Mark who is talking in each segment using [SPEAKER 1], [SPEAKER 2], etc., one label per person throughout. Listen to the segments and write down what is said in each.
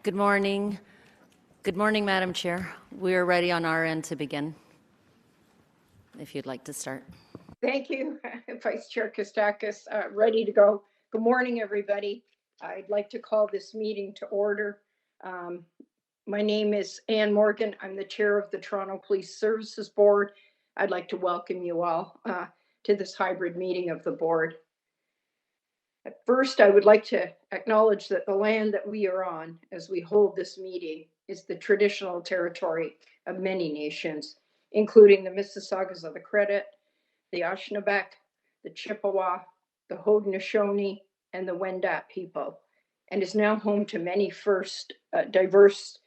[SPEAKER 1] Good morning. Good morning, Madam Chair. We are ready on our end to begin, if you'd like to start.
[SPEAKER 2] Thank you, Vice Chair Kostakis. Ready to go. Good morning, everybody. I'd like to call this meeting to order. My name is Ann Morgan. I'm the chair of the Toronto Police Services Board. I'd like to welcome you all to this hybrid meeting of the board. At first, I would like to acknowledge that the land that we are on as we hold this meeting is the traditional territory of many nations, including the Mississaugas of the Credit, the Anishinaabe, the Chippewa, the Haudenosaunee, and the Wendat people, and is now home to many first diverse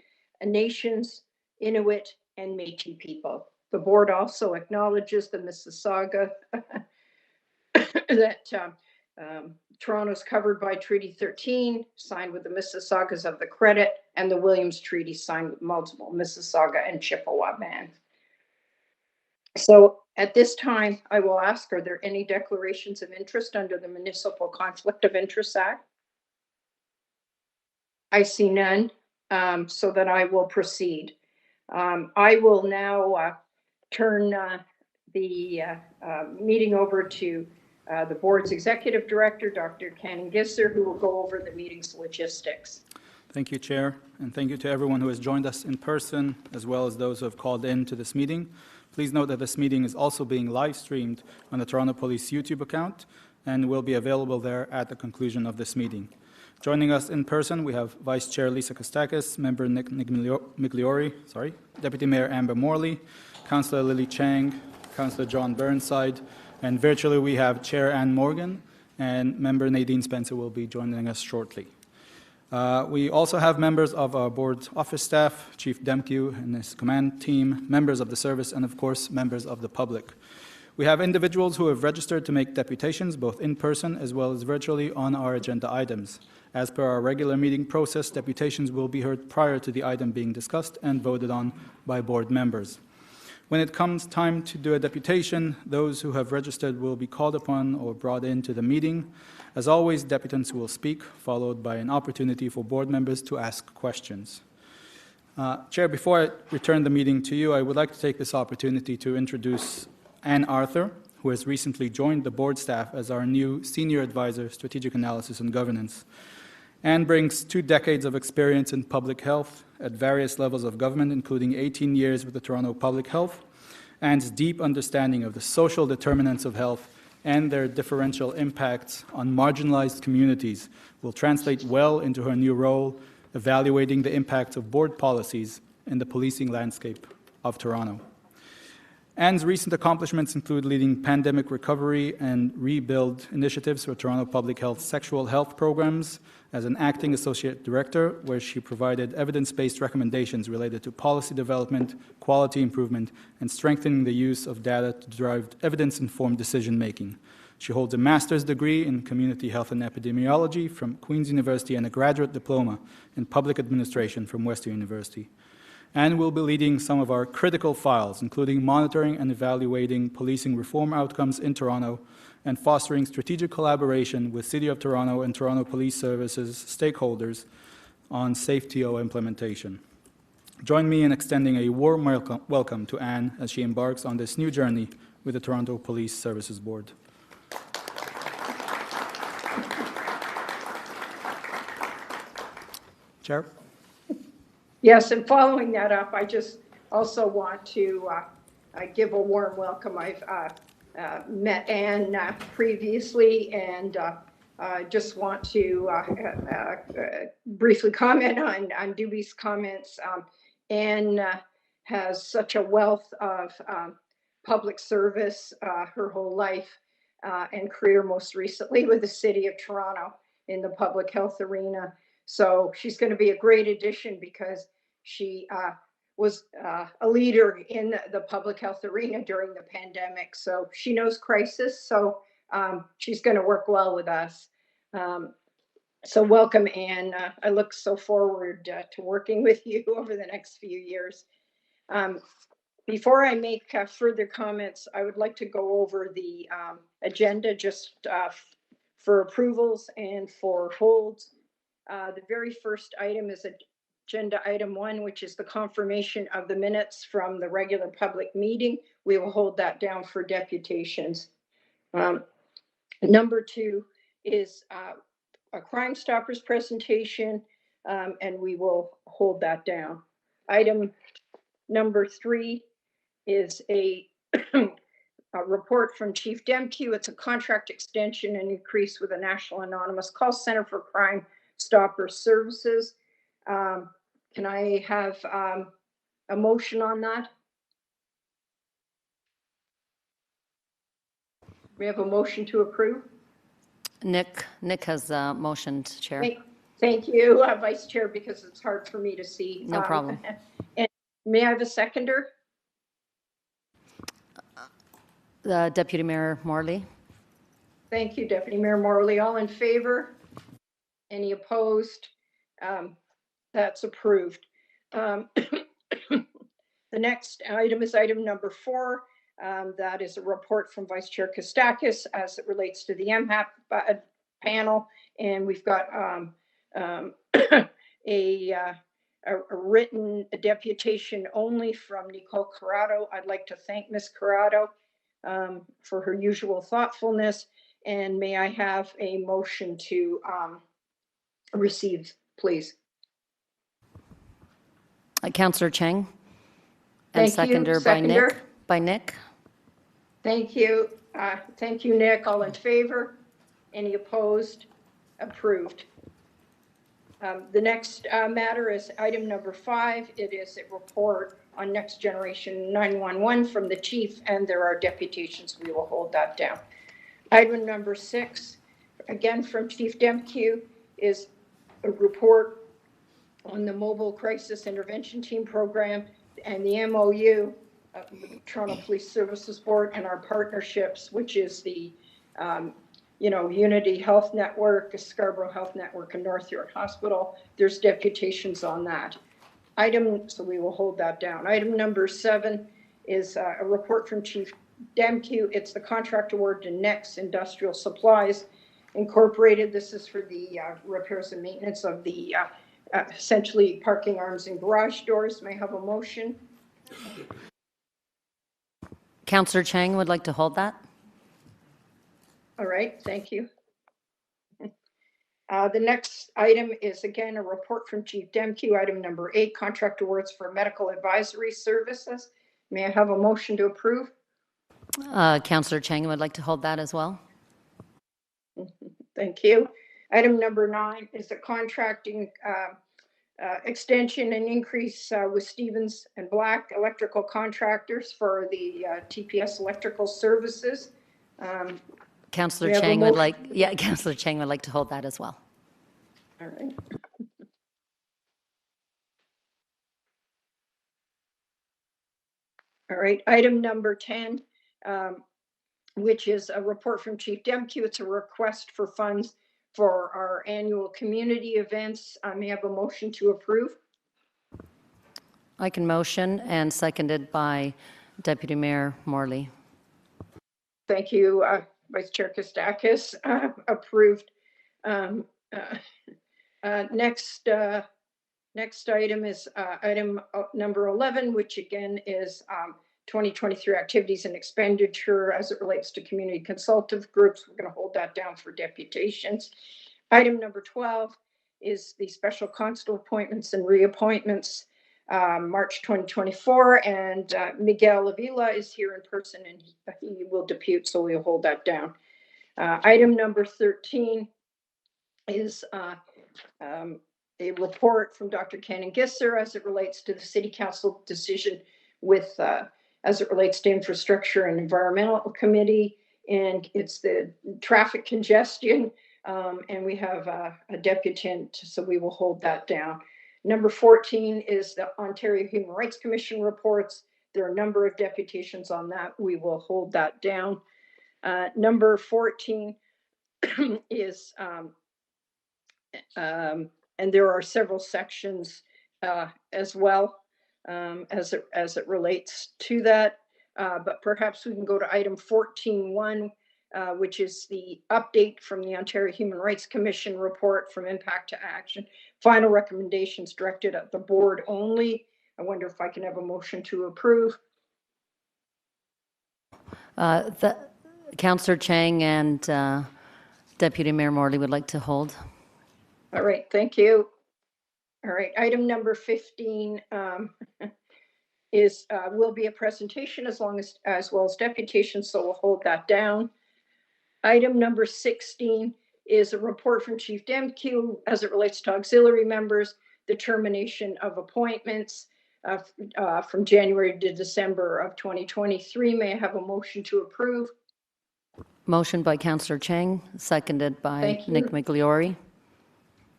[SPEAKER 2] nations, Inuit, and Métis people. The board also acknowledges the Mississauga that Toronto's covered by Treaty 13, signed with the Mississaugas of the Credit, and the Williams Treaty, signed with multiple Mississauga and Chippewa bands. So at this time, I will ask, are there any declarations of interest under the Municipal Conflict of Interest Act? I see none, so that I will proceed. I will now turn the meeting over to the board's executive director, Dr. Canning Gisser, who will go over the meeting's logistics.
[SPEAKER 3] Thank you, Chair, and thank you to everyone who has joined us in person, as well as those who have called in to this meeting. Please note that this meeting is also being live streamed on the Toronto Police YouTube account and will be available there at the conclusion of this meeting. Joining us in person, we have Vice Chair Lisa Kostakis, Member Nick Migliori, Deputy Mayor Amber Morley, Councillor Lily Chang, Councillor John Burnside, and virtually we have Chair Ann Morgan and Member Nadine Spencer will be joining us shortly. We also have members of our board office staff, Chief Demkew and his command team, members of the service, and of course, members of the public. We have individuals who have registered to make deputations, both in person as well as virtually, on our agenda items. As per our regular meeting process, deputations will be heard prior to the item being discussed and voted on by board members. When it comes time to do a deputation, those who have registered will be called upon or brought into the meeting. As always, deputants will speak, followed by an opportunity for board members to ask questions. Chair, before I return the meeting to you, I would like to take this opportunity to introduce Ann Arthur, who has recently joined the board staff as our new Senior Advisor, Strategic Analysis and Governance. Ann brings 2 decades of experience in public health at various levels of government, including 18 years with the Toronto Public Health, Anne's deep understanding of the social determinants of health and their differential impacts on marginalized communities will translate well into her new role, evaluating the impacts of board policies in the policing landscape of Toronto. Anne's recent accomplishments include leading pandemic recovery and rebuild initiatives for Toronto Public Health sexual health programs as an acting associate director, where she provided evidence-based recommendations related to policy development, quality improvement, and strengthening the use of data to drive evidence-informed decision-making. She holds a master's degree in community health and epidemiology from Queen's University and a graduate diploma in public administration from Western University. And will be leading some of our critical files, including monitoring and evaluating policing reform outcomes in Toronto and fostering strategic collaboration with City of Toronto and Toronto Police Services stakeholders on safe TO implementation. Join me in extending a warm welcome to Anne as she embarks on this new journey with the Toronto Police Services Board. Chair?
[SPEAKER 2] Yes, and following that up, I just also want to give a warm welcome. I've met Anne previously, and just want to briefly comment on Doobie's comments. Anne has such a wealth of public service her whole life and career, most recently with the City of Toronto in the public health arena. So she's going to be a great addition because she was a leader in the public health arena during the pandemic. So she knows crisis. So she's going to work well with us. So welcome, Anne. I look so forward to working with you over the next few years. Before I make further comments, I would like to go over the agenda just for approvals and for holds. The very first item is agenda item 1, which is the confirmation of the minutes from the regular public meeting. We will hold that down for deputations. Number 2 is a Crime Stoppers presentation, and we will hold that down. Item number 3 is a report from Chief Demke. It's a contract extension and increase with the National Anonymous Call Center for Crime Stopper Services. Can I have a motion on that? We have a motion to approve.
[SPEAKER 1] Nick has motioned, Chair.
[SPEAKER 2] Thank you, Vice Chair, because it's hard for me to see.
[SPEAKER 1] No problem.
[SPEAKER 2] And may I have a seconder?
[SPEAKER 1] Deputy Mayor Morley.
[SPEAKER 2] Thank you, Deputy Mayor Morley. All in favor? Any opposed? That's approved. The next item is item number 4. That is a report from Vice Chair Kostakis as it relates to the MHAP panel. And we've got a written deputation only from Nicole Corrado. I'd like to thank Ms. Corrado for her usual thoughtfulness. And may I have a motion to receive, please?
[SPEAKER 1] Councillor Cheng.
[SPEAKER 2] Thank
[SPEAKER 1] And
[SPEAKER 2] you.
[SPEAKER 1] seconder
[SPEAKER 2] Seconder.
[SPEAKER 1] by Nick.
[SPEAKER 2] Thank you. Thank you, Nick. All in favor? Any opposed? Approved. The next matter is item number 5. It is a report on Next Generation 911 from the chief, and there are deputations. We will hold that down. Item number 6, again from Chief Demke, is a report on the Mobile Crisis Intervention Team Program and the MOU, the Toronto Police Services Board, and our partnerships, which is the Unity Health Network, Scarborough Health Network, and North York Hospital. There's deputations on that. So we will hold that down. Item number 7 is a report from Chief Demke. It's the contract award to Next Industrial Supplies Incorporated. This is for the repairs and maintenance of the essentially parking arms and garage doors. May I have a motion?
[SPEAKER 1] Councillor Cheng would like to hold that.
[SPEAKER 2] All right, thank you. The next item is again a report from Chief Demke, item number 8, contract awards for medical advisory services. May I have a motion to approve?
[SPEAKER 1] Councillor Cheng would like to hold that as well.
[SPEAKER 2] Thank you. Item number 9 is a contracting extension and increase with Stevens and Black electrical contractors for the TPS electrical services.
[SPEAKER 1] Councillor Cheng would like, Councillor Cheng would like to hold that as well.
[SPEAKER 2] All right. All right, item number 10, which is a report from Chief Demke. It's a request for funds for our annual community events. I may have a motion to approve.
[SPEAKER 1] I can motion, and seconded by Deputy Mayor Morley.
[SPEAKER 2] Thank you, Vice Chair Kostakis. Approved. Next item is item number 11, which again is 2023 activities and expenditure as it relates to community consultative groups. We're going to hold that down for deputations. Item number 12 is the special constable appointments and reappointments, March 2024, and Miguel Avila is here in person and he will depute, so we'll hold that down. Item number 13 is a report from Dr. Cannon Gisser as it relates to the City Council decision with as it relates to Infrastructure and Environmental Committee, and it's the traffic congestion, and we have a deputant, so we will hold that down. Number 14 is the Ontario Human Rights Commission reports. There are a number of deputations on that. We will hold that down. Number 14 is, and there are several sections as well as it relates to that. But perhaps we can go to item 14.1, which is the update from the Ontario Human Rights Commission report from Impact to Action final recommendations directed at the board only. I wonder if I can have a motion to approve.
[SPEAKER 1] Councillor Chang and Deputy Mayor Morley would like to hold.
[SPEAKER 2] All right, thank you. All right, item number 15 will be a presentation as well as deputation, so we'll hold that down. Item number 16 is a report from Chief Demke as it relates to auxiliary members, the termination of appointments from January to December of 2023. May I have a motion to approve?
[SPEAKER 1] Motion by Councillor Chang, seconded by Nick Migliori.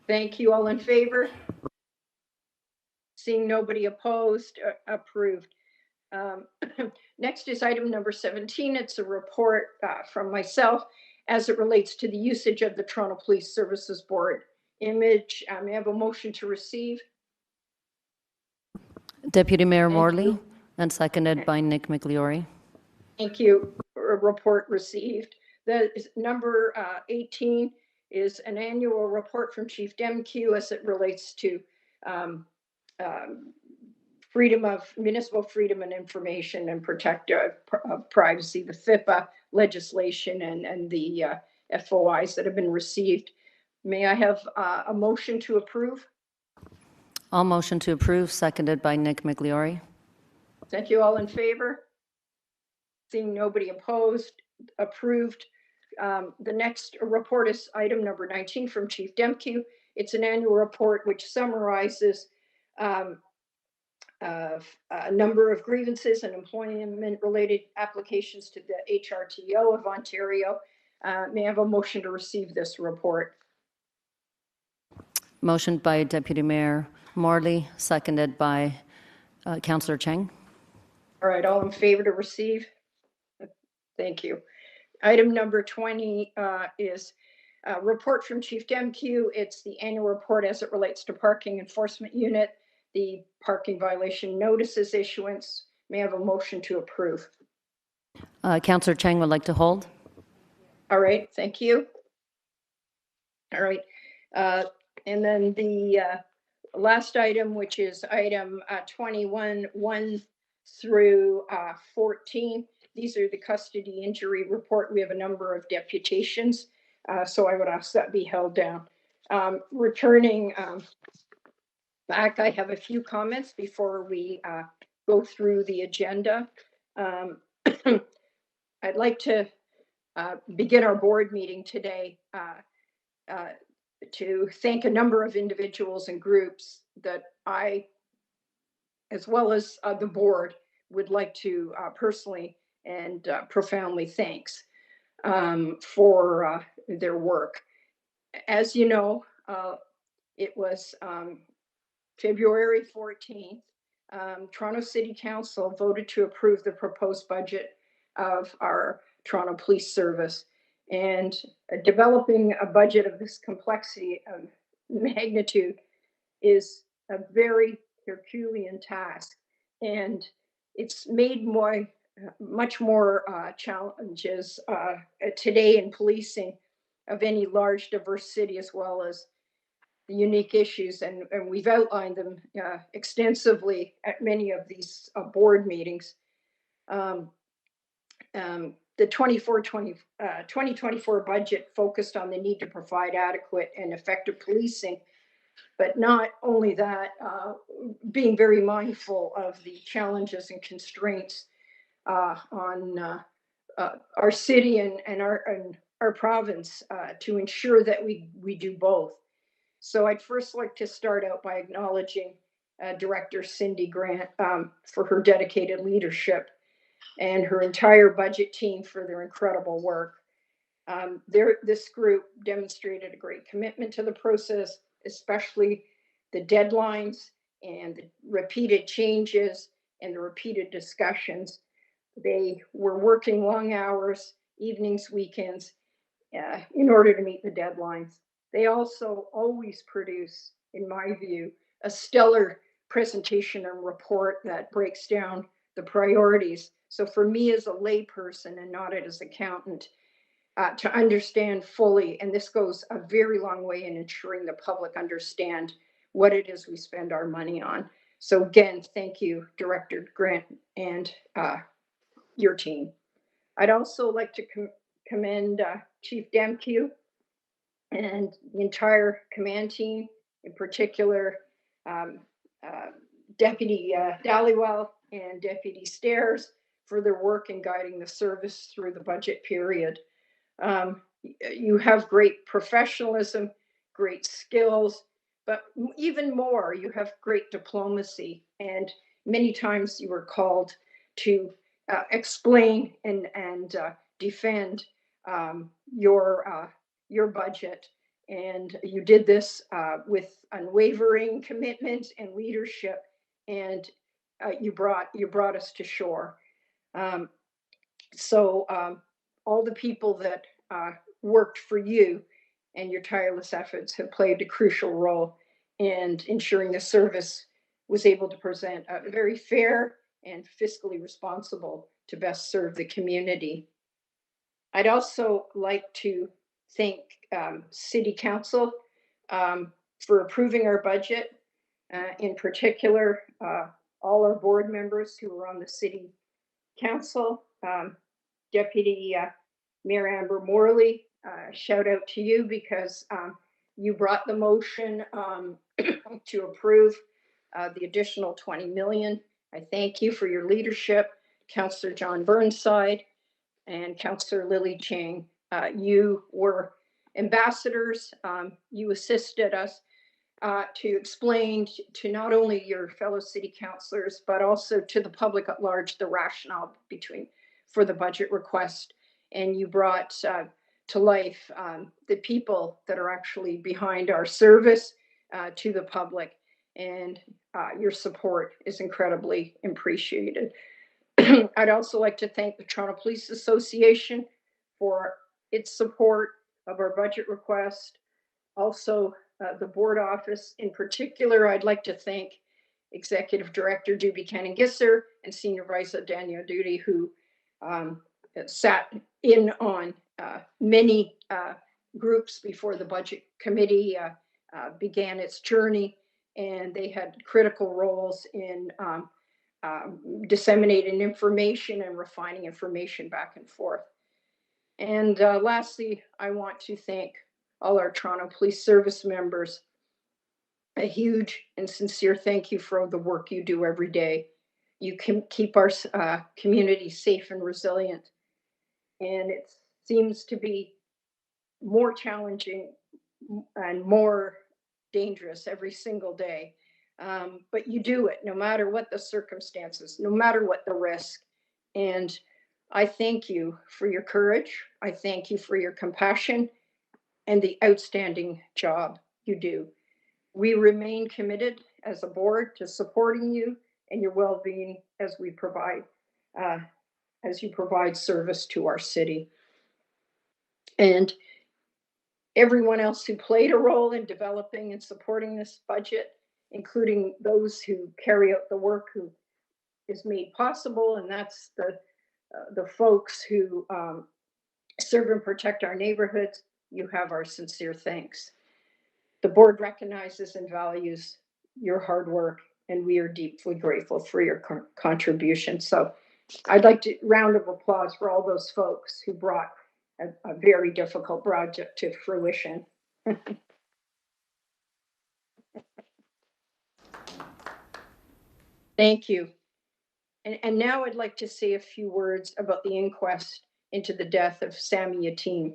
[SPEAKER 2] Thank you. All in favor? Seeing nobody opposed, approved. Next is item number 17. It's a report from myself as it relates to the usage of the Toronto Police Services Board image. May I have a motion to receive?
[SPEAKER 1] Deputy Mayor Morley, and seconded by Nick Migliori.
[SPEAKER 2] Thank you. A report received. The number 18 is an annual report from Chief Demke as it relates to municipal freedom and information and protect privacy, the FIPA legislation and the FOIs that have been received. May I have a motion to approve?
[SPEAKER 1] All motion to approve, seconded by Nick Migliori.
[SPEAKER 2] Thank you. All in favor? Seeing nobody opposed, approved. The next report is item number 19 from Chief Demke. It's an annual report which summarizes a number of grievances and employment-related applications to the HRTO of Ontario. May I have a motion to receive this report?
[SPEAKER 1] Motion by Deputy Mayor Morley, seconded by Councillor Chang.
[SPEAKER 2] All right, all in favor to receive? Thank you. Item number 20 is a report from Chief Demke. It's the annual report as it relates to parking enforcement unit, the parking violation notices issuance. May I have a motion to approve?
[SPEAKER 1] Councillor Chang would like to hold.
[SPEAKER 2] All right, thank you. All right, and then the last item, which is item 21, 1 through 14. These are the custody injury report. We have a number of deputations, so I would ask that be held down. Returning back, I have a few comments before we go through the agenda. I'd like to begin our board meeting today to thank a number of individuals and groups that I, as well as the board, would like to personally and profoundly thanks for their work. As you know, it was February 14th, Toronto City Council voted to approve the proposed budget of our Toronto Police Service. And developing a budget of this complexity and magnitude is a very Herculean task. And it's made much more challenges today in policing of any large, diverse city, as well as the unique issues. And we've outlined them extensively at many of these board meetings. The 2024 budget focused on the need to provide adequate and effective policing, but not only that, being very mindful of the challenges and constraints on our city and our province to ensure that we do both. So I'd first like to start out by acknowledging Director Cindy Grant for her dedicated leadership and her entire budget team for their incredible work. This group demonstrated a great commitment to the process, especially the deadlines and the repeated changes and the repeated discussions. They were working long hours, evenings, weekends, in order to meet the deadlines. They also always produce, in my view, a stellar presentation and report that breaks down the priorities. So for me as a layperson and not as an accountant, to understand fully, and this goes a very long way in ensuring the public understand what it is we spend our money on. So again, thank you, Director Grant and your team. I'd also like to commend Chief Demkew and the entire command team, in particular Deputy Dhaliwal and Deputy Stairs, for their work in guiding the service through the budget period. You have great professionalism, great skills, but even more, you have great diplomacy. And many times you were called to explain and defend your budget. And you did this with unwavering commitment and leadership, and you brought us to shore. So all the people that worked for you and your tireless efforts have played a crucial role in ensuring the service was able to present a very fair and fiscally responsible to best serve the community. I'd also like to thank City Council for approving our budget, in particular, all our board members who were on the City Council. Deputy Mayor Amber Morley, shout out to you because you brought the motion to approve the additional 20 million. I thank you for your leadership. Councillor John Burnside and Councillor Lily Chang, you were ambassadors. You assisted us to explain to not only your fellow city councillors, but also to the public at large, the rationale for the budget request. And you brought to life the people that are actually behind our service to the public. And your support is incredibly appreciated. I'd also like to thank the Toronto Police Association for its support of our budget request. Also, the board office in particular, I'd like to thank Executive Director Dee Buchanan-Gisser and Senior Vice Daniel Duty, who sat in on many groups before the budget committee began its journey, and they had critical roles in disseminating information and refining information back and forth. And lastly, I want to thank all our Toronto Police Service members. A huge and sincere thank you for the work you do every day. You can keep our community safe and resilient. And it seems to be more challenging and more dangerous every single day. But you do it no matter what the circumstances, no matter what the risk. And I thank you for your courage. I thank you for your compassion and the outstanding job you do. We remain committed as a board to supporting you and your well-being as you provide service to our city. And everyone else who played a role in developing and supporting this budget, including those who carry out the work who is made possible, and that's the folks who serve and protect our neighborhoods. You have our sincere thanks. The board recognizes and values your hard work, and we are deeply grateful for your contribution. So I'd like to round of applause for all those folks who brought a very difficult project to fruition. Thank you. And now I'd like to say a few words about the inquest into the death of Sami Yatim,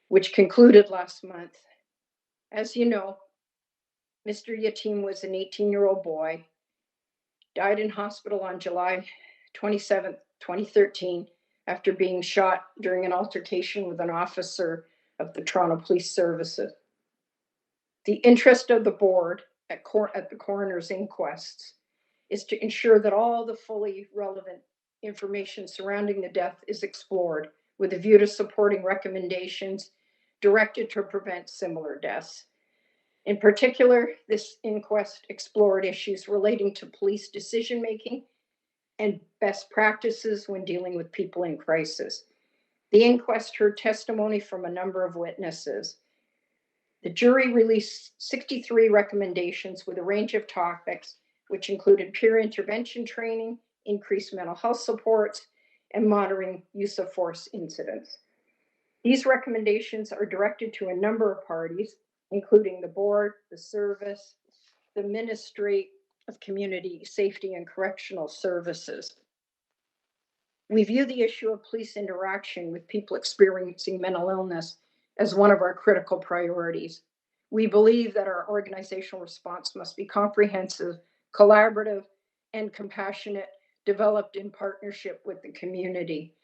[SPEAKER 2] which concluded last month. As you know, Mr. Yatim was an 18-year-old boy, died in hospital on July 27, 2013, after being shot during an altercation with an officer of the Toronto Police Services. The interest of the board at the coroner's inquests is to ensure that all the fully relevant information surrounding the death is explored with a view to supporting recommendations directed to prevent similar deaths. In particular, this inquest explored issues relating to police decision-making and best practices when dealing with people in crisis. The inquest heard testimony from a number of witnesses. The jury released 63 recommendations with a range of topics, which included peer intervention training, increased mental health supports, and monitoring use of force incidents. These recommendations are directed to a number of parties, including the board, the service, the Ministry of Community Safety and Correctional Services. We view the issue of police interaction with people experiencing mental illness as one of our critical priorities. We believe that our organizational response must be comprehensive, collaborative, and compassionate, developed in partnership with the community.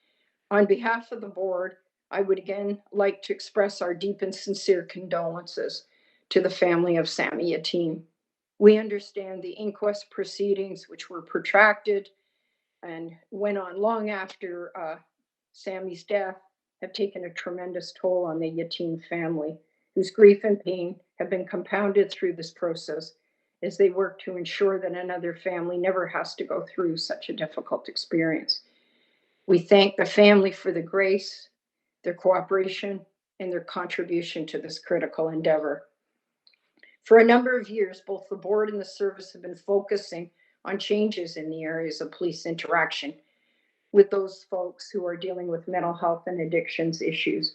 [SPEAKER 2] On behalf of the board, I would again like to express our deep and sincere condolences to the family of Sammy Yatim. We understand the inquest proceedings, which were protracted and went on long after Sammy's death, have taken a tremendous toll on the Yatim family, whose grief and pain have been compounded through this process as they work to ensure that another family never has to go through such a difficult experience. We thank the family for the grace, their cooperation, and their contribution to this critical endeavor. For a number of years, both the board and the service have been focusing on changes in the areas of police interaction with those folks who are dealing with mental health and addictions issues,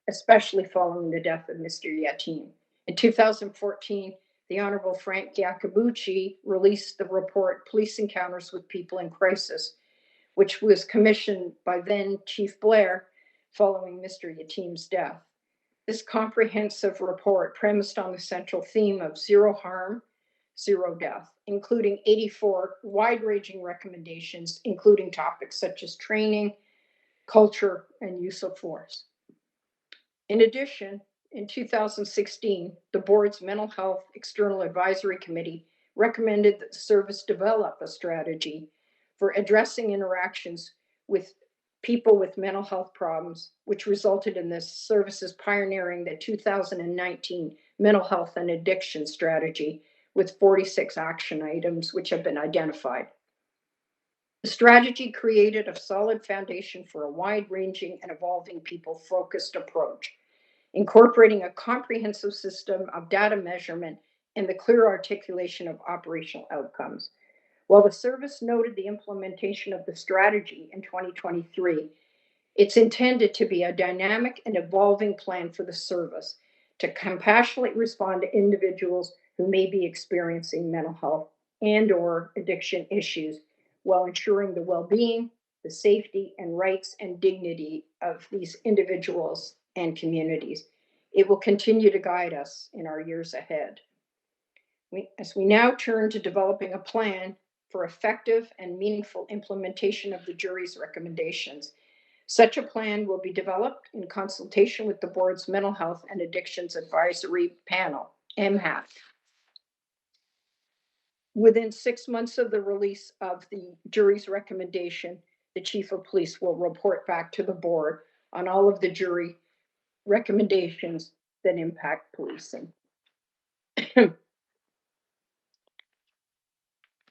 [SPEAKER 2] especially following the death of Mr. Yatim. In 2014, the Honorable Frank Iacobucci released the report, Police Encounters with People in Crisis, which was commissioned by then Chief Blair following Mr. Yatim's death. This comprehensive report premised on the central theme of zero harm, zero death, including 84 wide-ranging recommendations, including topics such as training, culture, and use of force. In addition, in 2016, the board's Mental Health External Advisory Committee recommended that the service develop a strategy for addressing interactions with people with mental health problems, which resulted in this service's pioneering the 2019 Mental Health and Addiction Strategy with 46 action items which have been identified. The strategy created a solid foundation for a wide-ranging and evolving people-focused approach, incorporating a comprehensive system of data measurement and the clear articulation of operational outcomes. While the service noted the implementation of the strategy in 2023, it's intended to be a dynamic and evolving plan for the service to compassionately respond to individuals who may be experiencing mental health and/or addiction issues while ensuring the well-being, the safety, and rights and dignity of these individuals and communities. It will continue to guide us in our years ahead. As we now turn to developing a plan for effective and meaningful implementation of the jury's recommendations. Such a plan will be developed in consultation with the board's Mental Health and Addictions Advisory Panel, MHAP. Within 6 months of the release of the jury's recommendation, the Chief of Police will report back to the board on all of the jury recommendations that impact policing.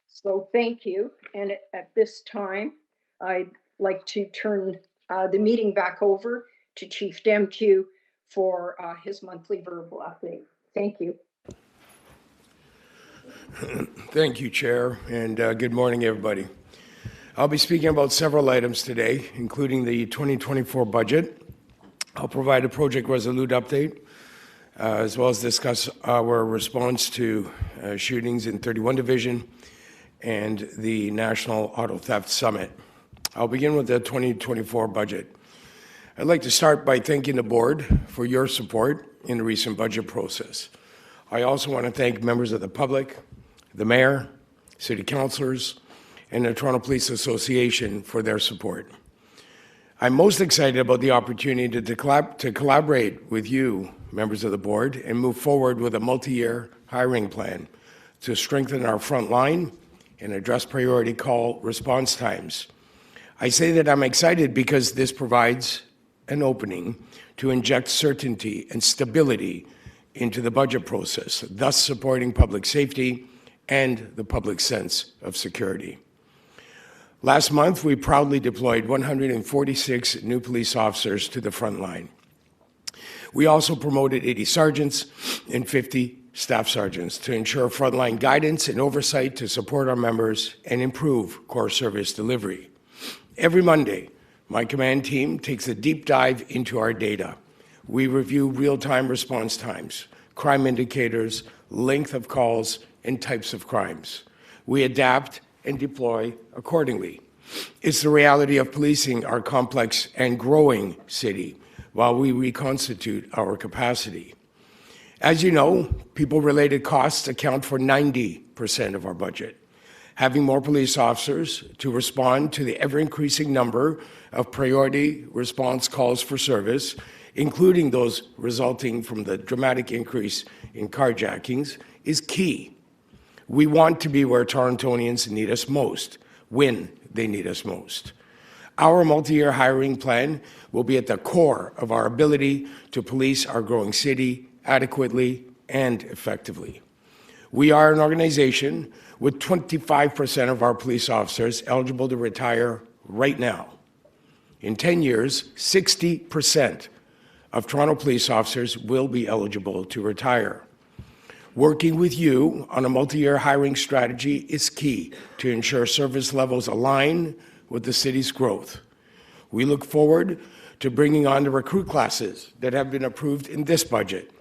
[SPEAKER 2] So thank you. And at this time, I'd like to turn the meeting back over to Chief Demkew for his monthly verbal update. Thank you.
[SPEAKER 4] Thank you, Chair, and good morning, everybody. I'll be speaking about several items today, including the 2024 budget. I'll provide a Project Resolute update, as well as discuss our response to shootings in 31 Division and the National Auto Theft Summit. I'll begin with the 2024 budget. I'd like to start by thanking the board for your support in the recent budget process. I also want to thank members of the public, the mayor, city councilors, and the Toronto Police Association for their support. I'm most excited about the opportunity to collaborate with you, members of the board, and move forward with a multi-year hiring plan to strengthen our front line and address priority call response times. I say that I'm excited because this provides an opening to inject certainty and stability into the budget process, thus supporting public safety and the public sense of security. Last month, we proudly deployed 146 new police officers to the front line. We also promoted 80 sergeants and 50 staff sergeants to ensure frontline guidance and oversight to support our members and improve core service delivery. Every Monday, my command team takes a deep dive into our data. We review real-time response times, crime indicators, length of calls, and types of crimes. We adapt and deploy accordingly. It's the reality of policing our complex and growing city while we reconstitute our capacity. As you know, people-related costs account for 90% of our budget. Having more police officers to respond to the ever-increasing number of priority response calls for service, including those resulting from the dramatic increase in carjackings, is key. We want to be where Torontonians need us most, when they need us most. Our multi-year hiring plan will be at the core of our ability to police our growing city adequately and effectively. We are an organization with 25% of our police officers eligible to retire right now. In 10 years, 60% of Toronto police officers will be eligible to retire. Working with you on a multi-year hiring strategy is key to ensure service levels align with the city's growth. We look forward to bringing on the recruit classes that have been approved in this budget.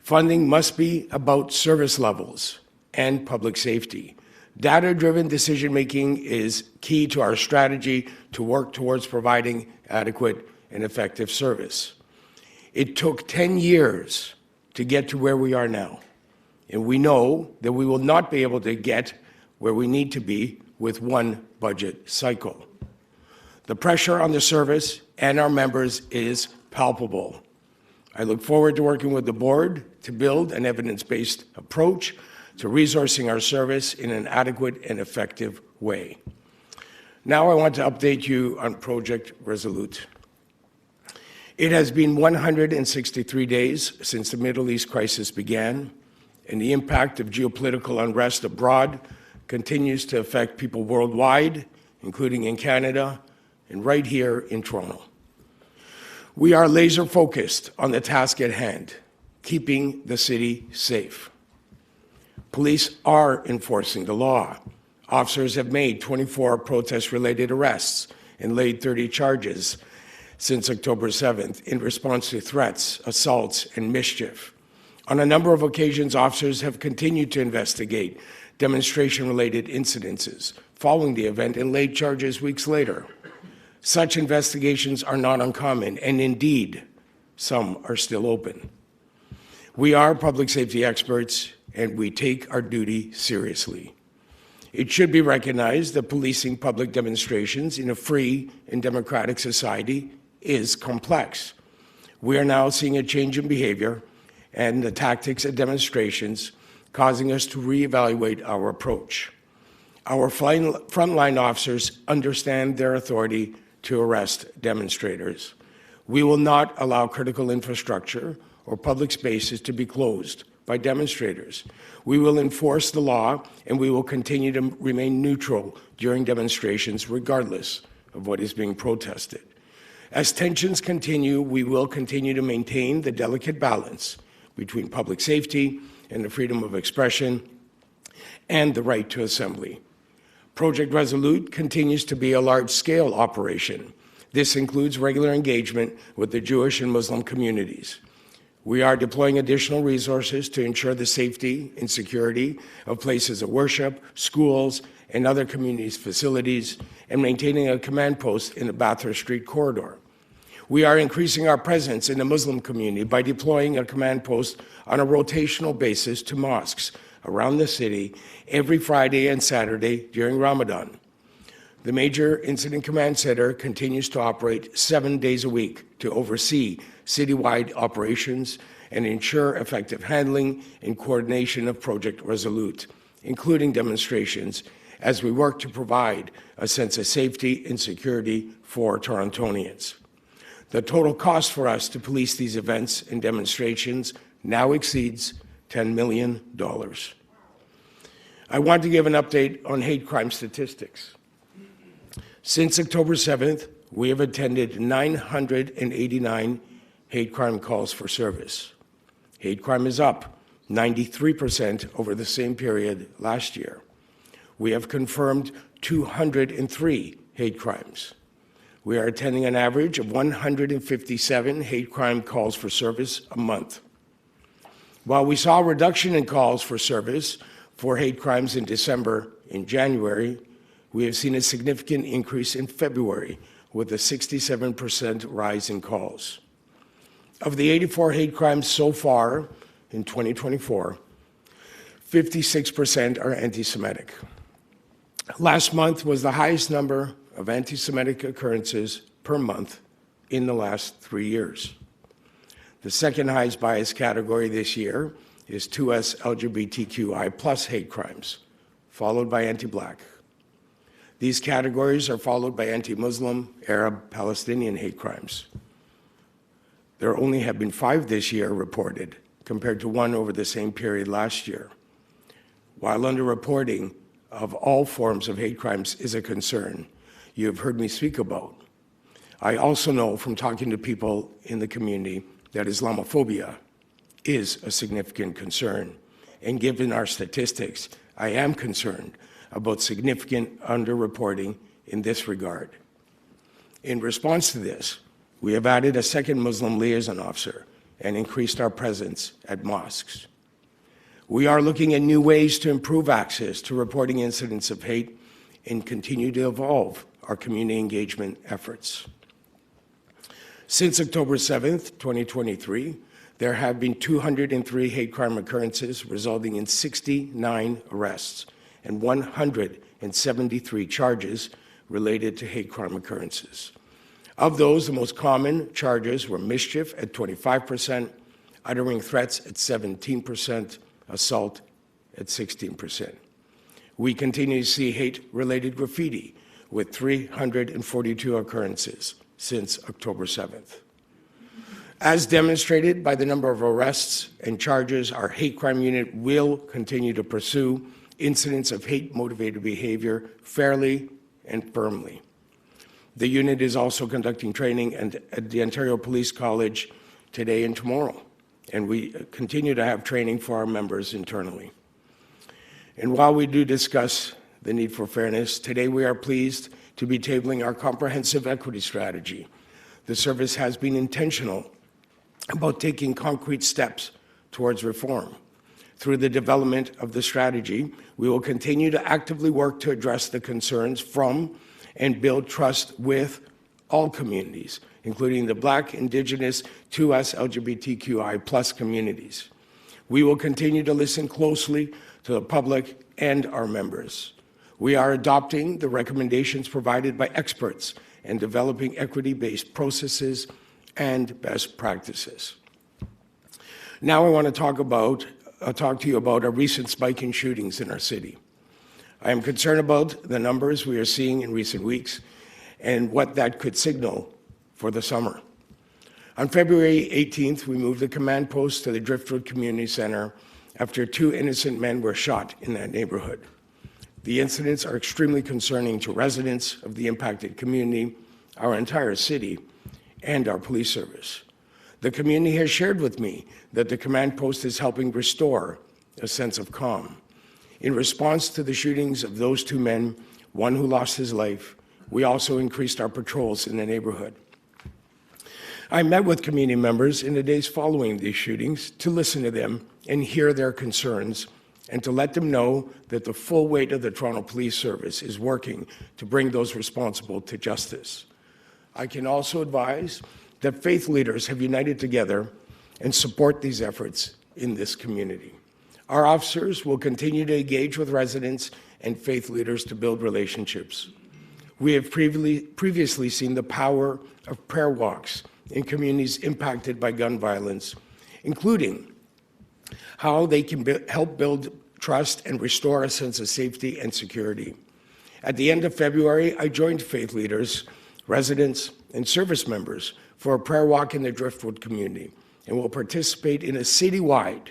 [SPEAKER 4] Funding must be about service levels and public safety. Data-driven decision-making is key to our strategy to work towards providing adequate and effective service. It took 10 years to get to where we are now, and we know that we will not be able to get where we need to be with one budget cycle. The pressure on the service and our members is palpable. I look forward to working with the board to build an evidence-based approach to resourcing our service in an adequate and effective way. Now I want to update you on Project Resolute. It has been 163 days since the Middle East crisis began, and the impact of geopolitical unrest abroad continues to affect people worldwide, including in Canada and right here in Toronto. We are laser-focused on the task at hand, keeping the city safe. Police are enforcing the law. Officers have made 24 protest-related arrests and laid 30 charges since October 7th in response to threats, assaults, and mischief. On a number of occasions, officers have continued to investigate demonstration-related incidences following the event and laid charges weeks later. Such investigations are not uncommon, and indeed, some are still open. We are public safety experts, and we take our duty seriously. It should be recognized that policing public demonstrations in a free and democratic society is complex. We are now seeing a change in behavior and the tactics at demonstrations, causing us to reevaluate our approach. Our frontline officers understand their authority to arrest demonstrators. We will not allow critical infrastructure or public spaces to be closed by demonstrators. We will enforce the law, and we will continue to remain neutral during demonstrations, regardless of what is being protested. As tensions continue, we will continue to maintain the delicate balance between public safety and the freedom of expression and the right to assembly. Project Resolute continues to be a large-scale operation. This includes regular engagement with the Jewish and Muslim communities. We are deploying additional resources to ensure the safety and security of places of worship, schools, and other communities' facilities, and maintaining a command post in the Bathurst Street corridor. We are increasing our presence in the Muslim community by deploying a command post on a rotational basis to mosques around the city every Friday and Saturday during Ramadan. The Major Incident Command Center continues to operate 7 days a week to oversee citywide operations and ensure effective handling and coordination of Project Resolute, including demonstrations, as we work to provide a sense of safety and security for Torontonians. The total cost for us to police these events and demonstrations now exceeds $10 million. I want to give an update on hate crime statistics. Since October 7th, we have attended 989 hate crime calls for service. Hate crime is up 93% over the same period last year. We have confirmed 203 hate crimes. We are attending an average of 157 hate crime calls for service a month. While we saw a reduction in calls for service for hate crimes in December and January, we have seen a significant increase in February with a 67% rise in calls. Of the 84 hate crimes so far in 2024, 56% are anti-Semitic. Last month was the highest number of anti-Semitic occurrences per month in the last 3 years. The second highest bias category this year is 2S LGBTQI+ hate crimes, followed by anti-Black. These categories are followed by anti-Muslim, Arab, Palestinian hate crimes. There only have been 5 this year reported, compared to 1 over the same period last year. While underreporting of all forms of hate crimes is a concern you have heard me speak about, I also know from talking to people in the community that Islamophobia is a significant concern. And given our statistics, I am concerned about significant underreporting in this regard. In response to this, we have added a second Muslim liaison officer and increased our presence at mosques. We are looking at new ways to improve access to reporting incidents of hate and continue to evolve our community engagement efforts. Since October 7th, 2023, there have been 203 hate crime occurrences, resulting in 69 arrests and 173 charges related to hate crime occurrences. Of those, the most common charges were mischief at 25%, uttering threats at 17%, assault at 16%. We continue to see hate-related graffiti with 342 occurrences since October 7th. As demonstrated by the number of arrests and charges, our hate crime unit will continue to pursue incidents of hate-motivated behavior fairly and firmly. The unit is also conducting training at the Ontario Police College today and tomorrow, and we continue to have training for our members internally. And while we do discuss the need for fairness, today we are pleased to be tabling our comprehensive equity strategy. The service has been intentional about taking concrete steps towards reform. Through the development of the strategy, we will continue to actively work to address the concerns from and build trust with all communities, including the Black, Indigenous, 2S, LGBTQI+ communities. We will continue to listen closely to the public and our members. We are adopting the recommendations provided by experts and developing equity-based processes and best practices. Now I want to talk to you about a recent spike in shootings in our city. I am concerned about the numbers we are seeing in recent weeks and what that could signal for the summer. On February 18th, we moved the command post to the Driftwood Community Center after 2 innocent men were shot in that neighborhood. The incidents are extremely concerning to residents of the impacted community, our entire city, and our police service. The community has shared with me that the command post is helping restore a sense of calm. In response to the shootings of those 2 men, one who lost his life, we also increased our patrols in the neighborhood. I met with community members in the days following these shootings to listen to them and hear their concerns, and to let them know that the full weight of the Toronto Police Service is working to bring those responsible to justice. I can also advise that faith leaders have united together and support these efforts in this community. Our officers will continue to engage with residents and faith leaders to build relationships. We have previously seen the power of prayer walks in communities impacted by gun violence, including how they can help build trust and restore a sense of safety and security. At the end of February, I joined faith leaders, residents, and service members for a prayer walk in the Driftwood community, and will participate in a citywide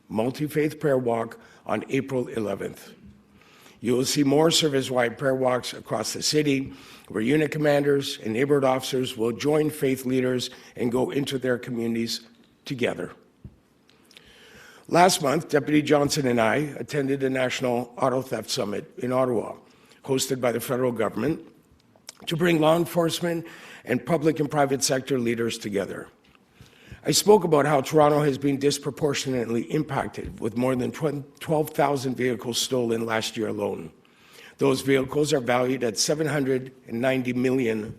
[SPEAKER 4] multi-faith prayer walk on April 11th. You will see more service-wide prayer walks across the city, where unit commanders and neighborhood officers will join faith leaders and go into their communities together. Last month, Deputy Johnson and I attended the National Auto Theft Summit in Ottawa, hosted by the federal government, to bring law enforcement and public and private sector leaders together. I spoke about how Toronto has been disproportionately impacted, with more than 12,000 vehicles stolen last year alone. Those vehicles are valued at $790 million.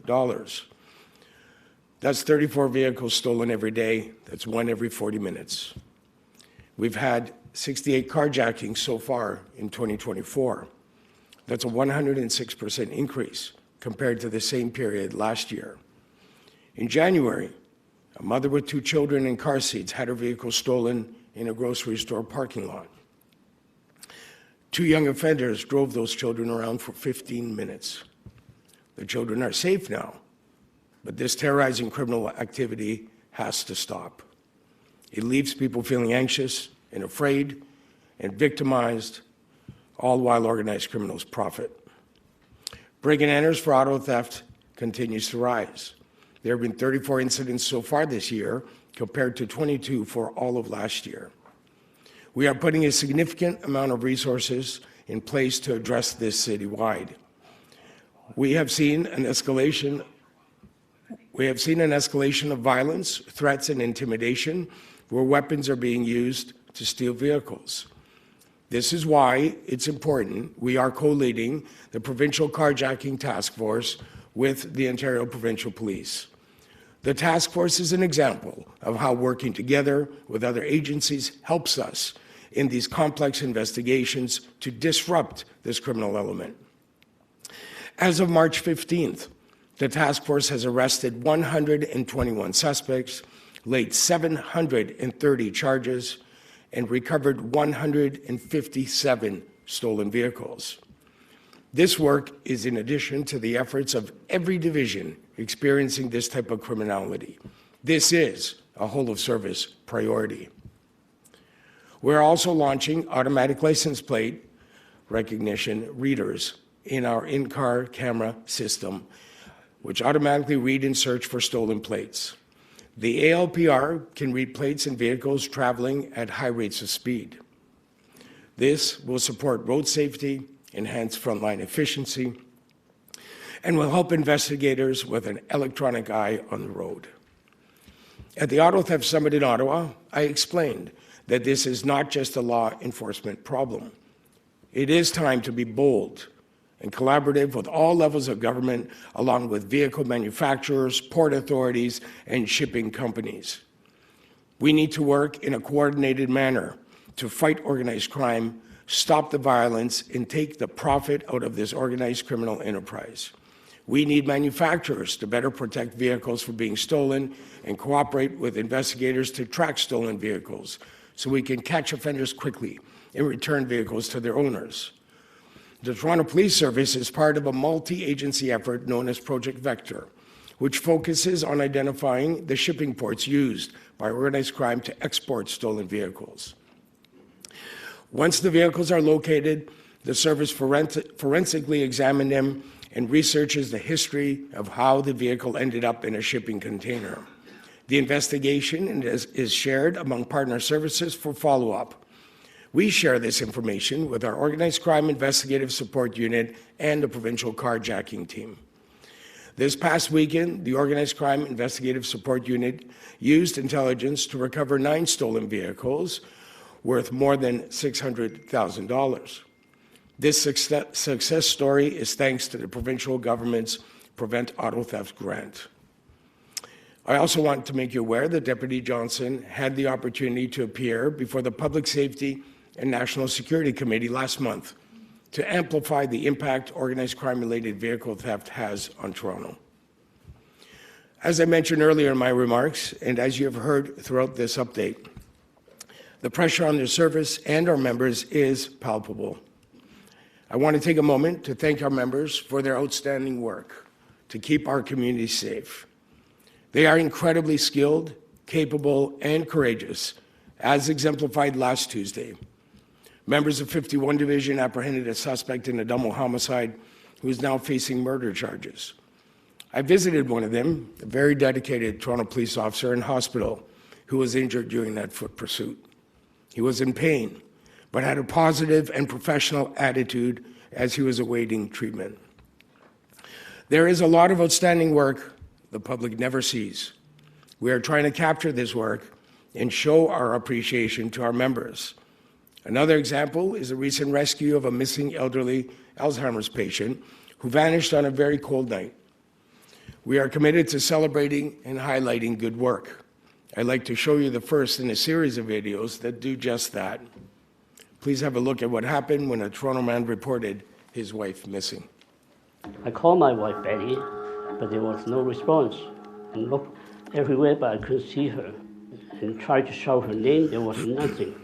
[SPEAKER 4] That's 34 vehicles stolen every day. That's one every 40 minutes. We've had 68 carjackings so far in 2024. That's a 106% increase compared to the same period last year. In January, a mother with 2 children in car seats had her vehicle stolen in a grocery store parking lot. 2 young offenders drove those children around for 15 minutes. The children are safe now, but this terrorizing criminal activity has to stop. It leaves people feeling anxious and afraid and victimized, all while organized criminals profit. Break-and-enters for auto theft continues to rise. There have been 34 incidents so far this year, compared to 22 for all of last year. We are putting a significant amount of resources in place to address this citywide. We have seen an escalation of violence, threats, and intimidation, where weapons are being used to steal vehicles. This is why it's important we are co-leading the Provincial Carjacking Task Force with the Ontario Provincial Police. The task force is an example of how working together with other agencies helps us in these complex investigations to disrupt this criminal element. As of March 15th, the task force has arrested 121 suspects, laid 730 charges, and recovered 157 stolen vehicles. This work is in addition to the efforts of every division experiencing this type of criminality. This is a whole-of-service priority. We're also launching automatic license plate recognition readers in our in-car camera system, which automatically read and search for stolen plates. The ALPR can read plates in vehicles traveling at high rates of speed. This will support road safety, enhance frontline efficiency, and will help investigators with an electronic eye on the road. At the Auto Theft Summit in Ottawa, I explained that this is not just a law enforcement problem. It is time to be bold and collaborative with all levels of government, along with vehicle manufacturers, port authorities, and shipping companies. We need to work in a coordinated manner to fight organized crime, stop the violence, and take the profit out of this organized criminal enterprise. We need manufacturers to better protect vehicles from being stolen and cooperate with investigators to track stolen vehicles so we can catch offenders quickly and return vehicles to their owners. The Toronto Police Service is part of a multi-agency effort known as Project Vector, which focuses on identifying the shipping ports used by organized crime to export stolen vehicles. Once the vehicles are located, the service forensically examines them and researches the history of how the vehicle ended up in a shipping container. The investigation is shared among partner services for follow-up. We share this information with our Organized Crime Investigative Support Unit and the Provincial Carjacking Team. This past weekend, the Organized Crime Investigative Support Unit used intelligence to recover 9 stolen vehicles worth more than $600,000. This success story is thanks to the provincial government's Prevent Auto Theft grant. I also want to make you aware that Deputy Johnson had the opportunity to appear before the Public Safety and National Security Committee last month to amplify the impact organized crime-related vehicle theft has on Toronto. As I mentioned earlier in my remarks, and as you have heard throughout this update, the pressure on the service and our members is palpable. I want to take a moment to thank our members for their outstanding work to keep our community safe. They are incredibly skilled, capable, and courageous, as exemplified last Tuesday. Members of 51 Division apprehended a suspect in a double homicide who is now facing murder charges. I visited one of them, a very dedicated Toronto police officer in hospital who was injured during that foot pursuit. He was in pain, but had a positive and professional attitude as he was awaiting treatment. There is a lot of outstanding work the public never sees. We are trying to capture this work and show our appreciation to our members. Another example is the recent rescue of a missing elderly Alzheimer's patient who vanished on a very cold night. We are committed to celebrating and highlighting good work. I'd like to show you the first in a series of videos that do just that. Please have a look at what happened when a Toronto man reported his wife missing.
[SPEAKER 5] I called my wife Betty, but there was no response. And looked everywhere, but I couldn't see her. And tried to shout her name, there was nothing.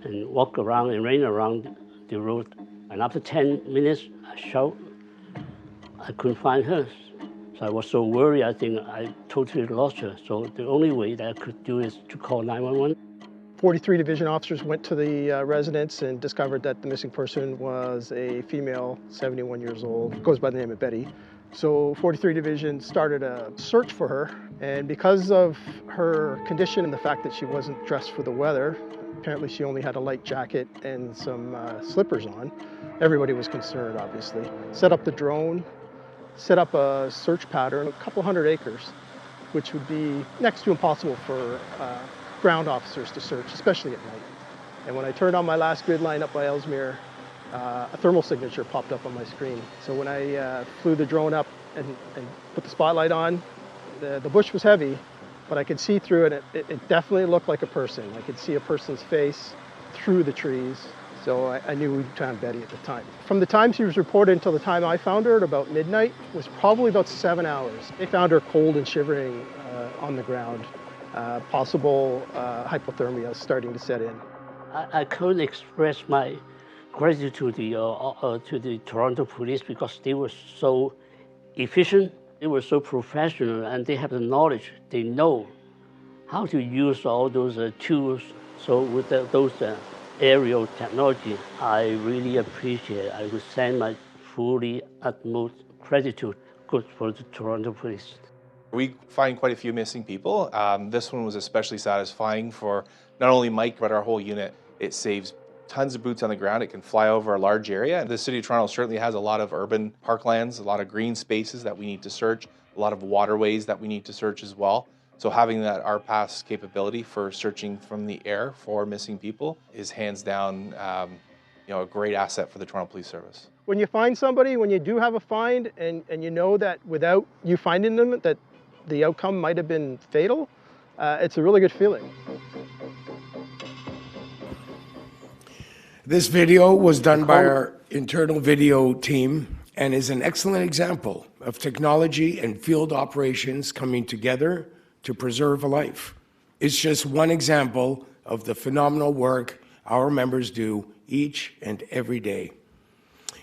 [SPEAKER 5] And walked around and ran around the road. And after 10 minutes, I shout, I couldn't find her. So I was so worried, I think I totally lost her. So the only way that I could do is to call 911.
[SPEAKER 6] 43 Division officers went to the residence and discovered that the missing person was a female, 71 years old, goes by the name of Betty. So 43 Division started a search for her, and because of her condition and the fact that she wasn't dressed for the weather, apparently she only had a light jacket and some slippers on, everybody was concerned, obviously. Set up the drone, set up a search pattern, a couple hundred acres, which would be next to impossible for ground officers to search, especially at night. And when I turned on my last grid line up by Ellesmere, a thermal signature popped up on my screen. So when I flew the drone up and put the spotlight on, the bush was heavy, but I could see through it. It definitely looked like a person. I could see a person's face through the trees. So I knew we'd found Betty at the time. From the time she was reported until the time I found her at about midnight was probably about 7 hours. They found her cold and shivering on the ground. Possible hypothermia starting to set in.
[SPEAKER 5] I couldn't express my gratitude to the Toronto police because they were so efficient, they were so professional, and they have the knowledge. They know how to use all those tools. So with those aerial technology, I really appreciate it. I would send my fully utmost gratitude for the Toronto police.
[SPEAKER 7] We find quite a few missing people. This one was especially satisfying for not only Mike, but our whole unit. It saves tons of boots on the ground. It can fly over a large area. The City of Toronto certainly has a lot of urban parklands, a lot of green spaces that we need to search, a lot of waterways that we need to search as well. So having that RPAS capability for searching from the air for missing people is hands down a great asset for the Toronto Police Service.
[SPEAKER 6] When you find somebody, when you do have a find, and you know that without you finding them, that the outcome might have been fatal, it's a really good feeling.
[SPEAKER 4] This video was done by our internal video team and is an excellent example of technology and field operations coming together to preserve a life. It's just one example of the phenomenal work our members do each and every day.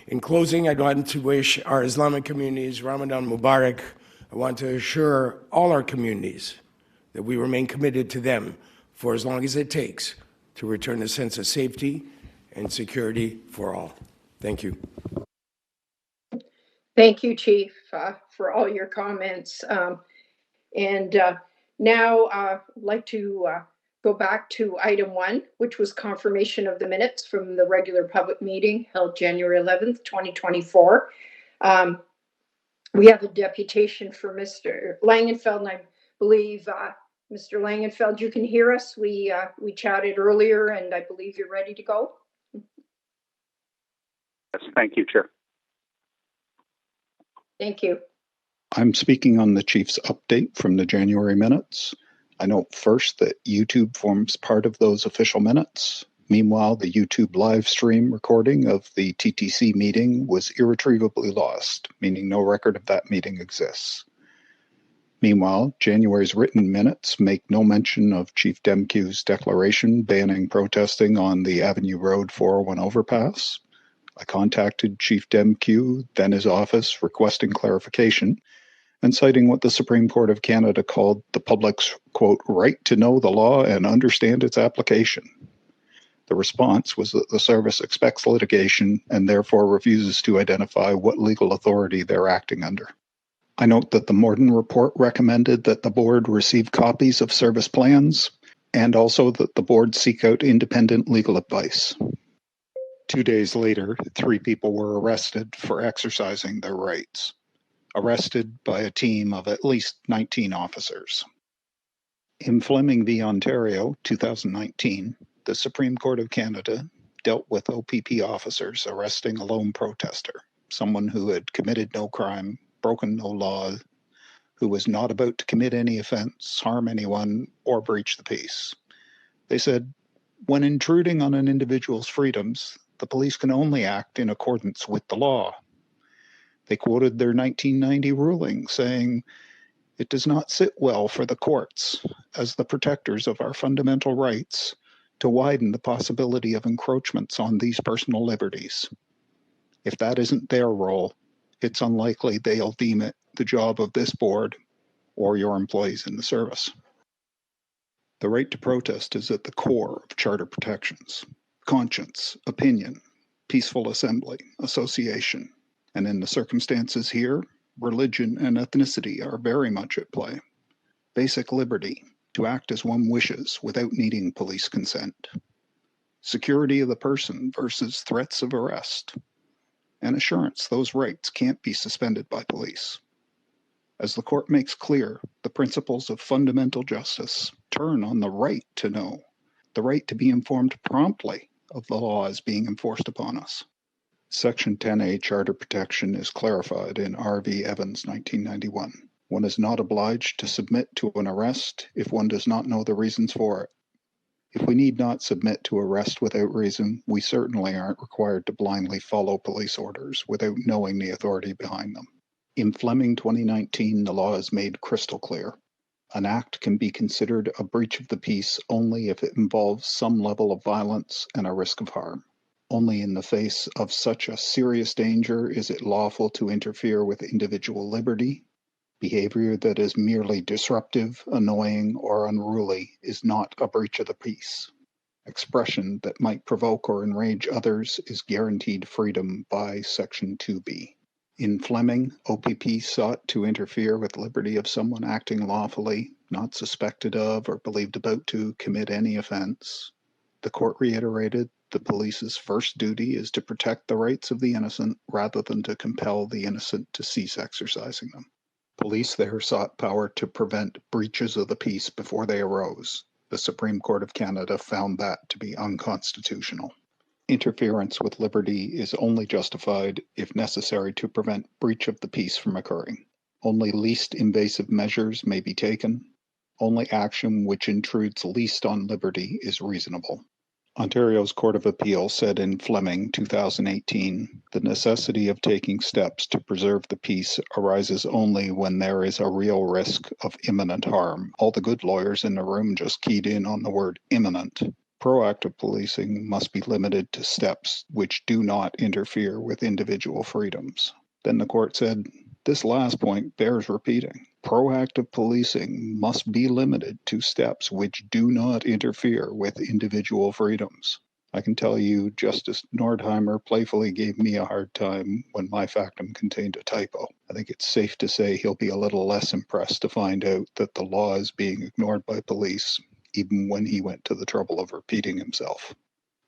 [SPEAKER 4] In closing, I'd like to wish our Islamic communities Ramadan Mubarak. I want to assure all our communities that we remain committed to them for as long as it takes to return a sense of safety and security for all. Thank you.
[SPEAKER 2] Thank you, Chief, for all your comments. Now I'd like to go back to item 1, which was confirmation of the minutes from the regular public meeting held January 11th, 2024. We have a deputation for Mr. Langenfeld, and I believe, Mr. Langenfeld, you can hear us. We chatted earlier, and I believe you're ready to go.
[SPEAKER 8] Yes, thank you, Chair.
[SPEAKER 2] Thank you.
[SPEAKER 9] I'm speaking on the Chief's update from the January minutes. I note first that YouTube forms part of those official minutes. Meanwhile, the YouTube live stream recording of the TTC meeting was irretrievably lost, meaning no record of that meeting exists. Meanwhile, January's written minutes make no mention of Chief Demkew's declaration banning protesting on the Avenue Road 401 overpass. I contacted Chief Demkew, then his office, requesting clarification and citing what the Supreme Court of Canada called the public's, quote, right to know the law and understand its application. The response was that the service expects litigation and therefore refuses to identify what legal authority they're acting under. I note that the Morden report recommended that the board receive copies of service plans and also that the board seek out independent legal advice. 2 days later, 3 people were arrested for exercising their rights, arrested by a team of at least 19 officers. In Fleming v. Ontario, 2019, the Supreme Court of Canada dealt with OPP officers arresting a lone protester, someone who had committed no crime, broken no law, who was not about to commit any offense, harm anyone, or breach the peace. They said, when intruding on an individual's freedoms, the police can only act in accordance with the law. They quoted their 1990 ruling, saying, it does not sit well for the courts, as the protectors of our fundamental rights, to widen the possibility of encroachments on these personal liberties. If that isn't their role, it's unlikely they'll deem it the job of this board or your employees in the service. The right to protest is at the core of charter protections. Conscience, opinion, peaceful assembly, association, and in the circumstances here, religion and ethnicity are very much at play. Basic liberty, to act as one wishes without needing police consent. Security of the person versus threats of arrest. And assurance those rights can't be suspended by police. As the court makes clear, the principles of fundamental justice turn on the right to know, the right to be informed promptly of the laws being enforced upon us. Section 10A Charter Protection is clarified in R.V. Evans, 1991. One is not obliged to submit to an arrest if one does not know the reasons for it. If we need not submit to arrest without reason, we certainly aren't required to blindly follow police orders without knowing the authority behind them. In Fleming 2019, the law is made crystal clear. An act can be considered a breach of the peace only if it involves some level of violence and a risk of harm. Only in the face of such a serious danger is it lawful to interfere with individual liberty. Behavior that is merely disruptive, annoying, or unruly is not a breach of the peace. Expression that might provoke or enrage others is guaranteed freedom by Section 2B. In Fleming, OPP sought to interfere with liberty of someone acting lawfully, not suspected of or believed about to commit any offense. The court reiterated the police's first duty is to protect the rights of the innocent rather than to compel the innocent to cease exercising them. Police there sought power to prevent breaches of the peace before they arose. The Supreme Court of Canada found that to be unconstitutional. Interference with liberty is only justified if necessary to prevent breach of the peace from occurring. Only least invasive measures may be taken. Only action which intrudes least on liberty is reasonable. Ontario's Court of Appeal said in Fleming 2018, the necessity of taking steps to preserve the peace arises only when there is a real risk of imminent harm. All the good lawyers in the room just keyed in on the word imminent. Proactive policing must be limited to steps which do not interfere with individual freedoms. Then the court said, this last point bears repeating. Proactive policing must be limited to steps which do not interfere with individual freedoms. I can tell you, Justice Nordheimer playfully gave me a hard time when my factum contained a typo. I think it's safe to say he'll be a little less impressed to find out that the law is being ignored by police, even when he went to the trouble of repeating himself.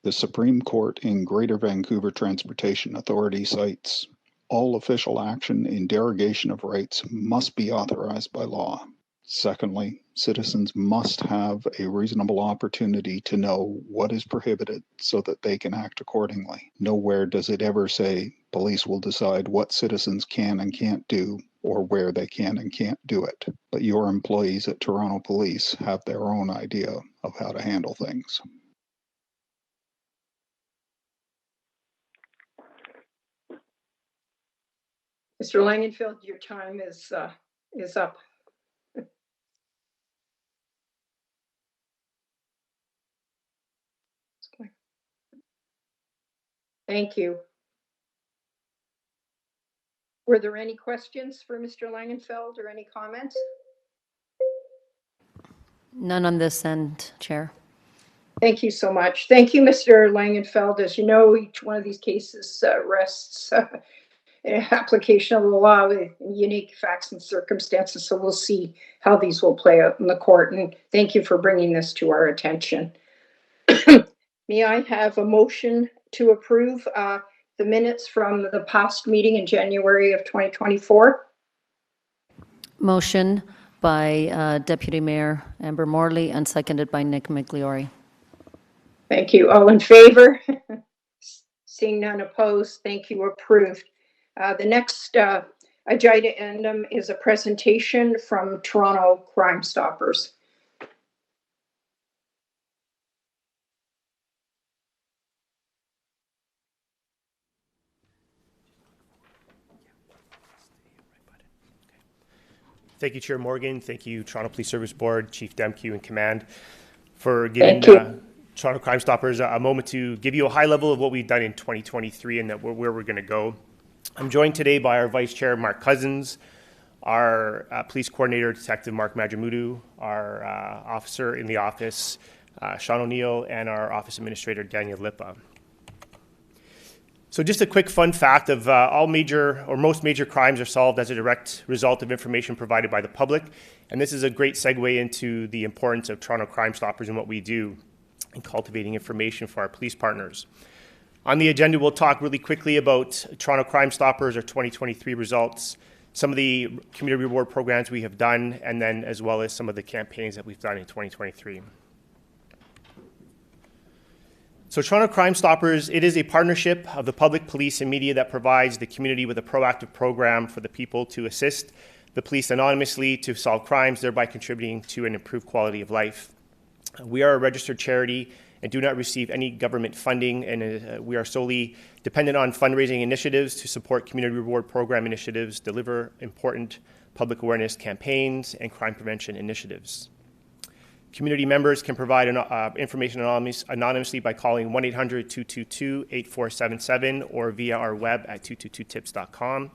[SPEAKER 9] The Supreme Court in Greater Vancouver Transportation Authority cites, all official action in derogation of rights must be authorized by law. Secondly, citizens must have a reasonable opportunity to know what is prohibited so that they can act accordingly. Nowhere does it ever say police will decide what citizens can and can't do or where they can and can't do it. But your employees at Toronto Police have their own idea of how to handle things.
[SPEAKER 2] Mr. Langenfeld, your time is up. Thank you. Were there any questions for Mr. Langenfeld or any comments?
[SPEAKER 1] None on this end, Chair.
[SPEAKER 2] Thank you so much. Thank you, Mr. Langenfeld. As you know, each one of these cases rests in application of the law with unique facts and circumstances. So we'll see how these will play out in the court. And thank you for bringing this to our attention. May I have a motion to approve the minutes from the past meeting in January of 2024?
[SPEAKER 1] Motion by Deputy Mayor Amber Morley and seconded by Nick Migliori.
[SPEAKER 2] Thank you. All in favor? Seeing none opposed, thank you. Approved. The next agenda item is a presentation from Toronto Crime Stoppers.
[SPEAKER 8] Thank you, Chair Morgan. Thank you, Toronto Police Service Board, Chief Demke and Command, for giving Toronto Crime Stoppers a moment to give you a high level of what we've done in 2023 and where we're going to go. I'm joined today by our Vice Chair, Mark Cousins, our Police Coordinator, Detective Mark Majamudu, our officer in the office, Sean O'Neill, and our Office Administrator, Daniel Lipa. So just a quick fun fact of all major or most major crimes are solved as a direct result of information provided by the public. And this is a great segue into the importance of Toronto Crime Stoppers and what we do in cultivating information for our police partners. On the agenda, we'll talk really quickly about Toronto Crime Stoppers, our 2023 results, some of the community reward programs we have done, and then as well as some of the campaigns that we've done in 2023. So Toronto Crime Stoppers, it is a partnership of the public, police, and media that provides the community with a proactive program for the people to assist the police anonymously to solve crimes, thereby contributing to an improved quality of life. We are a registered charity and do not receive any government funding, and we are solely dependent on fundraising initiatives to support community reward program initiatives, deliver important public awareness campaigns, and crime prevention initiatives. Community members can provide information anonymously by calling 1-800-222-8477 or via our web at 222tips.com.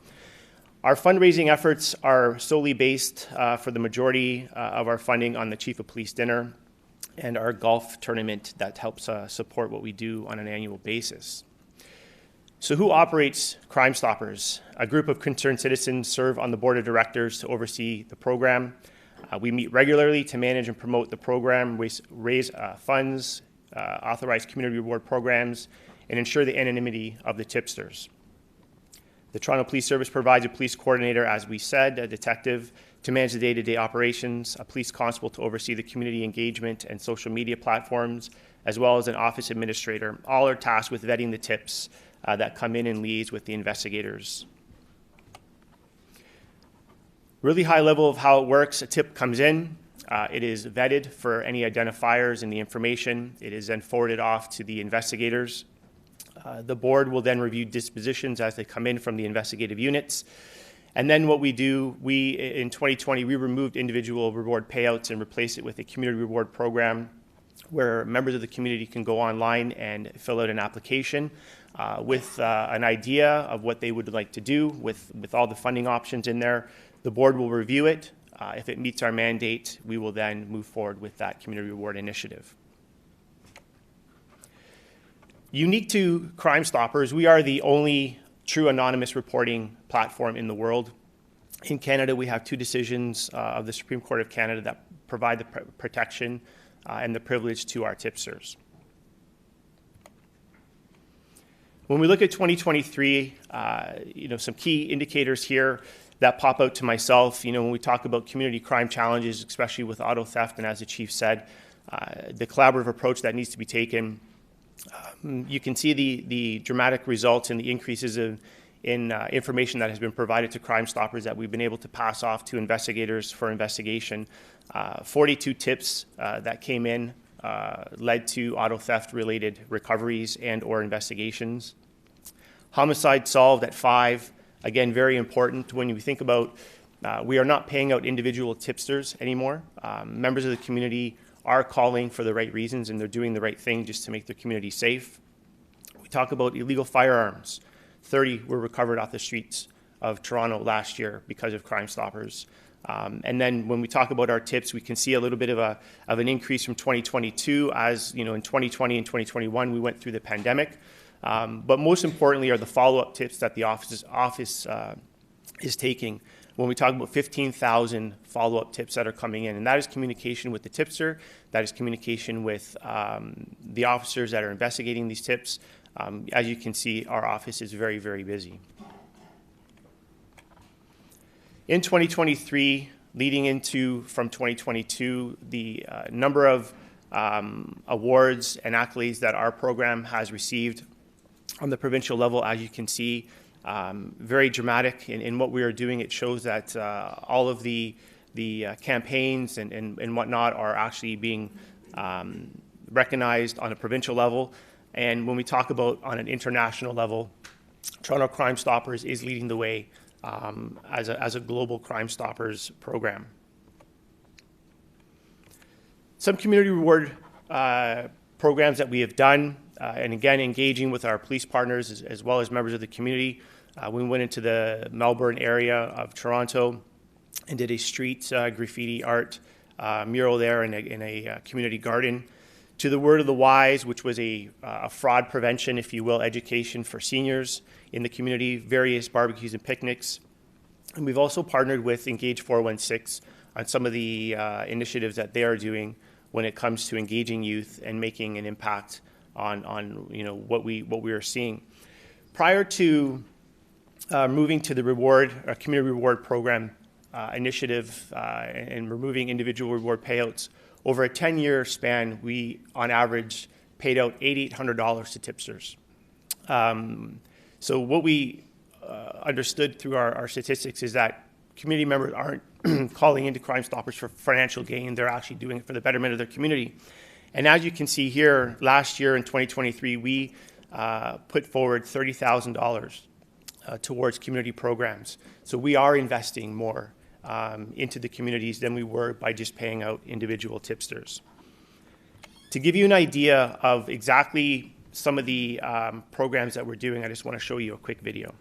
[SPEAKER 8] Our fundraising efforts are solely based for the majority of our funding on the Chief of Police dinner and our golf tournament that helps support what we do on an annual basis. So who operates Crime Stoppers? A group of concerned citizens serve on the board of directors to oversee the program. We meet regularly to manage and promote the program, raise funds, authorize community reward programs, and ensure the anonymity of the tipsters. The Toronto Police Service provides a police coordinator, as we said, a detective to manage the day-to-day operations, a police constable to oversee the community engagement and social media platforms, as well as an office administrator. All are tasked with vetting the tips that come in and liaise with the investigators. Really high level of how it works. A tip comes in. It is vetted for any identifiers in the information. It is then forwarded off to the investigators. The board will then review dispositions as they come in from the investigative units. And then what we do, in 2020, we removed individual reward payouts and replaced it with a community reward program where members of the community can go online and fill out an application with an idea of what they would like to do with all the funding options in there. The board will review it. If it meets our mandate, we will then move forward with that community reward initiative. Unique to Crime Stoppers, we are the only true anonymous reporting platform in the world. In Canada, we have two decisions of the Supreme Court of Canada that provide the protection and the privilege to our tipsters. When we look at 2023, some key indicators here that pop out to myself, when we talk about community crime challenges, especially with auto theft, and as the chief said, the collaborative approach that needs to be taken. You can see the dramatic results and the increases in information that has been provided to Crime Stoppers that we've been able to pass off to investigators for investigation. 42 tips that came in led to auto theft related recoveries and or investigations. Homicide solved at 5. Again, very important when you think about we are not paying out individual tipsters anymore. Members of the community are calling for the right reasons and they're doing the right thing just to make their community safe. We talk about illegal firearms. 30 were recovered off the streets of Toronto last year because of Crime Stoppers. And then when we talk about our tips, we can see a little bit of an increase from 2022, as you know, in 2020 and 2021 we went through the pandemic. But most importantly are the follow-up tips that the office is taking. When we talk about 15,000 follow-up tips that are coming in, and that is communication with the tipster, that is communication with the officers that are investigating these tips. As you can see, our office is very, very busy. In 2023, leading into from 2022, the number of awards and accolades that our program has received on the provincial level, as you can see, very dramatic in what we are doing. It shows that all of the campaigns and whatnot are actually being recognized on a provincial level. And when we talk about on an international level, Toronto Crime Stoppers is leading the way as a global Crime Stoppers program. Some community reward programs that we have done, and again, engaging with our police partners as well as members of the community. We went into the Melbourne area of Toronto and did a street graffiti art mural there in a community garden. To the Word of the Wise, which was a fraud prevention, if you will, education for seniors in the community, various barbecues and picnics. And we've also partnered with Engage 416 on some of the initiatives that they are doing when it comes to engaging youth and making an impact on you know what we are seeing. Prior to moving to the community reward program initiative and removing individual reward payouts, over a 10-year span, we on average paid out $8,800 to tipsters. So what we understood through our statistics is that community members aren't calling into Crime Stoppers for financial gain. They're actually doing it for the betterment of their community. And as you can see here, last year in 2023, we put forward $30,000 towards community programs. So we are investing more into the communities than we were by just paying out individual tipsters. To give you an idea of exactly some of the programs that we're doing, I just want to show you a quick video.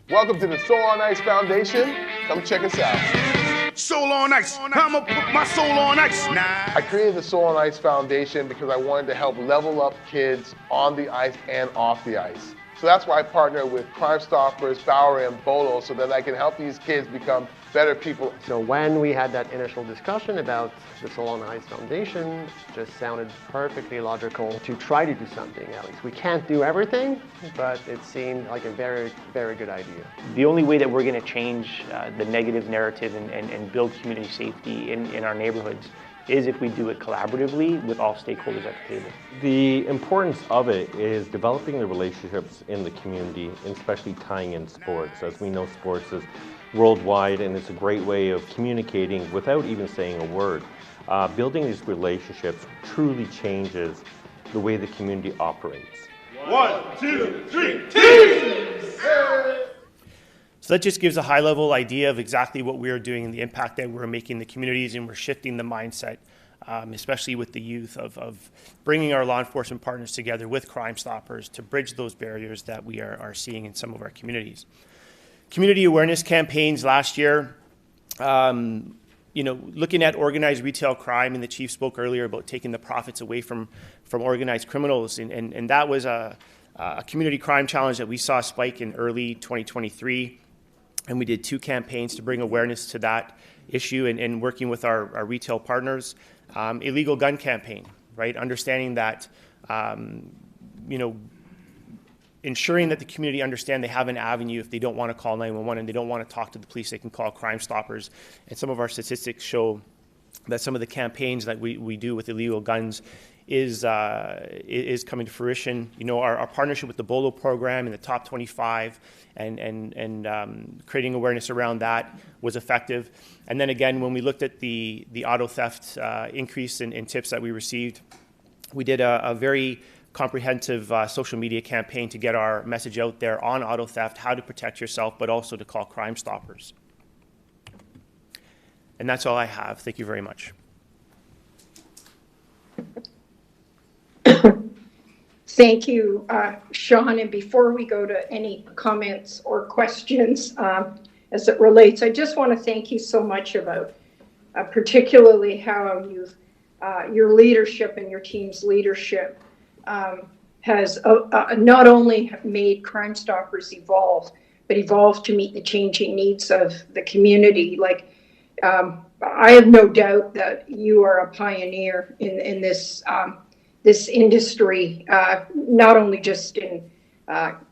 [SPEAKER 10] Welcome to the Soul on Ice Foundation. Come check us out.
[SPEAKER 11] Soul on ice. I'ma put my soul on ice. Nah.
[SPEAKER 10] I created the Soul on Ice Foundation because I wanted to help level up kids on the ice and off the ice. So that's why I partner with Crime Stoppers, Bowery, and Bolo so that I can help these kids become better people.
[SPEAKER 12] So when we had that initial discussion about the Soul on Ice Foundation, it just sounded perfectly logical to try to do something at least. We can't do everything, but it seemed like a very, very good idea.
[SPEAKER 13] The only way that we're going to change the negative narrative and build community safety in our neighborhoods is if we do it collaboratively with all stakeholders at the table.
[SPEAKER 14] The importance of it is developing the relationships in the community, and especially tying in sports. As we know, sports is worldwide, and it's a great way of communicating without even saying a word. Building these relationships truly changes the way the community operates.
[SPEAKER 11] 1, 2, 3, teams!
[SPEAKER 8] So that just gives a high-level idea of exactly what we are doing and the impact that we're making in the communities, and we're shifting the mindset, especially with the youth, of bringing our law enforcement partners together with Crime Stoppers to bridge those barriers that we are seeing in some of our communities. Community awareness campaigns last year, looking at organized retail crime, and the chief spoke earlier about taking the profits away from organized criminals, and that was a community crime challenge that we saw spike in early 2023. And we did 2 campaigns to bring awareness to that issue and working with our retail partners. Illegal gun campaign, right? Understanding that, ensuring that the community understand they have an avenue if they don't want to call 911 and they don't want to talk to the police, they can call Crime Stoppers. And some of our statistics show that some of the campaigns that we do with illegal guns is coming to fruition. You know, our partnership with the Bolo program in the top 25 and creating awareness around that was effective. And then again, when we looked at the auto theft increase in tips that we received, we did a very comprehensive social media campaign to get our message out there on auto theft, how to protect yourself, but also to call Crime Stoppers. And that's all I have. Thank you very much.
[SPEAKER 2] Thank you, Sean. And before we go to any comments or questions, as it relates. I just want to thank you so much about particularly how you've your leadership and your team's leadership has not only made Crime Stoppers evolve, but evolve to meet the changing needs of the community. Like, I have no doubt that you are a pioneer in this this industry, not only just in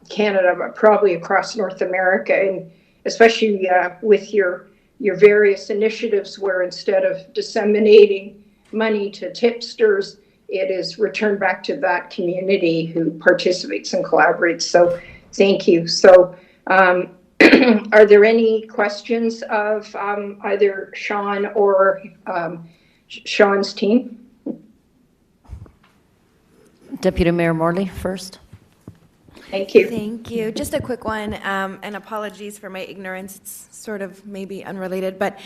[SPEAKER 2] Canada, but probably across North America, and especially with your various initiatives where instead of disseminating money to tipsters, it is returned back to that community who participates and collaborates. So thank you. So are there any questions of either Sean or Sean's team?
[SPEAKER 1] Deputy Mayor Morley first.
[SPEAKER 2] Thank you.
[SPEAKER 15] Thank you. Just a quick one, and apologies for my ignorance. It's sort of maybe unrelated, but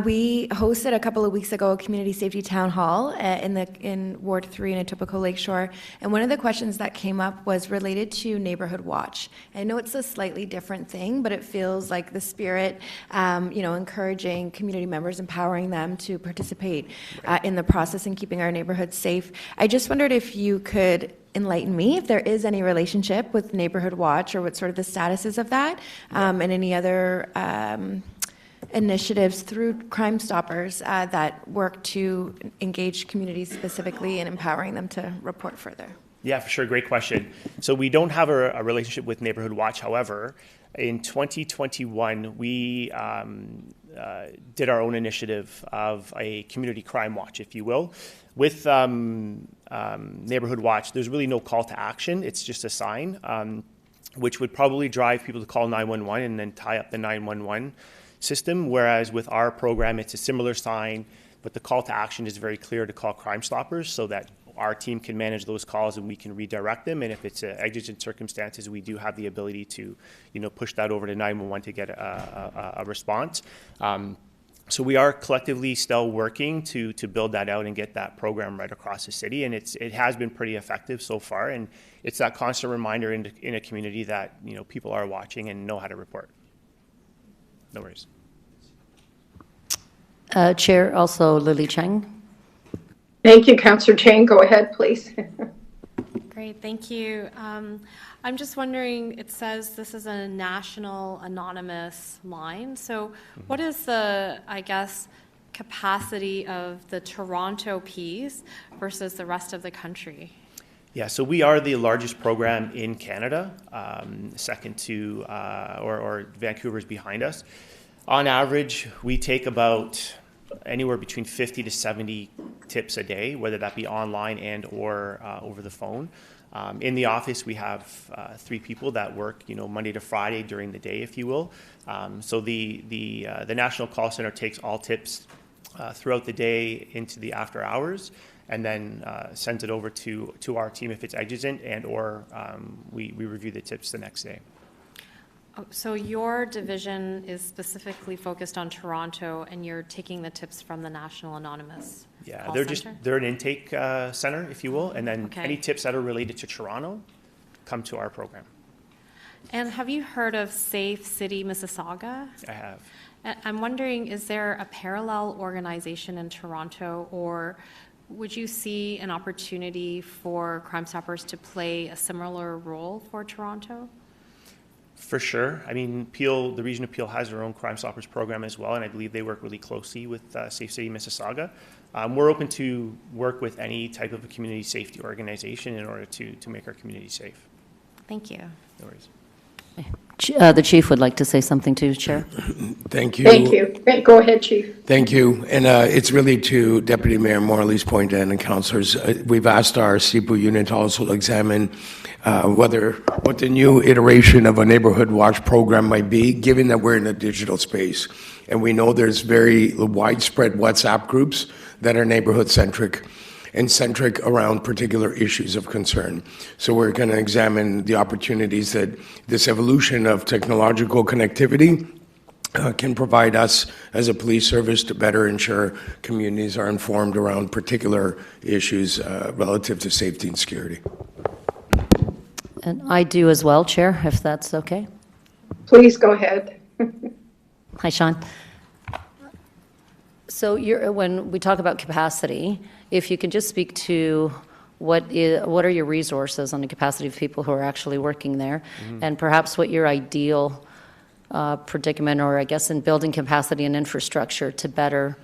[SPEAKER 15] we hosted a couple of weeks ago a community safety town hall in Ward 3 in Etobicoke Lakeshore, and one of the questions that came up was related to Neighborhood Watch. I know it's a slightly different thing, but it feels like the spirit, encouraging community members, empowering them to participate in the process and keeping our neighborhoods safe. I just wondered if you could enlighten me if there is any relationship with Neighborhood Watch or what sort of the status is of that, and any other initiatives through Crime Stoppers that work to engage communities specifically and empowering them to report further.
[SPEAKER 8] Yeah, for sure. Great question. So we don't have a relationship with Neighborhood Watch. However, in 2021, we did our own initiative of a community crime watch, if you will. With Neighborhood Watch, there's really no call to action. It's just a sign, which would probably drive people to call 911 and then tie up the 911 system. Whereas with our program, it's a similar sign, but the call to action is very clear to call Crime Stoppers so that our team can manage those calls and we can redirect them. And if it's exigent circumstances, we do have the ability to, push that over to 911 to get a response. So we are collectively still working to build that out and get that program right across the city, and it has been pretty effective so far. And it's that constant reminder in a community that people are watching and know how to report. No worries.
[SPEAKER 1] Chair, also Lily Cheng.
[SPEAKER 2] Thank you, Councillor Chang. Go ahead, please.
[SPEAKER 16] Great, thank you. I'm just wondering, it says this is a national anonymous line. So what is the, capacity of the Toronto piece versus the rest of the country?
[SPEAKER 8] Yeah, so we are the largest program in Canada, second to, or Vancouver's behind us. On average, we take about anywhere between 50 to 70 tips a day, whether that be online and or over the phone. In the office, we have 3 people that work, Monday to Friday during the day, if you will. So the National Call Center takes all tips throughout the day into the after hours, and then sends it over to our team if it's exigent, and or we review the tips the next day.
[SPEAKER 16] Oh, so your division is specifically focused on Toronto, and you're taking the tips from the National Anonymous
[SPEAKER 8] Yeah,
[SPEAKER 16] Call
[SPEAKER 8] they're
[SPEAKER 16] Center?
[SPEAKER 8] they're an intake center, if you will, and then
[SPEAKER 16] Okay.
[SPEAKER 8] any tips that are related to Toronto come to our program.
[SPEAKER 16] And have you heard of Safe City Mississauga?
[SPEAKER 8] I have.
[SPEAKER 16] I'm wondering, is there a parallel organization in Toronto, or would you see an opportunity for Crime Stoppers to play a similar role for Toronto?
[SPEAKER 8] For sure. I mean, Peel, the region of Peel has their own Crime Stoppers program as well, and I believe they work really closely with Safe City Mississauga. We're open to work with any type of a community safety organization in order to make our community safe.
[SPEAKER 16] Thank you.
[SPEAKER 8] No worries.
[SPEAKER 1] The chief would like to say something to you, Chair.
[SPEAKER 2] Thank you. Go ahead, Chief.
[SPEAKER 4] Thank you. And it's really to Deputy Mayor Morley's point and the councillors. We've asked our CPU unit to also examine what the new iteration of a neighborhood watch program might be, given that we're in a digital space. And we know there's very widespread WhatsApp groups that are neighborhood centric and centric around particular issues of concern. So we're going to examine the opportunities that this evolution of technological connectivity can provide us as a police service to better ensure communities are informed around particular issues relative to safety and security.
[SPEAKER 1] And I do as well, Chair, if that's okay.
[SPEAKER 2] Please go ahead.
[SPEAKER 1] Hi, Sean. So when we talk about capacity, if you could just speak to what are your resources on the capacity of people who are actually working there, and perhaps what your ideal predicament, or I guess in building capacity and infrastructure to better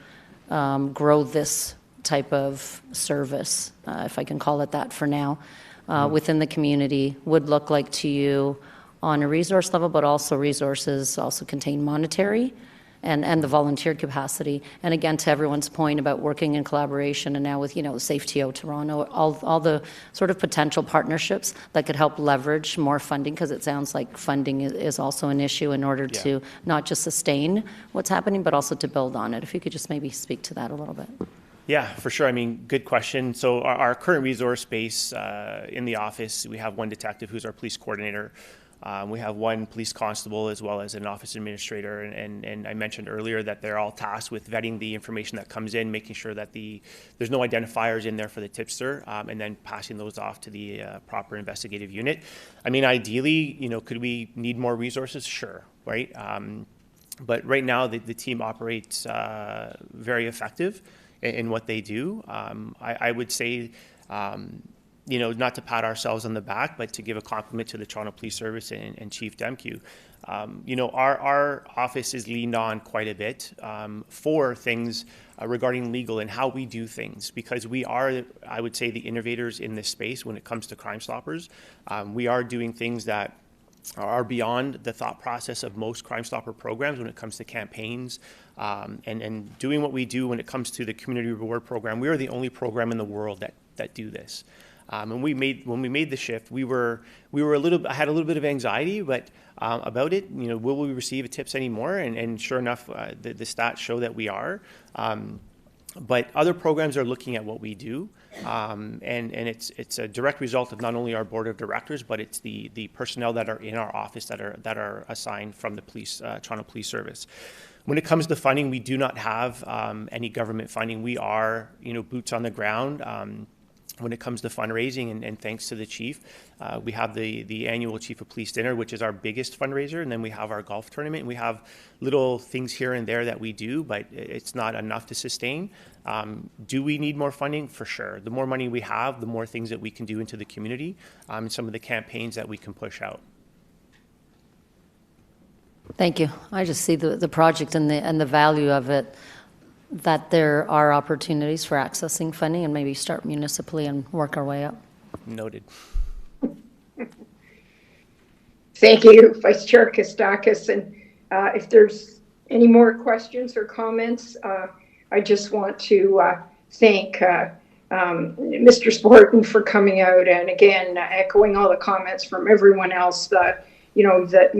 [SPEAKER 1] grow this type of service, if I can call it that for now, within the community, would look like to you on a resource level, but also resources also contain monetary and the volunteer capacity. And again, to everyone's point about working in collaboration, and now with, SafeTO Toronto, all the sort of potential partnerships that could help leverage more funding, because it sounds like funding is also an issue in order to not just sustain what's happening, but also to build on it. If you could just maybe speak to that a little bit.
[SPEAKER 8] Yeah, for sure. I mean, good question. So our current resource base in the office, we have one detective who's our police coordinator. We have one police constable as well as an office administrator, and I mentioned earlier that they're all tasked with vetting the information that comes in, making sure that there's no identifiers in there for the tipster, and then passing those off to the proper investigative unit. I mean, ideally, could we need more resources? Sure, right? But right now, the team operates very effective in what they do. I would say, not to pat ourselves on the back, but to give a compliment to the Toronto Police Service and Chief Demke. Our office is leaned on quite a bit for things regarding legal and how we do things, because we are, I would say, the innovators in this space when it comes to Crime Stoppers. We are doing things that are beyond the thought process of most Crime Stopper programs when it comes to campaigns, and doing what we do when it comes to the Community Reward Program. We are the only program in the world that do this. And when we made the shift, I had a little bit of anxiety, but about it. Will we receive tips anymore? And sure enough, the stats show that we are. But other programs are looking at what we do, and it's a direct result of not only our board of directors, but it's the personnel that are in our office that are assigned from the Toronto Police Service. When it comes to funding, we do not have any government funding. We are boots on the ground. When it comes to fundraising, and thanks to the chief, we have the annual Chief of Police dinner, which is our biggest fundraiser, and then we have our golf tournament, and we have little things here and there that we do, but it's not enough to sustain. Do we need more funding? For sure. The more money we have, the more things that we can do into the community, and some of the campaigns that we can push out.
[SPEAKER 1] Thank you. I just see the project and the value of it, that there are opportunities for accessing funding, and maybe start municipally and work our way up.
[SPEAKER 8] Noted.
[SPEAKER 2] Thank you, Vice Chair Kostakis. And if there's any more questions or comments, I just want to thank Mr. Sporton for coming out, and again, echoing all the comments from everyone else that, that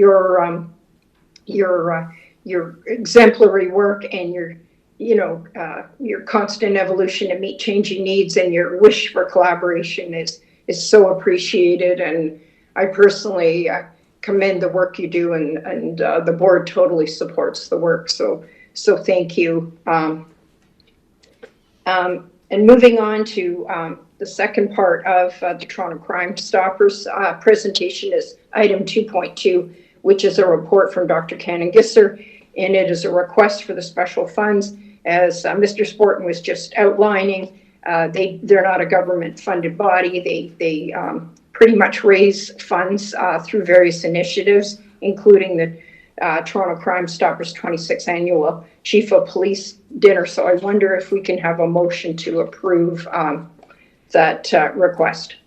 [SPEAKER 2] your exemplary work and your constant evolution to meet changing needs and your wish for collaboration is so appreciated. And I personally commend the work you do, and the board totally supports the work. So thank you. And moving on to the second part of the Toronto Crime Stoppers presentation is item 2.2, which is a report from Dr. Cannon-Gisser, and it is a request for the special funds. As Mr. Sporton was just outlining, they're not a government-funded body. They pretty much raise funds through various initiatives, including the Toronto Crime Stoppers 26th Annual Chief of Police Dinner. So I wonder if we can have a motion to approve that request.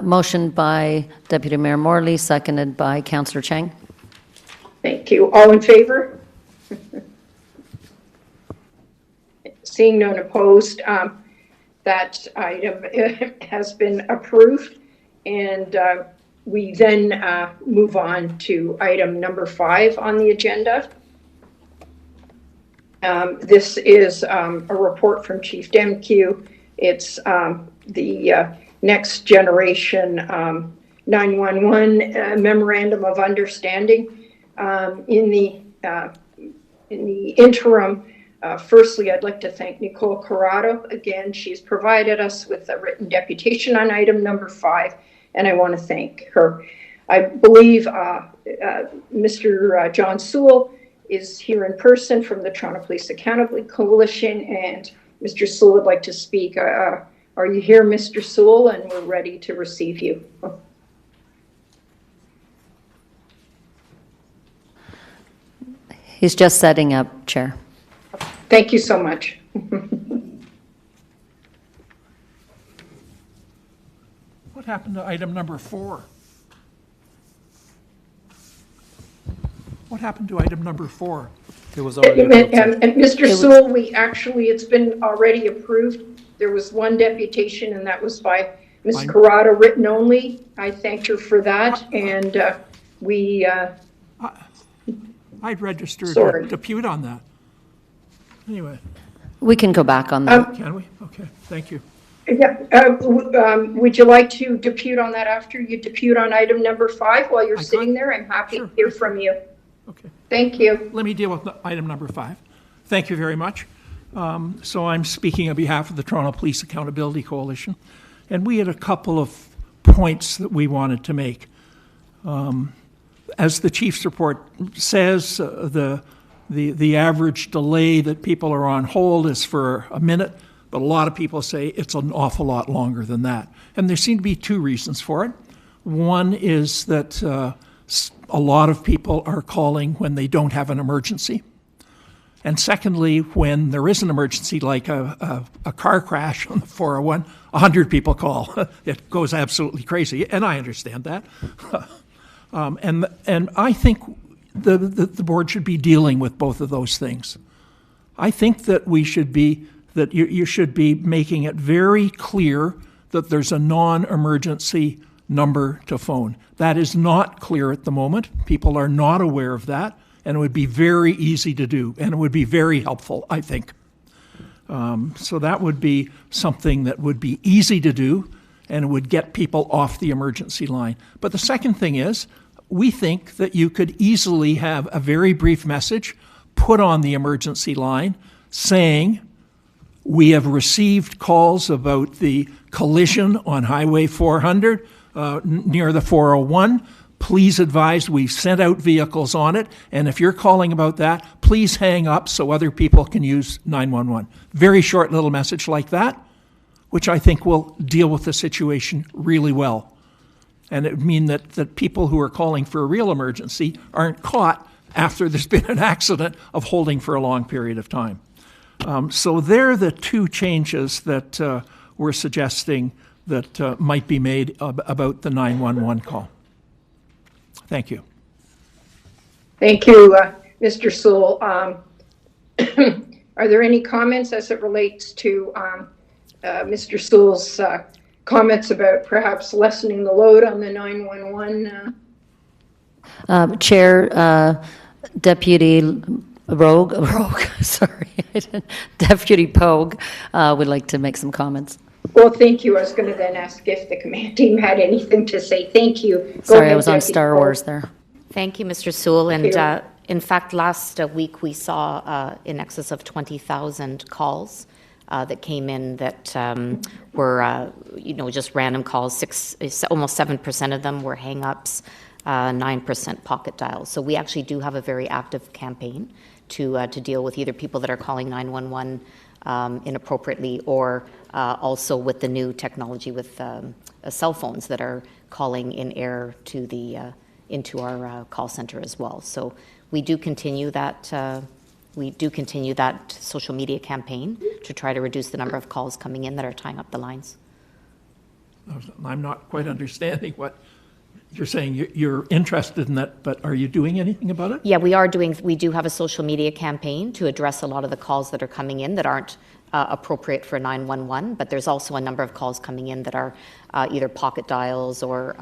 [SPEAKER 1] Motion by Deputy Mayor Morley, seconded by Councillor Chang.
[SPEAKER 2] Thank you. All in favor? Seeing none opposed, that item has been approved. And we then move on to item number 5 on the agenda. This is a report from Chief Demke. It's the next generation 911 memorandum of understanding. In the interim, firstly, I'd like to thank Nicole Corrado. Again, she's provided us with a written deputation on item number 5, and I want to thank her. I believe Mr. John Sewell is here in person from the Toronto Police Accountability Coalition, and Mr. Sewell would like to speak. Are you here, Mr. Sewell? And we're ready to receive you.
[SPEAKER 1] He's just setting up, Chair.
[SPEAKER 2] Thank you so much.
[SPEAKER 17] What happened to item number 4? What happened to item number 4?
[SPEAKER 3] It was already
[SPEAKER 2] and Mr. Sewell, it's been already approved. There was one deputation, and that was by Ms. Corrado, written only. I thanked her for that, and
[SPEAKER 17] I'd registered
[SPEAKER 2] Sorry.
[SPEAKER 17] to depute on that. Anyway.
[SPEAKER 1] We can go back on that.
[SPEAKER 17] Can we? Okay, thank you.
[SPEAKER 2] Yeah, would you like to depute on that after you depute on item number 5 while you're sitting there? I'm happy to hear from you.
[SPEAKER 17] Okay.
[SPEAKER 2] Thank you.
[SPEAKER 17] Let me deal with item number 5. Thank you very much. So I'm speaking on behalf of the Toronto Police Accountability Coalition, and we had a couple of points that we wanted to make. As the chief's report says, the average delay that people are on hold is for a minute, but a lot of people say it's an awful lot longer than that. And there seem to be 2 reasons for it. One is that a lot of people are calling when they don't have an emergency. And secondly, when there is an emergency, like a car crash on the 401, 100 people call. It goes absolutely crazy, and I understand that. And I think the board should be dealing with both of those things. I think that you should be making it very clear that there's a non-emergency number to phone. That is not clear at the moment. People are not aware of that, and it would be very easy to do, and it would be very helpful, I think. So that would be something that would be easy to do, and it would get people off the emergency line. But the second thing is, we think that you could easily have a very brief message put on the emergency line saying, we have received calls about the collision on Highway 400 near the 401. Please advise we've sent out vehicles on it, and if you're calling about that, please hang up so other people can use 911. Very short little message like that, which I think will deal with the situation really well. And it would mean that people who are calling for a real emergency aren't caught after there's been an accident of holding for a long period of time. So they're the 2 changes that we're suggesting that might be made about the 911 call. Thank you.
[SPEAKER 2] Thank you, Mr. Sewell. Are there any comments as it relates to Mr. Sewell's comments about perhaps lessening the load on the 911?
[SPEAKER 1] Chair, Deputy Rogue, sorry, Deputy Pogue would like to make some comments.
[SPEAKER 2] Well, thank you. I was going to then ask if the command team had anything to say. Thank you.
[SPEAKER 1] Sorry, I was on Star Wars there.
[SPEAKER 18] Thank you, Mr. Sewell. And in fact, last week we saw in excess of 20,000 calls that came in that were, just random calls. Almost 7% of them were hang-ups, 9% pocket dials. So we actually do have a very active campaign to deal with either people that are calling 911 inappropriately, or also with the new technology with cell phones that are calling in air to the into our call center as well. So we do continue that. Social media campaign to try to reduce the number of calls coming in that are tying up the lines.
[SPEAKER 17] I'm not quite understanding what you're saying. You're interested in that, but are you doing anything about it?
[SPEAKER 18] Yeah, we do have a social media campaign to address a lot of the calls that are coming in that aren't appropriate for 911, but there's also a number of calls coming in that are either pocket dials or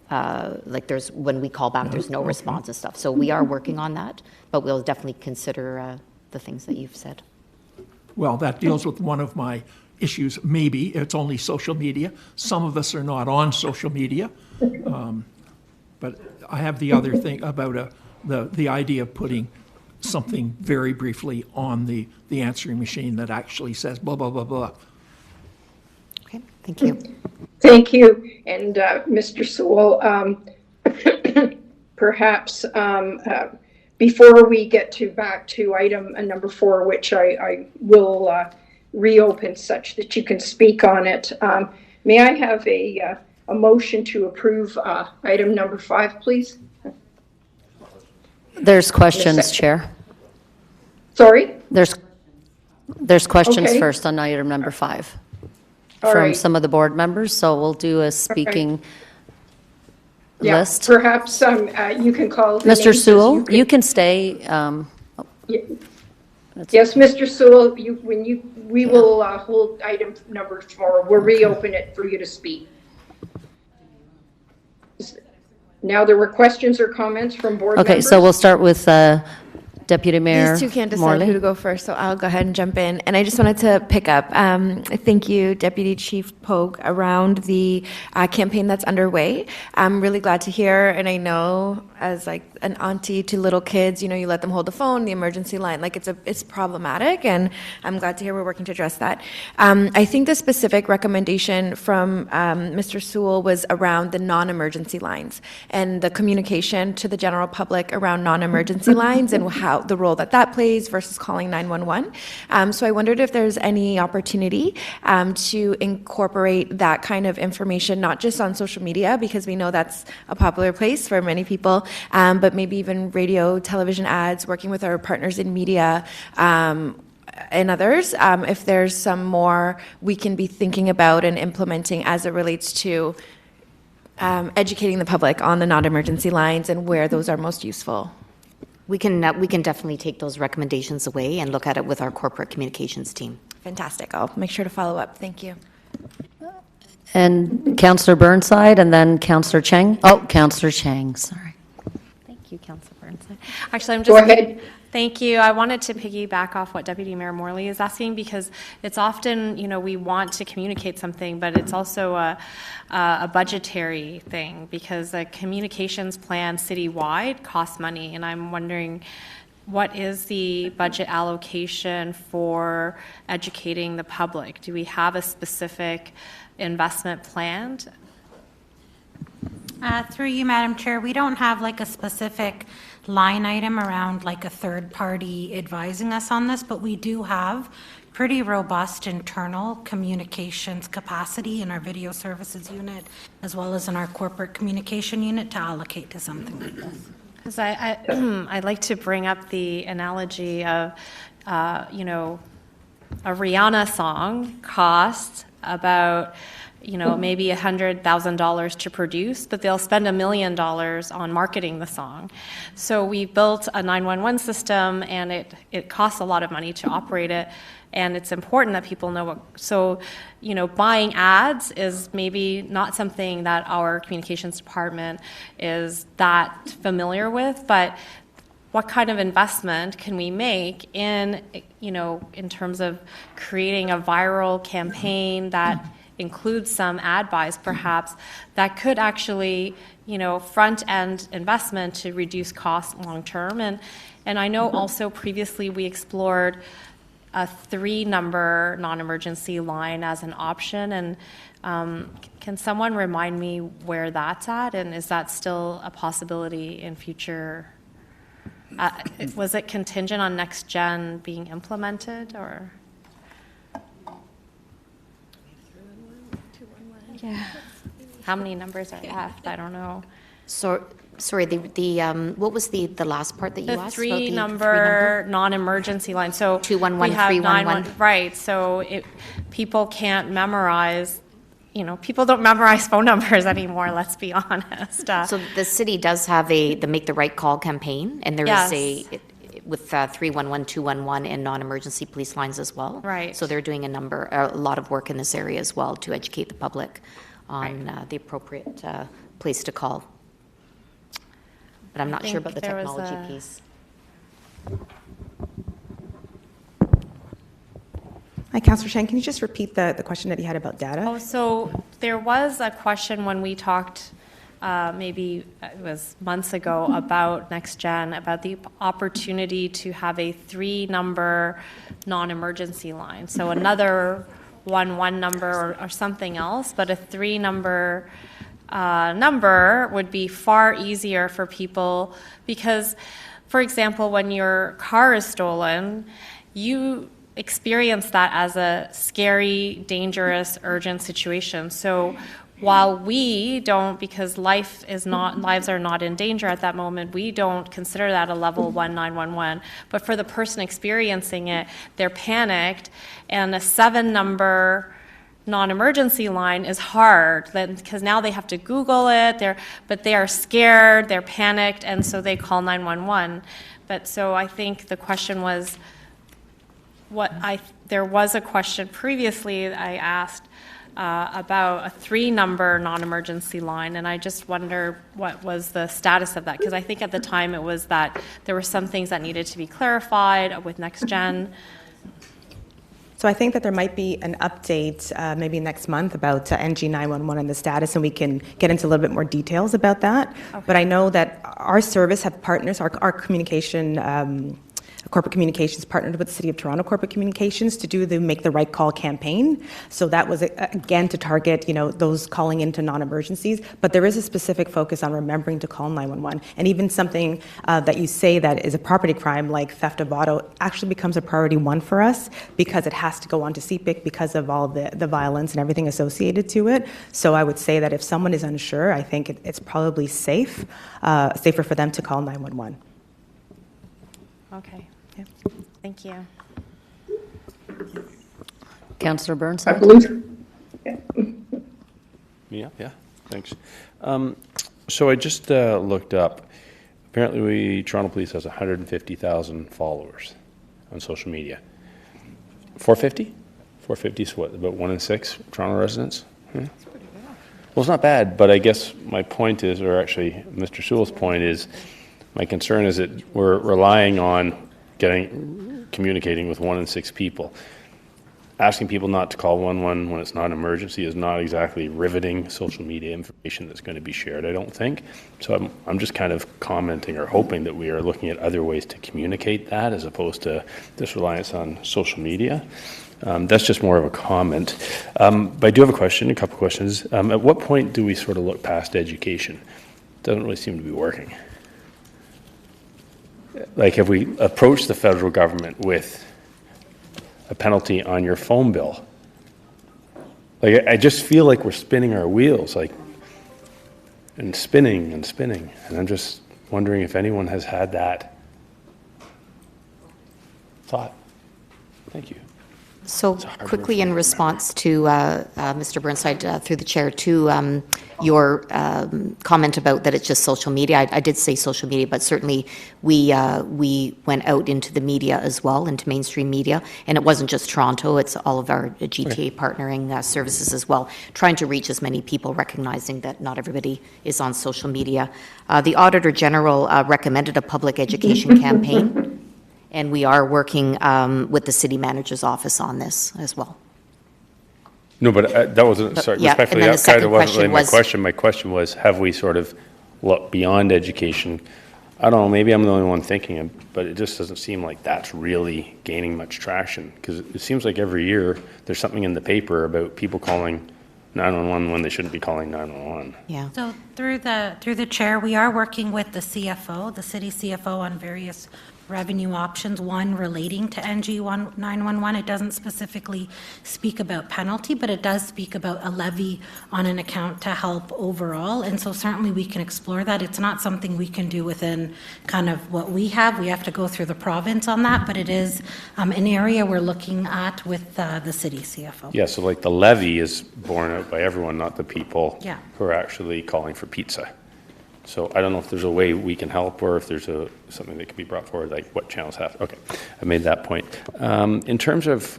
[SPEAKER 18] when we call back, there's no response and stuff. So we are working on that, but we'll definitely consider the things that you've said.
[SPEAKER 17] Well, that deals with one of my issues. Maybe it's only social media. Some of us are not on social media, but I have the other thing about the idea of putting something very briefly on the answering machine that actually says blah, blah, blah, blah.
[SPEAKER 18] Okay, thank you.
[SPEAKER 2] Thank you. And Mr. Sewell, perhaps before we get back to item number 4, which I will reopen such that you can speak on it, may I have a motion to approve item number 5, please?
[SPEAKER 1] There's questions, Chair.
[SPEAKER 2] Sorry?
[SPEAKER 1] There's questions
[SPEAKER 2] Okay.
[SPEAKER 1] first on item number 5
[SPEAKER 2] All
[SPEAKER 1] from
[SPEAKER 2] right.
[SPEAKER 1] some of the board members, so we'll do a speaking
[SPEAKER 2] Yeah,
[SPEAKER 1] list.
[SPEAKER 2] perhaps you can call the
[SPEAKER 1] Mr.
[SPEAKER 2] names as
[SPEAKER 1] Sewell,
[SPEAKER 2] can-
[SPEAKER 1] you can stay.
[SPEAKER 2] Yes, Mr. Sewell, we will hold item number 4. We'll reopen it for you to speak. Now, there were questions or comments from board members?
[SPEAKER 1] Okay, so we'll start with Deputy Mayor
[SPEAKER 15] These two can't decide
[SPEAKER 1] Morley.
[SPEAKER 15] who to go first, so I'll go ahead and jump in. And I just wanted to pick up, thank you, Deputy Chief Pogue, around the campaign that's underway. I'm really glad to hear, and I know as like an auntie to little kids, you let them hold the phone, the emergency line, like it's problematic, and I'm glad to hear we're working to address that. I think the specific recommendation from Mr. Sewell was around the non-emergency lines and the communication to the general public around non-emergency lines and how the role that plays versus calling 911. So I wondered if there's any opportunity to incorporate that kind of information, not just on social media, because we know that's a popular place for many people, but maybe even radio, television ads, working with our partners in media, and others, if there's some more we can be thinking about and implementing as it relates to educating the public on the non-emergency lines and where those are most useful.
[SPEAKER 18] We can definitely take those recommendations away and look at it with our corporate communications team.
[SPEAKER 15] Fantastic. I'll make sure to follow up. Thank you.
[SPEAKER 1] And Councillor Burnside, and then Councillor Cheng. Oh, Councillor Cheng, sorry.
[SPEAKER 16] Thank you, Councillor Burnside. Actually, I'm
[SPEAKER 2] Go
[SPEAKER 16] just...
[SPEAKER 2] ahead.
[SPEAKER 16] Thank you. I wanted to piggyback off what Deputy Mayor Morley is asking, because it's often, we want to communicate something, but it's also a budgetary thing, because a communications plan citywide costs money, and I'm wondering, what is the budget allocation for educating the public? Do we have a specific investment planned?
[SPEAKER 19] Through you, Madam Chair, we don't have like a specific line item around like a third party advising us on this, but we do have pretty robust internal communications capacity in our video services unit, as well as in our corporate communication unit, to allocate to something like this.
[SPEAKER 16] Because I'd like to bring up the analogy of, a Rihanna song costs about, maybe $100,000 to produce, but they'll spend $1 million on marketing the song. So we built a 911 system, and it costs a lot of money to operate it, and it's important that people know what. So, buying ads is maybe not something that our communications department is that familiar with, but what kind of investment can we make in, in terms of creating a viral campaign that includes some ad buys perhaps, that could actually, front-end investment to reduce costs long-term. And I know also previously we explored a 3-number non-emergency line as an option, and can someone remind me where that's at, and is that still a possibility in future? Was it contingent on Next Gen being implemented, or? Yeah. How many numbers are left? I don't know.
[SPEAKER 18] So, sorry, what was the last part that you asked?
[SPEAKER 16] The
[SPEAKER 18] about
[SPEAKER 16] three-number non-emergency line. So
[SPEAKER 18] 211,
[SPEAKER 16] we have
[SPEAKER 18] 311.
[SPEAKER 16] Right. So people can't memorize. People don't memorize phone numbers anymore. Let's be honest.
[SPEAKER 18] So the city does have the Make the Right Call campaign, and there is with 311, 211, and non-emergency police lines as well.
[SPEAKER 16] Right.
[SPEAKER 18] So they're doing a lot of work in this area as well to educate the public on the appropriate place to call. But I'm not sure about the technology piece.
[SPEAKER 20] Hi, Councillor Shen, can you just repeat the question that you had about data?
[SPEAKER 16] Oh, so there was a question when we talked, maybe it was months ago, about Next Gen, about the opportunity to have a 3-number non-emergency line. So another 1 number or something else, but a 3 number number would be far easier for people because, for example, when your car is stolen, you experience that as a scary, dangerous, urgent situation. So while we don't, because lives are not in danger at that moment, we don't consider that a level 1 911. But for the person experiencing it, they're panicked, and a 7 number non-emergency line is hard because now they have to Google it, but they are scared, they're panicked, and so they call 911. But so I think the question was, there was a question previously I asked about a 3 number non-emergency line, and I just wonder what was the status of that, because I think at the time it was that there were some things that needed to be clarified with Next Gen.
[SPEAKER 20] So I think that there might be an update maybe next month about NG 911 and the status, and we can get into a little bit more details about that. Okay. But I know that our service have partners, our communication, corporate communications partnered with the City of Toronto Corporate Communications to do the Make the Right Call campaign. So that was, again, to target, those calling into non-emergencies. But there is a specific focus on remembering to call 911. And even something that you say that is a property crime, like theft of auto, actually becomes a priority 1 for us because it has to go on to CPIC because of all the violence and everything associated to it. So I would say that if someone is unsure, I think it's probably safer for them to call 911.
[SPEAKER 16] Okay.
[SPEAKER 20] Yeah.
[SPEAKER 16] Thank you.
[SPEAKER 1] Councillor Burnside?
[SPEAKER 21] I believe. Yeah, thanks. So I just looked up. Apparently, Toronto Police has 150,000 followers on social media. 450? 450 is what, about 1 in 6 Toronto residents? That's pretty good. Well, it's not bad, but I guess my point is, or actually Mr. Sewell's point is, my concern is that we're relying on communicating with 1 in 6 people. Asking people not to call 111 when it's not an emergency is not exactly riveting social media information that's going to be shared, I don't think. So I'm just kind of commenting or hoping that we are looking at other ways to communicate that as opposed to this reliance on social media. That's just more of a comment. But I do have a couple questions. At what point do we sort of look past education? It doesn't really seem to be working. Like, have we approached the federal government with a penalty on your phone bill? Like, I just feel like we're spinning our wheels, and spinning, and I'm just wondering if anyone has had that thought. Thank you.
[SPEAKER 18] So quickly in response to Mr. Burnside, through the chair, to your comment about that it's just social media. I did say social media, but certainly we went out into the media as well, into mainstream media, and it wasn't just Toronto, it's all of our GTA partnering services as well, trying to reach as many people, recognizing that not everybody is on social media. The Auditor General recommended a public education campaign, and we are working with the City Manager's office on this as well.
[SPEAKER 21] No, but that wasn't, sorry,
[SPEAKER 18] yeah,
[SPEAKER 21] respectfully, that kind of wasn't really my question. My question was, have we sort of looked beyond education? I don't know, maybe I'm the only one thinking it, but it just doesn't seem like that's really gaining much traction, because it seems like every year there's something in the paper about people calling 911 when they shouldn't be calling 911.
[SPEAKER 18] Yeah.
[SPEAKER 19] So through the chair, we are working with the CFO, the city CFO, on various revenue options, one relating to NG 911. It doesn't specifically speak about penalty, but it does speak about a levy on an account to help overall. And so certainly we can explore that. It's not something we can do within kind of what we have. We have to go through the province on that, but it is an area we're looking at with the city CFO.
[SPEAKER 21] Yeah, so like the levy is borne out by everyone, not the people who are actually calling for pizza. So I don't know if there's a way we can help, or if there's something that can be brought forward, like what channels have. Okay, I made that point. In terms of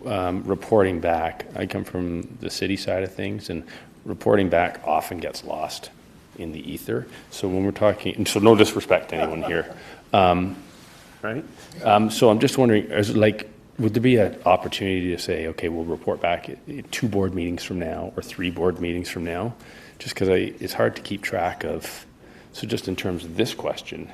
[SPEAKER 21] reporting back, I come from the city side of things, and reporting back often gets lost in the ether. So when we're talking, and so no disrespect to anyone here, right? So I'm just wondering, would there be an opportunity to say, okay, we'll report back at 2 board meetings from now or 3 board meetings from now? Just because it's hard to keep track of. So just in terms of this question,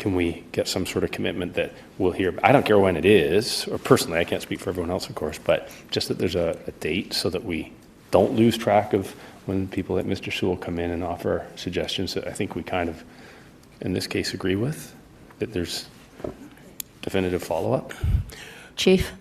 [SPEAKER 21] can we get some sort of commitment that we'll hear? I don't care when it is, or personally, I can't speak for everyone else, of course, but just that there's a date so that we don't lose track of when people like Mr. Sewell come in and offer suggestions that I think we kind of, in this case, agree with, that there's definitive follow-up.
[SPEAKER 1] Chief?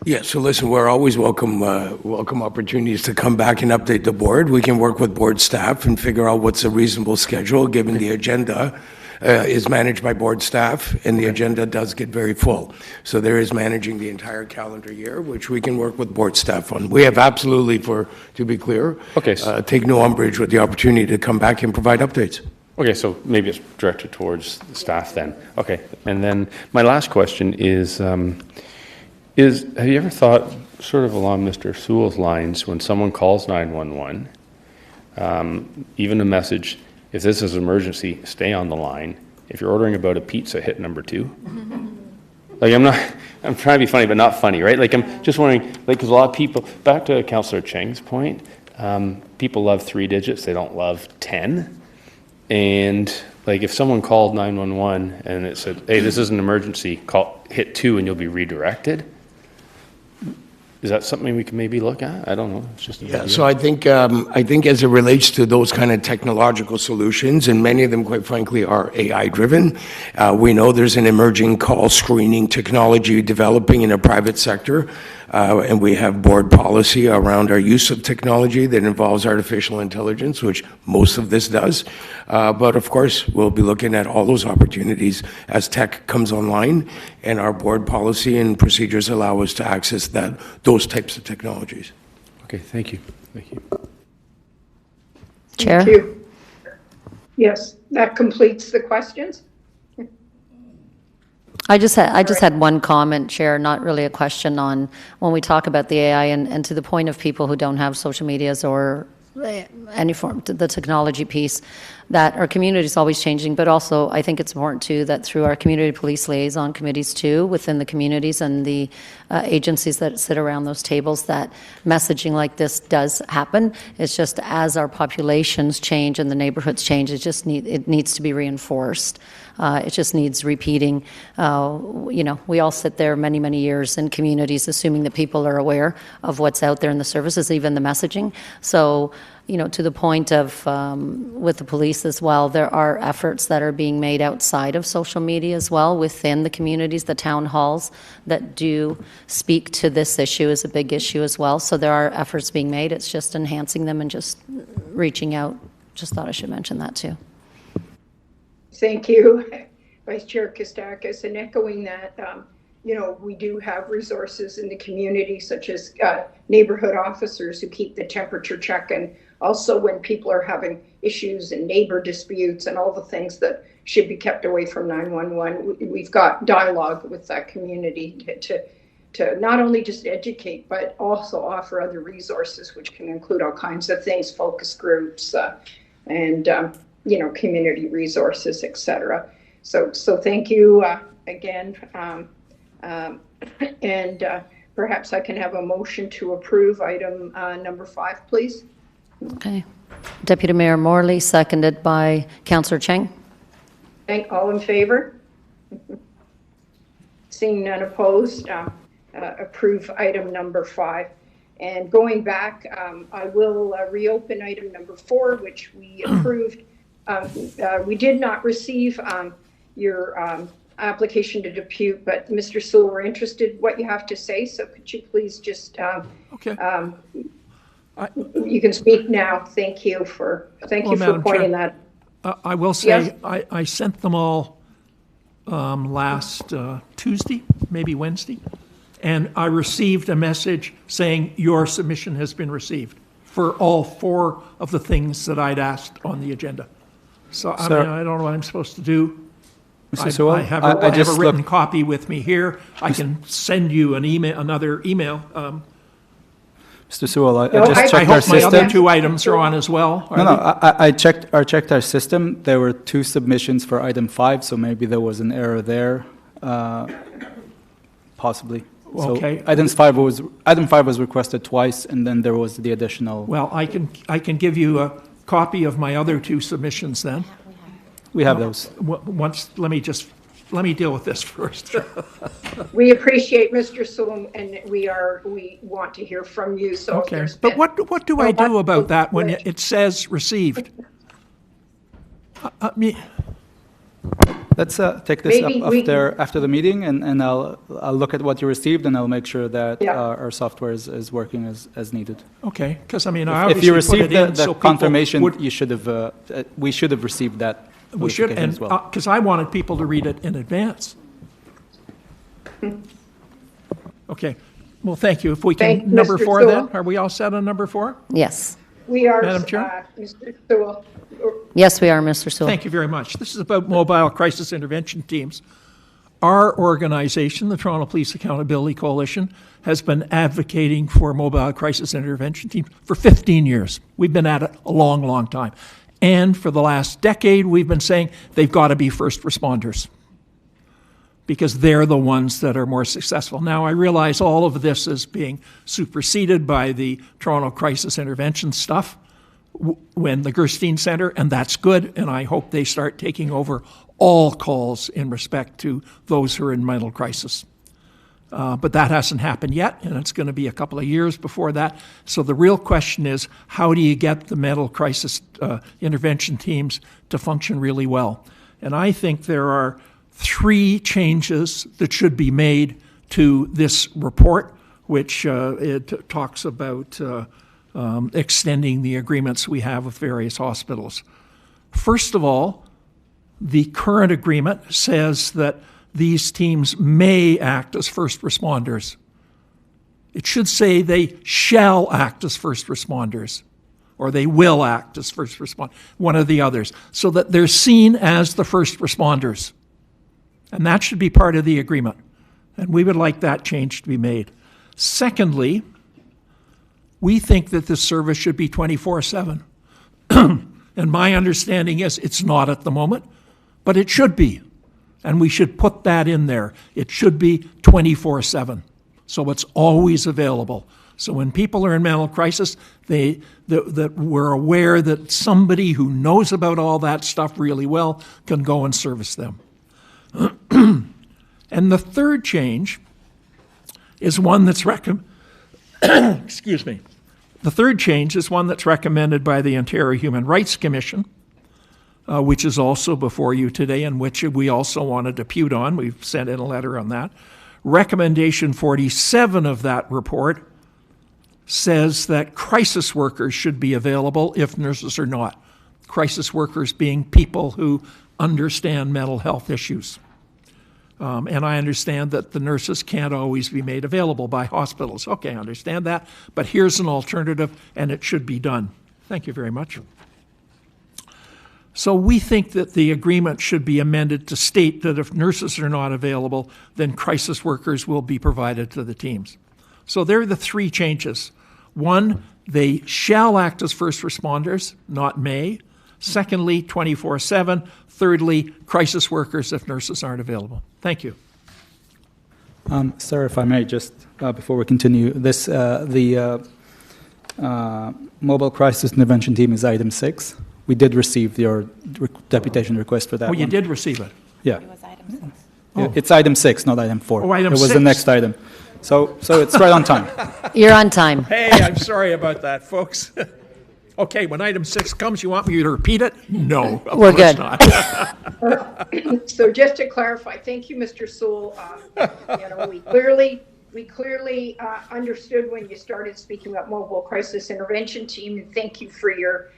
[SPEAKER 4] Yeah, so listen, we're always welcome opportunities to come back and update the board. We can work with board staff and figure out what's a reasonable schedule, given the agenda is managed by board staff, and the agenda does get very full. So there is managing the entire calendar year, which we can work with board staff on. We have absolutely, to be clear, take no umbrage with the opportunity to come back and provide updates.
[SPEAKER 21] Okay, so maybe it's directed towards the staff then. Okay, and then my last question is have you ever thought, sort of along Mr. Sewell's lines, when someone calls 911, even a message, if this is an emergency, stay on the line. If you're ordering about a pizza, hit number 2. Like, I'm trying to be funny, but not funny, right? Like, I'm just wondering, like, because a lot of people, back to Councillor Cheng's point, people love 3 digits, they don't love 10. And like, if someone called 911 and it said, hey, this is an emergency, hit 2 and you'll be redirected. Is that something we can maybe look at? I don't know. It's just
[SPEAKER 4] yeah. So I think as it relates to those kind of technological solutions, and many of them, quite frankly, are AI driven. We know there's an emerging call screening technology developing in the private sector, and we have board policy around our use of technology that involves artificial intelligence, which most of this does. But of course, we'll be looking at all those opportunities as tech comes online, and our board policy and procedures allow us to access those types of technologies.
[SPEAKER 21] Okay, thank you. Thank you.
[SPEAKER 1] Chair?
[SPEAKER 2] Thank you. Yes, that completes the questions.
[SPEAKER 1] I just had one comment, Chair, not really a question, on when we talk about the AI and to the point of people who don't have social medias or any form, the technology piece, that our community is always changing, but also I think it's important too that through our community police liaison committees too, within the communities and the agencies that sit around those tables, that messaging like this does happen. It's just as our populations change and the neighborhoods change, it needs to be reinforced. It just needs repeating. We all sit there many, many years in communities assuming that people are aware of what's out there in the services, even the messaging. So, to the point of with the police as well, there are efforts that are being made outside of social media as well within the communities, the town halls that do speak to this issue as a big issue as well. So there are efforts being made. It's just enhancing them and just reaching out. Just thought I should mention that too.
[SPEAKER 2] Thank you, Vice Chair Kostakis, and echoing that, we do have resources in the community, such as neighborhood officers who keep the temperature check, and also when people are having issues and neighbor disputes and all the things that should be kept away from 911. We've got dialogue with that community to not only just educate, but also offer other resources, which can include all kinds of things, focus groups, and community resources, etc. So thank you again, and perhaps I can have a motion to approve item number 5, please.
[SPEAKER 1] Okay. Deputy Mayor Morley, seconded by Councillor Cheng.
[SPEAKER 2] All in favor? Seeing none opposed, approve item number 5. And going back, I will reopen item number 4, which we approved. We did not receive your application to depute, but Mr. Sewell, we're interested what you have to say. So could you please just, you can speak now. Thank you for pointing that.
[SPEAKER 17] I will say, yes? I sent them all last Tuesday, maybe Wednesday, and I received a message saying your submission has been received for all 4 of the things that I'd asked on the agenda. So I don't know what I'm supposed to do. I have a written copy with me here. I can send you another email.
[SPEAKER 3] Mr. Sewell, I just checked our system.
[SPEAKER 17] I hope my other 2 items are on as well.
[SPEAKER 3] I checked our system. There were 2 submissions for item 5, so maybe there was an error there, possibly.
[SPEAKER 17] Okay.
[SPEAKER 3] So item 5 was requested twice, and then there was the additional.
[SPEAKER 17] Well, I can give you a copy of my other 2 submissions then.
[SPEAKER 3] We have those.
[SPEAKER 17] Let me just let me deal with this first.
[SPEAKER 2] We appreciate Mr. Sewell, and we want to hear from you. So if
[SPEAKER 17] Okay,
[SPEAKER 2] there's
[SPEAKER 17] but
[SPEAKER 2] been-
[SPEAKER 17] what do I do about that when it says received?
[SPEAKER 3] Let's take this
[SPEAKER 2] Maybe
[SPEAKER 3] up
[SPEAKER 2] we
[SPEAKER 3] after the meeting, and I'll look at what you received, and I'll make sure that
[SPEAKER 2] Yeah.
[SPEAKER 3] Our software is working as needed.
[SPEAKER 17] Okay, because I mean, I
[SPEAKER 3] If
[SPEAKER 17] obviously
[SPEAKER 3] you
[SPEAKER 17] put
[SPEAKER 3] received
[SPEAKER 17] it in
[SPEAKER 3] the
[SPEAKER 17] so people
[SPEAKER 3] confirmation,
[SPEAKER 17] would-
[SPEAKER 3] you should have. We should have received that.
[SPEAKER 17] We should,
[SPEAKER 3] notification
[SPEAKER 17] and
[SPEAKER 3] as well.
[SPEAKER 17] because I wanted people to read it in advance. Okay, well, thank you. If we
[SPEAKER 2] Thank
[SPEAKER 17] can, number
[SPEAKER 2] Mr.
[SPEAKER 17] 4
[SPEAKER 2] Sewell.
[SPEAKER 17] then, are we all set on number 4?
[SPEAKER 1] Yes.
[SPEAKER 2] We are,
[SPEAKER 17] Madam Chair?
[SPEAKER 2] Mr. Sewell.
[SPEAKER 1] Yes, we are, Mr. Sewell.
[SPEAKER 17] Thank you very much. This is about mobile crisis intervention teams. Our organization, the Toronto Police Accountability Coalition, has been advocating for mobile crisis intervention teams for 15 years. We've been at it a long, long time. And for the last decade, we've been saying they've got to be first responders because they're the ones that are more successful. Now, I realize all of this is being superseded by the Toronto Crisis Intervention stuff when the Gerstein Centre, and that's good, and I hope they start taking over all calls in respect to those who are in mental crisis. But that hasn't happened yet, and it's going to be a couple of years before that. So the real question is, how do you get the mental crisis intervention teams to function really well? And I think there are 3 changes that should be made to this report, which it talks about extending the agreements we have with various hospitals. First of all, the current agreement says that these teams may act as first responders. It should say they shall act as first responders, or they will act as first responders, one of the others, so that they're seen as the first responders. And that should be part of the agreement. And we would like that change to be made. Secondly, we think that this service should be 24/7. And my understanding is it's not at the moment, but it should be. And we should put that in there. It should be 24/7. So it's always available. So when people are in mental crisis, that we're aware that somebody who knows about all that stuff really well can go and service them. And the third change is one that's excuse me. The third change is one that's recommended by the Ontario Human Rights Commission, which is also before you today, and which we also want to depute on. We've sent in a letter on that. Recommendation 47 of that report says that crisis workers should be available if nurses are not. Crisis workers being people who understand mental health issues. And I understand that the nurses can't always be made available by hospitals. Okay, I understand that, but here's an alternative, and it should be done. Thank you very much. So we think that the agreement should be amended to state that if nurses are not available, then crisis workers will be provided to the teams. So there are the 3 changes. 1, they shall act as first responders, not may. Secondly, 24/7. Thirdly, crisis workers if nurses aren't available. Thank you.
[SPEAKER 3] Sir, if I may, just before we continue, the mobile crisis intervention team is item 6. We did receive your deputation request for that.
[SPEAKER 17] Oh, you
[SPEAKER 3] one.
[SPEAKER 17] did receive it?
[SPEAKER 3] Yeah.
[SPEAKER 15] It was item 6.
[SPEAKER 17] Oh.
[SPEAKER 3] It's item 6, not item 4.
[SPEAKER 17] Oh, item
[SPEAKER 3] It was
[SPEAKER 17] 6.
[SPEAKER 3] the next item. So it's right on time.
[SPEAKER 1] You're on time.
[SPEAKER 17] Hey, I'm sorry about that, folks. Okay, when item 6 comes, you want me to repeat it? No, of
[SPEAKER 1] We're
[SPEAKER 17] course
[SPEAKER 1] good.
[SPEAKER 17] not.
[SPEAKER 2] So just to clarify, thank you, Mr. Sewell. We clearly understood when you started speaking about mobile crisis intervention team, and thank you for your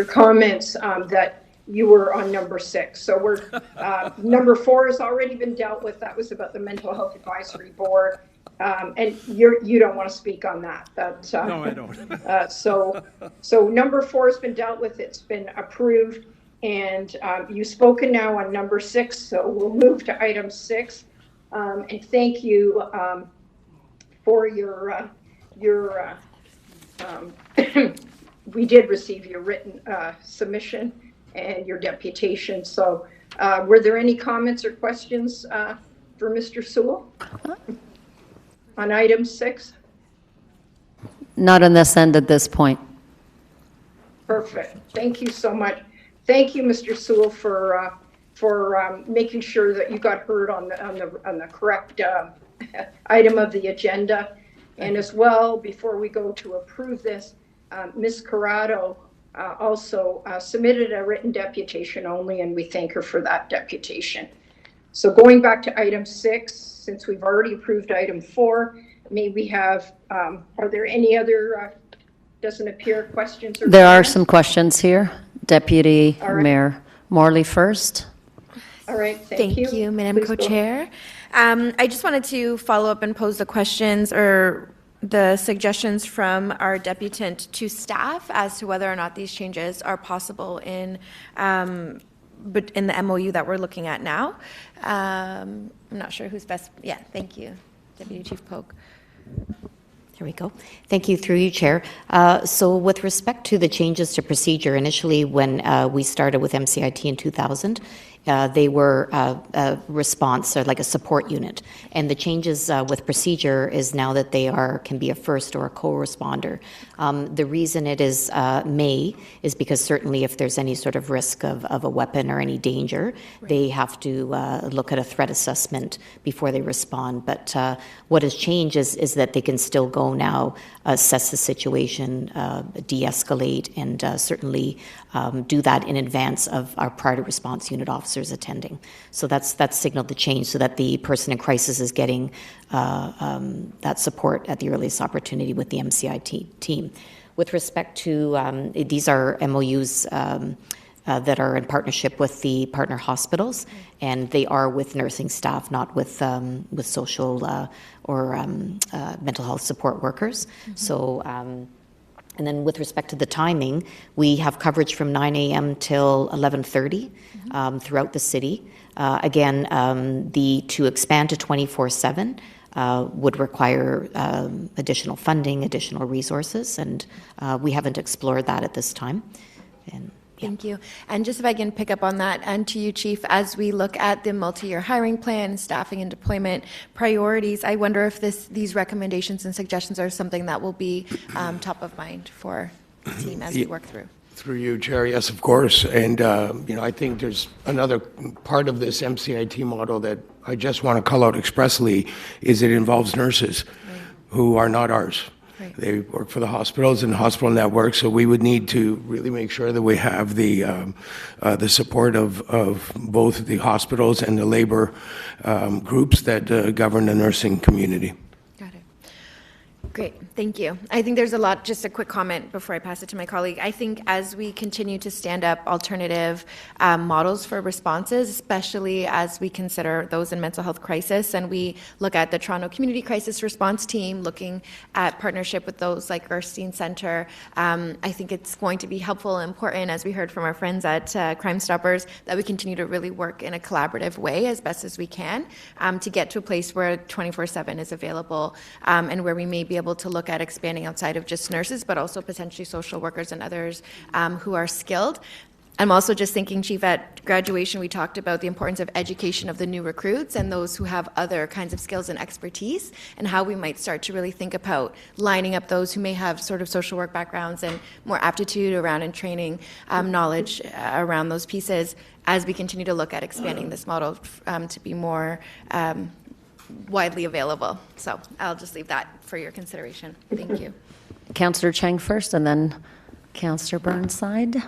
[SPEAKER 2] comments that you were on number 6. So we're number 4 has already been dealt with. That was about the Mental Health Advisory Board. And you don't want to speak on that.
[SPEAKER 17] No, I don't.
[SPEAKER 2] So number 4 has been dealt with. It's been approved, and you've spoken now on number 6. So we'll move to item 6. And thank you for your we did receive your written submission and your deputation. So were there any comments or questions for Mr. Sewell on item 6?
[SPEAKER 1] Not on this end at this point.
[SPEAKER 2] Perfect. Thank you so much. Thank you, Mr. Sewell, for for making sure that you got heard on the correct item of the agenda. And as well, before we go to approve this, Ms. Corrado also submitted a written deputation only, and we thank her for that deputation. So going back to item 6, since we've already approved item 4, may we have, are there any other, doesn't appear, questions or
[SPEAKER 1] There are
[SPEAKER 2] comments?
[SPEAKER 1] some questions here. Deputy Mayor Morley first.
[SPEAKER 2] All right,
[SPEAKER 15] Thank you, Madam Co-Chair. I just wanted to follow up and pose the questions or the suggestions from our deputant to staff as to whether or not these changes are possible but in the MOU that we're looking at now. I'm not sure who's best. Yeah, thank you, Deputy Chief Polk.
[SPEAKER 18] There we go. Thank you, through you, Chair. So with respect to the changes to procedure, initially when we started with MCIT in 2000, they were a response or like a support unit. And the changes with procedure is now that they can be a first or a co-responder. The reason it is may is because certainly if there's any sort of risk of a weapon or any danger, they have to look at a threat assessment before they respond. But what has changed is that they can still go now, assess the situation, de-escalate, and certainly do that in advance of our prior response unit officers attending. So that's signaled the change so that the person in crisis is getting that support at the earliest opportunity with the MCIT team. With respect to, these are MOUs that are in partnership with the partner hospitals, and they are with nursing staff, not with social or mental health support workers. So, and then with respect to the timing, we have coverage from 9 a.m. till 11:30 throughout the city. Again, to expand to 24/7 would require additional funding, additional resources, and we haven't explored that at this time. And
[SPEAKER 15] Thank you. And just if I can pick up on that, and to you, Chief, as we look at the multi-year hiring plan, staffing and deployment priorities, I wonder if these recommendations and suggestions are something that will be top of mind for the team as we work through.
[SPEAKER 4] Through you, Chair, yes, of course. And, I think there's another part of this MCIT model that I just want to call out expressly is it involves nurses who are not ours. They work for the hospitals and hospital networks, so we would need to really make sure that we have the support of both the hospitals and the labor groups that govern the nursing community.
[SPEAKER 15] Great, thank you. I think there's a lot, just a quick comment before I pass it to my colleague. I think as we continue to stand up alternative models for responses, especially as we consider those in mental health crisis, and we look at the Toronto Community Crisis Response Team, looking at partnership with those like Erskine Centre, I think it's going to be helpful and important, as we heard from our friends at Crime Stoppers, that we continue to really work in a collaborative way as best as we can to get to a place where 24/7 is available and where we may be able to look at expanding outside of just nurses, but also potentially social workers and others who are skilled. I'm also just thinking, Chief, at graduation, we talked about the importance of education of the new recruits and those who have other kinds of skills and expertise, and how we might start to really think about lining up those who may have sort of social work backgrounds and more aptitude around and training knowledge around those pieces as we continue to look at expanding this model to be more widely available. So I'll just leave that for your consideration. Thank you.
[SPEAKER 1] Councillor Chang first, and then Councillor Burnside.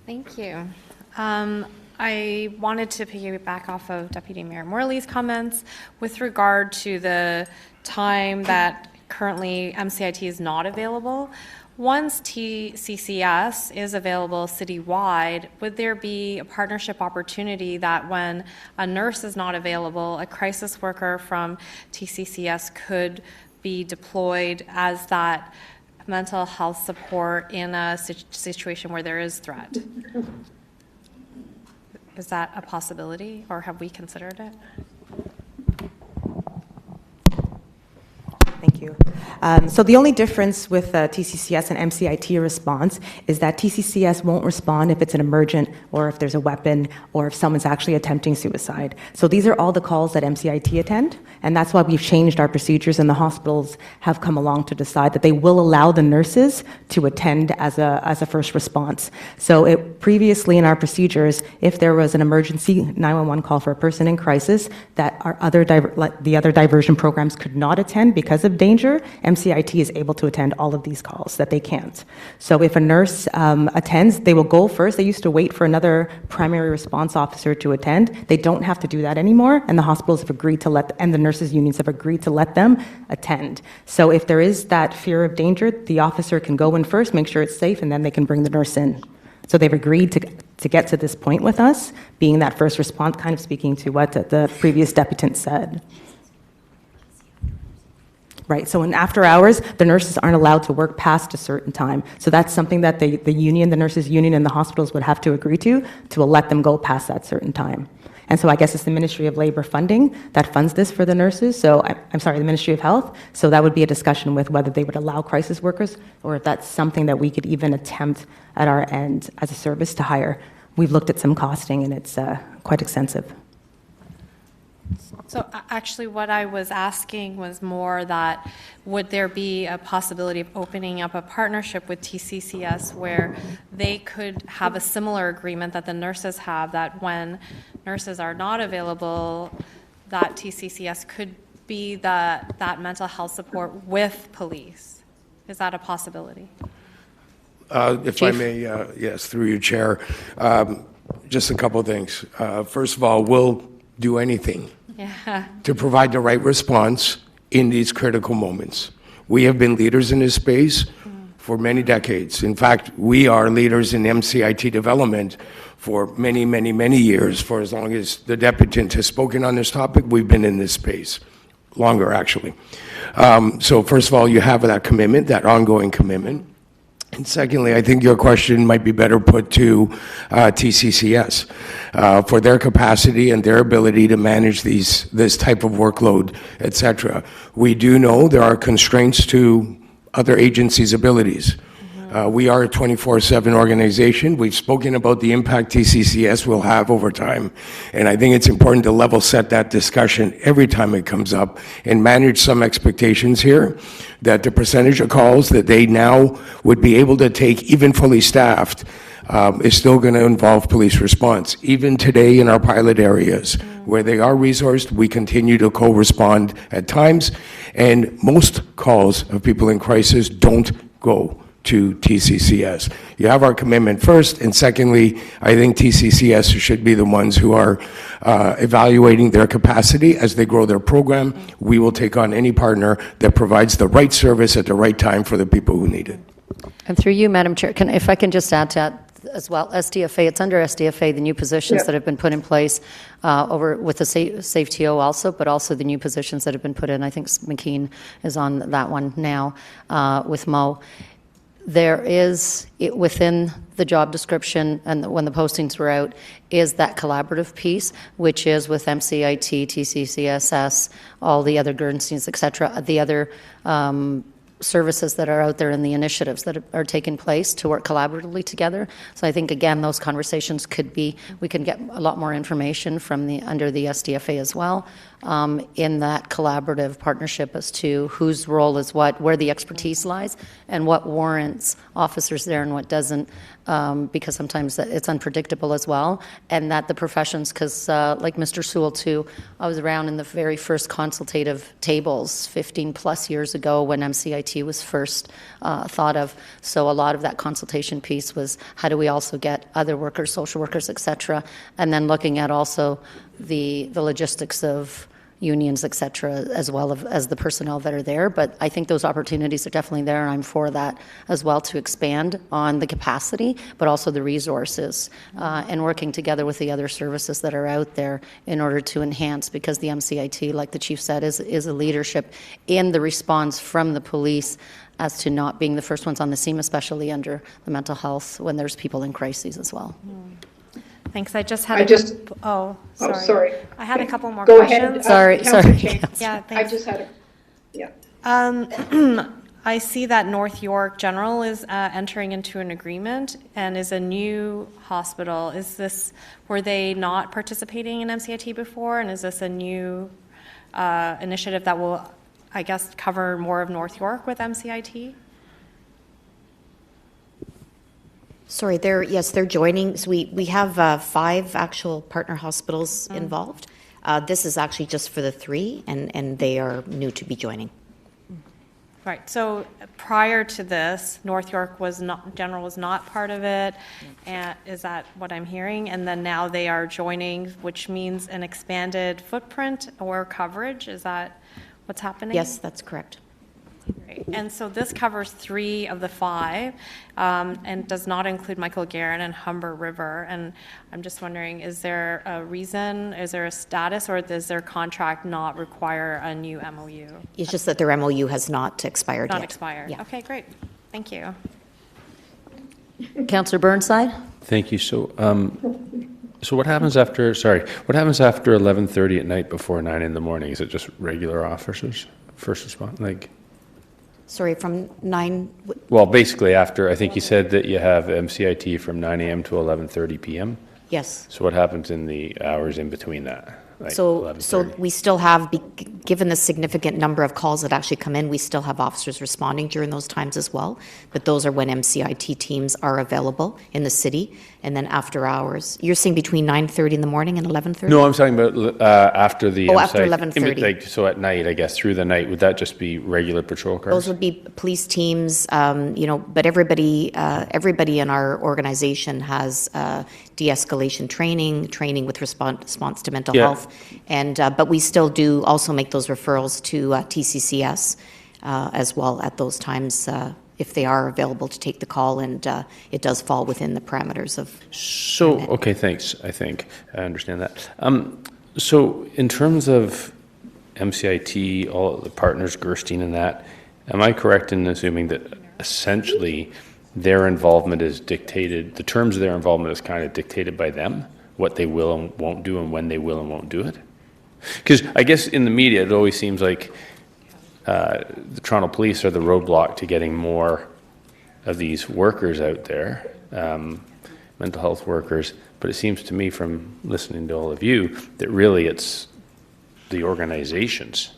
[SPEAKER 16] Thank you. I wanted to piggyback off of Deputy Mayor Morley's comments with regard to the time that currently MCIT is not available. Once TCCS is available citywide, would there be a partnership opportunity that when a nurse is not available, a crisis worker from TCCS could be deployed as that mental health support in a situation where there is threat? Is that a possibility, or have we considered it?
[SPEAKER 20] Thank you. So the only difference with TCCS and MCIT response is that TCCS won't respond if it's an emergent or if there's a weapon or if someone's actually attempting suicide. So these are all the calls that MCIT attend, and that's why we've changed our procedures, and the hospitals have come along to decide that they will allow the nurses to attend as a first response. So previously in our procedures, if there was an emergency 911 call for a person in crisis that the other diversion programs could not attend because of danger, MCIT is able to attend all of these calls that they can't. So if a nurse attends, they will go first. They used to wait for another primary response officer to attend. They don't have to do that anymore, and the hospitals have agreed to and the nurses' unions have agreed to let them attend. So if there is that fear of danger, the officer can go in first, make sure it's safe, and then they can bring the nurse in. So they've agreed to get to this point with us, being that first response, kind of speaking to what the previous deputant said. Right, so in after hours, the nurses aren't allowed to work past a certain time. So that's something that the union, the nurses' union and the hospitals would have to agree to let them go past that certain time. And so I guess it's the Ministry of Labor funding that funds this for the nurses. So I'm sorry, the Ministry of Health. So that would be a discussion with whether they would allow crisis workers or if that's something that we could even attempt at our end as a service to hire. We've looked at some costing and it's quite extensive.
[SPEAKER 16] So actually what I was asking was more that would there be a possibility of opening up a partnership with TCCS where they could have a similar agreement that the nurses have, that when nurses are not available, that TCCS could be that mental health support with police? Is that a possibility?
[SPEAKER 4] If
[SPEAKER 16] Chief?
[SPEAKER 4] I may, yes, through you, Chair. Just a couple of things. First of all, we'll do anything to provide the right response in these critical moments. We have been leaders in this space for many decades. In fact, we are leaders in MCIT development for many, many, many years. For as long as the deputant has spoken on this topic, we've been in this space. Longer, actually. So first of all, you have that commitment, that ongoing commitment. And secondly, I think your question might be better put to TCCS for their capacity and their ability to manage this type of workload, et cetera. We do know there are constraints to other agencies' abilities. We are a 24/7 organization. We've spoken about the impact TCCS will have over time, and I think it's important to level set that discussion every time it comes up and manage some expectations here that the percentage of calls that they now would be able to take, even fully staffed, is still going to involve police response. Even today in our pilot areas where they are resourced, we continue to co-respond at times, and most calls of people in crisis don't go to TCCS. You have our commitment first, and secondly, I think TCCS should be the ones who are evaluating their capacity as they grow their program. We will take on any partner that provides the right service at the right time for the people who need it.
[SPEAKER 1] And through you, Madam Chair, if I can just add to that as well, SDFA, it's under SDFA, the new positions that have been put in place over with the Safe TO also, but also the new positions that have been put in. I think McKean is on that one now with Mo. There is, within the job description and when the postings were out, is that collaborative piece, which is with MCIT, TCCSS, all the other Guernseys, et cetera, the other services that are out there and the initiatives that are taking place to work collaboratively together. So I think, again, those conversations could be, we can get a lot more information from under the SDFA as well, in that collaborative partnership as to whose role is what, where the expertise lies, and what warrants officers there and what doesn't, because sometimes it's unpredictable as well, and that the professions, because like Mr. Sewell too, I was around in the very first consultative tables 15 plus years ago when MCIT was first thought of. So a lot of that consultation piece was how do we also get other workers, social workers, et cetera, and then looking at also the logistics of unions, et cetera, as well as the personnel that are there. But I think those opportunities are definitely there, and I'm for that as well, to expand on the capacity, but also the resources, and working together with the other services that are out there in order to enhance, because the MCIT, like the Chief said, is a leadership in the response from the police as to not being the first ones on the scene, especially under the mental health when there's people in crises as well.
[SPEAKER 16] Thanks. I just had sorry.
[SPEAKER 2] Sorry.
[SPEAKER 16] I had a couple more
[SPEAKER 2] Go
[SPEAKER 16] questions.
[SPEAKER 2] ahead.
[SPEAKER 1] Sorry.
[SPEAKER 16] Yeah, thanks.
[SPEAKER 2] I just had
[SPEAKER 16] I see that North York General is entering into an agreement and is a new hospital. Were they not participating in MCIT before? And is this a new initiative that will, I guess, cover more of North York with MCIT?
[SPEAKER 18] Sorry, they're joining. So we have 5 actual partner hospitals involved. This is actually just for the 3, and they are new to be joining.
[SPEAKER 16] Right. So prior to this, North York General was not part of it. And is that what I'm hearing? And then now they are joining, which means an expanded footprint or coverage. Is that what's happening?
[SPEAKER 18] Yes, that's correct.
[SPEAKER 16] Great. And so this covers 3 of the 5 and does not include Michael Garron and Humber River. And I'm just wondering, is there a reason, is there a status, or does their contract not require a new MOU?
[SPEAKER 18] It's just that their MOU has not expired yet.
[SPEAKER 16] Not expired.
[SPEAKER 18] Yeah.
[SPEAKER 16] Okay, great. Thank you.
[SPEAKER 1] Councillor Burnside?
[SPEAKER 21] Thank you. So what happens after, what happens after 11:30 at night before 9 in the morning? Is it just regular officers, first response?
[SPEAKER 18] Sorry, from 9?
[SPEAKER 21] Well, basically after, I think you said that you have MCIT from 9 a.m. to 11:30 p.m.
[SPEAKER 18] Yes.
[SPEAKER 21] So what happens in the hours in between that?
[SPEAKER 18] So we still have, given the significant number of calls that actually come in, we still have officers responding during those times as well. But those are when MCIT teams are available in the city. And then after hours, you're saying between 9:30 in the morning and 11:30?
[SPEAKER 21] No, I'm talking about after the
[SPEAKER 18] after
[SPEAKER 21] MCIT.
[SPEAKER 18] 11:30.
[SPEAKER 21] So at night, I guess, through the night, would that just be regular patrol cars?
[SPEAKER 18] Those would be police teams, but everybody in our organization has de-escalation training with response to mental health. And but we still do also make those referrals to TCCS as well at those times if they are available to take the call, and it does fall within the parameters of.
[SPEAKER 21] So, okay, thanks. I think I understand that. So in terms of MCIT, all the partners, Gerstein and that, am I correct in assuming that essentially their involvement is dictated, the terms of their involvement is kind of dictated by them, what they will and won't do and when they will and won't do it? Because I guess in the media it always seems like the Toronto Police are the roadblock to getting more of these workers out there, mental health workers, but it seems to me from listening to all of you that really it's the organizations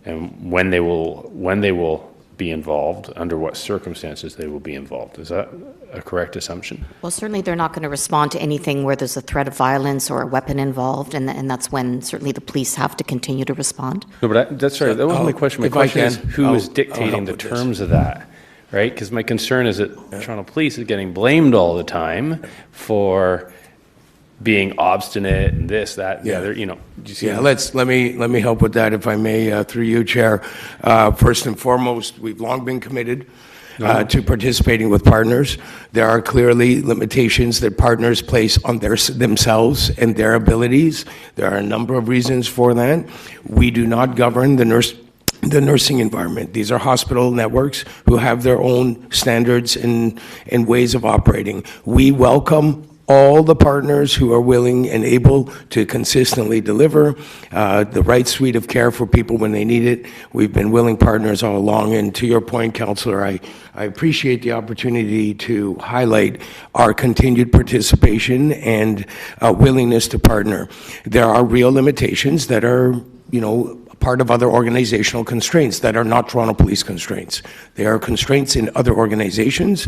[SPEAKER 21] and when they will be involved, under what circumstances they will be involved. Is that a correct assumption?
[SPEAKER 18] Well, certainly they're not going to respond to anything where there's a threat of violence or a weapon involved, and that's when certainly the police have to continue to respond.
[SPEAKER 21] No, but that's right. That wasn't my question. My question is who is dictating the terms of that, right? Because my concern is that Toronto Police is getting blamed all the time for being obstinate and this, that, the other, do you see
[SPEAKER 4] let me help with that, if I may, through you, Chair. First and foremost, we've long been committed to participating with partners. There are clearly limitations that partners place on themselves and their abilities. There are a number of reasons for that. We do not govern the nursing environment. These are hospital networks who have their own standards and ways of operating. We welcome all the partners who are willing and able to consistently deliver the right suite of care for people when they need it. We've been willing partners all along, and to your point, Councillor, I appreciate the opportunity to highlight our continued participation and willingness to partner. There are real limitations that are, part of other organizational constraints that are not Toronto Police constraints. They are constraints in other organizations.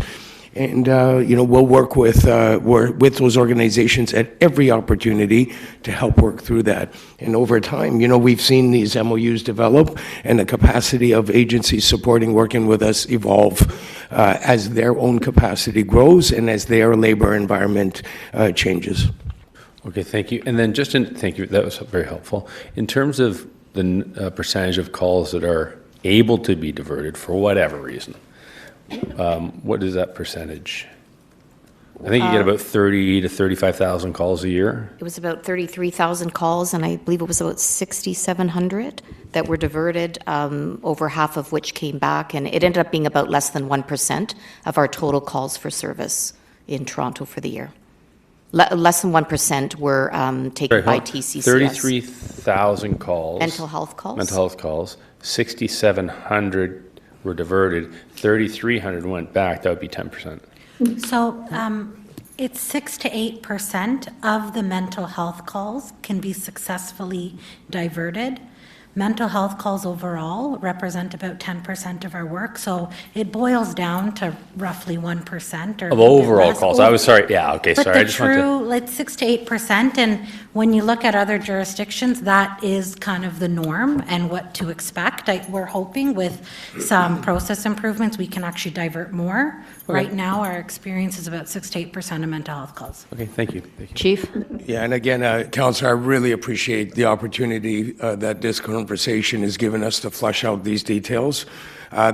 [SPEAKER 4] And, we'll work with those organizations at every opportunity to help work through that. And over time, we've seen these MOUs develop and the capacity of agencies supporting working with us evolve as their own capacity grows and as their labor environment changes.
[SPEAKER 21] Okay, thank you. And then thank you, that was very helpful. In terms of the percentage of calls that are able to be diverted for whatever reason, what is that percentage? I think you get about 30 to 35,000 calls a year.
[SPEAKER 18] It was about 33,000 calls, and I believe it was about 6,700 that were diverted, over half of which came back, and it ended up being about less than 1% of our total calls for service in Toronto for the year. Less than 1% were taken by TCCS.
[SPEAKER 21] 33,000 calls.
[SPEAKER 18] Mental health calls?
[SPEAKER 21] Mental health calls. 6,700 were diverted. 3,300 went back. That would be 10%.
[SPEAKER 19] So it's 6 to 8% of the mental health calls can be successfully diverted. Mental health calls overall represent about 10% of our work, so it boils down to roughly 1% or
[SPEAKER 21] Of overall
[SPEAKER 19] less.
[SPEAKER 21] calls. I was sorry. Yeah, okay,
[SPEAKER 19] But
[SPEAKER 21] sorry. I
[SPEAKER 19] the
[SPEAKER 21] just want to.
[SPEAKER 19] true, like 6 to 8%, and when you look at other jurisdictions, that is kind of the norm and what to expect. We're hoping with some process improvements, we can actually divert more.
[SPEAKER 21] Okay.
[SPEAKER 19] Right now, our experience is about 6 to 8% of mental health calls.
[SPEAKER 21] Okay, thank you. Thank you.
[SPEAKER 1] Chief?
[SPEAKER 4] Yeah, and again, Councillor, I really appreciate the opportunity that this conversation has given us to flesh out these details.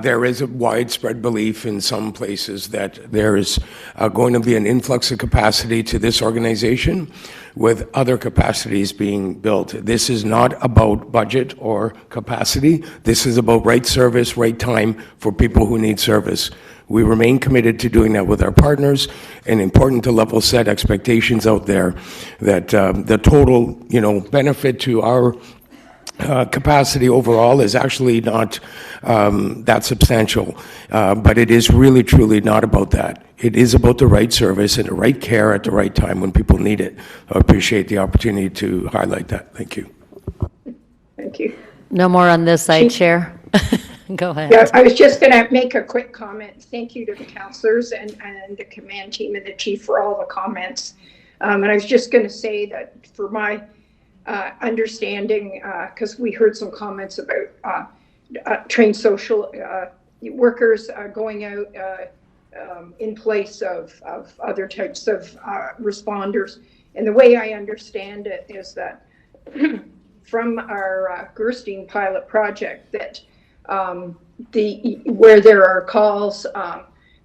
[SPEAKER 4] There is a widespread belief in some places that there is going to be an influx of capacity to this organization with other capacities being built. This is not about budget or capacity. This is about right service, right time for people who need service. We remain committed to doing that with our partners, and important to level set expectations out there that the total, benefit to our capacity overall is actually not that substantial, but it is really truly not about that. It is about the right service and the right care at the right time when people need it. I appreciate the opportunity to highlight that. Thank you.
[SPEAKER 2] Thank you.
[SPEAKER 1] No more on this side, Chair. Go ahead.
[SPEAKER 2] Yeah, I was just going to make a quick comment. Thank you to the councillors and the command team and the chief for all the comments. And I was just going to say that for my understanding, because we heard some comments about trained social workers going out in place of other types of responders. And the way I understand it is that from our Gerstein pilot project that where there are calls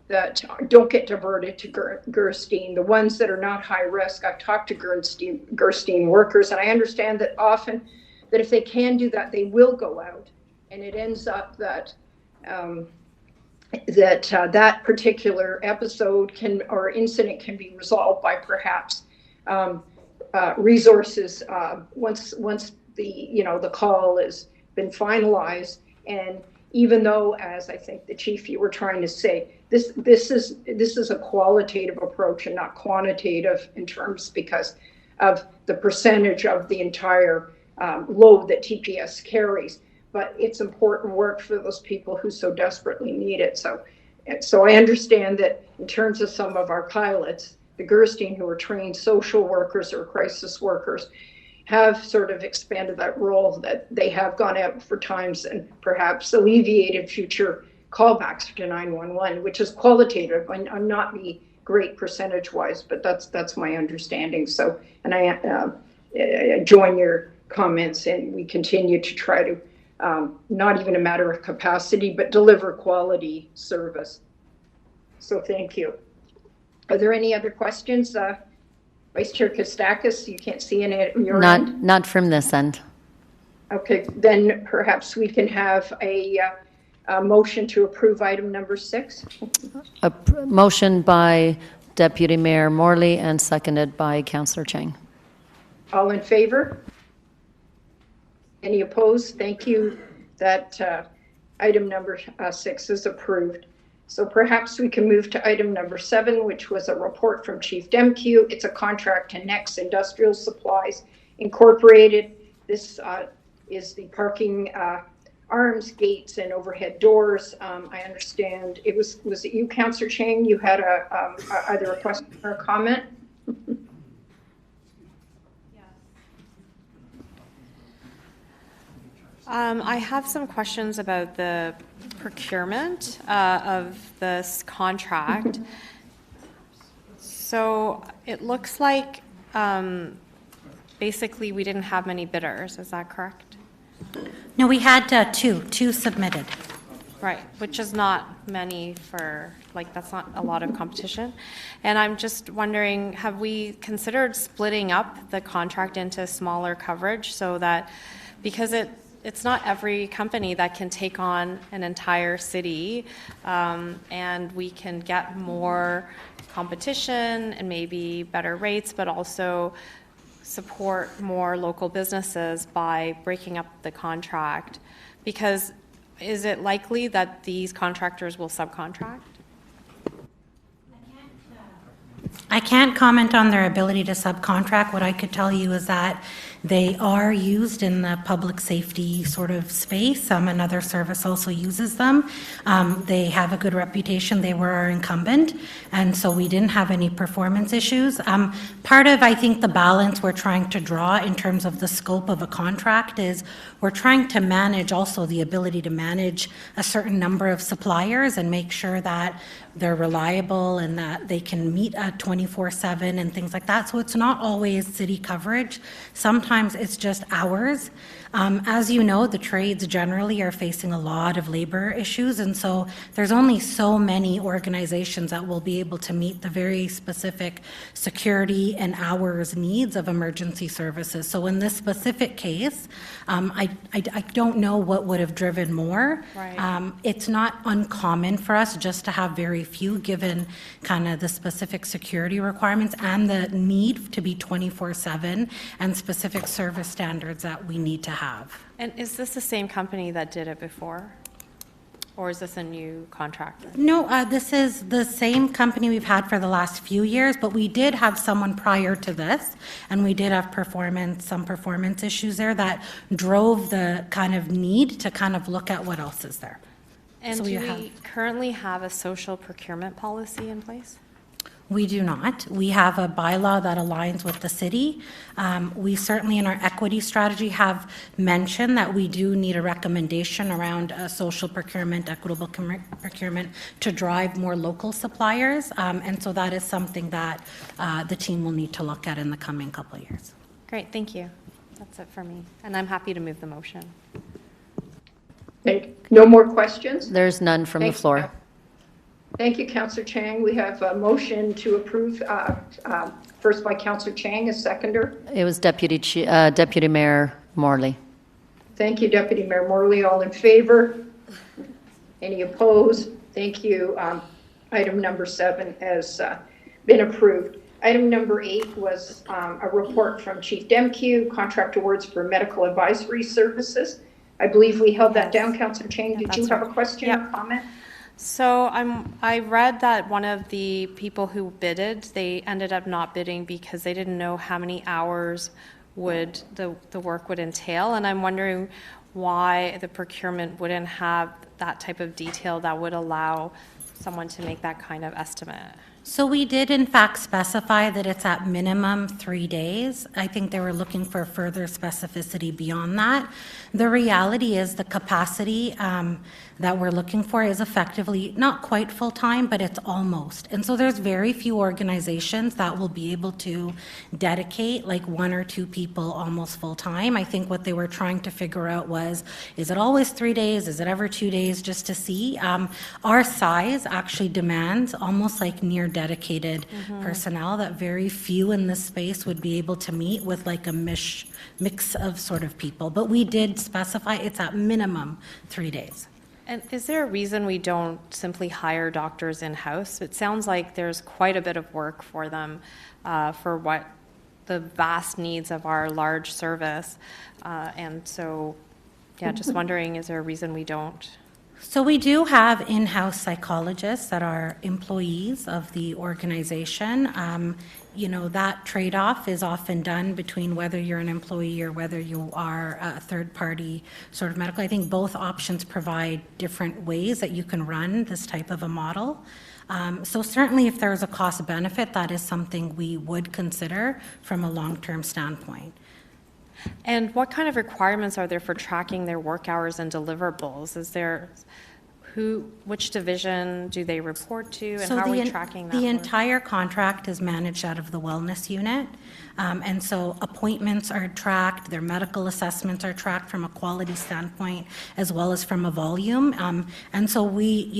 [SPEAKER 2] that don't get diverted to Gerstein, the ones that are not high risk. I've talked to Gerstein workers, and I understand that often that if they can do that, they will go out, and it ends up that that particular episode or incident can be resolved by perhaps resources once the call has been finalized. And even though, as I think the chief you were trying to say, this is a qualitative approach and not quantitative in terms because of the percentage of the entire load that TPS carries, but it's important work for those people who so desperately need it. So I understand that in terms of some of our pilots, the Gerstein who are trained social workers or crisis workers have sort of expanded that role, that they have gone out for times and perhaps alleviated future callbacks to 911, which is qualitative. I'm not the great percentage-wise, but that's my understanding. So, and I join your comments, and we continue to try to not even a matter of capacity, but deliver quality service. So thank you. Are there any other questions? Vice Chair Kostakis, you can't see any at your end?
[SPEAKER 1] Not from this end.
[SPEAKER 2] Okay, then perhaps we can have a motion to approve item number 6.
[SPEAKER 1] A motion by Deputy Mayor Morley and seconded by Councillor Chang.
[SPEAKER 2] All in favor? Any opposed? Thank you. That item number 6 is approved. So perhaps we can move to item number 7, which was a report from Chief Demkew. It's a contract to Next Industrial Supplies Incorporated. This is the parking arms, gates, and overhead doors. I understand it was it you, Councillor Chang? You had either a question or a comment?
[SPEAKER 16] I have some questions about the procurement of this contract. So it looks like basically we didn't have many bidders. Is that correct?
[SPEAKER 19] No, we had two submitted.
[SPEAKER 16] Right, which is not many for, that's not a lot of competition. And I'm just wondering, have we considered splitting up the contract into smaller coverage so that, because it's not every company that can take on an entire city, and we can get more competition and maybe better rates, but also support more local businesses by breaking up the contract. Because is it likely that these contractors will subcontract?
[SPEAKER 19] I can't comment on their ability to subcontract. What I could tell you is that they are used in the public safety sort of space. Another service also uses them. They have a good reputation. They were our incumbent, and so we didn't have any performance issues. Part of, I think, the balance we're trying to draw in terms of the scope of a contract is we're trying to manage also the ability to manage a certain number of suppliers and make sure that they're reliable and that they can meet at 24/7 and things like that. So it's not always city coverage. Sometimes it's just hours. As you know, the trades generally are facing a lot of labor issues, and so there's only so many organizations that will be able to meet the very specific security and hours needs of emergency services. So in this specific case, I don't know what would have driven more.
[SPEAKER 16] Right.
[SPEAKER 19] It's not uncommon for us just to have very few, given kind of the specific security requirements and the need to be 24/7 and specific service standards that we need to have.
[SPEAKER 16] And is this the same company that did it before? Or is this a new contractor?
[SPEAKER 19] No, this is the same company we've had for the last few years, but we did have someone prior to this, and we did have some performance issues there that drove the kind of need to kind of look at what else is there.
[SPEAKER 16] And
[SPEAKER 19] So
[SPEAKER 16] do
[SPEAKER 19] we
[SPEAKER 16] we
[SPEAKER 19] have-
[SPEAKER 16] currently have a social procurement policy in place?
[SPEAKER 19] We do not. We have a bylaw that aligns with the city. We certainly, in our equity strategy, have mentioned that we do need a recommendation around social procurement, equitable procurement, to drive more local suppliers. And so that is something that the team will need to look at in the coming couple of years.
[SPEAKER 16] Great, thank you. That's it for me. And I'm happy to move the motion.
[SPEAKER 2] No more questions?
[SPEAKER 1] There's none from the
[SPEAKER 2] Thanks,
[SPEAKER 1] floor.
[SPEAKER 2] Thank you, Councillor Chang. We have a motion to approve, first by Councillor Chang, a seconder.
[SPEAKER 1] It was Deputy Mayor Morley.
[SPEAKER 2] Thank you, Deputy Mayor Morley. All in favor? Any opposed? Thank you. Item number 7 has been approved. Item number 8 was a report from Chief Demkew, contract awards for medical advisory services. I believe we held that down, Councillor Chang. Did you have a question or comment?
[SPEAKER 16] So I read that one of the people who bidded, they ended up not bidding because they didn't know how many hours would the work would entail, and I'm wondering why the procurement wouldn't have that type of detail that would allow someone to make that kind of estimate.
[SPEAKER 19] So we did in fact specify that it's at minimum 3 days. I think they were looking for further specificity beyond that. The reality is the capacity that we're looking for is effectively not quite full-time, but it's almost. And so there's very few organizations that will be able to dedicate like 1 or 2 people almost full-time. I think what they were trying to figure out was, is it always 3 days? Is it ever 2 days? Just to see. Our size actually demands almost like near dedicated personnel that very few in this space would be able to meet with like a mix of sort of people. But we did specify it's at minimum 3 days.
[SPEAKER 16] And is there a reason we don't simply hire doctors in-house? It sounds like there's quite a bit of work for them for what the vast needs of our large service. And so, yeah, just wondering, is there a reason we don't?
[SPEAKER 19] So we do have in-house psychologists that are employees of the organization. That trade-off is often done between whether you're an employee or whether you are a third-party sort of medical. I think both options provide different ways that you can run this type of a model. So certainly if there's a cost benefit, that is something we would consider from a long-term standpoint.
[SPEAKER 16] And what kind of requirements are there for tracking their work hours and deliverables? Is there, which division do they report to, and how are we tracking that?
[SPEAKER 19] The entire contract is managed out of the wellness unit. And so appointments are tracked, their medical assessments are tracked from a quality standpoint, as well as from a volume. And so we,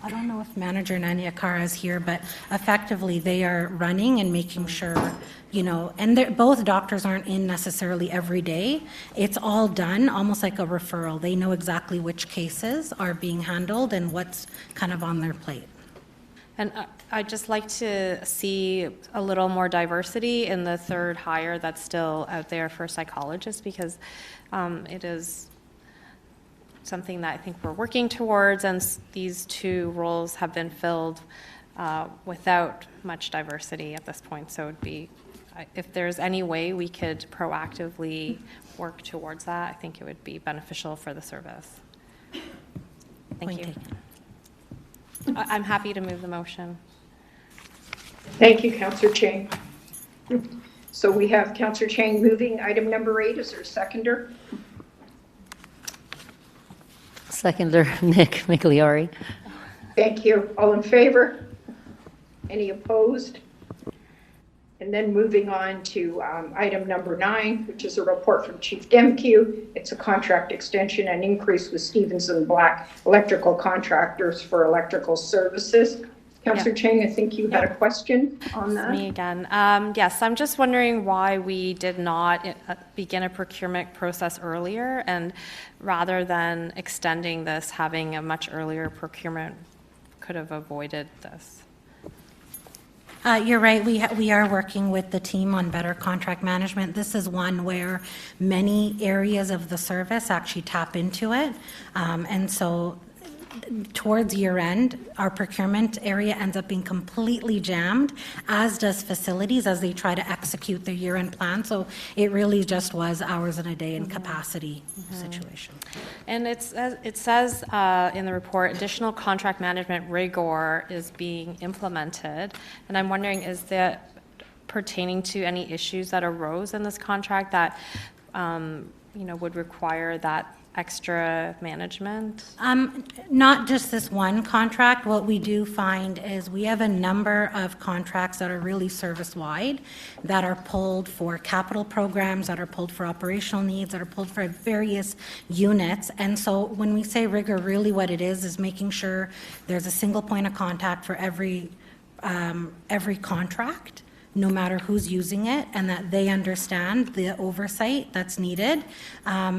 [SPEAKER 19] I don't know if Manager Nanyakara is here, but effectively they are running and making sure you know, and both doctors aren't in necessarily every day. It's all done almost like a referral. They know exactly which cases are being handled and what's kind of on their plate.
[SPEAKER 16] And I'd just like to see a little more diversity in the third hire that's still out there for psychologists, because it is something that I think we're working towards, and these two roles have been filled without much diversity at this point. So it'd be, if there's any way we could proactively work towards that, I think it would be beneficial for the service. Thank you. I'm happy to move the motion.
[SPEAKER 2] Thank you, Councillor Chang. So we have Councillor Chang moving item number 8. Is there a seconder?
[SPEAKER 1] Seconder, Nick Migliori.
[SPEAKER 2] Thank you. All in favor? Any opposed? And then moving on to item number 9, which is a report from Chief Demkew. It's a contract extension and increase with Stevens and Black Electrical Contractors for electrical services. Councillor Chang, I think you had a question on that.
[SPEAKER 16] Me again. Yes, I'm just wondering why we did not begin a procurement process earlier, and rather than extending this, having a much earlier procurement could have avoided this.
[SPEAKER 19] You're right. We are working with the team on better contract management. This is one where many areas of the service actually tap into it. And so towards year end, our procurement area ends up being completely jammed, as does facilities as they try to execute their year end plan. So it really just was hours in a day and capacity situation.
[SPEAKER 16] And it says in the report, additional contract management rigor is being implemented. And I'm wondering, is that pertaining to any issues that arose in this contract that would require that extra management?
[SPEAKER 19] Not just this one contract. What we do find is we have a number of contracts that are really service-wide, that are pulled for capital programs, that are pulled for operational needs, that are pulled for various units. And so when we say rigor, really what it is making sure there's a single point of contact for every contract, no matter who's using it, and that they understand the oversight that's needed,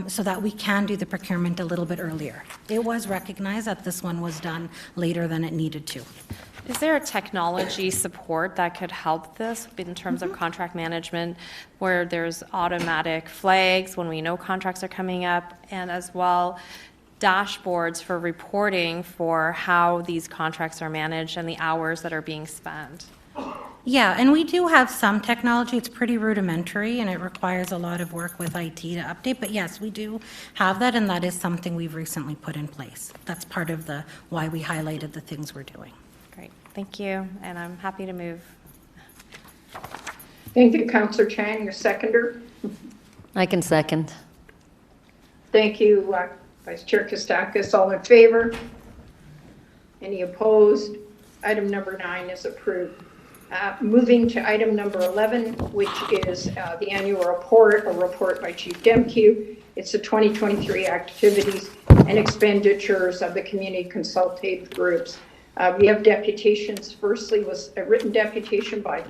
[SPEAKER 19] so that we can do the procurement a little bit earlier. It was recognized that this one was done later than it needed to.
[SPEAKER 16] Is there a technology support that could help this in terms of contract management, where there's automatic flags when we know contracts are coming up, and as well dashboards for reporting for how these contracts are managed and the hours that are being spent?
[SPEAKER 19] Yeah, and we do have some technology. It's pretty rudimentary, and it requires a lot of work with IT to update. But yes, we do have that, and that is something we've recently put in place. That's part of why we highlighted the things we're doing.
[SPEAKER 16] Great, thank you, and I'm happy to move.
[SPEAKER 2] Thank you, Councillor Chang. Your seconder.
[SPEAKER 1] I can second.
[SPEAKER 2] Thank you, Vice Chair Kostakis. All in favor? Any opposed? Item number 9 is approved. Moving to item number 11, which is the annual report, a report by Chief Demkew. It's the 2023 activities and expenditures of the community consultative groups. We have deputations. Firstly was a written deputation by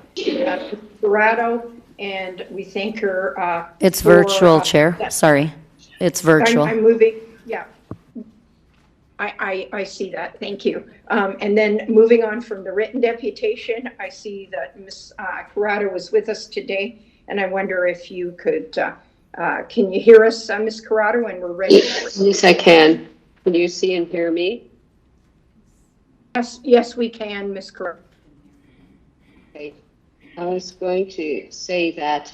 [SPEAKER 2] Corrado, and we thank her.
[SPEAKER 1] It's virtual, Chair. Sorry. It's virtual.
[SPEAKER 2] I'm moving, yeah. I see that, thank you. And then moving on from the written deputation, I see that Ms. Corrado was with us today, and I wonder if you could, can you hear us, Ms. Corrado, when we're ready?
[SPEAKER 5] Yes, I can. Can you see and hear me?
[SPEAKER 2] Yes, we can, Ms. Corrado.
[SPEAKER 5] Okay. I was going to say that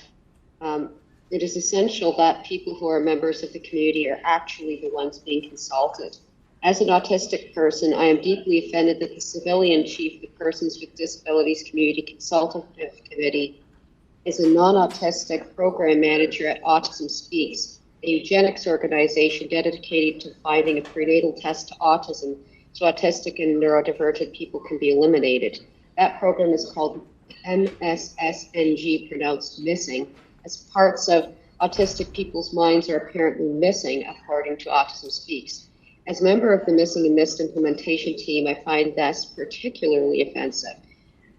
[SPEAKER 5] it is essential that people who are members of the community are actually the ones being consulted. As an autistic person, I am deeply offended that the civilian chief of the Persons with Disabilities Community Consultative Committee is a non-autistic program manager at Autism Speaks, a eugenics organization dedicated to finding a prenatal test to autism so autistic and neurodivergent people can be eliminated. That program is called MSSNG, pronounced missing, as parts of autistic people's minds are apparently missing, according to Autism Speaks. As a member of the Missing and Missed implementation team, I find this particularly offensive.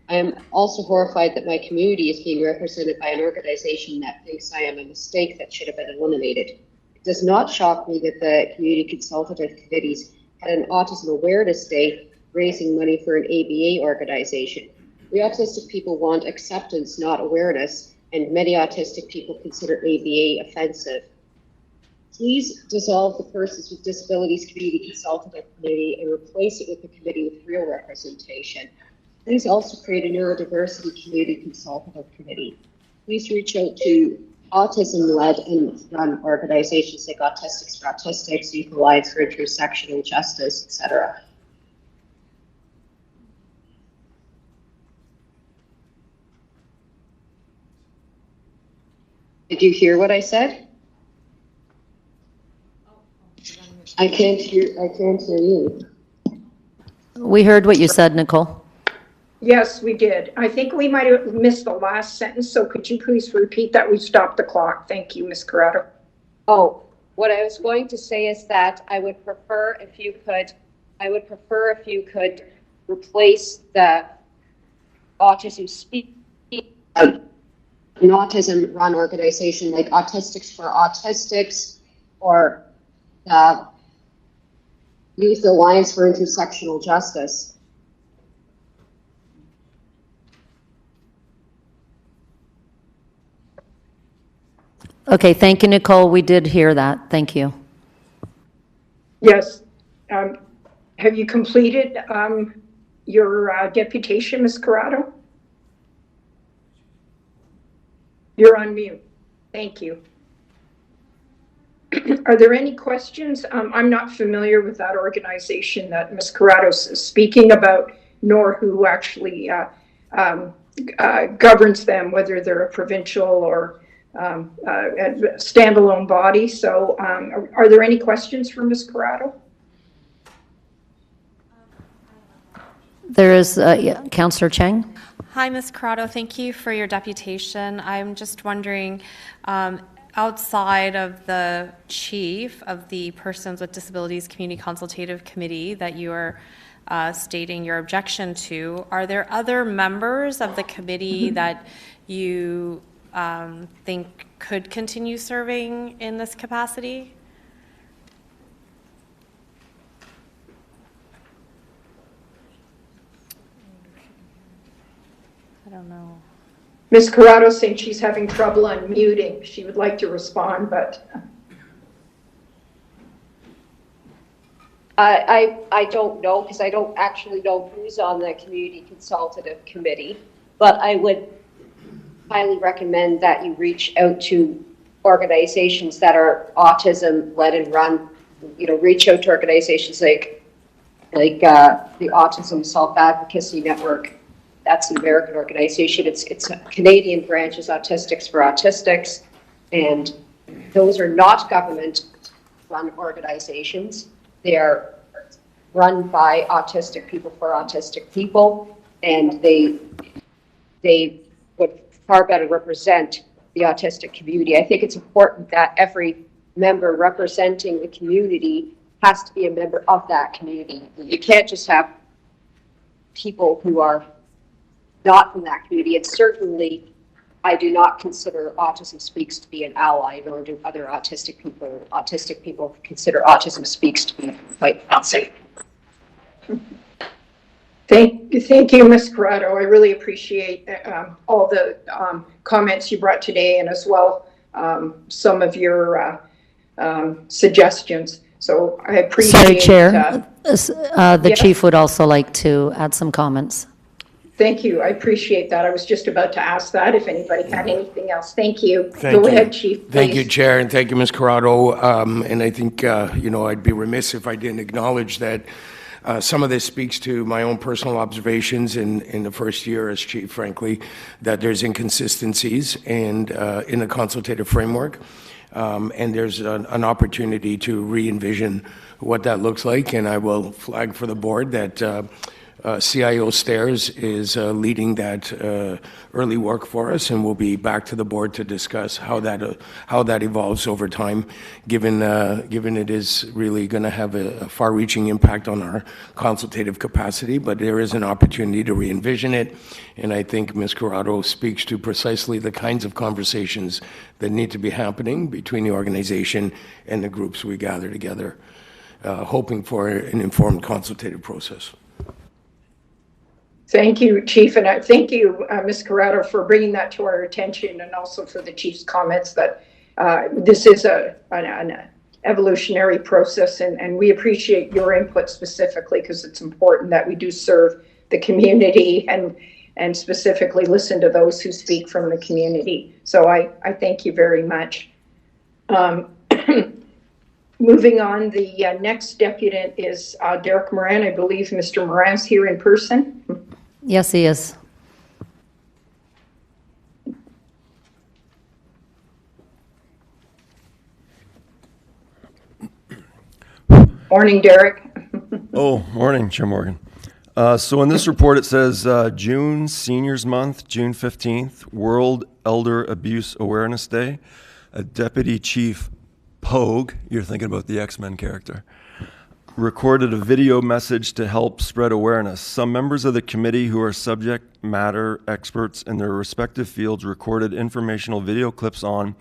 [SPEAKER 5] I am also horrified that my community is being represented by an organization that thinks I am a mistake that should have been eliminated. It does not shock me that the community consultative committees had an autism awareness day raising money for an ABA organization. We autistic people want acceptance, not awareness, and many autistic people consider ABA offensive. Please dissolve the Persons with Disabilities Community Consultative Committee and replace it with a committee with real representation. Please also create a Neurodiversity Community Consultative Committee. Please reach out to autism-led and run organizations like Autistics for Autistics, Youth Alliance for Intersectional Justice, etc. Did you hear what I said? I can't hear you.
[SPEAKER 1] We heard what you said, Nicole.
[SPEAKER 2] Yes, we did. I think we might have missed the last sentence, so could you please repeat that? We stopped the clock. Thank you, Ms. Corrado.
[SPEAKER 5] Oh, what I was going to say is that I would prefer if you could replace the autism speak an autism run organization like Autistics for Autistics or Youth Alliance for Intersectional Justice.
[SPEAKER 1] Okay, thank you, Nicole. We did hear that. Thank you.
[SPEAKER 2] Yes. Have you completed your deputation, Ms. Corrado? You're on mute. Thank you. Are there any questions? I'm not familiar with that organization that Ms. Corrado is speaking about, nor who actually governs them, whether they're a provincial or a standalone body. So are there any questions for Ms. Corrado?
[SPEAKER 1] There is Councillor Cheng.
[SPEAKER 16] Hi, Ms. Corrado. Thank you for your deputation. I'm just wondering, outside of the chief of the Persons with Disabilities Community Consultative Committee that you are stating your objection to, are there other members of the committee that you think could continue serving in this capacity? I don't know.
[SPEAKER 2] Ms. Corrado saying she's having trouble unmuting. She would like to respond, but.
[SPEAKER 5] I don't know, because I don't actually know who's on the Community Consultative Committee, but I would highly recommend that you reach out to organizations that are autism led and run. Reach out to organizations like the Autism Self-Advocacy Network. That's an American organization. It's a Canadian branch is Autistics for Autistics, and those are not government-run organizations. They are run by autistic people for autistic people, and they would far better represent the autistic community. I think it's important that every member representing the community has to be a member of that community. You can't just have people who are not from that community. And certainly, I do not consider Autism Speaks to be an ally, nor do other autistic people. Autistic people consider Autism Speaks to be quite unsafe.
[SPEAKER 2] Thank you, Ms. Corrado. I really appreciate all the comments you brought today, and as well some of your suggestions. So I appreciate.
[SPEAKER 1] Sorry, Chair. The chief would also like to add some comments.
[SPEAKER 2] Thank you. I appreciate that. I was just about to ask that if anybody had anything else. Thank you.
[SPEAKER 4] Go
[SPEAKER 2] ahead, Chief.
[SPEAKER 4] Thank you, Chair, and thank you, Ms. Corrado. And I think, I'd be remiss if I didn't acknowledge that some of this speaks to my own personal observations in the first year as chief, frankly, that there's inconsistencies and in the consultative framework. And there's an opportunity to re-envision what that looks like. And I will flag for the board that CIO Stairs is leading that early work for us, and we'll be back to the board to discuss how that evolves over time, given it is really going to have a far-reaching impact on our consultative capacity. But there is an opportunity to re-envision it, and I think Ms. Corrado speaks to precisely the kinds of conversations that need to be happening between the organization and the groups we gather together, hoping for an informed consultative process.
[SPEAKER 2] Thank you, Chief, and I thank you, Ms. Corrado, for bringing that to our attention, and also for the Chief's comments that this is an evolutionary process, and we appreciate your input specifically, because it's important that we do serve the community and specifically listen to those who speak from the community. So I thank you very much. Moving on, the next deputant is Derek Moran. I believe Mr. Moran's here in person.
[SPEAKER 1] Yes, he is.
[SPEAKER 2] Morning, Derek.
[SPEAKER 7] Morning, Chair Morgan. So in this report, it says June Seniors Month, June 15th, World Elder Abuse Awareness Day. A Deputy Chief Pogue, you're thinking about the X-Men character, recorded a video message to help spread awareness. Some members of the committee who are subject matter experts in their respective fields recorded informational video clips on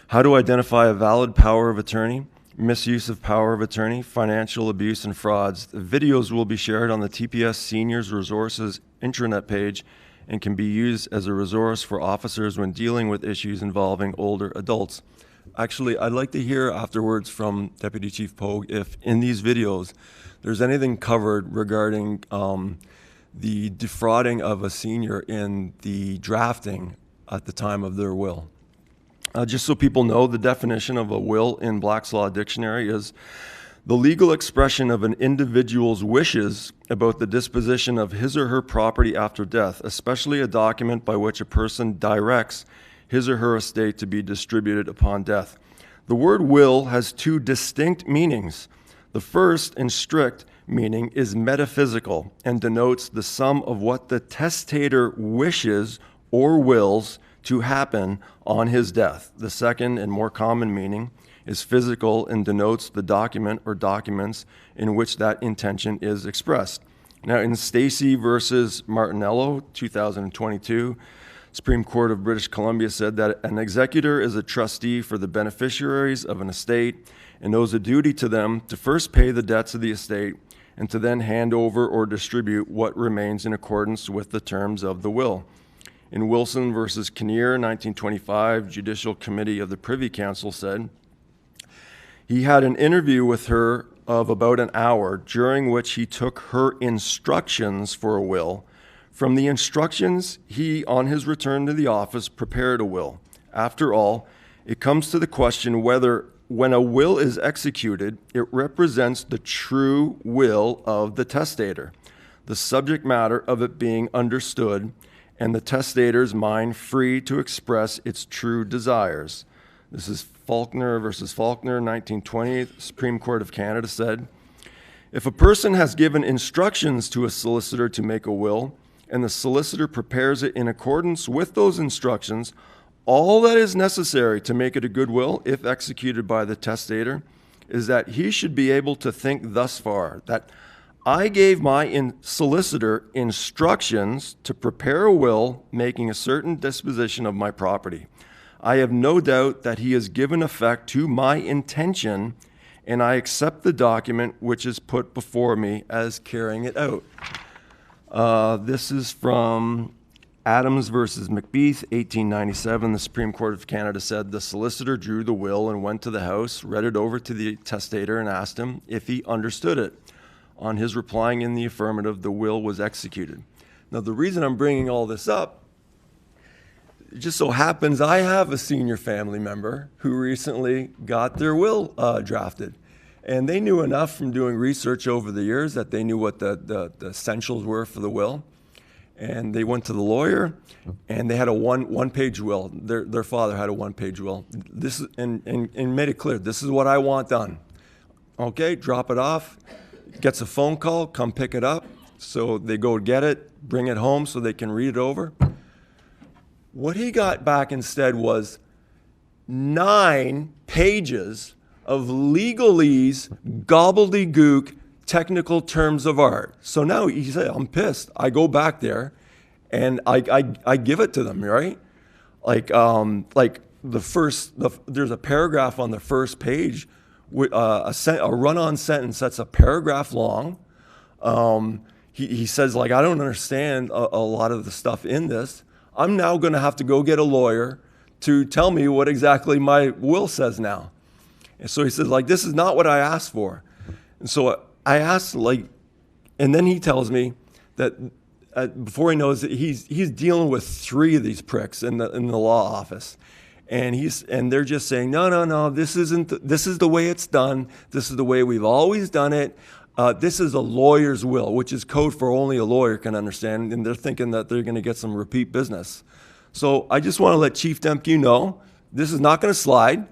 [SPEAKER 7] how to identify a valid power of attorney, misuse of power of attorney, financial abuse, and frauds. The videos will be shared on the TPS Seniors Resources intranet page and can be used as a resource for officers when dealing with issues involving older adults. Actually, I'd like to hear afterwards from Deputy Chief Pogue if in these videos there's anything covered regarding the defrauding of a senior in the drafting at the time of their will. Just so people know, the definition of a will in Black's Law Dictionary is the legal expression of an individual's wishes about the disposition of his or her property after death, especially a document by which a person directs his or her estate to be distributed upon death. The word will has two distinct meanings. The first, and strict meaning, is metaphysical and denotes the sum of what the testator wishes or wills to happen on his death. The second and more common meaning is physical and denotes the document or documents in which that intention is expressed. Now, in Stacey versus Martinello, 2022, Supreme Court of British Columbia said that an executor is a trustee for the beneficiaries of an estate and owes a duty to them to first pay the debts of the estate and to then hand over or distribute what remains in accordance with the terms of the will. In Wilson versus Kinnear, 1925, Judicial Committee of the Privy Council said he had an interview with her of about an hour, during which he took her instructions for a will. From the instructions, he, on his return to the office, prepared a will. After all, it comes to the question whether, when a will is executed, it represents the true will of the testator, the subject matter of it being understood, and the testator's mind free to express its true desires. This is Faulkner versus Faulkner, 1920. The Supreme Court of Canada said, if a person has given instructions to a solicitor to make a will, and the solicitor prepares it in accordance with those instructions, all that is necessary to make it a good will, if executed by the testator, is that he should be able to think thus far, that I gave my solicitor instructions to prepare a will making a certain disposition of my property. I have no doubt that he has given effect to my intention, and I accept the document which is put before me as carrying it out. This is from Adams versus McBeath, 1897. The Supreme Court of Canada said the solicitor drew the will and went to the house, read it over to the testator, and asked him if he understood it. On his replying in the affirmative, the will was executed. Now, the reason I'm bringing all this up, it just so happens I have a senior family member who recently got their will drafted. And they knew enough from doing research over the years that they knew what the essentials were for the will. And they went to the lawyer, and they had a one-page will. Their father had a one-page will. This and made it clear, this is what I want done. Okay, drop it off. Gets a phone call, come pick it up. So they go get it, bring it home so they can read it over. What he got back instead was 9 pages of legalese, gobbledygook, technical terms of art. So now he said, I'm pissed. I go back there and I give it to them, right? Like there's a paragraph on the first page, a run-on sentence that's a paragraph long. He says, like, I don't understand a lot of the stuff in this. I'm now going to have to go get a lawyer to tell me what exactly my will says now. And so he says, like, this is not what I asked for. And so I asked, like, and then he tells me that before he knows it, he's dealing with 3 of these pricks in the law office. And they're just saying, no, this is the way it's done. This is the way we've always done it. This is a lawyer's will, which is code for only a lawyer can understand, and they're thinking that they're going to get some repeat business. So I just want to let Chief Demke know this is not going to slide.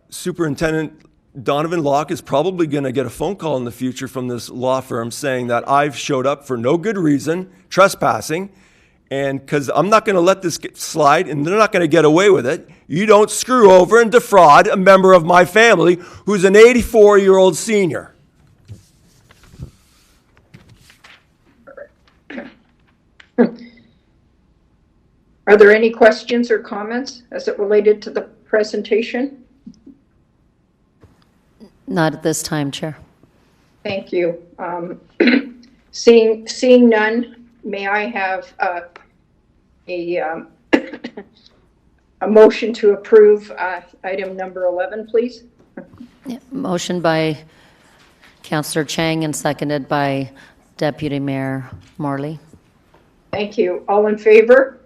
[SPEAKER 7] Superintendent Donovan Locke is probably going to get a phone call in the future from this law firm saying that I've showed up for no good reason, trespassing, and because I'm not going to let this slide, and they're not going to get away with it. You don't screw over and defraud a member of my family who's an 84-year-old senior.
[SPEAKER 2] Are there any questions or comments as it related to the presentation?
[SPEAKER 1] Not at this time, Chair.
[SPEAKER 2] Thank you. Seeing none, may I have a motion to approve item number 11, please?
[SPEAKER 1] Yeah, motion by Councillor Chang and seconded by Deputy Mayor Morley.
[SPEAKER 2] Thank you. All in favor?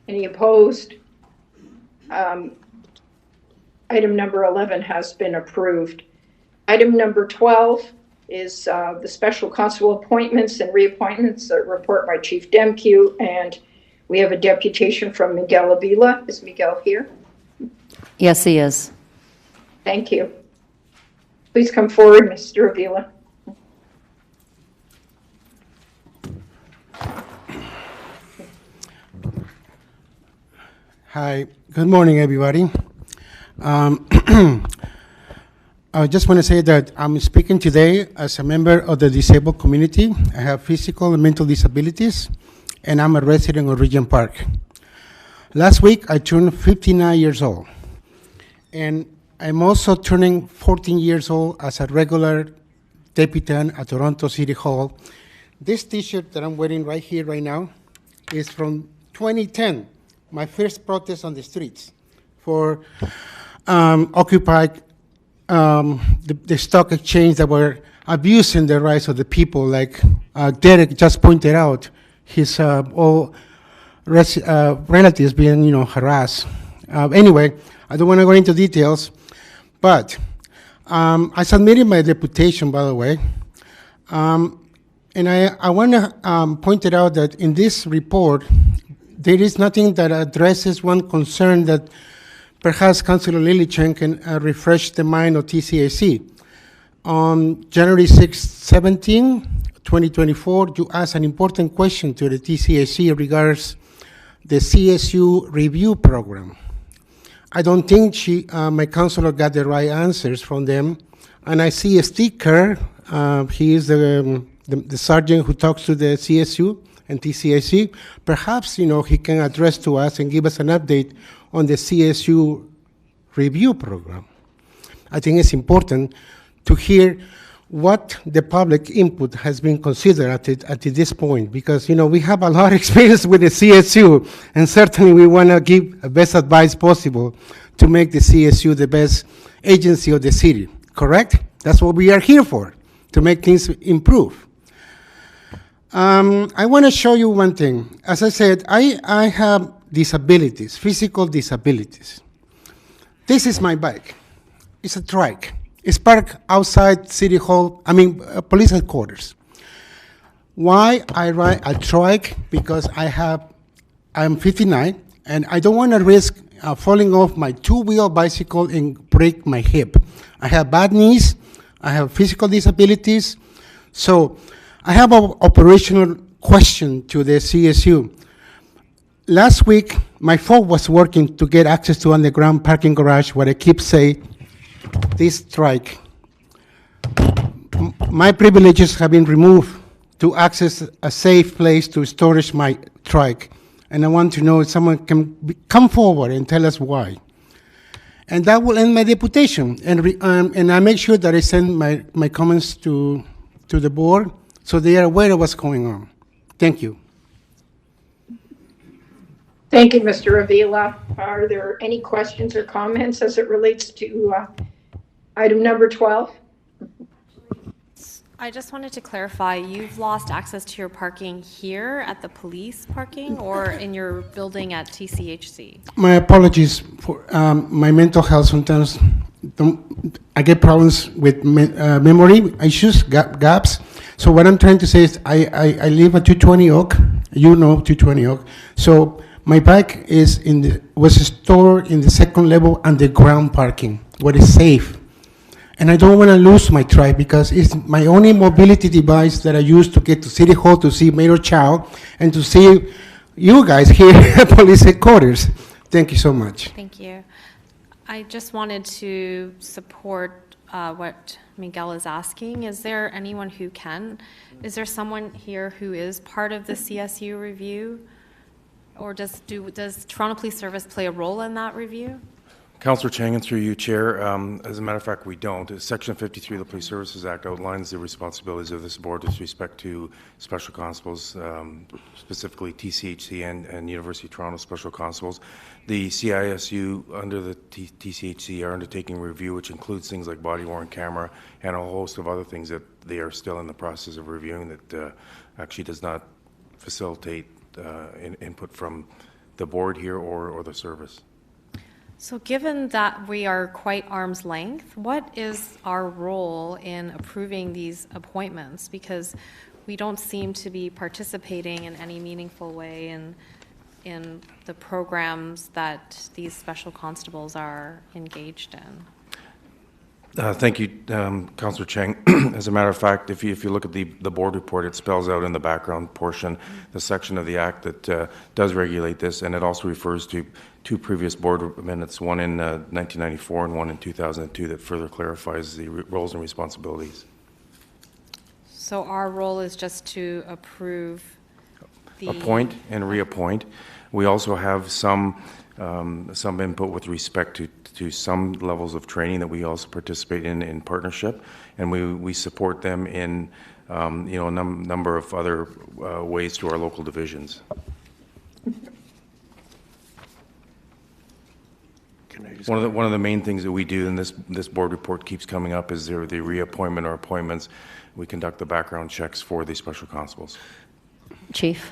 [SPEAKER 2] Any opposed? Item number 11 has been approved. Item number 12 is the special constable appointments and reappointments, report by Chief Demke, and we have a deputation from Miguel Avila. Is Miguel here?
[SPEAKER 1] Yes, he is.
[SPEAKER 2] Thank you. Please come forward, Mr. Avila.
[SPEAKER 6] Hi, good morning, everybody. I just want to say that I'm speaking today as a member of the disabled community. I have physical and mental disabilities, and I'm a resident of Regent Park. Last week, I turned 59 years old, and I'm also turning 14 years old as a regular deputant at Toronto City Hall. This t-shirt that I'm wearing right here, right now, is from 2010. My first protest on the streets for Occupy the stock exchange that were abusing the rights of the people, like Derek just pointed out, his all relatives being, harassed. Anyway, I don't want to go into details, but I submitted my deputation, by the way, and I want to point it out that in this report, there is nothing that addresses one concern that perhaps Councillor Lilichan can refresh the mind of TCAC. On January 17, 2024, you asked an important question to the TCAC regards the CSU review program. I don't think my councillor got the right answers from them, and I see a sticker. He is the sergeant who talks to the CSU and TCAC. Perhaps, he can address to us and give us an update on the CSU review program. I think it's important to hear what the public input has been considered at this point, because, we have a lot of experience with the CSU, and certainly we want to give the best advice possible to make the CSU the best agency of the city, correct? That's what we are here for, to make things improve. I want to show you one thing. As I said, I have disabilities, physical disabilities. This is my bike. It's a trike. It's parked outside City Hall, police headquarters. Why I ride a trike? Because I'm 59, and I don't want to risk falling off my two-wheel bicycle and break my hip. I have bad knees. I have physical disabilities. So I have an operational question to the CSU. Last week, my phone was working to get access to underground parking garage where I keep saying, this strike. My privileges have been removed to access a safe place to storage my trike. And I want to know if someone can come forward and tell us why. And that will end my deputation. And I make sure that I send my comments to the board so they are aware of what's going on. Thank you.
[SPEAKER 2] Thank you, Mr. Avila. Are there any questions or comments as it relates to item number 12?
[SPEAKER 16] I just wanted to clarify, you've lost access to your parking here at the police parking or in your building at TCHC?
[SPEAKER 6] My apologies for my mental health. Sometimes I get problems with memory issues, gaps. So what I'm trying to say is I live at 220 Oak. You know 220 Oak. So my bike was stored in the second level underground parking, where it's safe. And I don't want to lose my trike because it's my only mobility device that I use to get to City Hall to see Mayor Chow and to see you guys here at Police Headquarters. Thank you so much.
[SPEAKER 16] Thank you. I just wanted to support what Miguel is asking. Is there anyone who can? Is there someone here who is part of the CSU review? Or does Toronto Police Service play a role in that review?
[SPEAKER 9] Councillor Chang, and through you, Chair, as a matter of fact, we don't. Section 53 of the Police Services Act outlines the responsibilities of this board with respect to special constables, specifically TCHC and University of Toronto special constables. The CISU under the TCHC are undertaking review, which includes things like body-worn camera and a host of other things that they are still in the process of reviewing that actually does not facilitate input from the board here or the service.
[SPEAKER 16] So given that we are quite arm's length, what is our role in approving these appointments? Because we don't seem to be participating in any meaningful way in the programs that these special constables are engaged in.
[SPEAKER 9] Thank you, Councillor Chang. As a matter of fact, if you look at the board report, it spells out in the background portion the section of the Act that does regulate this, and it also refers to two previous board minutes, one in 1994 and one in 2002, that further clarifies the roles and responsibilities.
[SPEAKER 16] So our role is just to approve the...
[SPEAKER 9] Appoint and reappoint. We also have some input with respect to some levels of training that we also participate in partnership, and we support them in a number of other ways to our local divisions. One of the main things that we do, and this board report keeps coming up, is the reappointment or appointments. We conduct the background checks for the special constables.
[SPEAKER 1] Chief?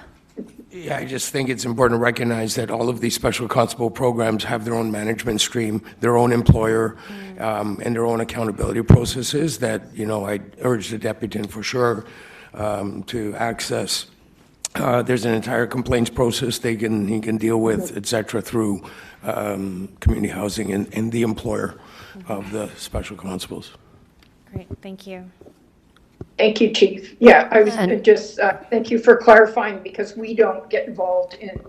[SPEAKER 4] Yeah, I just think it's important to recognize that all of these special constable programs have their own management stream, their own employer, and their own accountability processes that, I urge the deputant for sure to access. There's an entire complaints process he can deal with, et cetera, through community housing and the employer of the special constables.
[SPEAKER 16] Great, thank you.
[SPEAKER 2] Thank you, Chief. Yeah, I was just, thank you for clarifying, because we don't get involved in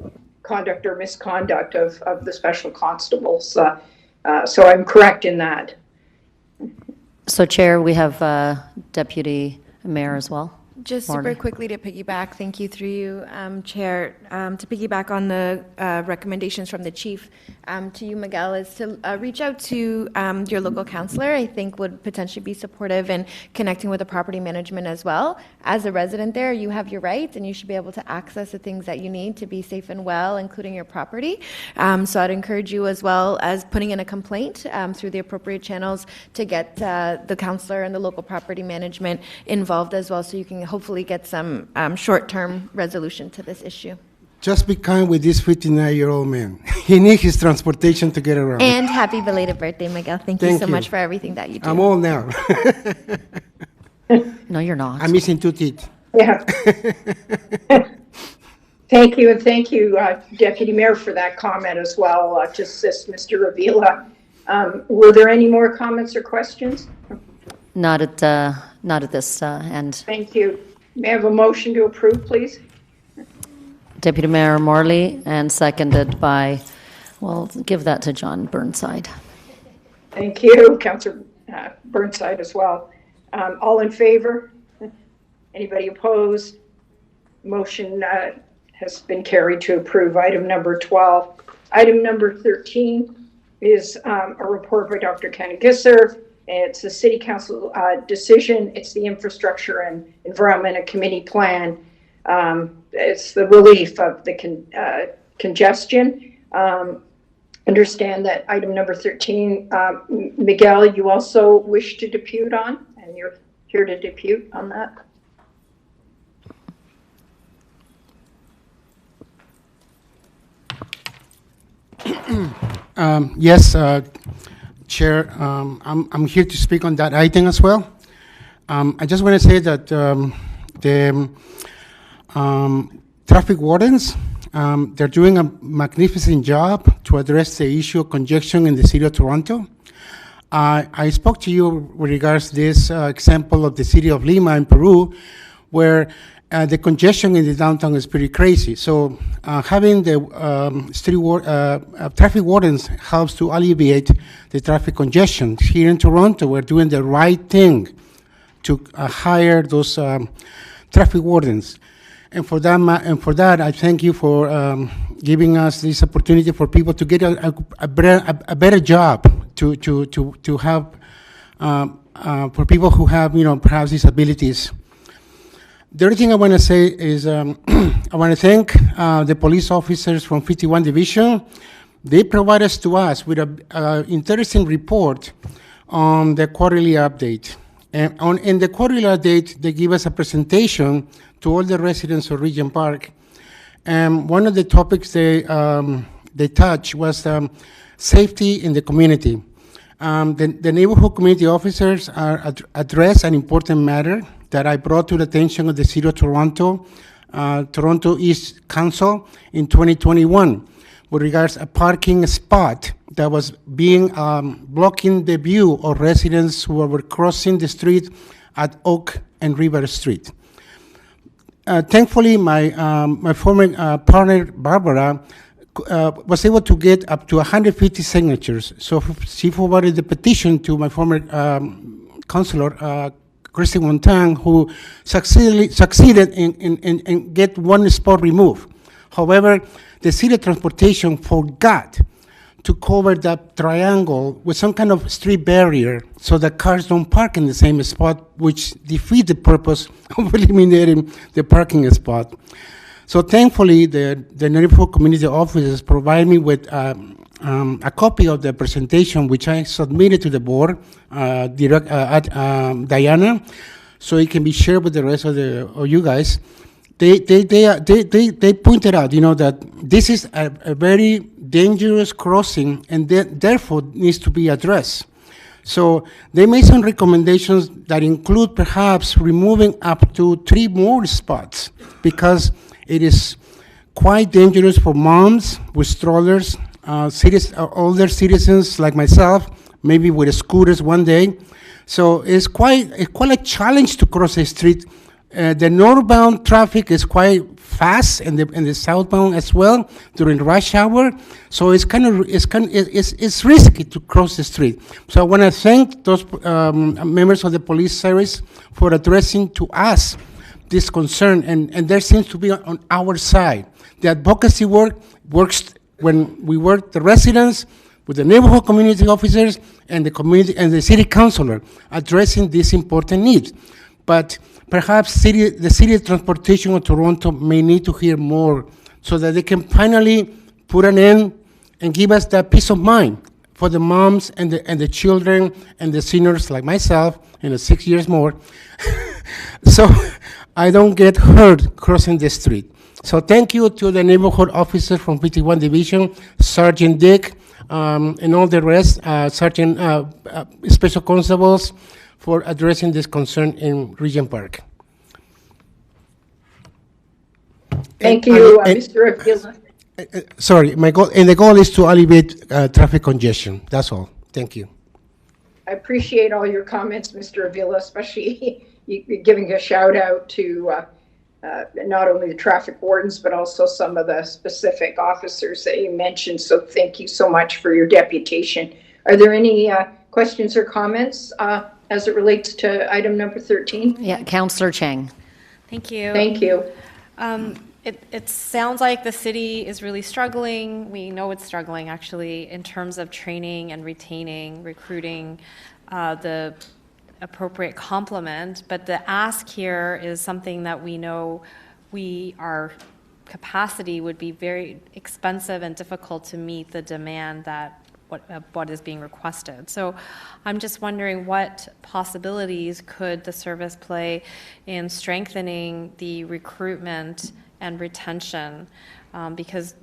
[SPEAKER 2] conduct or misconduct of the special constables. So I'm correct in that.
[SPEAKER 1] So, Chair, we have Deputy Mayor as well.
[SPEAKER 15] Just super quickly to piggyback, thank you through you, Chair, to piggyback on the recommendations from the Chief to you, Miguel, is to reach out to your local councillor. I think would potentially be supportive in connecting with the property management as well. As a resident there, you have your rights and you should be able to access the things that you need to be safe and well, including your property. So I'd encourage you, as well as putting in a complaint through the appropriate channels, to get the councillor and the local property management involved as well, so you can hopefully get some short-term resolution to this issue.
[SPEAKER 6] Just be kind with this 59-year-old man. He needs his transportation to get around.
[SPEAKER 15] And happy belated birthday, Miguel. Thank you so much for everything that you do.
[SPEAKER 6] I'm old now.
[SPEAKER 1] No, you're not.
[SPEAKER 6] I'm missing 2 teeth.
[SPEAKER 2] Yeah. Thank you, and thank you, Deputy Mayor, for that comment as well. To assist Mr. Avila. Were there any more comments or questions?
[SPEAKER 1] Not at this end.
[SPEAKER 2] Thank you. May I have a motion to approve, please?
[SPEAKER 1] Deputy Mayor Morley, and seconded by, well, give that to John Burnside.
[SPEAKER 2] Thank you, Councillor Burnside as well. All in favor? Anybody opposed? Motion has been carried to approve item number 12. Item number 13 is a report by Dr. Kanagisser. It's a City Council decision. It's the Infrastructure and Environment Committee plan. It's the relief of the congestion. Understand that item number 13, Miguel, you also wish to depute on, and you're here to depute on that.
[SPEAKER 6] Yes, Chair, I'm here to speak on that item as well. I just want to say that the traffic wardens, they're doing a magnificent job to address the issue of congestion in the city of Toronto. I spoke to you with regards to this example of the city of Lima in Peru, where the congestion in the downtown is pretty crazy. So having the traffic wardens helps to alleviate the traffic congestion. Here in Toronto, we're doing the right thing to hire those traffic wardens. And for that, I thank you for giving us this opportunity for people to get a better job to have for people who have, perhaps disabilities. The other thing I want to say is I want to thank the police officers from 51 Division. They provided to us with an interesting report on the quarterly update. And in the quarterly update, they give us a presentation to all the residents of Regent Park. And one of the topics they touched was safety in the community. The neighborhood community officers address an important matter that I brought to the attention of the City of Toronto, Toronto East Council in 2021, with regards a parking spot that was being blocking the view of residents who were crossing the street at Oak and River Street. Thankfully, my former partner, Barbara, was able to get up to 150 signatures. So she forwarded the petition to my former councilor, Christy Montang, who succeeded in get one spot removed. However, the city of transportation forgot to cover that triangle with some kind of street barrier so that cars don't park in the same spot, which defeat the purpose of eliminating the parking spot. So thankfully, the neighborhood community officers provide me with a copy of the presentation, which I submitted to the board, Diana, so it can be shared with the rest of you guys. They pointed out, that this is a very dangerous crossing and therefore needs to be addressed. So they made some recommendations that include perhaps removing up to 3 more spots, because it is quite dangerous for moms with strollers, older citizens like myself, maybe with scooters one day. So it's quite a challenge to cross the street. The northbound traffic is quite fast, and the southbound as well during rush hour. So it's risky to cross the street. So I want to thank those members of the police service for addressing to us this concern, and there seems to be on our side. The advocacy works when we work the residents with the neighborhood community officers and the community and the city councilor addressing these important needs. But perhaps the City of Transportation of Toronto may need to hear more so that they can finally put an end and give us that peace of mind for the moms and the children and the seniors like myself in the 6 years more. So I don't get hurt crossing the street. So thank you to the neighborhood officers from 51 Division, Sergeant Dick, and all the rest, Sergeant Special Constables, for addressing this concern in Regent Park.
[SPEAKER 2] Thank you, Mr. Avila.
[SPEAKER 6] Sorry, the goal is to alleviate traffic congestion. That's all. Thank you.
[SPEAKER 2] I appreciate all your comments, Mr. Avila, especially giving a shout out to not only the traffic wardens, but also some of the specific officers that you mentioned. So thank you so much for your deputation. Are there any questions or comments as it relates to item number 13?
[SPEAKER 1] Yeah, Councillor Chang.
[SPEAKER 16] Thank you.
[SPEAKER 2] Thank you.
[SPEAKER 16] It sounds like the city is really struggling. We know it's struggling, actually, in terms of training and retaining, recruiting the appropriate complement. But the ask here is something that we know our capacity would be very expensive and difficult to meet the demand that what is being requested. So I'm just wondering what possibilities could the service play in strengthening the recruitment and retention, because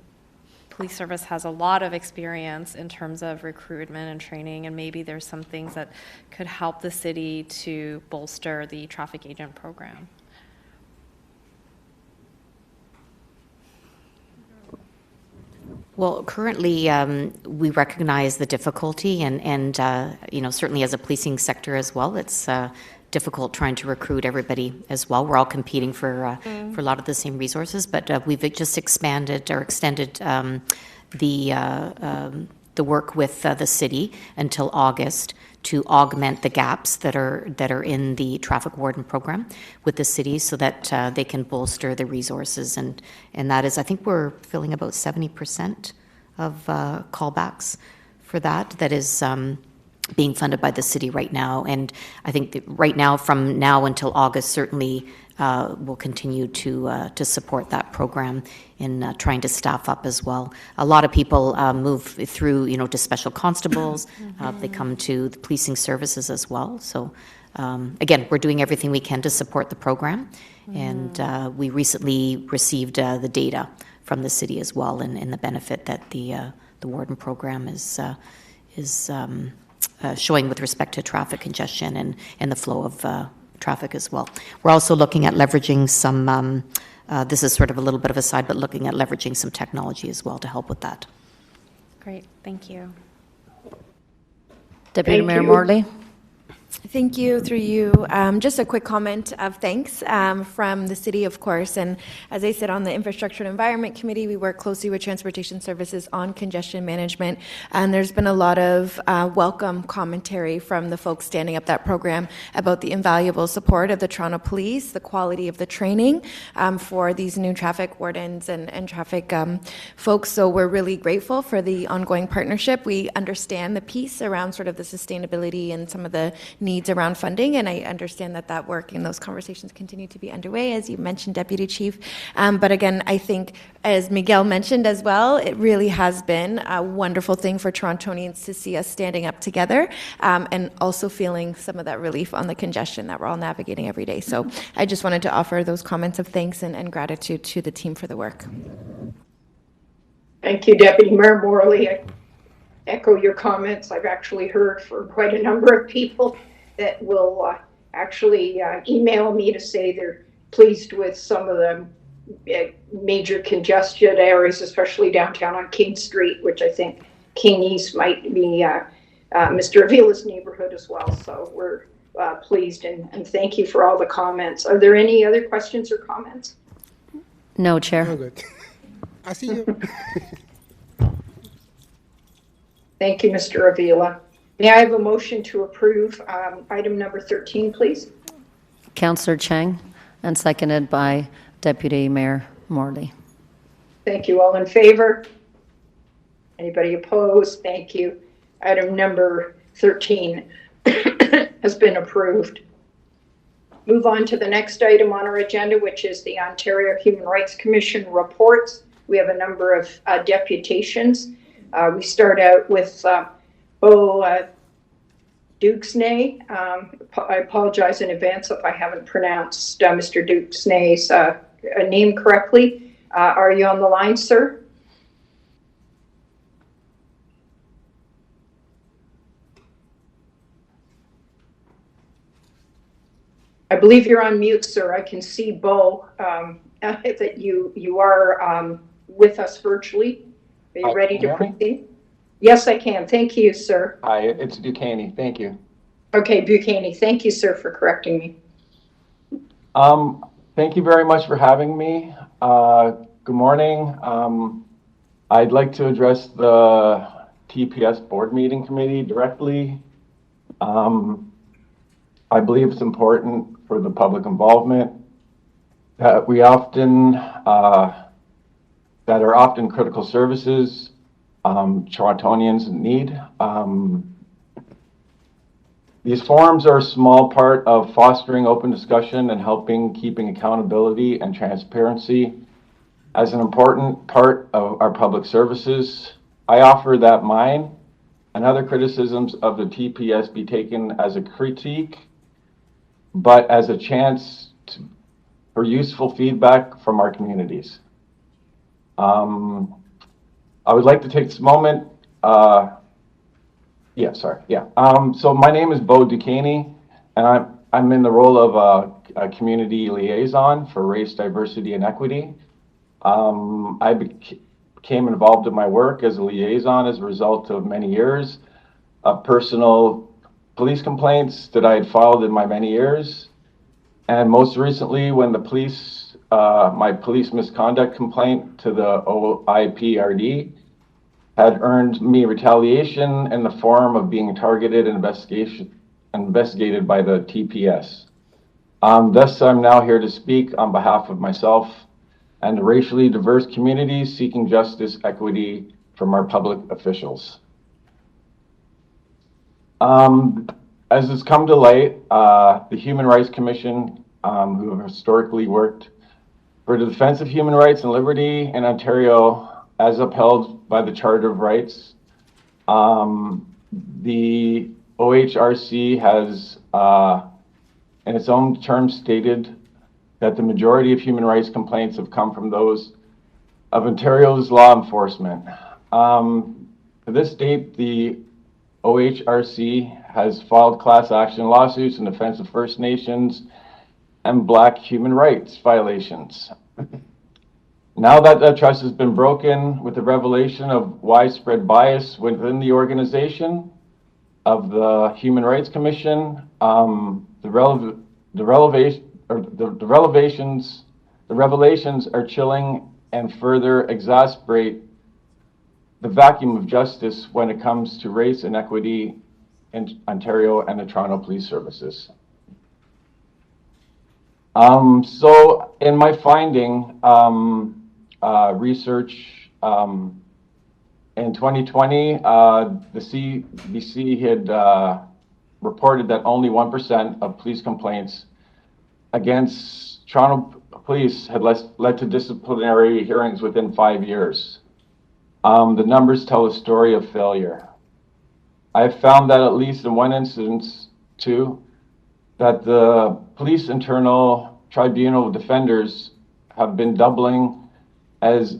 [SPEAKER 16] police service has a lot of experience in terms of recruitment and training, and maybe there's some things that could help the city to bolster the traffic agent program.
[SPEAKER 18] Well, currently, we recognize the difficulty, and certainly as a policing sector as well, it's difficult trying to recruit everybody as well. We're all competing for a lot of the same resources, but we've just expanded or extended the work with the city until August to augment the gaps that are in the traffic warden program with the city, so that they can bolster the resources, and that is, I think we're filling about 70% of callbacks for that is being funded by the city right now. And I think that right now, from now until August, certainly we'll continue to support that program in trying to staff up as well. A lot of people move through, to special constables. They come to the policing services as well. So again, we're doing everything we can to support the program. And we recently received the data from the city as well, and the benefit that the warden program is showing with respect to traffic congestion and the flow of traffic as well. We're also looking at leveraging some, this is sort of a little bit of a side, but looking at leveraging some technology as well to help with that.
[SPEAKER 16] Great, thank you.
[SPEAKER 1] Deputy Mayor Morley.
[SPEAKER 15] Thank you, through you. Just a quick comment of thanks from the city, of course. And as I said, on the Infrastructure and Environment Committee, we work closely with Transportation Services on congestion management. And there's been a lot of welcome commentary from the folks standing up that program about the invaluable support of the Toronto Police, the quality of the training for these new traffic wardens and traffic folks. So we're really grateful for the ongoing partnership. We understand the piece around sort of the sustainability and some of the needs around funding, and I understand that work and those conversations continue to be underway, as you mentioned, Deputy Chief. But again, I think, as Miguel mentioned as well, it really has been a wonderful thing for Torontonians to see us standing up together and also feeling some of that relief on the congestion that we're all navigating every day. So I just wanted to offer those comments of thanks and gratitude to the team for the work.
[SPEAKER 2] Thank you, Deputy Mayor Morley. I echo your comments. I've actually heard from quite a number of people that will actually email me to say they're pleased with some of the major congested areas, especially downtown on King Street, which I think King East might be Mr. Avila's neighborhood as well. So we're pleased, and thank you for all the comments. Are there any other questions or comments?
[SPEAKER 1] No, Chair.
[SPEAKER 6] Oh, good. I see you.
[SPEAKER 2] Thank you, Mr. Avila. May I have a motion to approve item number 13, please?
[SPEAKER 1] Councillor Chang, and seconded by Deputy Mayor Morley.
[SPEAKER 2] Thank you. All in favor? Anybody opposed? Thank you. Item number 13 has been approved. Move on to the next item on our agenda, which is the Ontario Human Rights Commission reports. We have a number of deputations. We start out with Bo Duxnay. I apologize in advance if I haven't pronounced Mr. Duxnay's name correctly. Are you on the line, sir? I believe you're on mute, sir. I can see, Bo, that you are with us virtually. Are you ready to proceed? Yes, I can. Thank you, sir.
[SPEAKER 10] Hi, it's Buchanan. Thank you.
[SPEAKER 2] Okay, Buchanan. Thank you, sir, for correcting me.
[SPEAKER 10] Thank you very much for having me. Good morning. I'd like to address the TPS board meeting committee directly. I believe it's important for the public involvement that we often, that are often critical services Torontonians need. These forums are a small part of fostering open discussion and helping keeping accountability and transparency as an important part of our public services. I offer that mine and other criticisms of the TPS be taken as a critique, but as a chance for useful feedback from our communities. I would like to take this moment. So my name is Bo Duquesne, and I'm in the role of a community liaison for race, diversity, and equity. I became involved in my work as a liaison as a result of many years of personal police complaints that I had filed in my many years. And most recently, when the police, my police misconduct complaint to the OIPRD had earned me retaliation in the form of being targeted and investigated by the TPS. Thus, I'm now here to speak on behalf of myself and the racially diverse communities seeking justice, equity from our public officials. As has come to light, the Human Rights Commission, who have historically worked for the defense of human rights and liberty in Ontario, as upheld by the Charter of Rights, the OHRC has, in its own terms, stated that the majority of human rights complaints have come from those of Ontario's law enforcement. To this date, the OHRC has filed class action lawsuits in defense of First Nations and Black human rights violations. Now that that trust has been broken with the revelation of widespread bias within the organization of the Human Rights Commission, the revelations are chilling and further exacerbate the vacuum of justice when it comes to race and equity in Ontario and the Toronto Police Services. So in my finding, research in 2020, the CBC had reported that only 1% of police complaints against Toronto police had led to disciplinary hearings within 5 years. The numbers tell a story of failure. I've found that at least in one instance, too, that the police internal tribunal defenders have been doubling as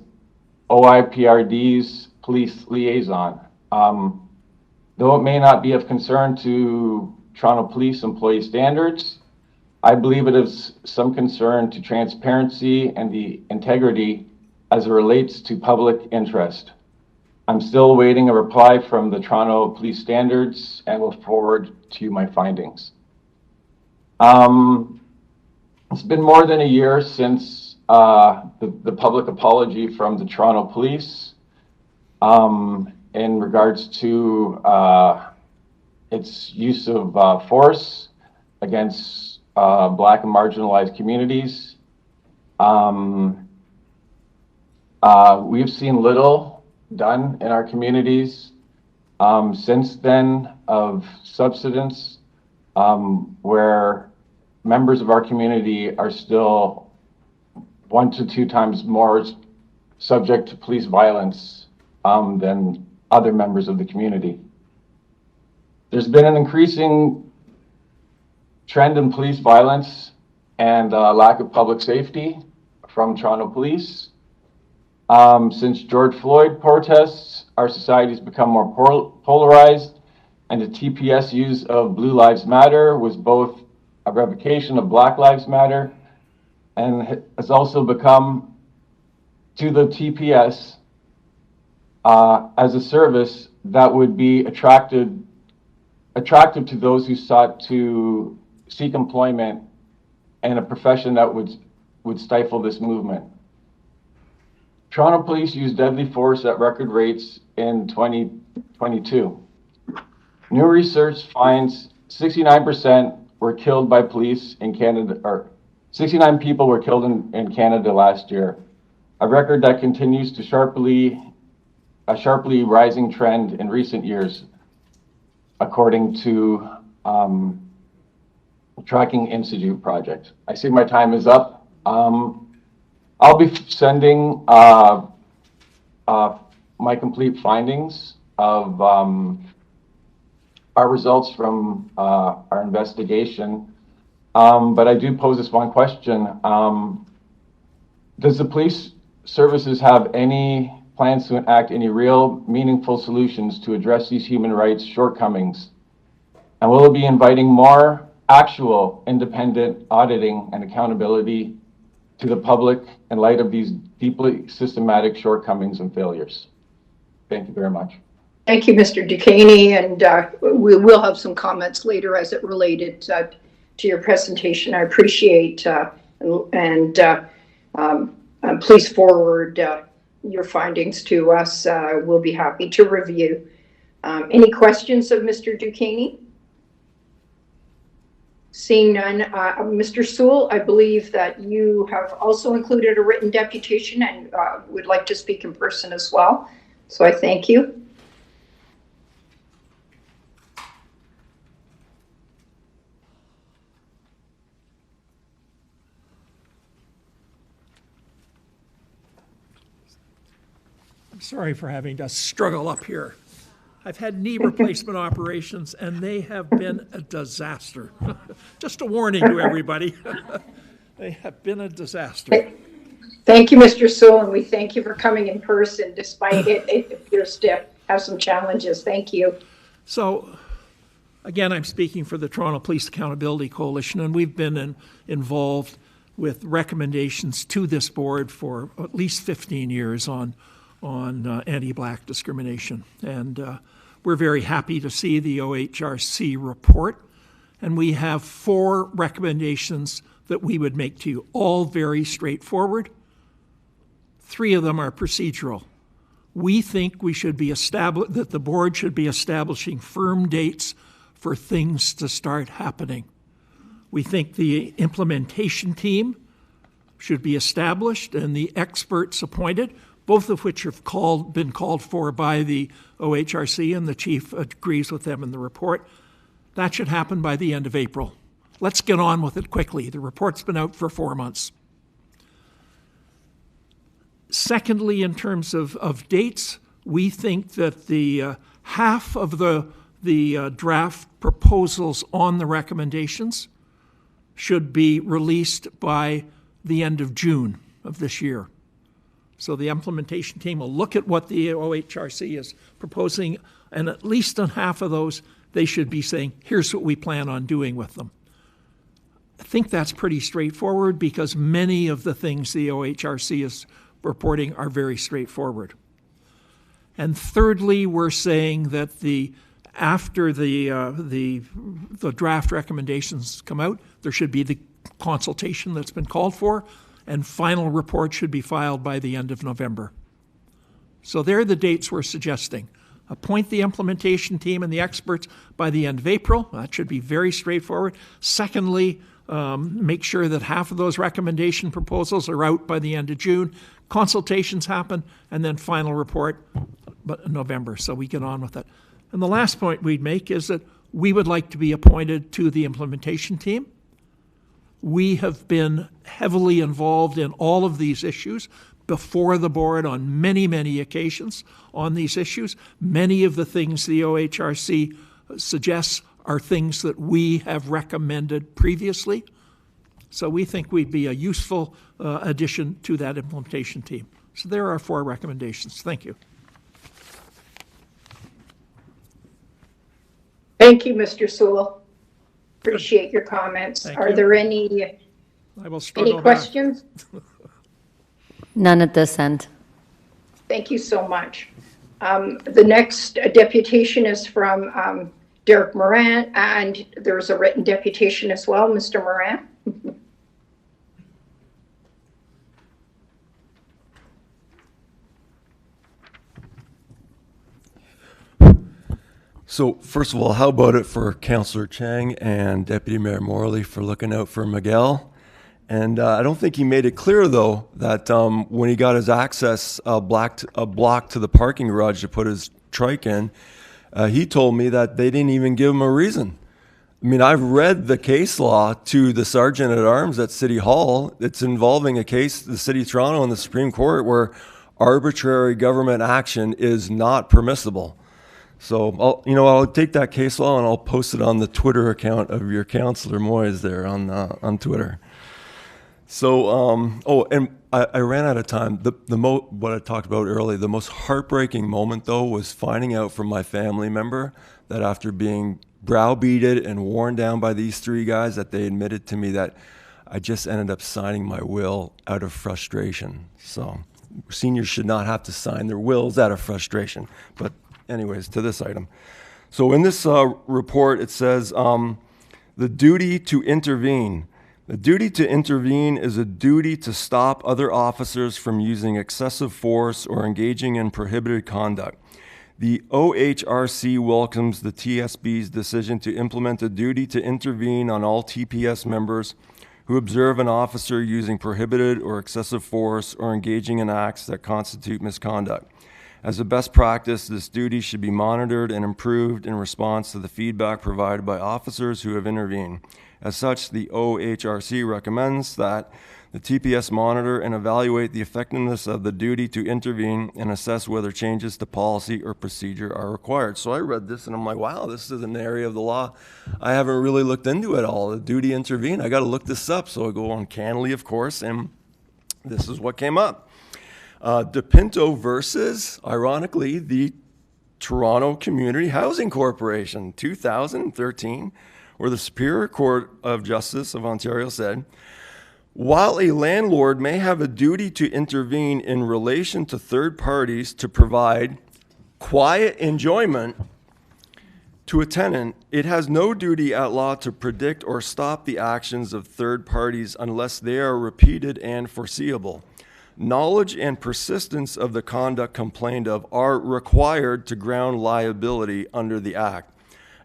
[SPEAKER 10] OIPRD's police liaison. Though it may not be of concern to Toronto Police employee standards, I believe it is some concern to transparency and the integrity as it relates to public interest. I'm still awaiting a reply from the Toronto Police Standards and will forward to you my findings. It's been more than a year since the public apology from the Toronto Police in regards to its use of force against Black and marginalized communities. We've seen little done in our communities since then of subsidence, where members of our community are still 1 to 2 times more subject to police violence than other members of the community. There's been an increasing trend in police violence and lack of public safety from Toronto Police. Since George Floyd protests, our society has become more polarized, and the TPS use of Blue Lives Matter was both a revocation of Black Lives Matter and has also become, to the TPS, as a service that would be attractive to those who sought to seek employment and a profession that would stifle this movement. Toronto Police used deadly force at record rates in 2022. New research finds 69% were killed by police in Canada, or 69 people were killed in Canada last year, a record that continues to a sharply rising trend in recent years, according to Tracking Institute project. I see my time is up. I'll be sending my complete findings of our results from our investigation. But I do pose this one question. Does the police services have any plans to enact any real meaningful solutions to address these human rights shortcomings? And will it be inviting more actual independent auditing and accountability to the public in light of these deeply systematic shortcomings and failures? Thank you very much.
[SPEAKER 2] Thank you, Mr. Duquesne, and we will have some comments later as it related to your presentation. I appreciate and please forward your findings to us. We'll be happy to review. Any questions of Mr. Duquesne? Seeing none, Mr. Sewell, I believe that you have also included a written deputation and would like to speak in person as well. So I thank you.
[SPEAKER 17] I'm sorry for having to struggle up here. I've had knee replacement operations, and they have been a disaster. Just a warning to everybody. They have been a disaster.
[SPEAKER 2] Thank you, Mr. Sewell, and we thank you for coming in person, despite it appears to have some challenges. Thank you.
[SPEAKER 17] So, again, I'm speaking for the Toronto Police Accountability Coalition, and we've been involved with recommendations to this board for at least 15 years on anti-Black discrimination. And we're very happy to see the OHRC report. And we have 4 recommendations that we would make to you, all very straightforward. 3 of them are procedural. We think we should be that the board should be establishing firm dates for things to start happening. We think the implementation team should be established and the experts appointed, both of which have been called for by the OHRC, and the chief agrees with them in the report. That should happen by the end of April. Let's get on with it quickly. The report's been out for 4 months. Secondly, in terms of dates, we think that the half of the draft proposals on the recommendations should be released by the end of June of this year. So the implementation team will look at what the OHRC is proposing, and at least on half of those, they should be saying, here's what we plan on doing with them. I think that's pretty straightforward because many of the things the OHRC is reporting are very straightforward. And thirdly, we're saying that after the draft recommendations come out, there should be the consultation that's been called for, and final report should be filed by the end of November. So there are the dates we're suggesting. Appoint the implementation team and the experts by the end of April. That should be very straightforward. Secondly, make sure that half of those recommendation proposals are out by the end of June. Consultations happen, and then final report in November, so we get on with it. And the last point we'd make is that we would like to be appointed to the implementation team. We have been heavily involved in all of these issues before the board on many, many occasions on these issues. Many of the things the OHRC suggests are things that we have recommended previously. So we think we'd be a useful addition to that implementation team. So there are 4 recommendations. Thank you.
[SPEAKER 2] Thank you, Mr. Sewell. Appreciate your comments.
[SPEAKER 17] Thank
[SPEAKER 2] Are
[SPEAKER 17] you.
[SPEAKER 2] there any questions?
[SPEAKER 1] None at this end.
[SPEAKER 2] Thank you so much. The next deputation is from Derek Moran, and there's a written deputation as well, Mr. Moran.
[SPEAKER 7] So first of all, how about it for Councillor Chang and Deputy Mayor Morley for looking out for Miguel? And I don't think he made it clear, though, that when he got his access block to the parking garage to put his trike in, he told me that they didn't even give him a reason. I mean, I've read the case law to the Sergeant at Arms at City Hall. It's involving a case, the City of Toronto and the Supreme Court, where arbitrary government action is not permissible. So, I'll take that case law and I'll post it on the Twitter account of your Councillor Moyes there on Twitter. So, and I ran out of time. What I talked about earlier, the most heartbreaking moment, though, was finding out from my family member that after being browbeated and worn down by these three guys, that they admitted to me that I just ended up signing my will out of frustration. So, seniors should not have to sign their wills out of frustration. But anyways, to this item. So in this report, it says the duty to intervene. The duty to intervene is a duty to stop other officers from using excessive force or engaging in prohibited conduct. The OHRC welcomes the TSB's decision to implement a duty to intervene on all TPS members who observe an officer using prohibited or excessive force or engaging in acts that constitute misconduct. As a best practice, this duty should be monitored and improved in response to the feedback provided by officers who have intervened. As such, the OHRC recommends that the TPS monitor and evaluate the effectiveness of the duty to intervene and assess whether changes to policy or procedure are required. So I read this and I'm like, wow, this is an area of the law I haven't really looked into at all, the duty to intervene. I got to look this up. So I go on Cannily, of course, and this is what came up. DePinto versus, ironically, the Toronto Community Housing Corporation, 2013, where the Superior Court of Justice of Ontario said, while a landlord may have a duty to intervene in relation to third parties to provide quiet enjoyment to a tenant, it has no duty at law to predict or stop the actions of third parties unless they are repeated and foreseeable. Knowledge and persistence of the conduct complained of are required to ground liability under the Act.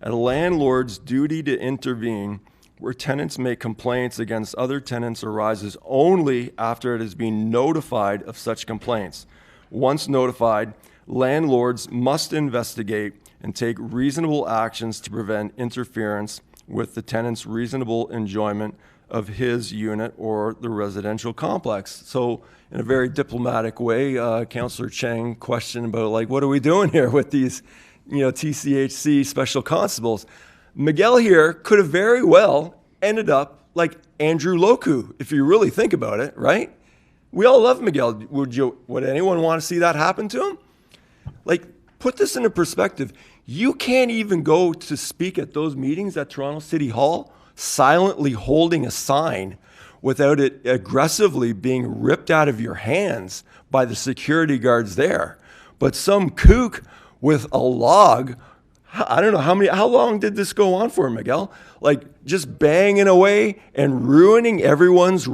[SPEAKER 7] A landlord's duty to intervene where tenants make complaints against other tenants arises only after it has been notified of such complaints. Once notified, landlords must investigate and take reasonable actions to prevent interference with the tenant's reasonable enjoyment of his unit or the residential complex. So in a very diplomatic way, Councillor Chang questioned about, like, what are we doing here with these, TCHC special constables? Miguel here could have very well ended up like Andrew Loku, if you really think about it, right? We all love Miguel. Would anyone want to see that happen to him? Like, put this into perspective. You can't even go to speak at those meetings at Toronto City Hall silently holding a sign without it aggressively being ripped out of your hands by the security guards there. But some kook with a log, I don't know how long did this go on for, Miguel? Like, just banging away and ruining everyone's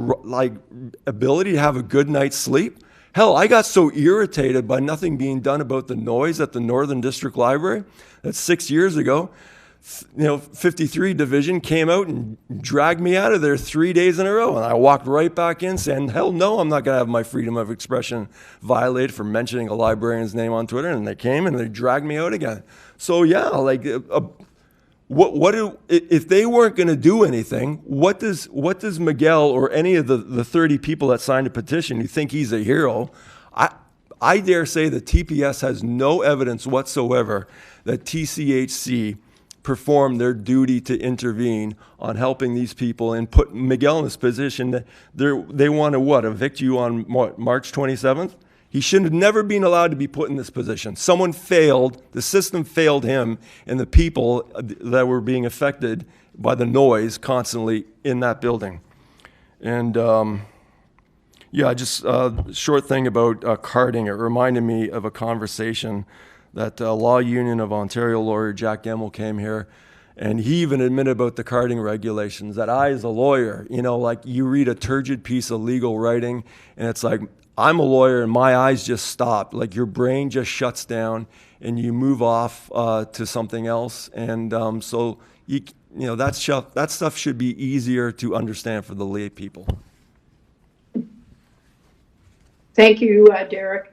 [SPEAKER 7] ability to have a good night's sleep. Hell, I got so irritated by nothing being done about the noise at the Northern District Library that 6 years ago, 53 Division came out and dragged me out of there 3 days in a row. And I walked right back in saying, hell no, I'm not going to have my freedom of expression violated for mentioning a librarian's name on Twitter. And they came and they dragged me out again. So yeah, if they weren't going to do anything, what does Miguel or any of the 30 people that signed a petition, you think he's a hero? I dare say that TPS has no evidence whatsoever that TCHC performed their duty to intervene on helping these people and put Miguel in this position that they want to evict you on March 27th? He should have never been allowed to be put in this position. Someone failed, the system failed him and the people that were being affected by the noise constantly in that building. And just a short thing about carding. It reminded me of a conversation that Law Union of Ontario lawyer Jack Gemmell came here, and he even admitted about the carding regulations, that I, as a lawyer, you read a turgid piece of legal writing, and it's like, I'm a lawyer and my eyes just stop. Like your brain just shuts down and you move off to something else. And so that stuff should be easier to understand for the lay people.
[SPEAKER 2] Thank you, Derek.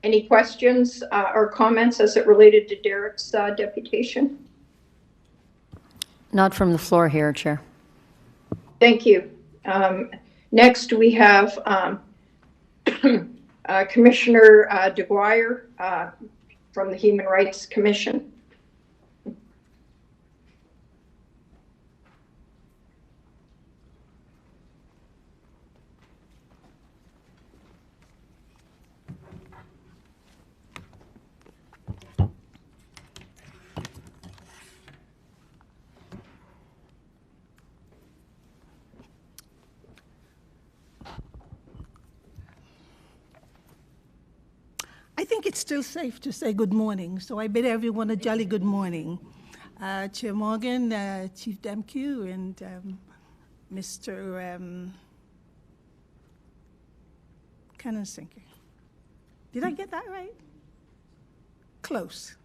[SPEAKER 2] Any questions or comments as it related to Derek's deputation?
[SPEAKER 1] Not from the floor here, Chair.
[SPEAKER 2] Thank you. Next, we have Commissioner DeGuire from the Human Rights Commission.
[SPEAKER 12] I think it's still safe to say good morning, so I bid everyone a jolly good morning. Chair Morgan, Chief Demkew, and Mr. Cannonsinker. Did I get that right? Close.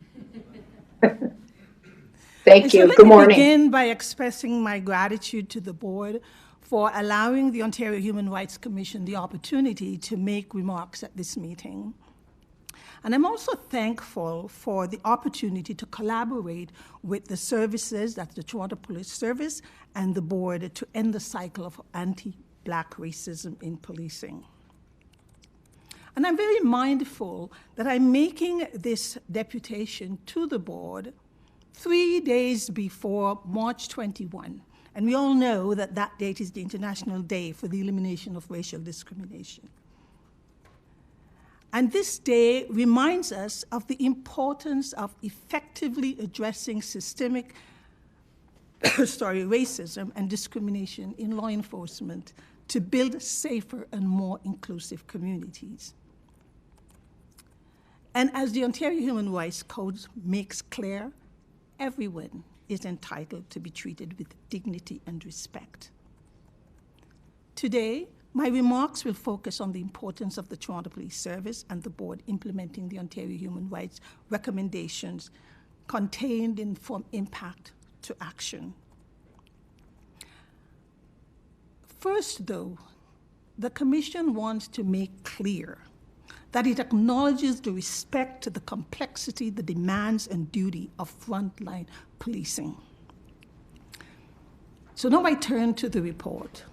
[SPEAKER 2] Thank you.
[SPEAKER 12] Let
[SPEAKER 2] good
[SPEAKER 12] me
[SPEAKER 2] morning.
[SPEAKER 12] begin by expressing my gratitude to the board for allowing the Ontario Human Rights Commission the opportunity to make remarks at this meeting. And I'm also thankful for the opportunity to collaborate with the services, that's the Toronto Police Service, and the board to end the cycle of anti-Black racism in policing. And I'm very mindful that I'm making this deputation to the board 3 days before March 21. And we all know that that date is the International Day for the Elimination of Racial Discrimination. And this day reminds us of the importance of effectively addressing systemic racism and discrimination in law enforcement to build safer and more inclusive communities. And as the Ontario Human Rights Code makes clear, everyone is entitled to be treated with dignity and respect. Today, my remarks will focus on the importance of the Toronto Police Service and the board implementing the Ontario Human Rights recommendations contained in From Impact to Action. First, though, the Commission wants to make clear that it acknowledges the respect to the complexity, the demands, and duty of frontline policing. So now I turn to the report.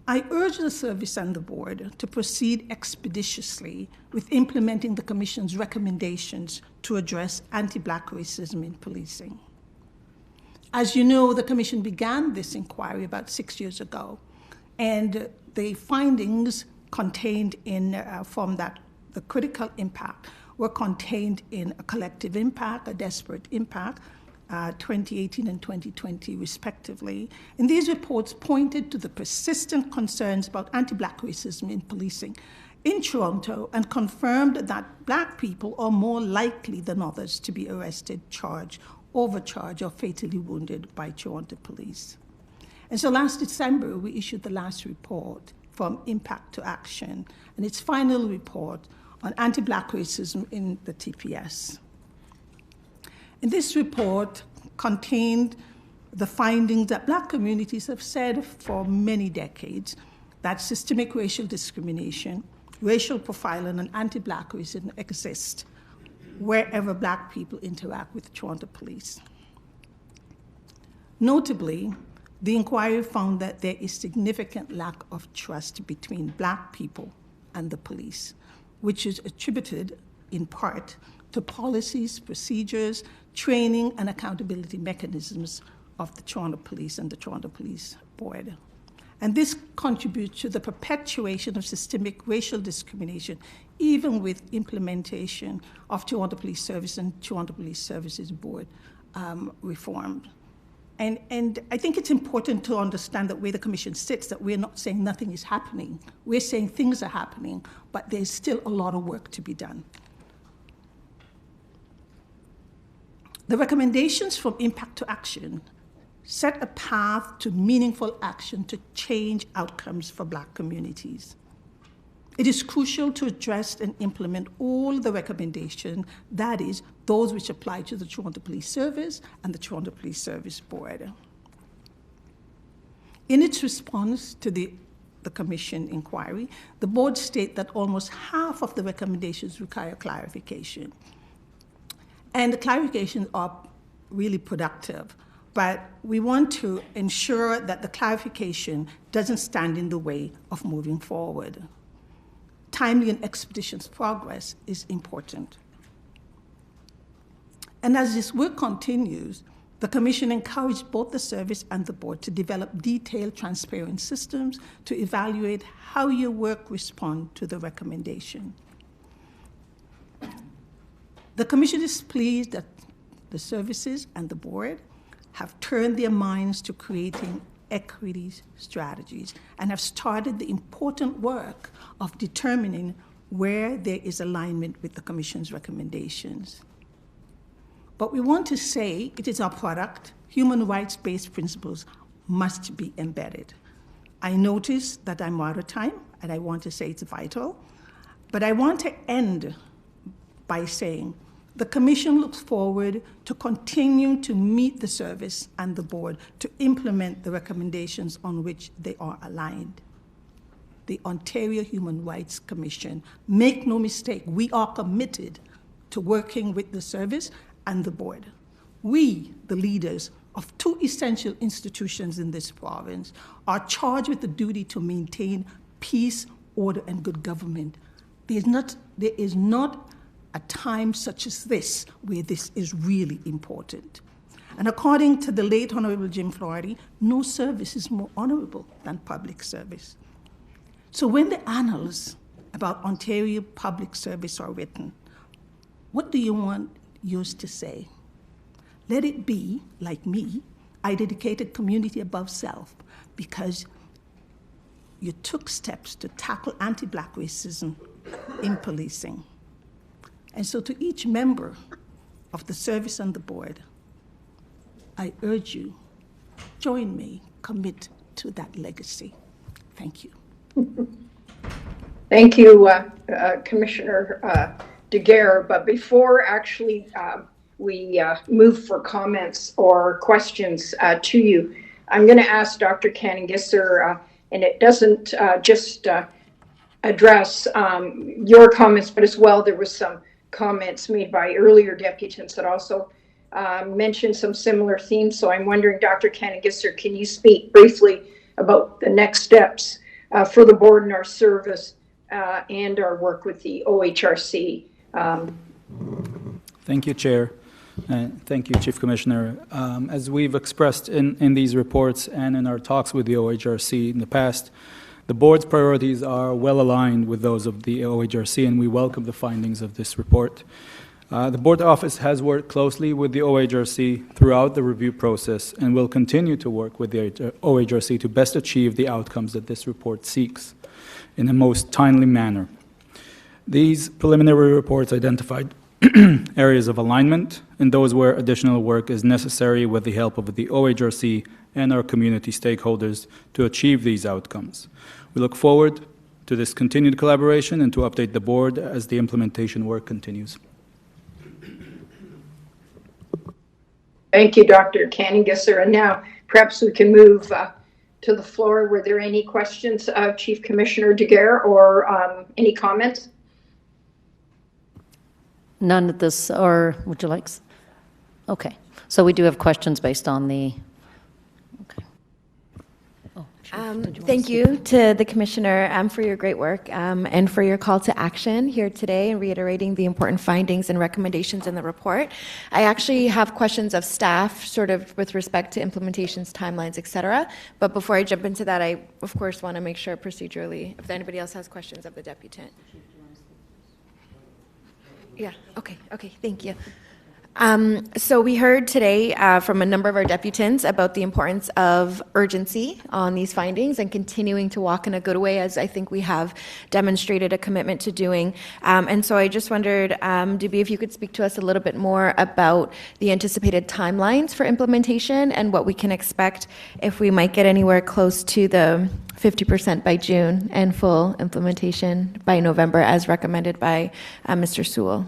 [SPEAKER 12] I urge the service and the board to proceed expeditiously with implementing the Commission's recommendations to address anti-Black racism in policing. As you know, the Commission began this inquiry about 6 years ago, and the findings contained in from that, the critical impact, were contained in a collective impact, a desperate impact, 2018 and 2020 respectively. And these reports pointed to the persistent concerns about anti-Black racism in policing in Toronto and confirmed that Black people are more likely than others to be arrested, charged, overcharged, or fatally wounded by Toronto police. And so last December, we issued the last report, From Impact to Action, and its final report on anti-Black racism in the TPS. And this report contained the findings that Black communities have said for many decades, that systemic racial discrimination, racial profiling, and anti-Black racism exist wherever Black people interact with Toronto police. Notably, the inquiry found that there is significant lack of trust between Black people and the police, which is attributed in part to policies, procedures, training, and accountability mechanisms of the Toronto Police and the Toronto Police Board. And this contributes to the perpetuation of systemic racial discrimination, even with implementation of Toronto Police Service and Toronto Police Services Board reform. And I think it's important to understand that where the Commission sits, that we're not saying nothing is happening. We're saying things are happening, but there's still a lot of work to be done. The recommendations from Impact to Action set a path to meaningful action to change outcomes for Black communities. It is crucial to address and implement all the recommendations, that is, those which apply to the Toronto Police Service and the Toronto Police Service Board. In its response to the Commission inquiry, the board states that almost half of the recommendations require clarification. And the clarifications are really productive, but we want to ensure that the clarification doesn't stand in the way of moving forward. Timely and expeditious progress is important. And as this work continues, the Commission encouraged both the service and the board to develop detailed, transparent systems to evaluate how your work responds to the recommendation. The Commission is pleased that the services and the board have turned their minds to creating equity strategies and have started the important work of determining where there is alignment with the Commission's recommendations. But we want to say it is our product. Human rights-based principles must be embedded. I notice that I'm out of time, and I want to say it's vital, but I want to end by saying the Commission looks forward to continuing to meet the service and the board to implement the recommendations on which they are aligned. The Ontario Human Rights Commission, make no mistake, we are committed to working with the service and the board. We, the leaders of two essential institutions in this province, are charged with the duty to maintain peace, order, and good government. There is not a time such as this where this is really important. And according to the late Honorable Jim Flaherty, no service is more honorable than public service. So when the annals about Ontario public service are written, what do you want yours to say? Let it be, like me, I dedicated community above self because you took steps to tackle anti-Black racism in policing. And so to each member of the service and the board, I urge you, join me, commit to that legacy. Thank you.
[SPEAKER 2] Thank you, Commissioner Daguerre. But before actually we move for comments or questions to you, I'm going to ask Dr. Canningisser, and it doesn't just address your comments, but as well there was some comments made by earlier deputants that also mentioned some similar themes. So I'm wondering, Dr. Canningisser, can you speak briefly about the next steps for the board and our service and our work with the OHRC?
[SPEAKER 3] Thank you, Chair. Thank you, Chief Commissioner. As we've expressed in these reports and in our talks with the OHRC in the past, the board's priorities are well aligned with those of the OHRC, and we welcome the findings of this report. The board office has worked closely with the OHRC throughout the review process and will continue to work with the OHRC to best achieve the outcomes that this report seeks in the most timely manner. These preliminary reports identified areas of alignment and those where additional work is necessary with the help of the OHRC and our community stakeholders to achieve these outcomes. We look forward to this continued collaboration and to update the board as the implementation work continues.
[SPEAKER 2] Thank you, Dr. Canningisser. And now perhaps we can move to the floor. Were there any questions of Chief Commissioner Daguerre or any comments?
[SPEAKER 1] None at this, or would you like? Okay. So we do have questions based on the. Okay. Oh,
[SPEAKER 15] Thank you to the Commissioner for your great work and for your call to action here today and reiterating the important findings and recommendations in the report. I actually have questions of staff sort of with respect to implementations, timelines, et cetera. But before I jump into that, I, of course, want to make sure procedurally, if anybody else has questions of the deputant. Yeah, okay, thank you. So we heard today from a number of our deputants about the importance of urgency on these findings and continuing to walk in a good way, as I think we have demonstrated a commitment to doing. And so I just wondered, Duby, if you could speak to us a little bit more about the anticipated timelines for implementation and what we can expect if we might get anywhere close to the 50% by June and full implementation by November, as recommended by Mr. Sewell.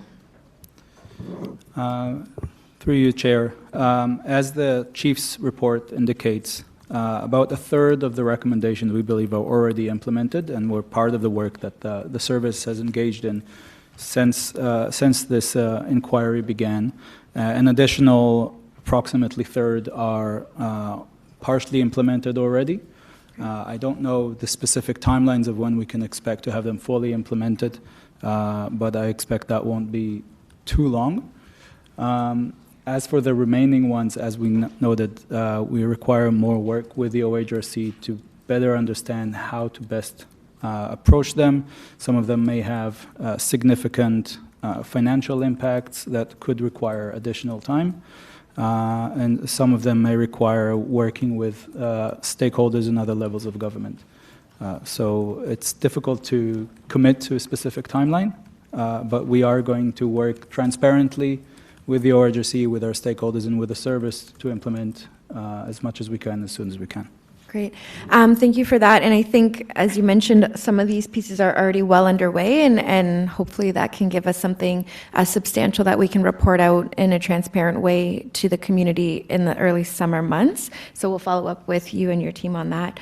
[SPEAKER 3] Through you, Chair. As the Chief's report indicates, about a third of the recommendations we believe are already implemented and were part of the work that the service has engaged in since this inquiry began. An additional approximately third are partially implemented already. I don't know the specific timelines of when we can expect to have them fully implemented, but I expect that won't be too long. As for the remaining ones, as we noted, we require more work with the OHRC to better understand how to best approach them. Some of them may have significant financial impacts that could require additional time. And some of them may require working with stakeholders in other levels of government. So it's difficult to commit to a specific timeline, but we are going to work transparently with the ORGC, with our stakeholders, and with the service to implement as much as we can, as soon as we can.
[SPEAKER 15] Great. Thank you for that. And I think, as you mentioned, some of these pieces are already well underway, and hopefully that can give us something substantial that we can report out in a transparent way to the community in the early summer months. So we'll follow up with you and your team on that.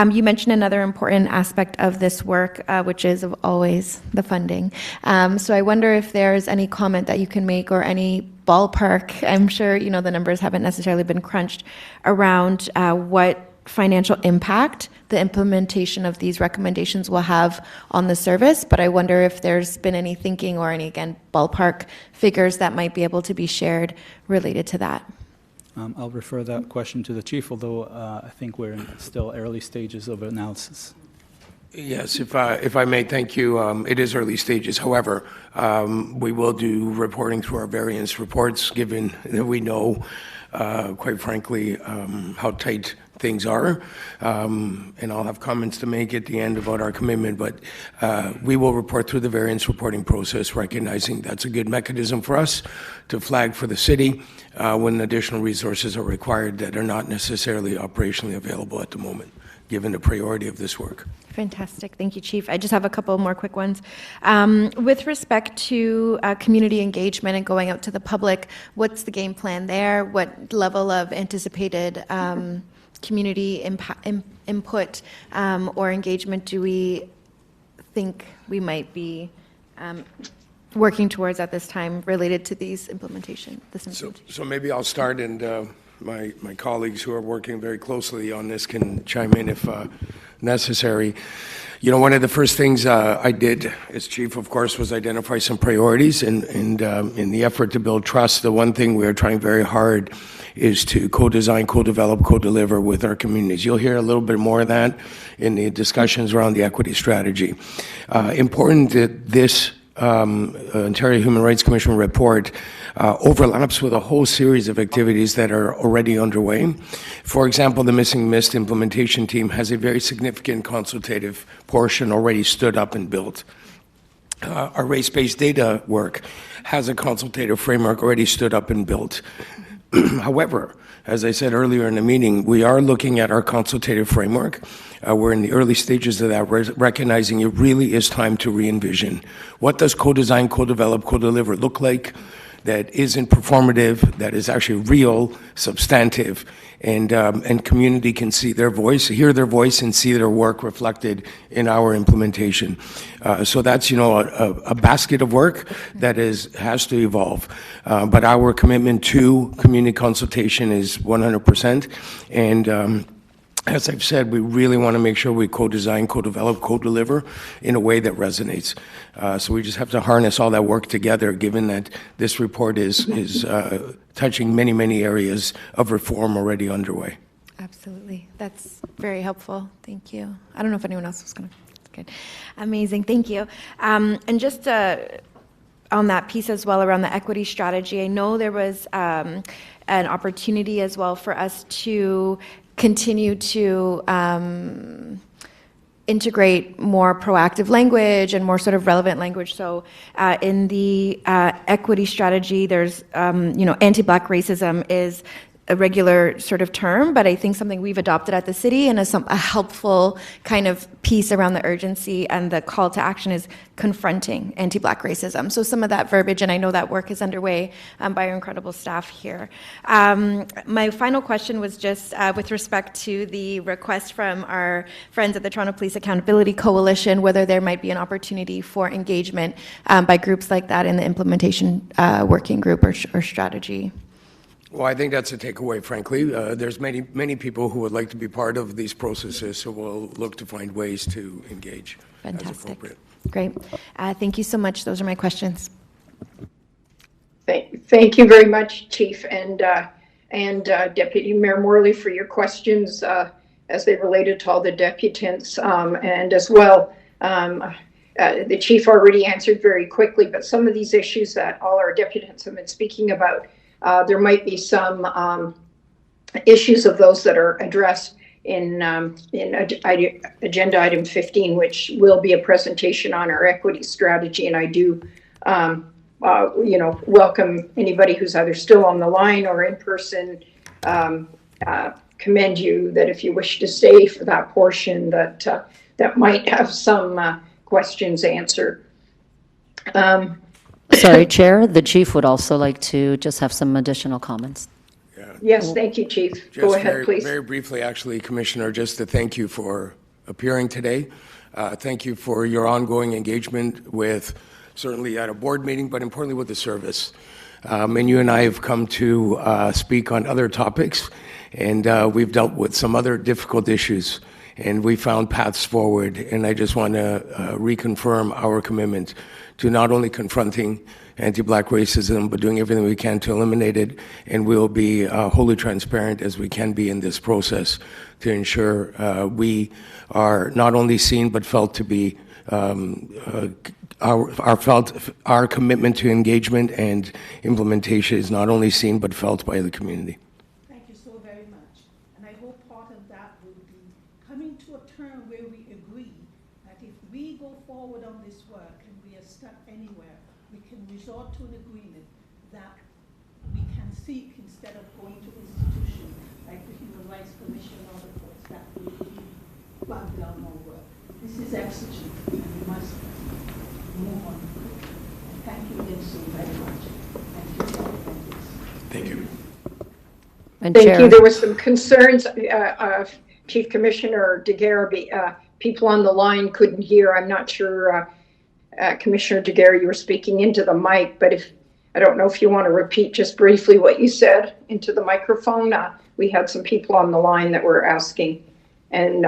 [SPEAKER 15] You mentioned another important aspect of this work, which is always the funding. So I wonder if there's any comment that you can make or any ballpark, I'm sure the numbers haven't necessarily been crunched, around what financial impact the implementation of these recommendations will have on the service, but I wonder if there's been any thinking or any, again, ballpark figures that might be able to be shared related to that.
[SPEAKER 3] I'll refer that question to the Chief, although I think we're in still early stages of analysis.
[SPEAKER 4] Yes, if I may, thank you. It is early stages. However, we will do reporting through our variance reports, given that we know, quite frankly, how tight things are, and I'll have comments to make at the end about our commitment, but we will report through the variance reporting process, recognizing that's a good mechanism for us to flag for the city when additional resources are required that are not necessarily operationally available at the moment, given the priority of this work.
[SPEAKER 15] Fantastic. Thank you, Chief. I just have a couple more quick ones. With respect to community engagement and going out to the public, what's the game plan there? What level of anticipated community input or engagement do we think we might be working towards at this time related to these implementation?
[SPEAKER 4] So maybe I'll start, and my colleagues who are working very closely on this can chime in if necessary. One of the first things I did as chief, of course, was identify some priorities, and in the effort to build trust, the one thing we are trying very hard is to co-design, co-develop, co-deliver with our communities. You'll hear a little bit more of that in the discussions around the equity strategy. Important that this Ontario Human Rights Commission report overlaps with a whole series of activities that are already underway. For example, the Missing Missed implementation team has a very significant consultative portion already stood up and built. Our race-based data work has a consultative framework already stood up and built. However, as I said earlier in the meeting, we are looking at our consultative framework. We're in the early stages of that, recognizing it really is time to re-envision. What does co-design, co-develop, co-deliver look like that isn't performative, that is actually real, substantive, and community can see their voice, hear their voice, and see their work reflected in our implementation. So that's, a basket of work that has to evolve. But our commitment to community consultation is 100%. And as I've said, we really want to make sure we co-design, co-develop, co-deliver in a way that resonates. So we just have to harness all that work together, given that this report is touching many, many areas of reform already underway.
[SPEAKER 15] Absolutely. That's very helpful. Thank you. I don't know if anyone else was going to. That's good. Amazing. Thank you. And just on that piece as well around the equity strategy. I know there was an opportunity as well for us to continue to integrate more proactive language and more sort of relevant language. So in the equity strategy, there's, anti-Black racism is a regular sort of term, but I think something we've adopted at the city and a helpful kind of piece around the urgency and the call to action is confronting anti-Black racism. So some of that verbiage, and I know that work is underway by our incredible staff here. My final question was just with respect to the request from our friends at the Toronto Police Accountability Coalition, whether there might be an opportunity for engagement by groups like that in the implementation working group or strategy.
[SPEAKER 4] Well, I think that's a takeaway, frankly. There's many people who would like to be part of these processes, so we'll look to find ways to engage as appropriate.
[SPEAKER 15] Great. Thank you so much. Those are my questions.
[SPEAKER 2] Thank you very much, Chief, and Deputy Mayor Morley for your questions as they related to all the deputants, and as well, the Chief already answered very quickly, but some of these issues that all our deputants have been speaking about, there might be some issues of those that are addressed in agenda item 15, which will be a presentation on our equity strategy. And I do, welcome anybody who's either still on the line or in person. Commend you that if you wish to stay for that portion, that might have some questions answered.
[SPEAKER 1] Sorry, Chair, the Chief would also like to just have some additional comments.
[SPEAKER 2] Yes, thank you, Chief. Go ahead, please.
[SPEAKER 4] Very briefly, actually, Commissioner, just to thank you for appearing today. Thank you for your ongoing engagement with, certainly at a board meeting, but importantly with the service. And you and I have come to speak on other topics, and we've dealt with some other difficult issues, and we found paths forward. And I just want to reconfirm our commitment to not only confronting anti-Black racism, but doing everything we can to eliminate it. And we'll be wholly transparent as we can be in this process to ensure we are not only seen, but felt to be our commitment to engagement and implementation is not only seen, but felt by the community.
[SPEAKER 12] Thank you so very much. And I hope part of that will be coming to a term where we agree that if we go forward on this work and we are stuck anywhere, we can resort to an agreement that we can seek instead of going to institutions like the Human Rights Commission or the courts that will be bogged down our work. This is exigent and we must move on. Thank you again so very much.
[SPEAKER 4] Thank you.
[SPEAKER 2] Thank you. There were some concerns, Chief Commissioner Daguerre, people on the line couldn't hear. I'm not sure, Commissioner Daguerre, you were speaking into the mic, but I don't know if you want to repeat just briefly what you said into the microphone. We had some people on the line that were asking, and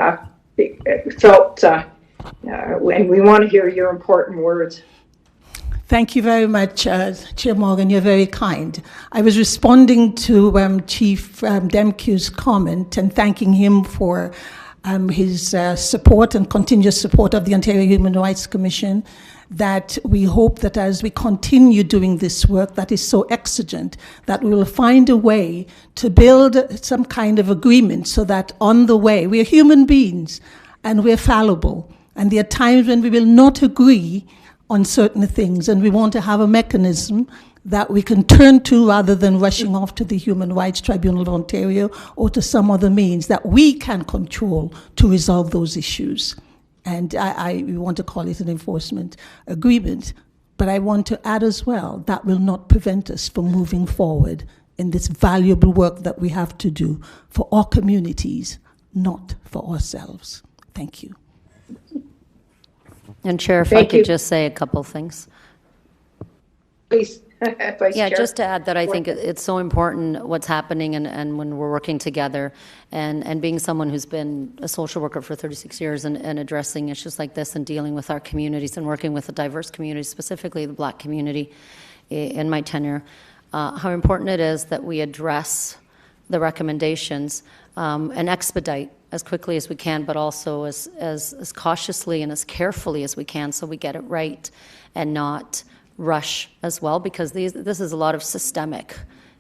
[SPEAKER 2] it felt, and we want to hear your important words.
[SPEAKER 12] Thank you very much, Chair Morgan. You're very kind. I was responding to Chief Demkew's comment and thanking him for his support and continuous support of the Ontario Human Rights Commission, that we hope that as we continue doing this work that is so exigent, that we will find a way to build some kind of agreement so that on the way, we are human beings and we're fallible. And there are times when we will not agree on certain things, and we want to have a mechanism that we can turn to rather than rushing off to the Human Rights Tribunal of Ontario or to some other means that we can control to resolve those issues. And we want to call it an enforcement agreement. But I want to add as well, that will not prevent us from moving forward in this valuable work that we have to do for our communities, not for ourselves. Thank you.
[SPEAKER 1] And Chair, if I could just say a couple things.
[SPEAKER 2] Please, Vice
[SPEAKER 1] Yeah,
[SPEAKER 2] Chair.
[SPEAKER 1] just to add that I think it's so important what's happening and when we're working together and being someone who's been a social worker for 36 years and addressing issues like this and dealing with our communities and working with a diverse community, specifically the Black community in my tenure, how important it is that we address the recommendations and expedite as quickly as we can, but also as cautiously and as carefully as we can so we get it right and not rush as well, because this is a lot of systemic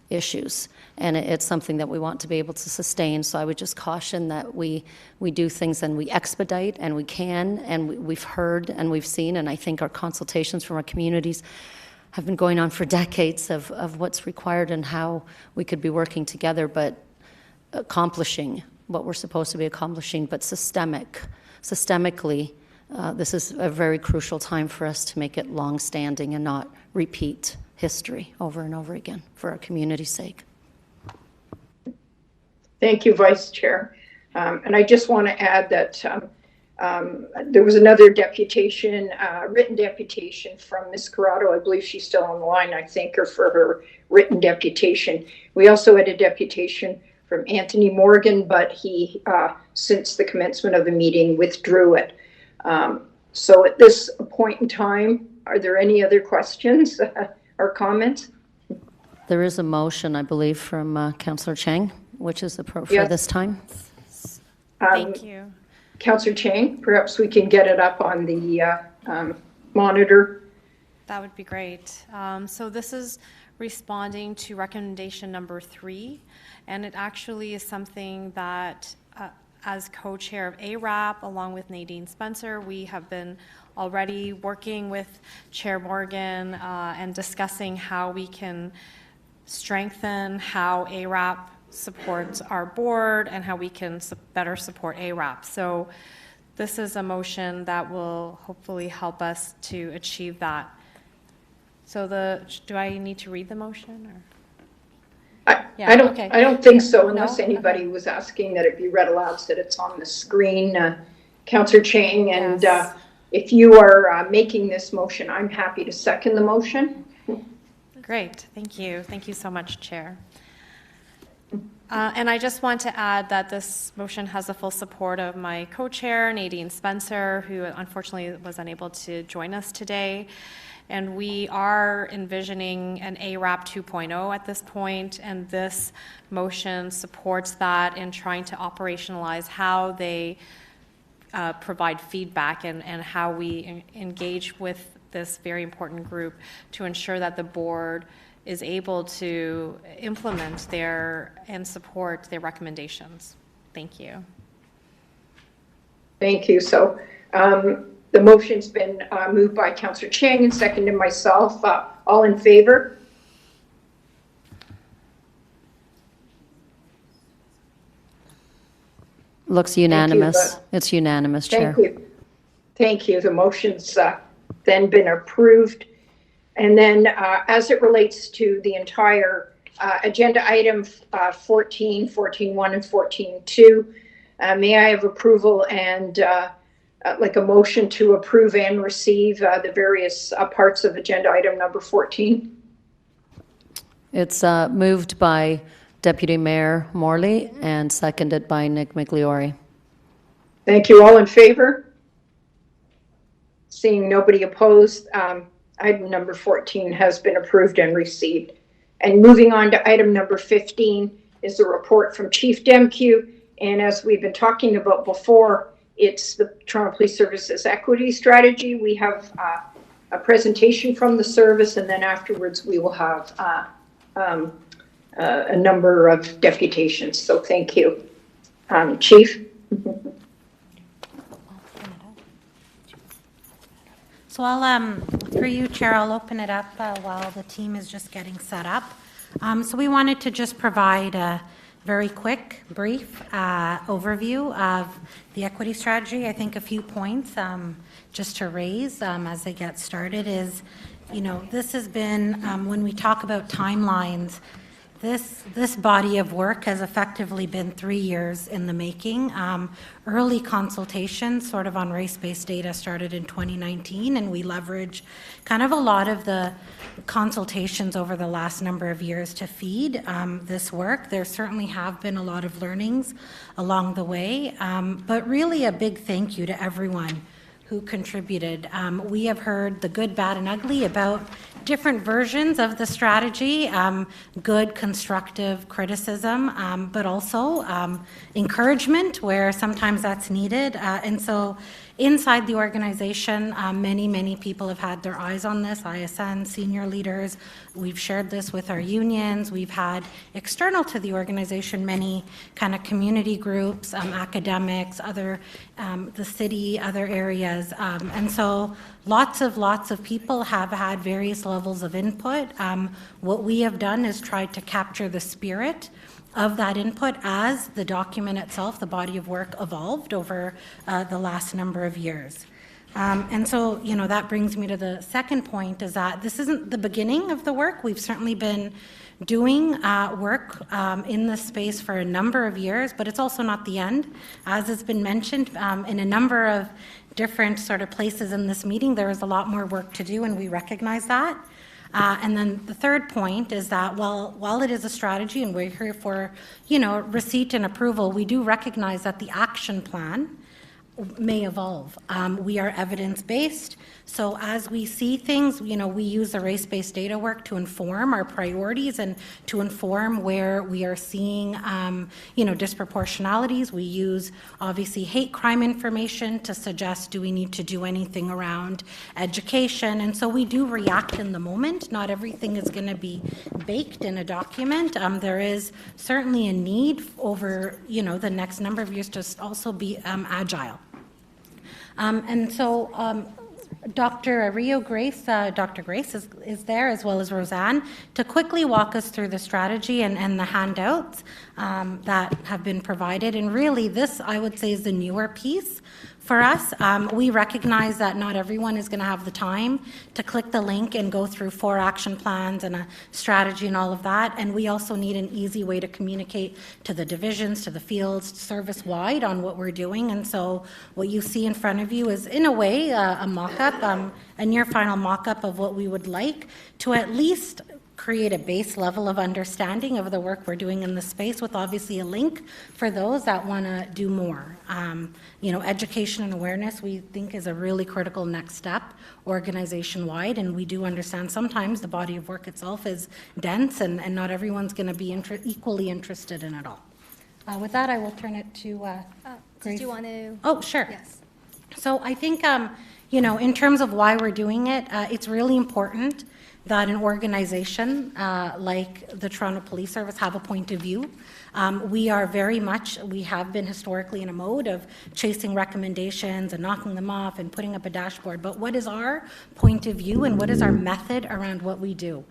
[SPEAKER 1] issues, and it's something that we want to be able to sustain. So I would just caution that we do things and we expedite, and we can, and we've heard and we've seen, and I think our consultations from our communities have been going on for decades of what's required and how we could be working together, but accomplishing what we're supposed to be accomplishing, but systemically, this is a very crucial time for us to make it long-standing and not repeat history over and over again for our community's sake.
[SPEAKER 2] Thank you, Vice Chair. And I just want to add that there was another deputation, written deputation from Ms. Corrado. I believe she's still on the line. I thank her for her written deputation. We also had a deputation from Anthony Morgan, but he, since the commencement of the meeting, withdrew it. So at this point in time, are there any other questions or comments?
[SPEAKER 1] There is a motion, I believe, from Councillor Chang, which is for this time.
[SPEAKER 16] Thank you.
[SPEAKER 2] Councillor Chang, perhaps we can get it up on the monitor.
[SPEAKER 16] That would be great. So this is responding to recommendation number 3, and it actually is something that as co-chair of ARAP, along with Nadine Spencer, we have been already working with Chair Morgan and discussing how we can strengthen how ARAP supports our board and how we can better support ARAP. So this is a motion that will hopefully help us to achieve that. So do I need to read the motion? Or?
[SPEAKER 2] I don't think so, unless anybody was asking that it be read aloud, so that it's on the screen. Councillor Chang, and if you are making this motion, I'm happy to second the motion.
[SPEAKER 16] Great, thank you. Thank you so much, Chair. And I just want to add that this motion has the full support of my co-chair, Nadine Spencer, who unfortunately was unable to join us today. And we are envisioning an ARAP 2.0 at this point, and this motion supports that in trying to operationalize how they provide feedback and how we engage with this very important group to ensure that the board is able to implement and support their recommendations. Thank you.
[SPEAKER 2] Thank you. So the motion's been moved by Councillor Chang and seconded myself. All in favor?
[SPEAKER 1] Looks unanimous. It's unanimous, Chair.
[SPEAKER 2] Thank you. Thank you. The motion's then been approved. And then as it relates to the entire agenda item 14, 14.1, and 14.2, may I have approval and like a motion to approve and receive the various parts of agenda item number 14?
[SPEAKER 1] It's moved by Deputy Mayor Morley and seconded by Nick Migliori.
[SPEAKER 2] Thank you. All in favor? Seeing nobody opposed, item number 14 has been approved and received. And moving on to item number 15 is the report from Chief Demkew. And as we've been talking about before, it's the Toronto Police Services Equity Strategy. We have a presentation from the service, and then afterwards we will have a number of deputations. So thank you. Chief?
[SPEAKER 19] So I'll, through you, Chair, I'll open it up while the team is just getting set up. So we wanted to just provide a very quick, brief overview of the equity strategy. I think a few points just to raise as they get started is, this has been, when we talk about timelines, this body of work has effectively been 3 years in the making. Early consultation sort of on race-based data started in 2019, and we leverage kind of a lot of the consultations over the last number of years to feed this work. There certainly have been a lot of learnings along the way, but really a big thank you to everyone who contributed. We have heard the good, bad, and ugly about different versions of the strategy, good, constructive criticism, but also encouragement where sometimes that's needed. And so inside the organization, many people have had their eyes on this, ISN, senior leaders. We've shared this with our unions. We've had external to the organization many kind of community groups, academics, other, the city, other areas. And so lots of people have had various levels of input. What we have done is tried to capture the spirit of that input as the document itself, the body of work, evolved over the last number of years. And so, you know, that brings me to the second point, is that this isn't the beginning of the work. We've certainly been doing work in this space for a number of years, but it's also not the end. As has been mentioned in a number of different sort of places in this meeting, there is a lot more work to do, and we recognize that. And then the third point is that while it is a strategy and we're here for, you know, receipt and approval, we do recognize that the action plan may evolve. We are evidence-based, so as we see things, you know, we use the race-based data work to inform our priorities and to inform where we are seeing, you know, disproportionalities. We use, obviously, hate crime information to suggest, do we need to do anything around education? And so we do react in the moment. Not everything is going to be baked in a document. There is certainly a need over, you know, the next number of years to also be agile. And so Dr. Dr. Grace is there, as well as Roseanne, to quickly walk us through the strategy and the handouts that have been provided. And really, this, I would say, is the newer piece for us. We recognize that not everyone is going to have the time to click the link and go through 4 action plans and a strategy and all of that. And we also need an easy way to communicate to the divisions, to the fields, service-wide on what we're doing. And so what you see in front of you is, in a way, a mock-up, a near final mock-up of what we would like to at least create a base level of understanding of the work we're doing in the space, with obviously a link for those that want to do more. You know, education and awareness, we think, is a really critical next step organization-wide, and we do understand sometimes the body of work itself is dense, and not everyone's going to be equally interested in it all. With that, I will turn it to Grace.
[SPEAKER 13] Did you want to?
[SPEAKER 19] Oh, sure.
[SPEAKER 13] Yes.
[SPEAKER 19] So I think, you know, in terms of why we're doing it, it's really important that an organization like the Toronto Police Service have a point of view. We have been historically in a mode of chasing recommendations and knocking them off and putting up a dashboard. But what is our point of view and what is our method around what we do?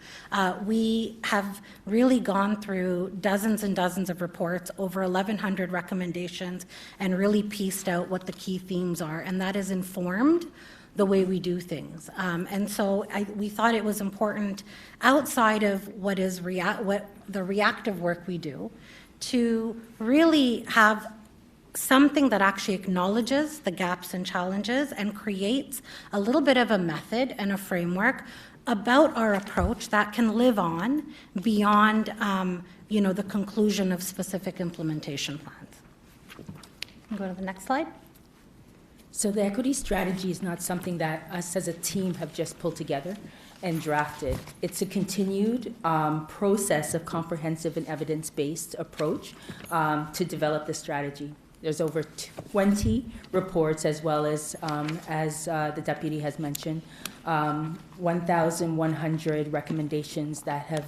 [SPEAKER 19] We have really gone through dozens and dozens of reports, over 1,100 recommendations, and really pieced out what the key themes are. And that is informed the way we do things. And so we thought it was important, outside of what is what the reactive work we do, to really have something that actually acknowledges the gaps and challenges and creates a little bit of a method and a framework about our approach that can live on beyond, you know, the conclusion of specific implementation plans. Go to the next slide.
[SPEAKER 22] So the equity strategy is not something that us as a team have just pulled together and drafted. It's a continued process of comprehensive and evidence-based approach to develop the strategy. There's over 20 reports, as well as the deputy has mentioned, 1,100 recommendations that have,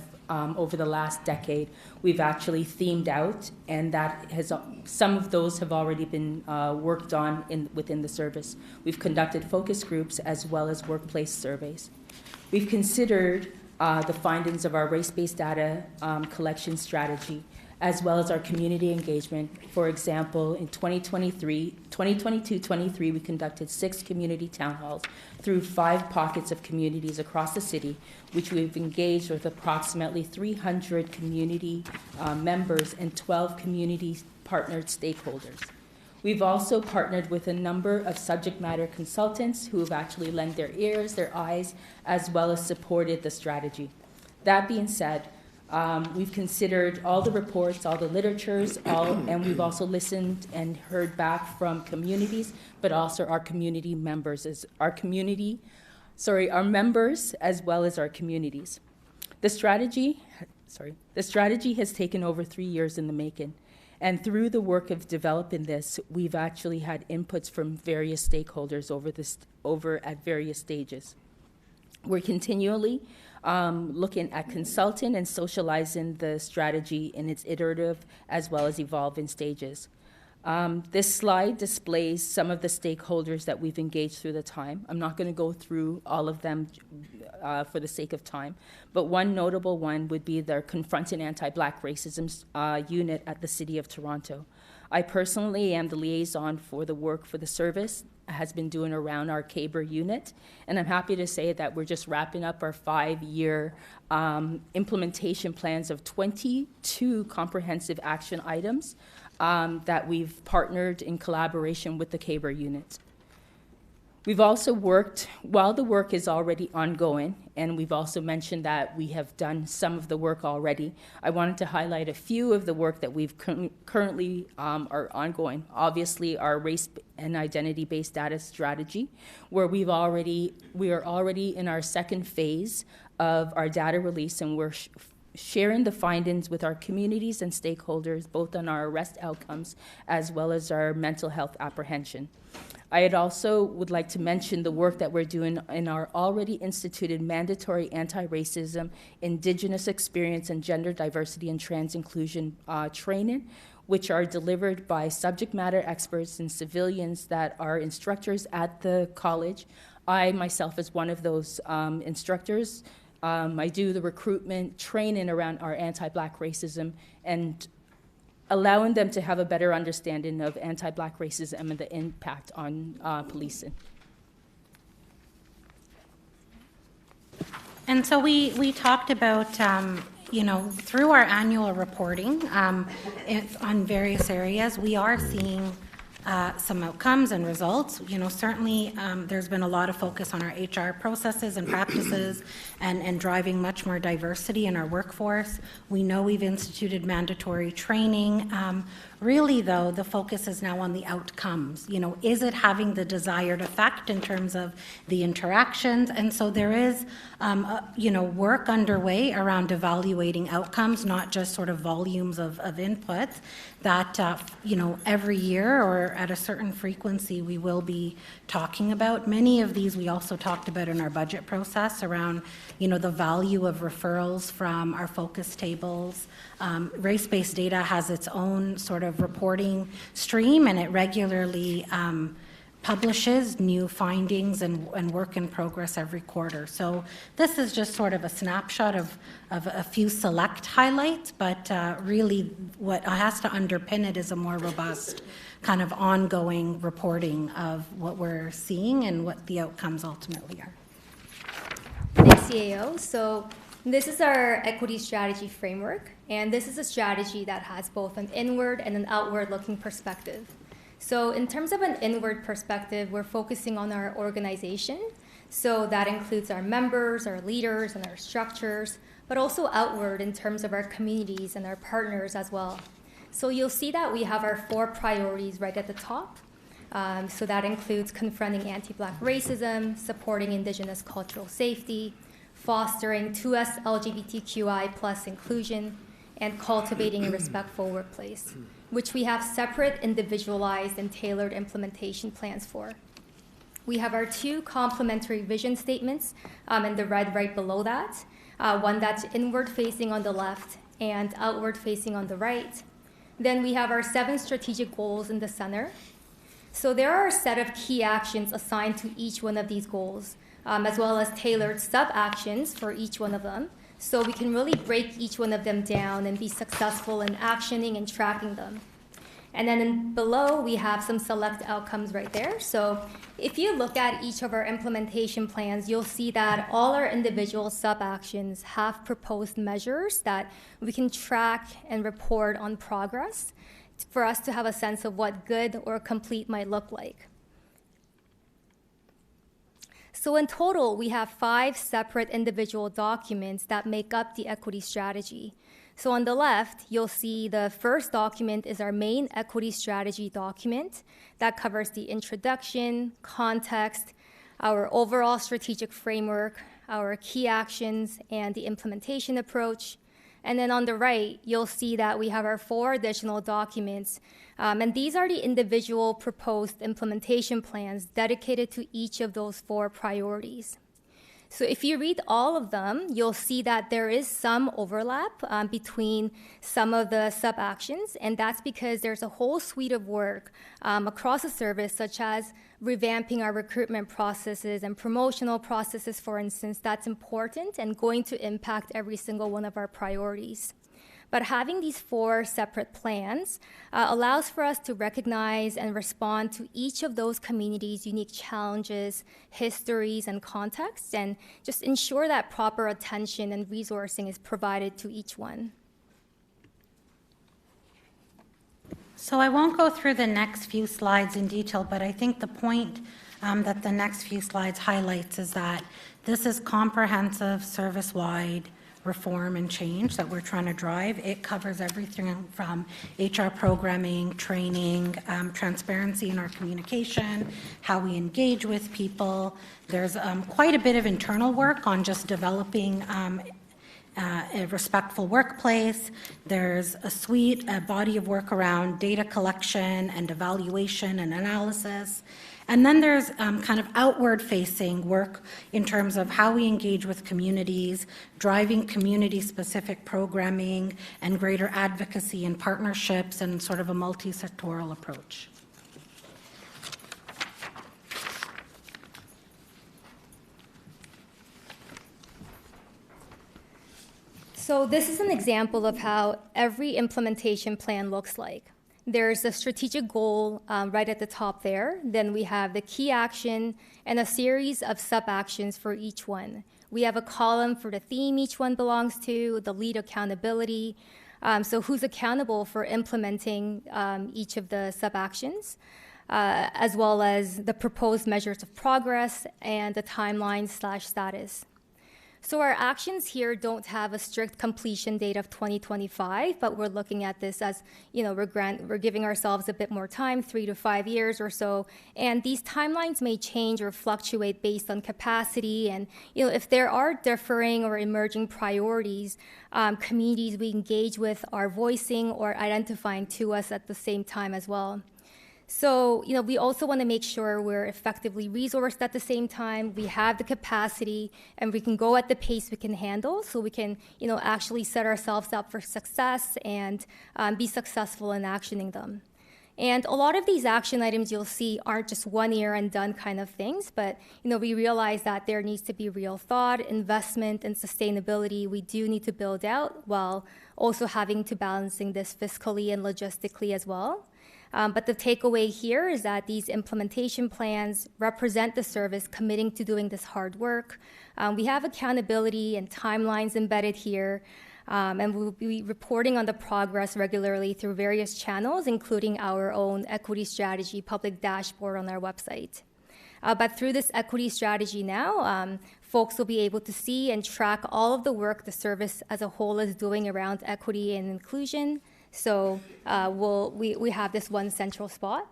[SPEAKER 22] over the last decade, we've actually themed out, and that has, some of those have already been worked on within the service. We've conducted focus groups as well as workplace surveys. We've considered the findings of our race-based data collection strategy, as well as our community engagement. For example, in 2022-23, we conducted 6 community town halls through 5 pockets of communities across the city, which we've engaged with approximately 300 community members and 12 community partnered stakeholders. We've also partnered with a number of subject matter consultants who have actually lent their ears, their eyes, as well as supported the strategy. That being said, We've considered all the reports, all the literatures, and we've also listened and heard back from communities, but also our community members, our members as well as our communities. The strategy has taken over 3 years in the making. And through the work of developing this, we've actually had inputs from various stakeholders over at various stages. We're continually looking at consulting and socializing the strategy in its iterative as well as evolving stages. This slide displays some of the stakeholders that we've engaged through the time. I'm not going to go through all of them for the sake of time, but one notable one would be their Confronting Anti-Black Racism unit at the City of Toronto. I personally am the liaison for the work for the service has been doing around our CABR unit, and I'm happy to say that we're just wrapping up our 5-year implementation plans of 22 comprehensive action items that we've partnered in collaboration with the CABR unit. We've also worked, while the work is already ongoing, and we've also mentioned that we have done some of the work already, I wanted to highlight a few of the work that we've currently are ongoing. Obviously, our race and identity-based data strategy, where we are already in our second phase of our data release, and we're sharing the findings with our communities and stakeholders, both on our arrest outcomes as well as our mental health apprehension. I also would like to mention the work that we're doing in our already instituted mandatory anti-racism, Indigenous experience, and gender diversity and trans inclusion training, which are delivered by subject matter experts and civilians that are instructors at the college. I myself is one of those instructors. I do the recruitment training around our anti-Black racism and allowing them to have a better understanding of anti-Black racism and the impact on policing.
[SPEAKER 19] And so we talked about, through our annual reporting on various areas, we are seeing some outcomes and results. Certainly there's been a lot of focus on our HR processes and practices and driving much more diversity in our workforce. We know we've instituted mandatory training. Really, though, the focus is now on the outcomes. Is it having the desired effect in terms of the interactions? And so there is, work underway around evaluating outcomes, not just sort of volumes of input that, every year or at a certain frequency we will be talking about. Many of these we also talked about in our budget process around, the value of referrals from our focus tables. Race-based data has its own sort of reporting stream, and it regularly publishes new findings and work in progress every quarter. So this is just sort of a snapshot of a few select highlights, but really what has to underpin it is a more robust kind of ongoing reporting of what we're seeing and what the outcomes ultimately are.
[SPEAKER 13] Thanks, CAO. So this is our equity strategy framework, and this is a strategy that has both an inward and an outward-looking perspective. So in terms of an inward perspective, we're focusing on our organization. So that includes our members, our leaders, and our structures, but also outward in terms of our communities and our partners as well. So you'll see that we have our 4 priorities right at the top. So that includes confronting anti-Black racism, supporting Indigenous cultural safety, fostering 2S LGBTQI+ inclusion, and cultivating a respectful workplace, which we have separate, individualized, and tailored implementation plans for. We have our 2 complementary vision statements in the red right below that, one that's inward-facing on the left and outward-facing on the right. Then we have our 7 strategic goals in the center. So there are a set of key actions assigned to each one of these goals, as well as tailored sub-actions for each one of them. So we can really break each one of them down and be successful in actioning and tracking them. And then below, we have some select outcomes right there. So if you look at each of our implementation plans, you'll see that all our individual sub-actions have proposed measures that we can track and report on progress for us to have a sense of what good or complete might look like. So in total, we have 5 separate individual documents that make up the equity strategy. So on the left, you'll see the first document is our main equity strategy document that covers the introduction, context, our overall strategic framework, our key actions, and the implementation approach. And then on the right, you'll see that we have our 4 additional documents, and these are the individual proposed implementation plans dedicated to each of those 4 priorities. So if you read all of them, you'll see that there is some overlap between some of the sub-actions, and that's because there's a whole suite of work across the service, such as revamping our recruitment processes and promotional processes, for instance, that's important and going to impact every single one of our priorities. But having these 4 separate plans allows for us to recognize and respond to each of those communities' unique challenges, histories, and contexts, and just ensure that proper attention and resourcing is provided to each one.
[SPEAKER 19] So I won't go through the next few slides in detail, but I think the point that the next few slides highlights is that this is comprehensive, service-wide reform and change that we're trying to drive. It covers everything from HR programming, training, transparency in our communication, how we engage with people. There's quite a bit of internal work on just developing a respectful workplace. There's a body of work around data collection and evaluation and analysis. And then there's kind of outward-facing work in terms of how we engage with communities, driving community-specific programming, and greater advocacy and partnerships, and sort of a multi-sectoral approach.
[SPEAKER 13] So this is an example of how every implementation plan looks like. There's a strategic goal right at the top there. Then we have the key action and a series of sub-actions for each one. We have a column for the theme each one belongs to, the lead accountability, so who's accountable for implementing each of the sub-actions, as well as the proposed measures of progress and the timeline/status. So our actions here don't have a strict completion date of 2025, but we're looking at this as, we're giving ourselves a bit more time, 3 to 5 years or so. And these timelines may change or fluctuate based on capacity. And, if there are differing or emerging priorities, communities we engage with are voicing or identifying to us at the same time as well. So, we also want to make sure we're effectively resourced at the same time, we have the capacity, and we can go at the pace we can handle, so we can, actually set ourselves up for success and be successful in actioning them. And a lot of these action items you'll see aren't just 1 year and done kind of things, but, we realize that there needs to be real thought, investment, and sustainability we do need to build out, while also having to balancing this fiscally and logistically as well. But the takeaway here is that these implementation plans represent the service committing to doing this hard work. We have accountability and timelines embedded here, and we'll be reporting on the progress regularly through various channels, including our own equity strategy public dashboard on our website. But through this equity strategy now, folks will be able to see and track all of the work the service as a whole is doing around equity and inclusion. So we have this one central spot.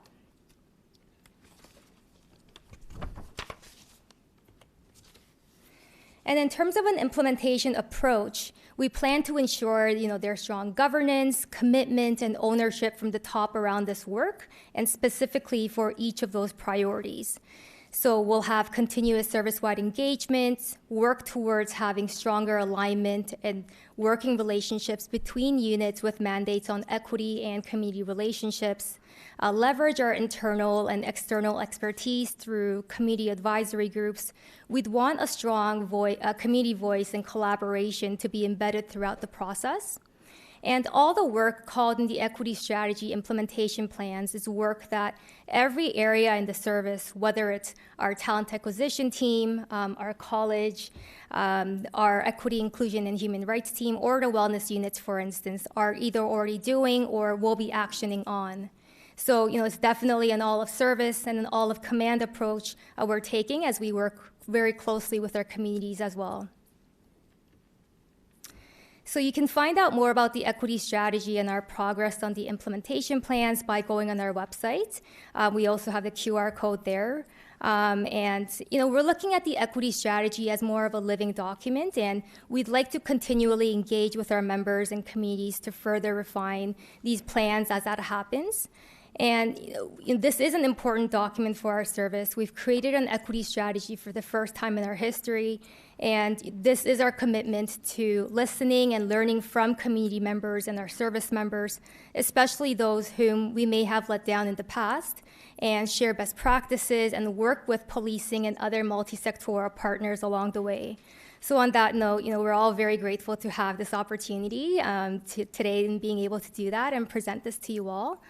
[SPEAKER 13] And in terms of an implementation approach, we plan to ensure, there's strong governance, commitment, and ownership from the top around this work, and specifically for each of those priorities. So we'll have continuous service-wide engagements, work towards having stronger alignment and working relationships between units with mandates on equity and community relationships, leverage our internal and external expertise through community advisory groups. We'd want a strong community voice and collaboration to be embedded throughout the process. And all the work called in the equity strategy implementation plans is work that every area in the service, whether it's our talent acquisition team, our college, our equity, inclusion, and human rights team, or the wellness units, for instance, are either already doing or will be actioning on. So, it's definitely an all-of-service and an all-of-command approach we're taking as we work very closely with our communities as well. So you can find out more about the equity strategy and our progress on the implementation plans by going on our website. We also have the QR code there. And we're looking at the equity strategy as more of a living document, and we'd like to continually engage with our members and communities to further refine these plans as that happens. And this is an important document for our service. We've created an equity strategy for the first time in our history, and this is our commitment to listening and learning from community members and our service members, especially those whom we may have let down in the past, and share best practices and work with policing and other multi-sectoral partners along the way. So on that note, we're all very grateful to have this opportunity today and being able to do that and present this to you all.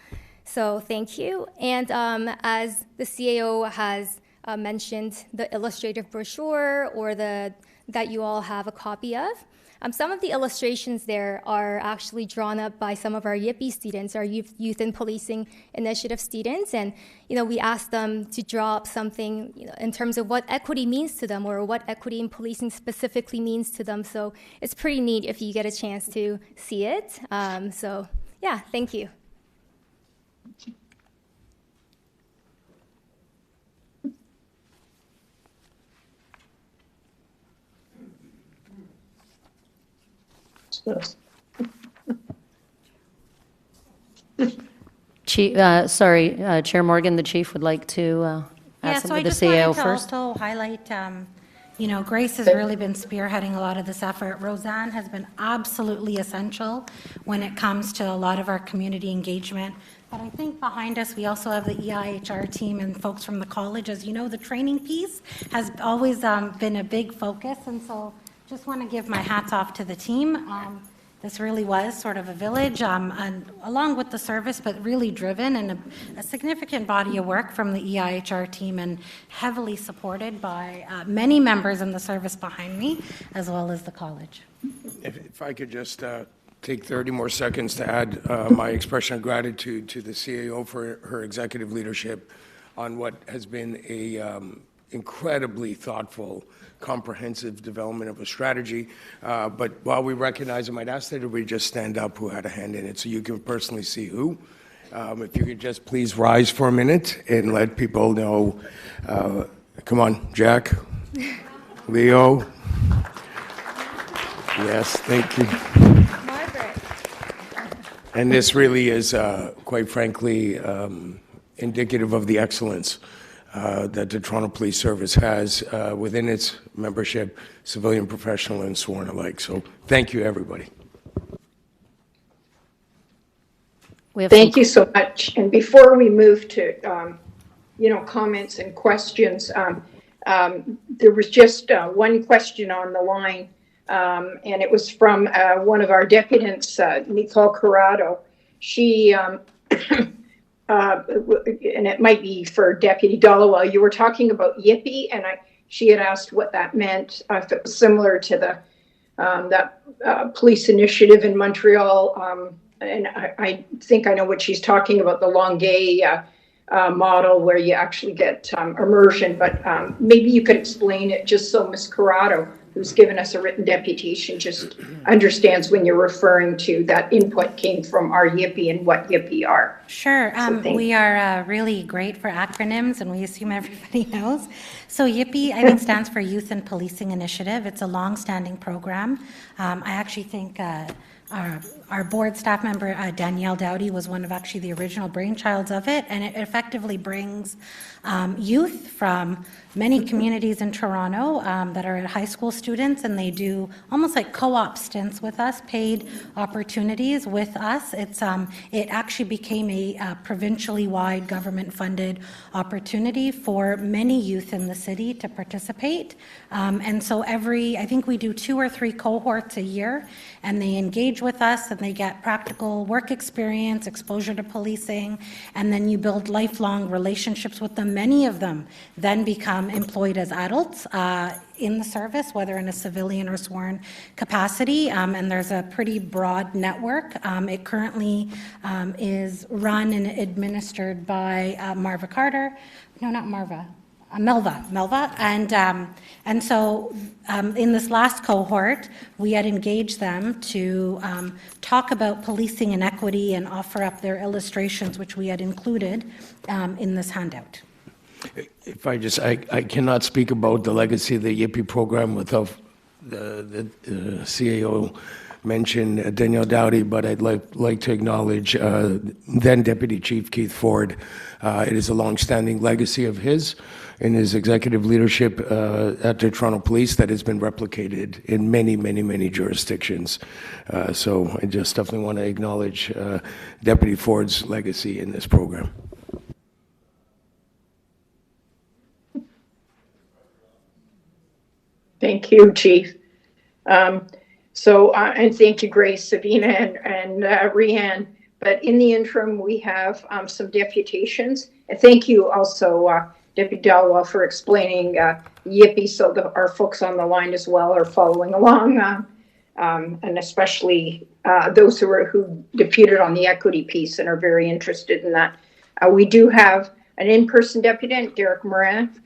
[SPEAKER 13] So thank you. And as the CAO has mentioned, the illustrative brochure that you all have a copy of, some of the illustrations there are actually drawn up by some of our YIPI students, our Youth in Policing Initiative students. And, we asked them to draw up something in terms of what equity means to them or what equity in policing specifically means to them. So it's pretty neat if you get a chance to see it. So yeah, thank you.
[SPEAKER 1] Chief, Chair Morgan, the chief would like to ask
[SPEAKER 19] so I
[SPEAKER 1] something to the
[SPEAKER 19] just wanted
[SPEAKER 1] CAO
[SPEAKER 19] to
[SPEAKER 1] first.
[SPEAKER 19] also highlight, Grace has really been spearheading a lot of this effort. Roseanne has been absolutely essential when it comes to a lot of our community engagement. But I think behind us, we also have the EIHR team and folks from the college. As you know, the training piece has always been a big focus, and so just want to give my hats off to the team. This really was sort of a village, and along with the service, but really driven, and a significant body of work from the EIHR team, and heavily supported by many members in the service behind me, as well as the college.
[SPEAKER 4] If I could just take 30 more seconds to add my expression of gratitude to the CAO for her executive leadership on what has been a incredibly thoughtful, comprehensive development of a strategy. But while we recognize, I might ask that everybody just stand up who had a hand in it so you can personally see who. If you could just please rise for a minute and let people know. Come on, Jack, Leo. Yes, thank you. And this really is, quite frankly, indicative of the excellence that the Toronto Police Service has within its membership, civilian, professional, and sworn alike. So thank you, everybody.
[SPEAKER 2] Thank you so much. And before we move to, comments and questions, there was just one question on the line, and it was from one of our deputants, Nicole Corrado. She and it might be for Deputy Dollowell. You were talking about YIPI, and she had asked what that meant, if it was similar to the that police initiative in Montreal. And I think I know what she's talking about, the Longueuil model where you actually get immersion. But maybe you could explain it just so Ms. Corrado, who's given us a written deputation, just understands when you're referring to that input came from our YIPI and what YIPI are.
[SPEAKER 19] Sure. We are really great for acronyms, and we assume everybody knows. So YIPI, I think, stands for Youth in Policing Initiative. It's a long-standing program. I actually think our board staff member, Danielle Dowdy, was one of actually the original brainchilds of it, and it effectively brings youth from many communities in Toronto that are high school students, and they do almost like co-op stints with us, paid opportunities with us. It actually became a provincially wide government-funded opportunity for many youth in the city to participate. And so I think we do 2 or 3 cohorts a year, and they engage with us, and they get practical work experience, exposure to policing, and then you build lifelong relationships with them. Many of them then become employed as adults in the service, whether in a civilian or sworn capacity, and there's a pretty broad network. It currently is run and administered by Marva Carter. No, not Marva. Melva, and so in this last cohort, we had engaged them to talk about policing and equity and offer up their illustrations, which we had included in this handout.
[SPEAKER 4] If I cannot speak about the legacy of the YIPI program without the CAO mention Danielle Dowdy, but I'd like to acknowledge then Deputy Chief Keith Ford. It is a long-standing legacy of his in his executive leadership at the Toronto Police that has been replicated in many, many, many jurisdictions. So I just definitely want to acknowledge Deputy Ford's legacy in this program.
[SPEAKER 2] Thank you, Chief. And thank you, Grace, Sabina, and Rianne. But in the interim, we have some deputations. And thank you also, Deputy Dalwell, for explaining YIPI, so that our folks on the line as well are following along, and especially those who deputed on the equity piece and are very interested in that. We do have an in-person deputant, Derek Moran.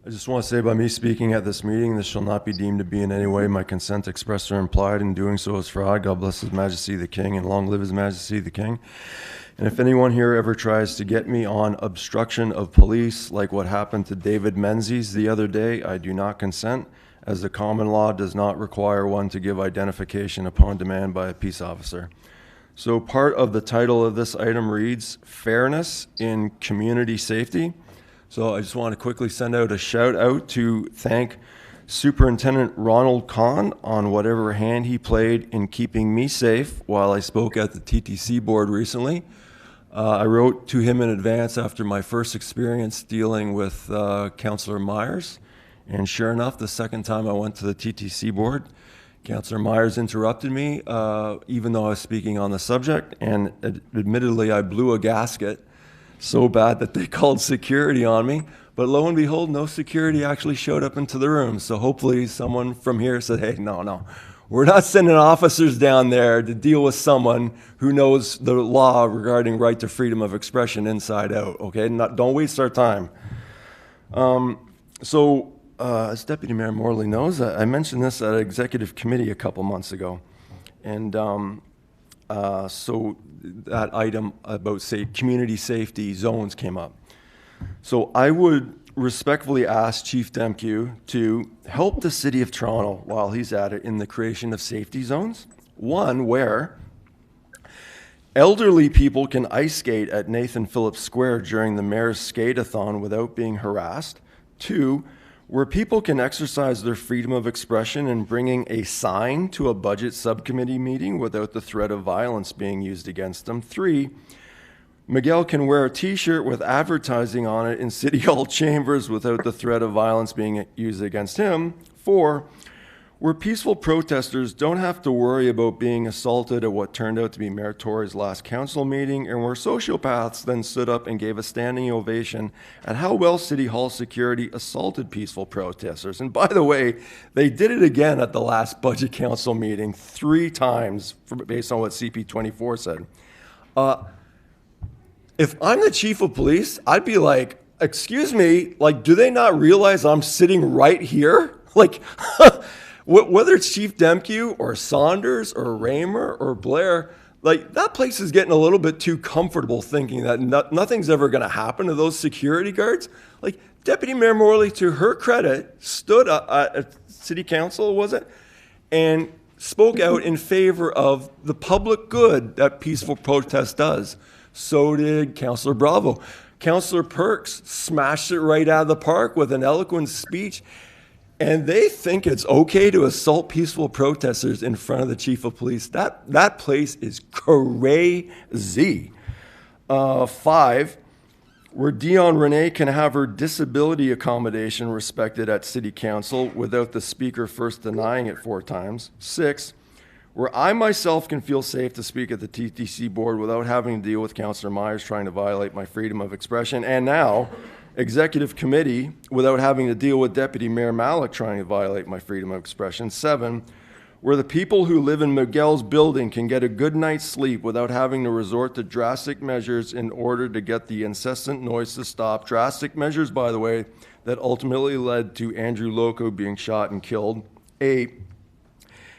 [SPEAKER 7] I just want to say by me speaking at this meeting, this shall not be deemed to be in any way my consent expressed or implied. In doing so is fraud. God bless His Majesty the King, and long live His Majesty the King. And if anyone here ever tries to get me on obstruction of police, like what happened to David Menzies the other day, I do not consent, as the common law does not require one to give identification upon demand by a peace officer. So part of the title of this item reads, Fairness in Community Safety. So I just want to quickly send out a shout out to thank Superintendent Ronald Kahn on whatever hand he played in keeping me safe while I spoke at the TTC board recently. I wrote to him in advance after my first experience dealing with Councillor Myers. And sure enough, the second time I went to the TTC board, Councillor Myers interrupted me, even though I was speaking on the subject. And admittedly, I blew a gasket so bad that they called security on me. But lo and behold, no security actually showed up into the room. So hopefully someone from here said, hey, no, we're not sending officers down there to deal with someone who knows the law regarding right to freedom of expression inside out, okay? Don't waste our time. As Deputy Mayor Morley knows, I mentioned this at an executive committee a couple months ago. And so that item about, say, community safety zones came up. So I would respectfully ask Chief Demkew to help the City of Toronto while he's at it in the creation of safety zones. One, where elderly people can ice skate at Nathan Phillips Square during the Mayor's Skate-a-thon without being harassed. Two, where people can exercise their freedom of expression in bringing a sign to a budget subcommittee meeting without the threat of violence being used against them. Three, Miguel can wear a t-shirt with advertising on it in City Hall chambers without the threat of violence being used against him. Four, where peaceful protesters don't have to worry about being assaulted at what turned out to be Mayor Tory's last council meeting, and where sociopaths then stood up and gave a standing ovation at how well City Hall security assaulted peaceful protesters. And by the way, they did it again at the last budget council meeting 3 times, based on what CP24 said. If I'm the chief of police, I'd be like, excuse me, like, do they not realize I'm sitting right here? Like, whether it's Chief Demkew or Saunders or Raymer or Blair, like, that place is getting a little bit too comfortable thinking that nothing's ever going to happen to those security guards. Like, Deputy Mayor Morley, to her credit, stood up at City Council, was it? And spoke out in favor of the public good that peaceful protest does. So did Councillor Bravo. Councillor Perks smashed it right out of the park with an eloquent speech. And they think it's okay to assault peaceful protesters in front of the chief of police. That place is crazy. 5, where Dion Renee can have her disability accommodation respected at City Council without the speaker first denying it 4 times. 6, where I myself can feel safe to speak at the TTC board without having to deal with Councillor Myers trying to violate my freedom of expression. And now, executive committee without having to deal with Deputy Mayor Malik trying to violate my freedom of expression. 7, where the people who live in Miguel's building can get a good night's sleep without having to resort to drastic measures in order to get the incessant noise to stop. Drastic measures, by the way, that ultimately led to Andrew Loco being shot and killed. 8,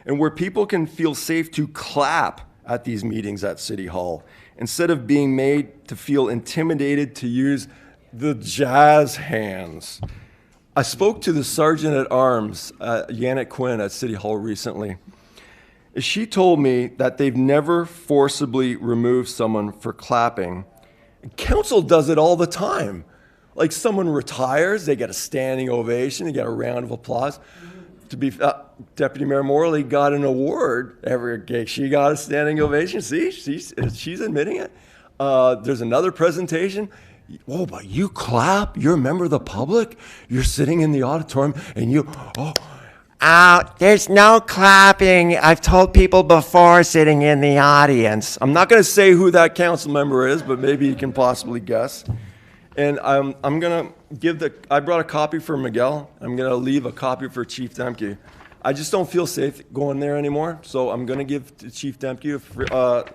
[SPEAKER 7] and where people can feel safe to clap at these meetings at City Hall instead of being made to feel intimidated to use the jazz hands. I spoke to the Sergeant at Arms, Janet Quinn, at City Hall recently. She told me that they've never forcibly removed someone for clapping. Council does it all the time. Like someone retires, they get a standing ovation, they get a round of applause. To be Deputy Mayor Morley got an award. She got a standing ovation. See, she's admitting it. There's another presentation. Oh, but you clap. You're a member of the public. You're sitting in the auditorium, and you. There's no clapping. I've told people before sitting in the audience. I'm not going to say who that council member is, but maybe you can possibly guess. And I'm going to give I brought a copy for Miguel. I'm going to leave a copy for Chief Demke. I just don't feel safe going there anymore, so I'm going to give to Chief Demke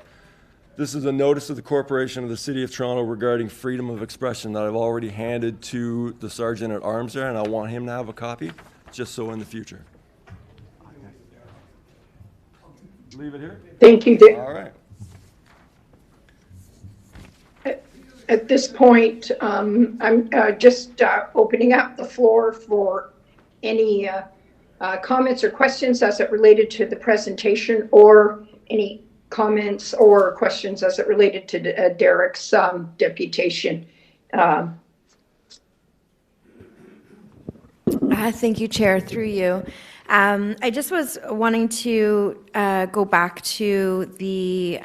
[SPEAKER 7] this is a notice of the Corporation of the City of Toronto regarding freedom of expression that I've already handed to the Sergeant at Arms there, and I want him to have a copy, just so in the future. Leave it here?
[SPEAKER 2] Thank you.
[SPEAKER 7] All right.
[SPEAKER 2] At this point, I'm just opening up the floor for any comments or questions as it related to the presentation, or any comments or questions as it related to Derek's deputation.
[SPEAKER 15] Thank you, Chair, through you. I just was wanting to go back to the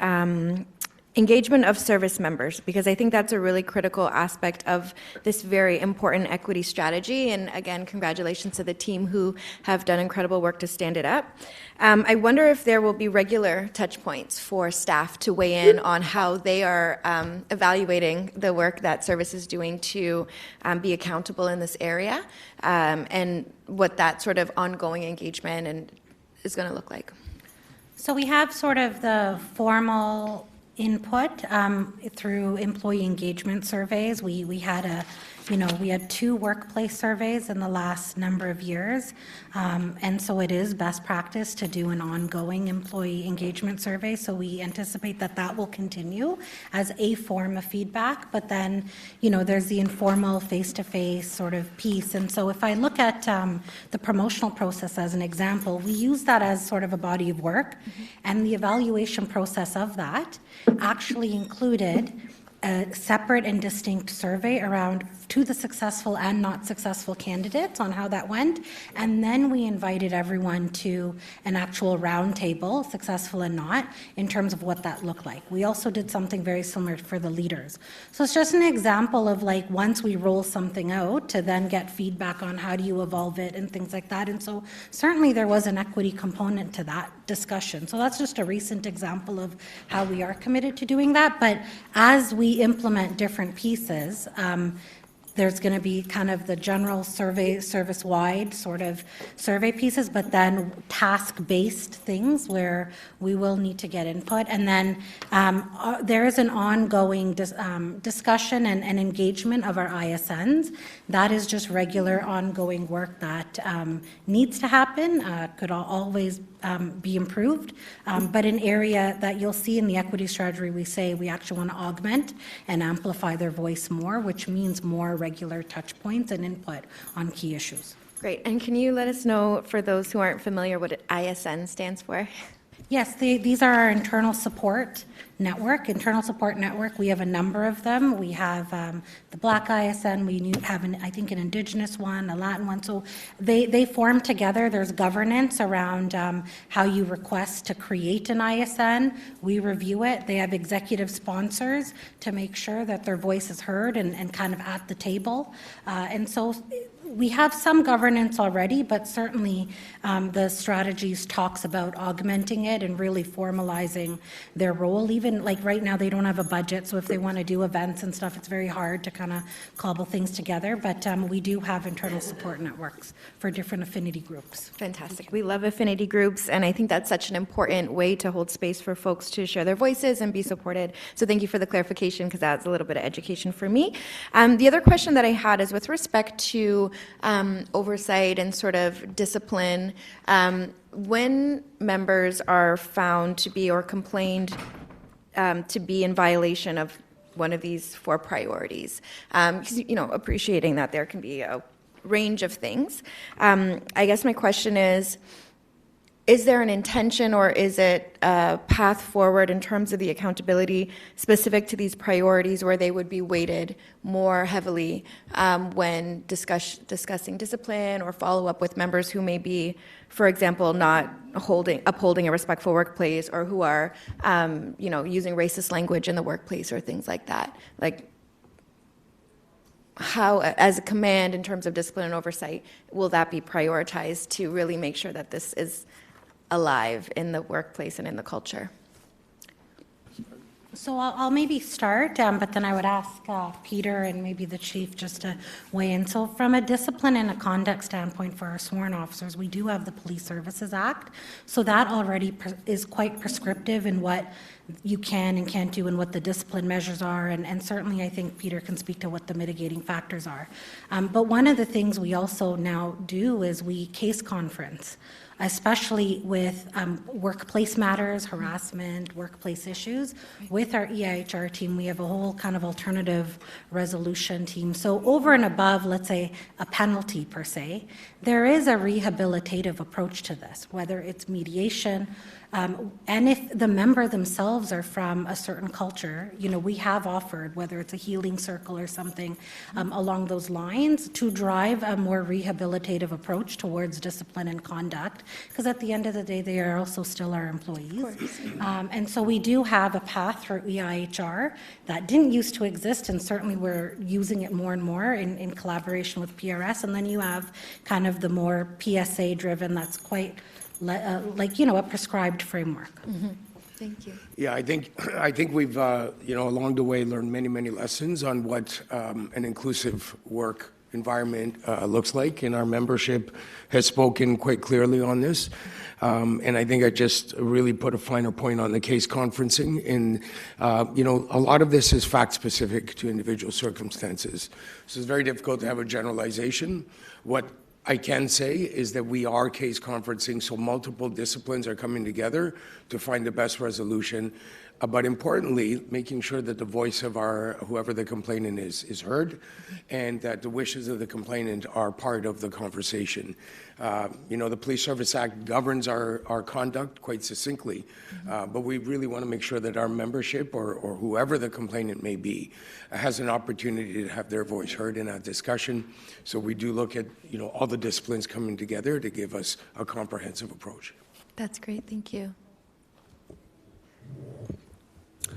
[SPEAKER 15] engagement of service members, because I think that's a really critical aspect of this very important equity strategy. And again, congratulations to the team who have done incredible work to stand it up. I wonder if there will be regular touch points for staff to weigh in on how they are evaluating the work that service is doing to be accountable in this area, and what that sort of ongoing engagement is going to look like.
[SPEAKER 19] So we have sort of the formal input through employee engagement surveys. We had we had 2 workplace surveys in the last number of years, and so it is best practice to do an ongoing employee engagement survey. So we anticipate that will continue as a form of feedback. But then, there's the informal face-to-face sort of piece. And so if I look at the promotional process as an example, we use that as sort of a body of work, and the evaluation process of that actually included a separate and distinct survey around to the successful and not successful candidates on how that went. And then we invited everyone to an actual roundtable, successful and not, in terms of what that looked like. We also did something very similar for the leaders. So it's just an example of like, once we roll something out, to then get feedback on how do you evolve it and things like that. And so certainly there was an equity component to that discussion. So that's just a recent example of how we are committed to doing that. But as we implement different pieces, there's going to be kind of the general survey, service-wide sort of survey pieces, but then task-based things where we will need to get input. And then there is an ongoing discussion and engagement of our ISNs. That is just regular ongoing work that needs to happen, could always be improved, but an area that you'll see in the equity strategy, we say we actually want to augment and amplify their voice more, which means more regular touch points and input on key issues.
[SPEAKER 15] Great. And can you let us know, for those who aren't familiar, what ISN stands for?
[SPEAKER 19] Yes, these are our internal support network. Internal support network, we have a number of them. We have the Black ISN, we have, I think, an Indigenous one, a Latin one. So they form together. There's governance around how you request to create an ISN. We review it. They have executive sponsors to make sure that their voice is heard and kind of at the table. And so we have some governance already, but certainly the strategies talks about augmenting it and really formalizing their role. Even like right now, they don't have a budget, so if they want to do events and stuff, it's very hard to kind of cobble things together. But we do have internal support networks for different affinity groups.
[SPEAKER 15] Fantastic. We love affinity groups, and I think that's such an important way to hold space for folks to share their voices and be supported. So thank you for the clarification, because that's a little bit of education for me. The other question that I had is with respect to oversight and sort of discipline. When members are found to be or complained to be in violation of one of these 4 priorities, appreciating that there can be a range of things. I guess my question is there an intention or is it a path forward in terms of the accountability specific to these priorities where they would be weighted more heavily when discussing discipline or follow up with members who may be, for example, not upholding a respectful workplace, or who are, using racist language in the workplace or things like that? Like, how, as a command in terms of discipline and oversight, will that be prioritized to really make sure that this is alive in the workplace and in the culture?
[SPEAKER 19] So I'll maybe start, but then I would ask Peter and maybe the chief just to weigh in. So from a discipline and a conduct standpoint for our sworn officers, we do have the Police Services Act. So that already is quite prescriptive in what you can and can't do and what the discipline measures are. And certainly I think Peter can speak to what the mitigating factors are. But one of the things we also now do is we case conference, especially with workplace matters, harassment, workplace issues. With our EIHR team, we have a whole kind of alternative resolution team. So over and above, let's say, a penalty per se, there is a rehabilitative approach to this, whether it's mediation, and if the member themselves are from a certain culture, we have offered, whether it's a healing circle or something along those lines, to drive a more rehabilitative approach towards discipline and conduct, because at the end of the day, they are also still our employees. And so we do have a path through EIHR that didn't used to exist, and certainly we're using it more and more in collaboration with PRS. And then you have kind of the more PSA-driven, that's quite a prescribed framework.
[SPEAKER 15] Mm-hmm. Thank you.
[SPEAKER 4] Yeah, I think we've along the way learned many lessons on what an inclusive work environment looks like, and our membership has spoken quite clearly on this. And I think I just really put a finer point on the case conferencing. And a lot of this is fact specific to individual circumstances, so it's very difficult to have a generalization. What I can say is that we are case conferencing, so multiple disciplines are coming together to find the best resolution. But importantly, making sure that the voice of whoever the complainant is heard, and that the wishes of the complainant are part of the conversation. The Police Service Act governs our conduct quite succinctly, but we really want to make sure that our membership, or whoever the complainant may be, has an opportunity to have their voice heard in that discussion. So we do look at all the disciplines coming together to give us a comprehensive approach.
[SPEAKER 15] That's great. Thank you.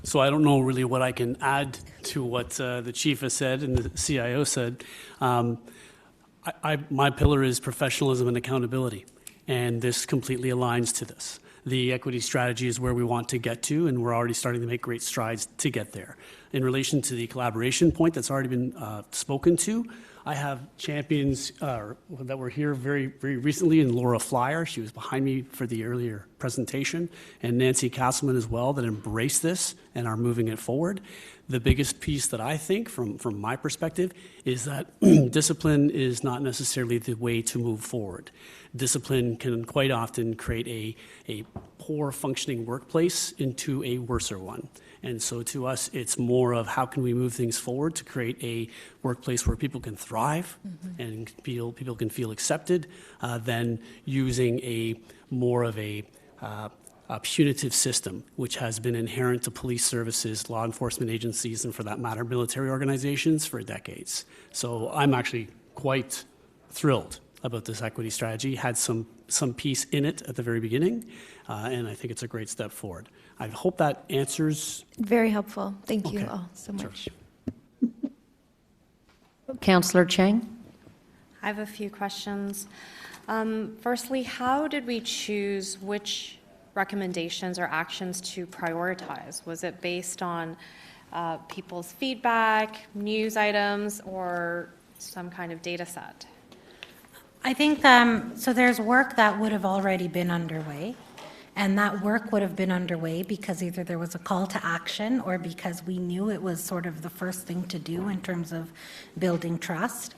[SPEAKER 11] So I don't know really what I can add to what the chief has said and the CIO said. My pillar is professionalism and accountability, and this completely aligns to this. The equity strategy is where we want to get to, and we're already starting to make great strides to get there. In relation to the collaboration point that's already been spoken to, I have champions that were here very, very recently, and Laura Flyer, she was behind me for the earlier presentation, and Nancy Castleman as well, that embrace this and are moving it forward. The biggest piece that I think, from my perspective, is that discipline is not necessarily the way to move forward. Discipline can quite often create a poor functioning workplace into a worser one. And so to us, it's more of how can we move things forward to create a workplace where people can thrive and people can feel accepted, than using a more of a punitive system, which has been inherent to police services, law enforcement agencies, and for that matter, military organizations for decades. So I'm actually quite thrilled about this equity strategy. Had some piece in it at the very beginning, and I think it's a great step forward. I hope that answers.
[SPEAKER 15] Very helpful. Thank you all so much.
[SPEAKER 1] Councillor Chang?
[SPEAKER 16] I have a few questions. Firstly, how did we choose which recommendations or actions to prioritize? Was it based on people's feedback, news items, or some kind of data set?
[SPEAKER 19] I think, so there's work that would have already been underway, and that work would have been underway because either there was a call to action or because we knew it was sort of the first thing to do in terms of building trust.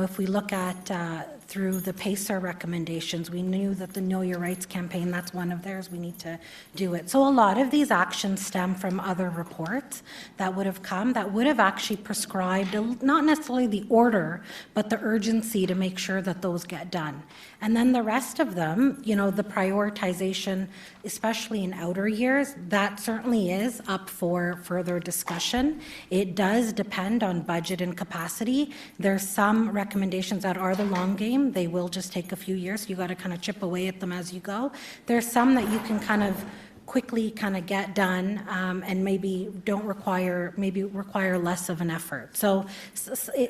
[SPEAKER 19] If we look at through the PACER recommendations, we knew that the Know Your Rights campaign, that's one of theirs, we need to do it. So a lot of these actions stem from other reports that would have come, that would have actually prescribed, not necessarily the order, but the urgency to make sure that those get done. And then the rest of them, the prioritization, especially in outer years, that certainly is up for further discussion. It does depend on budget and capacity. There's some recommendations that are the long game. They will just take a few years. You got to kind of chip away at them as you go. There's some that you can kind of quickly kind of get done and maybe require less of an effort. So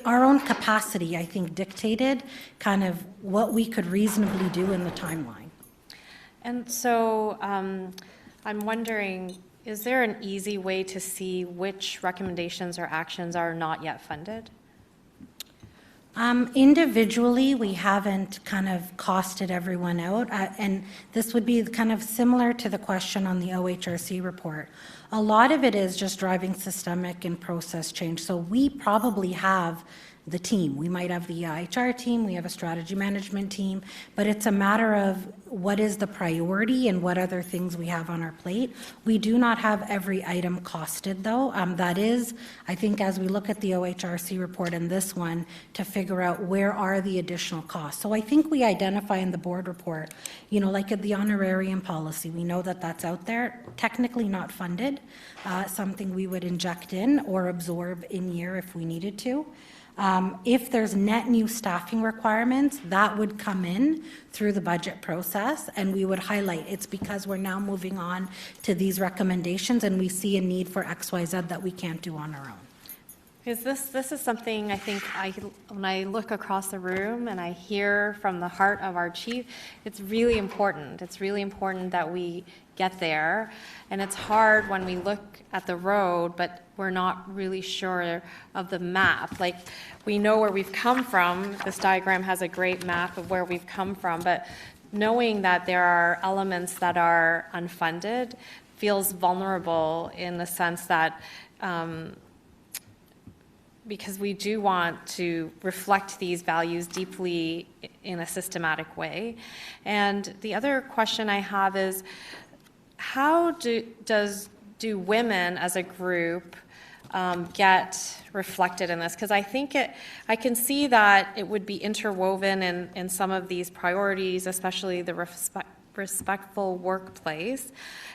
[SPEAKER 19] our own capacity, I think, dictated kind of what we could reasonably do in the timeline.
[SPEAKER 16] And so I'm wondering, is there an easy way to see which recommendations or actions are not yet funded?
[SPEAKER 19] Individually, we haven't kind of costed everyone out, and this would be kind of similar to the question on the OHRC report. A lot of it is just driving systemic and process change. So we probably have the team. We might have the HR team, we have a strategy management team, but it's a matter of what is the priority and what other things we have on our plate. We do not have every item costed, though. That is, I think, as we look at the OHRC report and this one, to figure out where are the additional costs. So I think we identify in the board report, like at the honorarium policy, we know that that's out there, technically not funded, something we would inject in or absorb in year if we needed to. If there's net new staffing requirements, that would come in through the budget process, and we would highlight it's because we're now moving on to these recommendations and we see a need for XYZ that we can't do on our own.
[SPEAKER 16] Because this is something I think when I look across the room and I hear from the heart of our chief, it's really important. It's really important that we get there. And it's hard when we look at the road, but we're not really sure of the map. Like, we know where we've come from. This diagram has a great map of where we've come from, but knowing that there are elements that are unfunded feels vulnerable in the sense that because we do want to reflect these values deeply in a systematic way. And the other question I have is, how do women as a group get reflected in this? Because I think I can see that it would be interwoven in some of these priorities, especially the respectful workplace.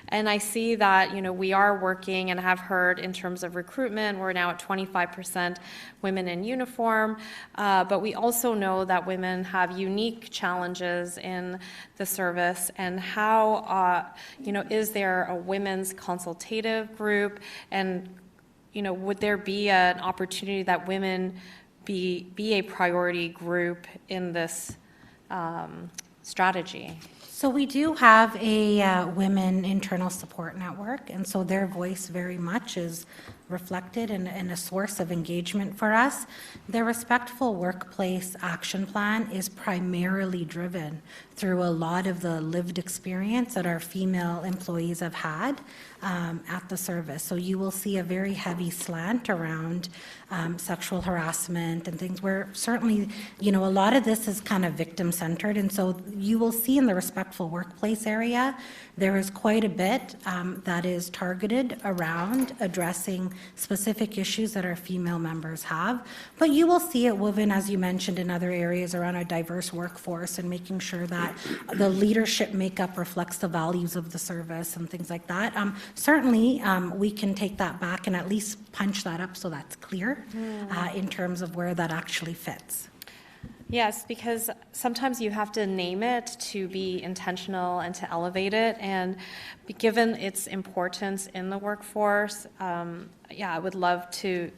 [SPEAKER 16] And I see that, we are working and have heard in terms of recruitment, we're now at 25% women in uniform, but we also know that women have unique challenges in the service. And how, is there a women's consultative group? And, would there be an opportunity that women be a priority group in this strategy?
[SPEAKER 19] So we do have a women internal support network, and so their voice very much is reflected and a source of engagement for us. The Respectful Workplace Action Plan is primarily driven through a lot of the lived experience that our female employees have had at the service. So you will see a very heavy slant around sexual harassment and things where certainly, a lot of this is kind of victim-centered. And so you will see in the respectful workplace area, there is quite a bit that is targeted around addressing specific issues that our female members have. But you will see it woven, as you mentioned, in other areas around a diverse workforce and making sure that the leadership makeup reflects the values of the service and things like that. Certainly, we can take that back and at least punch that up so that's clear in terms of where that actually fits.
[SPEAKER 16] Yes, because sometimes you have to name it to be intentional and to elevate it. And given its importance in the workforce, I would love to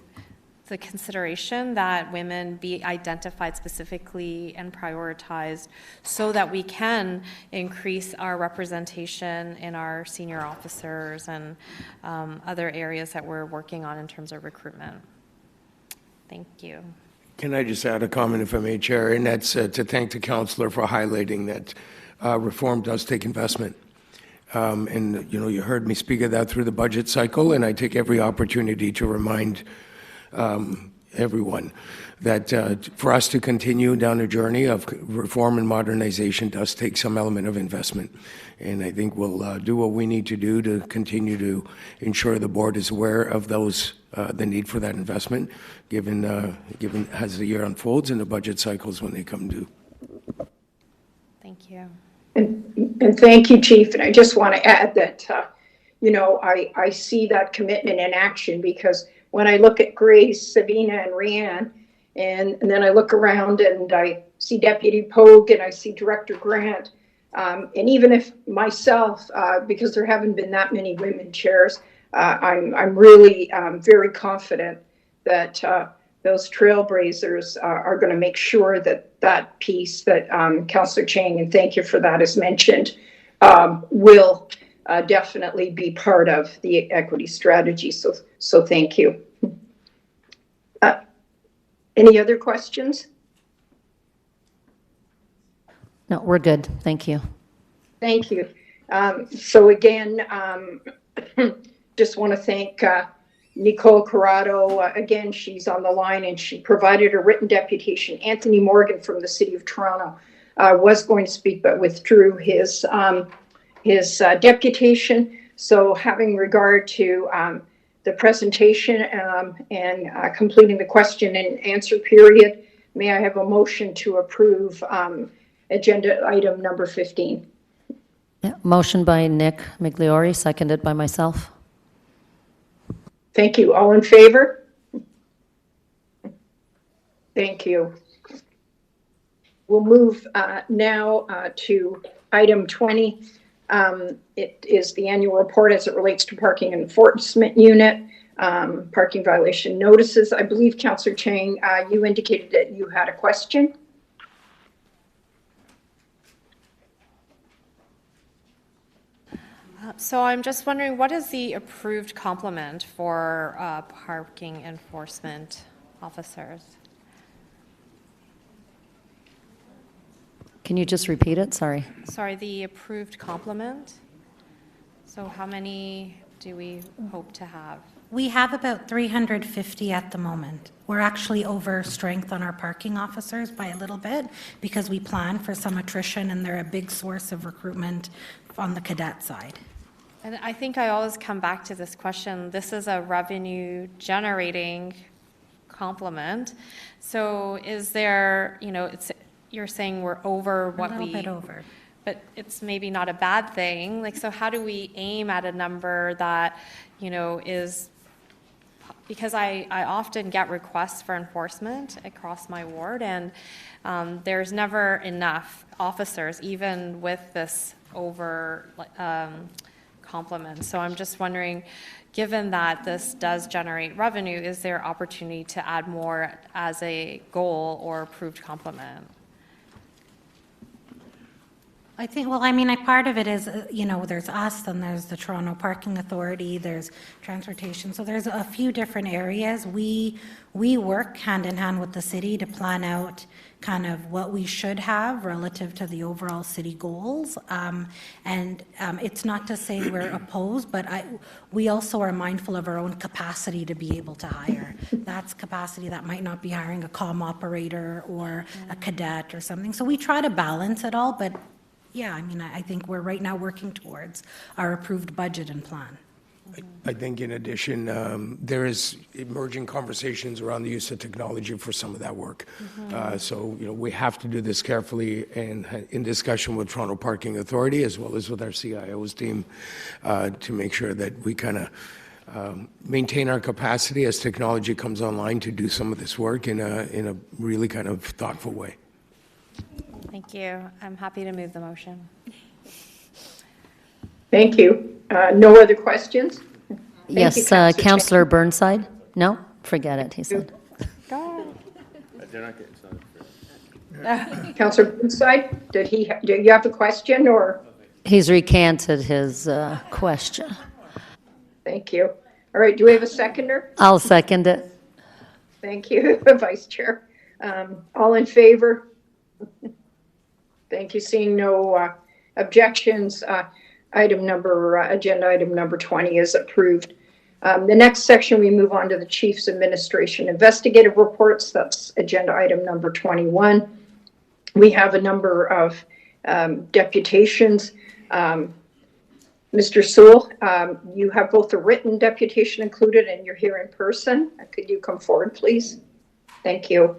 [SPEAKER 16] the consideration that women be identified specifically and prioritized so that we can increase our representation in our senior officers and other areas that we're working on in terms of recruitment. Thank you.
[SPEAKER 4] Can I just add a comment, if I may, Chair? And that's to thank the councillor for highlighting that reform does take investment. And, you know, you heard me speak of that through the budget cycle, and I take every opportunity to remind everyone that for us to continue down a journey of reform and modernization does take some element of investment. And I think we'll do what we need to do to continue to ensure the board is aware of those, the need for that investment, given as the year unfolds and the budget cycles when they come due.
[SPEAKER 16] Thank you.
[SPEAKER 2] And thank you, Chief. And I just want to add that, you know, I see that commitment in action, because when I look at Grace, Sabina, and Rianne, and then I look around and I see Deputy Pogue and I see Director Grant, and even if myself, because there haven't been that many women chairs, I'm really very confident that those trailblazers are going to make sure that that piece that Councillor Chang, and thank you for that, is mentioned, will definitely be part of the equity strategy. So thank you. Any other questions?
[SPEAKER 1] No, we're good. Thank you.
[SPEAKER 2] Thank you. So again, just want to thank Nicole Corrado. Again, she's on the line and she provided a written deputation. Anthony Morgan from the City of Toronto was going to speak but withdrew his deputation. So having regard to the presentation and completing the question and answer period, may I have a motion to approve agenda item number 15?
[SPEAKER 1] Yeah, motion by Nick Migliori, seconded by myself.
[SPEAKER 2] Thank you. All in favor? Thank you. We'll move now to item 20. It is the annual report as it relates to parking enforcement unit, parking violation notices. I believe, Councillor Chang, you indicated that you had a question.
[SPEAKER 16] So I'm just wondering, what is the approved complement for parking enforcement officers?
[SPEAKER 1] Can you just repeat it? Sorry.
[SPEAKER 16] Sorry, the approved complement. So how many do we hope to have?
[SPEAKER 19] We have about 350 at the moment. We're actually over strength on our parking officers by a little bit because we plan for some attrition, and they're a big source of recruitment on the cadet side.
[SPEAKER 16] And I think I always come back to this question. This is a revenue generating complement. So is there, you know, you're saying we're over what we...
[SPEAKER 19] A little bit over.
[SPEAKER 16] But it's maybe not a bad thing. Like, so how do we aim at a number that, you know, is... Because I often get requests for enforcement across my ward, and there's never enough officers, even with this over complement. So I'm just wondering, given that this does generate revenue, is there opportunity to add more as a goal or approved complement?
[SPEAKER 19] I think, well, I mean, part of it is, you know, there's us, then there's the Toronto Parking Authority, there's transportation. So there's a few different areas. We work hand in hand with the city to plan out kind of what we should have relative to the overall city goals. And it's not to say we're opposed, but we also are mindful of our own capacity to be able to hire. That's capacity that might not be hiring a comm operator or a cadet or something. So we try to balance it all, but yeah, I mean, I think we're right now working towards our approved budget and plan.
[SPEAKER 4] I think in addition, there is emerging conversations around the use of technology for some of that work. So, you know, we have to do this carefully and in discussion with Toronto Parking Authority as well as with our CIO's team to make sure that we kind of maintain our capacity as technology comes online to do some of this work in a really kind of thoughtful way.
[SPEAKER 16] Thank you. I'm happy to move the motion.
[SPEAKER 2] Thank you. No other questions?
[SPEAKER 1] Yes, Councillor Burnside? No? Forget it, he said.
[SPEAKER 21] They're not getting started.
[SPEAKER 2] Councillor Burnside, do you have a question or?
[SPEAKER 1] He's recanted his question.
[SPEAKER 2] Thank you. All right, do we have a seconder?
[SPEAKER 1] I'll second it.
[SPEAKER 2] Thank you, Vice Chair. All in favor? Thank you. Seeing no objections, agenda item number 20 is approved. The next section, we move on to the Chief's Administration Investigative Reports. That's agenda item number 21. We have a number of deputations. Mr. Sewell, you have both a written deputation included and you're here in person. Could you come forward, please? Thank you.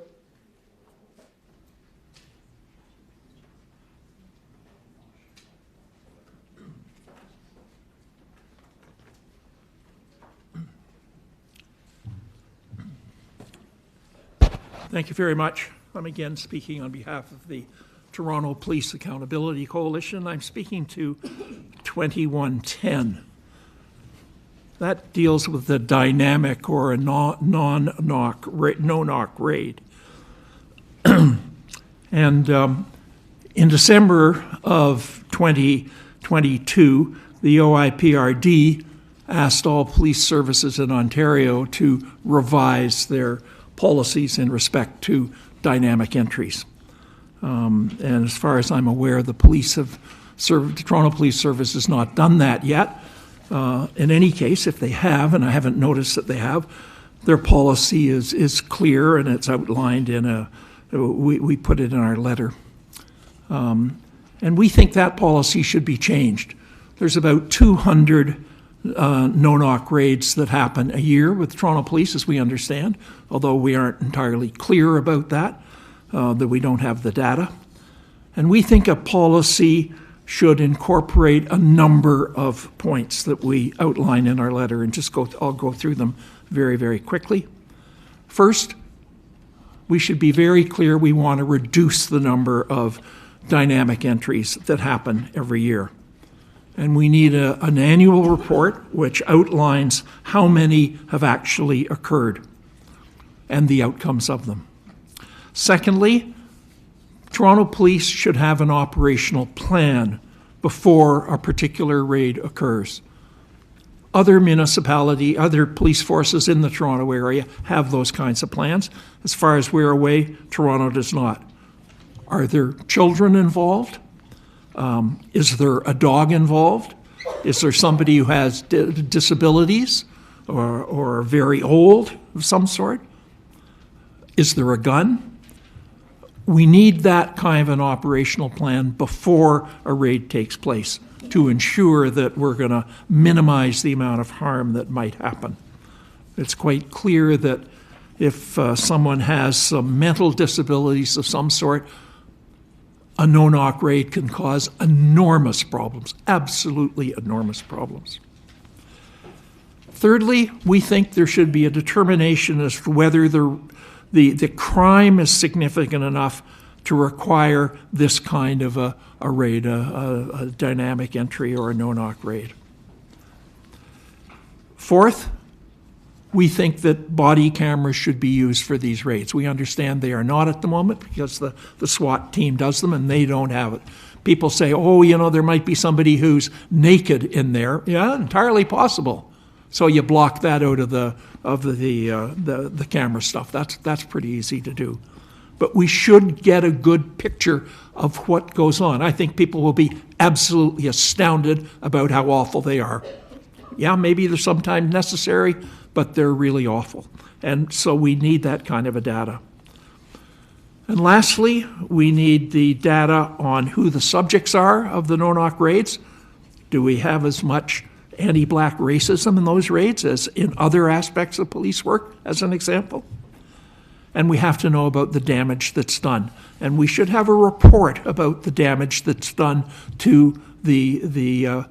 [SPEAKER 17] Thank you very much. I'm again speaking on behalf of the Toronto Police Accountability Coalition. I'm speaking to 2110. That deals with the dynamic or a no-knock raid. And in December of 2022, the OIPRD asked all police services in Ontario to revise their policies in respect to dynamic entries. And as far as I'm aware, the Toronto Police Service has not done that yet. In any case, if they have, and I haven't noticed that they have, their policy is clear and it's outlined we put it in our letter. And we think that policy should be changed. There's about 200 no-knock raids that happen a year with Toronto Police, as we understand, although we aren't entirely clear about that we don't have the data. And we think a policy should incorporate a number of points that we outline in our letter, and I'll go through them very, very quickly. First, we should be very clear we want to reduce the number of dynamic entries that happen every year. And we need an annual report which outlines how many have actually occurred and the outcomes of them. Secondly, Toronto Police should have an operational plan before a particular raid occurs. Other police forces in the Toronto area have those kinds of plans. As far as we're aware, Toronto does not. Are there children involved? Is there a dog involved? Is there somebody who has disabilities or very old of some sort? Is there a gun? We need that kind of an operational plan before a raid takes place to ensure that we're going to minimize the amount of harm that might happen. It's quite clear that if someone has some mental disabilities of some sort, a no-knock raid can cause enormous problems, absolutely enormous problems. Thirdly, we think there should be a determination as to whether the crime is significant enough to require this kind of a raid, a dynamic entry or a no-knock raid. Fourth, we think that body cameras should be used for these raids. We understand they are not at the moment because the SWAT team does them and they don't have it. People say, oh, there might be somebody who's naked in there. Yeah, entirely possible. So you block that out of the camera stuff. That's pretty easy to do. But we should get a good picture of what goes on. I think people will be absolutely astounded about how awful they are. Yeah, maybe they're sometimes necessary, but they're really awful. And so we need that kind of a data. And lastly, we need the data on who the subjects are of the no-knock raids. Do we have as much anti-black racism in those raids as in other aspects of police work, as an example? And we have to know about the damage that's done. And we should have a report about the damage that's done to the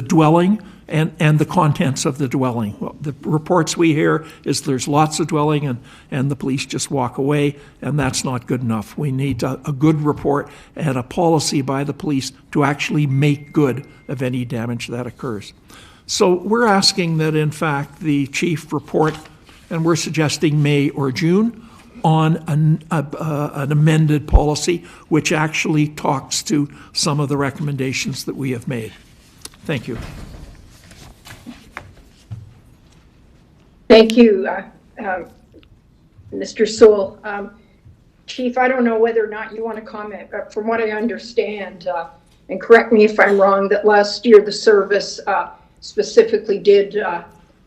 [SPEAKER 17] dwelling and the contents of the dwelling. Well, the reports we hear is there's lots of dwelling and the police just walk away, and that's not good enough. We need a good report and a policy by the police to actually make good of any damage that occurs. So we're asking that, in fact, the chief report and we're suggesting May or June on an amended policy, which actually talks to some of the recommendations that we have made. Thank you.
[SPEAKER 2] Thank you, Mr. Sewell. Chief, I don't know whether or not you want to comment, but from what I understand, and correct me if I'm wrong, that last year the service specifically did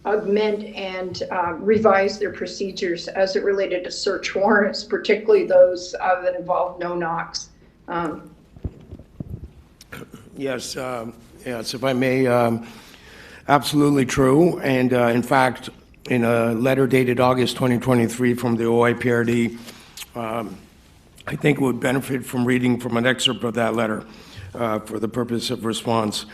[SPEAKER 2] augment and revise their procedures as it related to search warrants, particularly those that involve no knocks.
[SPEAKER 4] Yes, yes, if I may, absolutely true. And in fact, in a letter dated August 2023 from the OIPRD, I think it would benefit from reading from an excerpt of that letter for the purpose of response.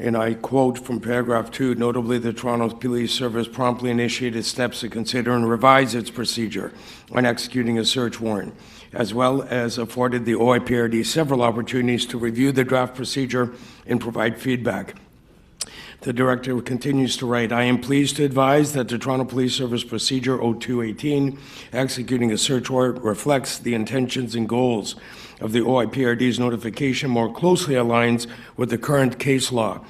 [SPEAKER 4] And I quote from paragraph 2, notably the Toronto Police Service promptly initiated steps to consider and revise its procedure on executing a search warrant, as well as afforded the OIPRD several opportunities to review the draft procedure and provide feedback. The director continues to write, I am pleased to advise that the Toronto Police Service Procedure 0218, executing a search warrant, reflects the intentions and goals of the OIPRD's notification, more closely aligns with the current case law.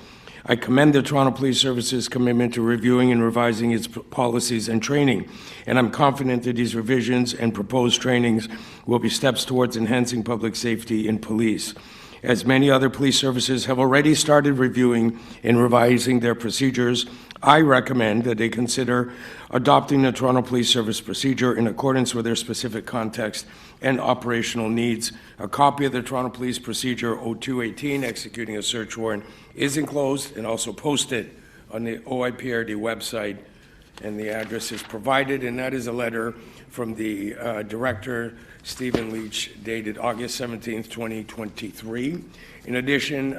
[SPEAKER 4] I commend the Toronto Police Service's commitment to reviewing and revising its policies and training, and I'm confident that these revisions and proposed trainings will be steps towards enhancing public safety in police. As many other police services have already started reviewing and revising their procedures, I recommend that they consider adopting the Toronto Police Service procedure in accordance with their specific context and operational needs. A copy of the Toronto Police Procedure 0218, executing a search warrant, is enclosed and also posted on the OIPRD website, and the address is provided, and that is a letter from the Director, Stephen Leach, dated August 17th, 2023. In addition,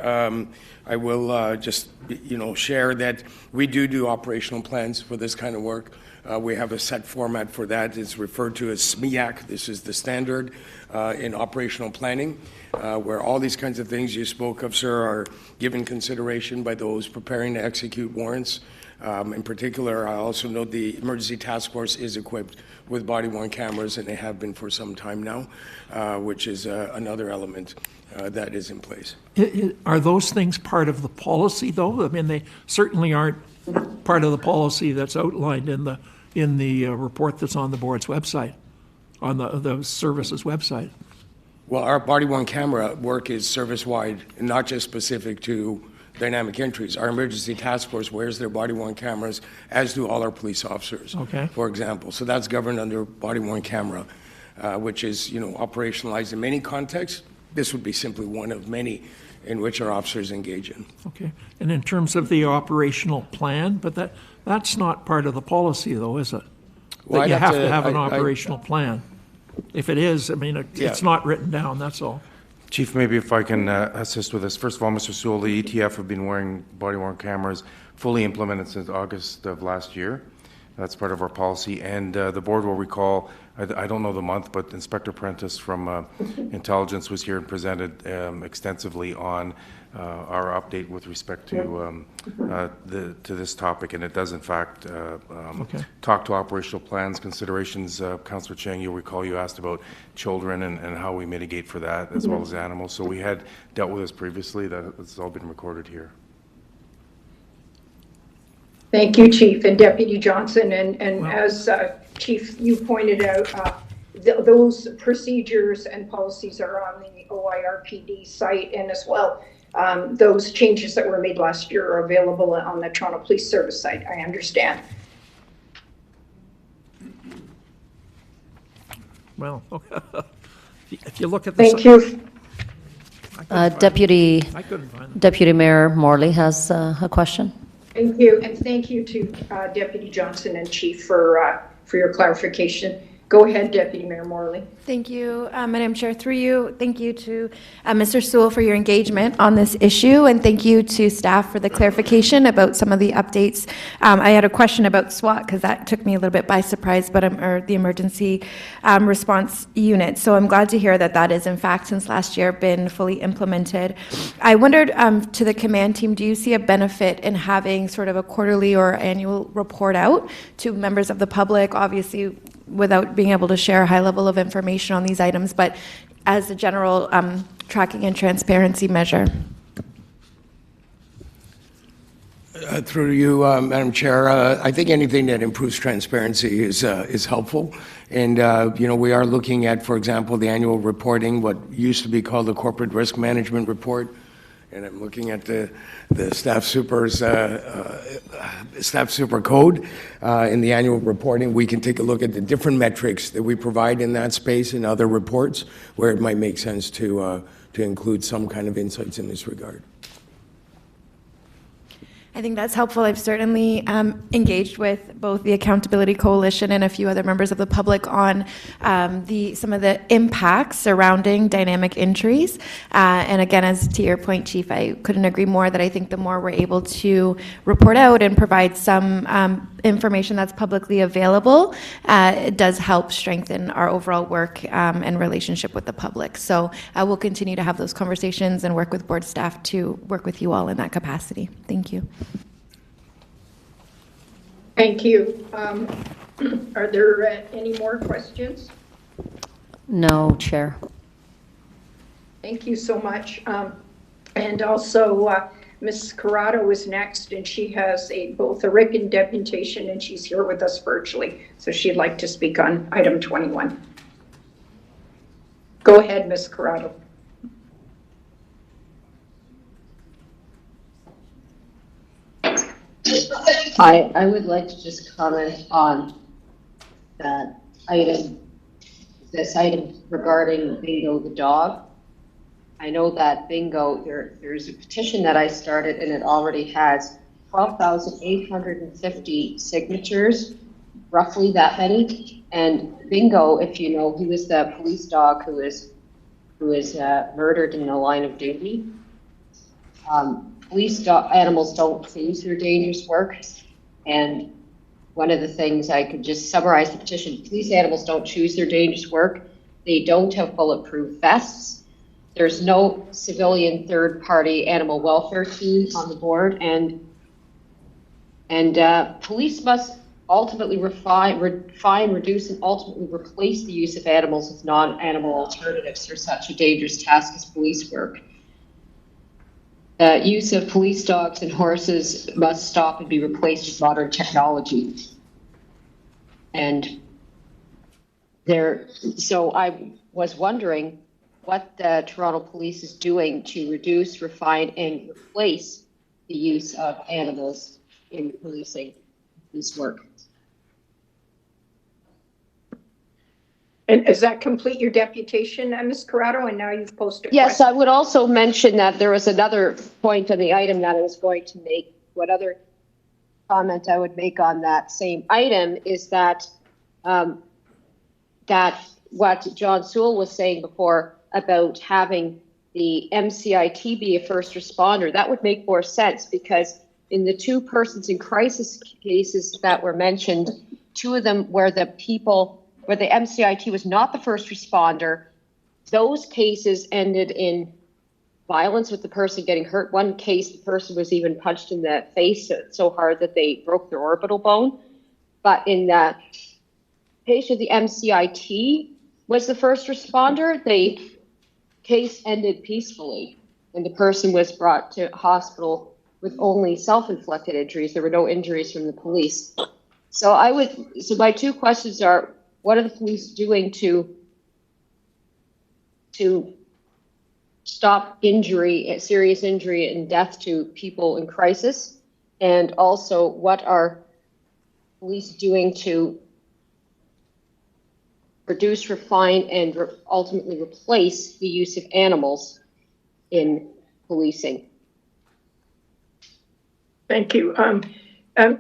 [SPEAKER 4] I will just share that we do operational plans for this kind of work. We have a set format for that. It's referred to as SMEAC. This is the standard in operational planning, where all these kinds of things you spoke of, sir, are given consideration by those preparing to execute warrants. In particular, I also note the Emergency Task Force is equipped with body-worn cameras, and they have been for some time now, which is another element that is in place.
[SPEAKER 17] Are those things part of the policy, though? I mean, they certainly aren't part of the policy that's outlined in the report that's on the board's website, on the service's website.
[SPEAKER 4] Well, our body-worn camera work is service-wide, and not just specific to dynamic entries. Our emergency task force wears their body-worn cameras, as do all our police officers, for example. So that's governed under body-worn camera, which is, operationalized in many contexts. This would be simply one of many in which our officers engage in.
[SPEAKER 17] Okay. And in terms of the operational plan, but that's not part of the policy, though, is it?
[SPEAKER 4] Well,
[SPEAKER 17] that you have to have an operational plan. If it is, I mean, it's not written down, that's all.
[SPEAKER 9] Chief, maybe if I can assist with this. First of all, Mr. Sewell, the ETF have been wearing body-worn cameras fully implemented since August of last year. That's part of our policy. And the board will recall, I don't know the month, but Inspector Prentice from Intelligence was here and presented extensively on our update with respect to this topic, and it does in fact talk to operational plans, considerations. Councillor Chang, you'll recall you asked about children and how we mitigate for that, as well as animals. So we had dealt with this previously. That's all been recorded here.
[SPEAKER 2] Thank you, Chief and Deputy Johnson. And as Chief, you pointed out, those procedures and policies are on the OIRPD site, and as well, those changes that were made last year are available on the Toronto Police Service site, I understand.
[SPEAKER 17] Well, if you look at the...
[SPEAKER 2] Thank you.
[SPEAKER 1] Deputy Mayor Morley has a question.
[SPEAKER 2] Thank you, and thank you to Deputy Johnson and Chief for your clarification. Go ahead, Deputy Mayor Morley.
[SPEAKER 15] Thank you, Madam Chair. Through you, thank you to Mr. Sewell for your engagement on this issue, and thank you to staff for the clarification about some of the updates. I had a question about SWAT because that took me a little bit by surprise, but or the emergency response unit. So I'm glad to hear that that is, in fact, since last year, been fully implemented. I wondered to the command team, do you see a benefit in having sort of a quarterly or annual report out to members of the public? Obviously, without being able to share a high level of information on these items, but as a general tracking and transparency measure.
[SPEAKER 4] Through you, Madam Chair, I think anything that improves transparency is helpful. And, we are looking at, for example, the annual reporting, what used to be called the Corporate Risk Management Report. And I'm looking at the staff super code in the annual reporting. We can take a look at the different metrics that we provide in that space in other reports where it might make sense to include some kind of insights in this regard.
[SPEAKER 15] I think that's helpful. I've certainly engaged with both the Accountability Coalition and a few other members of the public on some of the impacts surrounding dynamic injuries. And again, as to your point, Chief, I couldn't agree more that I think the more we're able to report out and provide some information that's publicly available, it does help strengthen our overall work and relationship with the public. So I will continue to have those conversations and work with board staff to work with you all in that capacity. Thank you.
[SPEAKER 2] Thank you. Are there any more questions?
[SPEAKER 1] No, Chair.
[SPEAKER 2] Thank you so much. And also, Ms. Corrado is next, and she has both a written deputation, and she's here with us virtually. So she'd like to speak on item 21. Go ahead, Ms. Corrado.
[SPEAKER 5] Hi, I would like to just comment on that item, this item regarding Bingo the dog. I know that Bingo, there's a petition that I started and it already has 12,850 signatures, roughly that many. And Bingo, if you know, he was the police dog who was murdered in the line of duty. Police animals don't choose their dangerous work. And one of the things I could just summarize the petition, police animals don't choose their dangerous work. They don't have bulletproof vests. There's no civilian third-party animal welfare team on the board. And police must ultimately refine, reduce, and ultimately replace the use of animals with non-animal alternatives for such a dangerous task as police work. Use of police dogs and horses must stop and be replaced with modern technology. And so I was wondering what the Toronto Police is doing to reduce, refine, and replace the use of animals in policing this work.
[SPEAKER 2] And does that complete your deputation, Ms. Corrado? And now you've posted.
[SPEAKER 5] Yes, I would also mention that there was another point on the item that I was going to make. What other comment I would make on that same item is that that what John Sewell was saying before about having the MCIT be a first responder, that would make more sense because in the two persons in crisis cases that were mentioned, two of them where the MCIT was not the first responder, those cases ended in violence with the person getting hurt. One case, the person was even punched in the face so hard that they broke their orbital bone. But in the case of the MCIT was the first responder, the case ended peacefully and the person was brought to hospital with only self-inflicted injuries. There were no injuries from the police. So my two questions are, what are the police doing to stop injury, serious injury and death to people in crisis? And also, what are police doing to reduce, refine, and ultimately replace the use of animals in policing?
[SPEAKER 2] Thank you.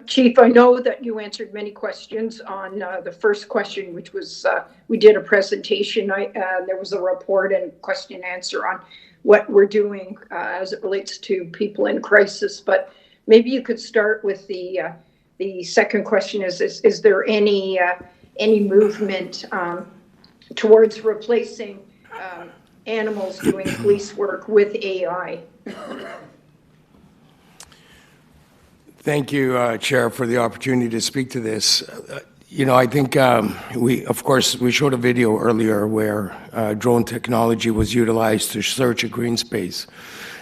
[SPEAKER 2] Chief, I know that you answered many questions on the first question, which was we did a presentation. There was a report and question and answer on what we're doing as it relates to people in crisis. But maybe you could start with the second question: is there any movement towards replacing animals doing police work with AI?
[SPEAKER 4] Thank you, Chair, for the opportunity to speak to this. I think we showed a video earlier where drone technology was utilized to search a green space.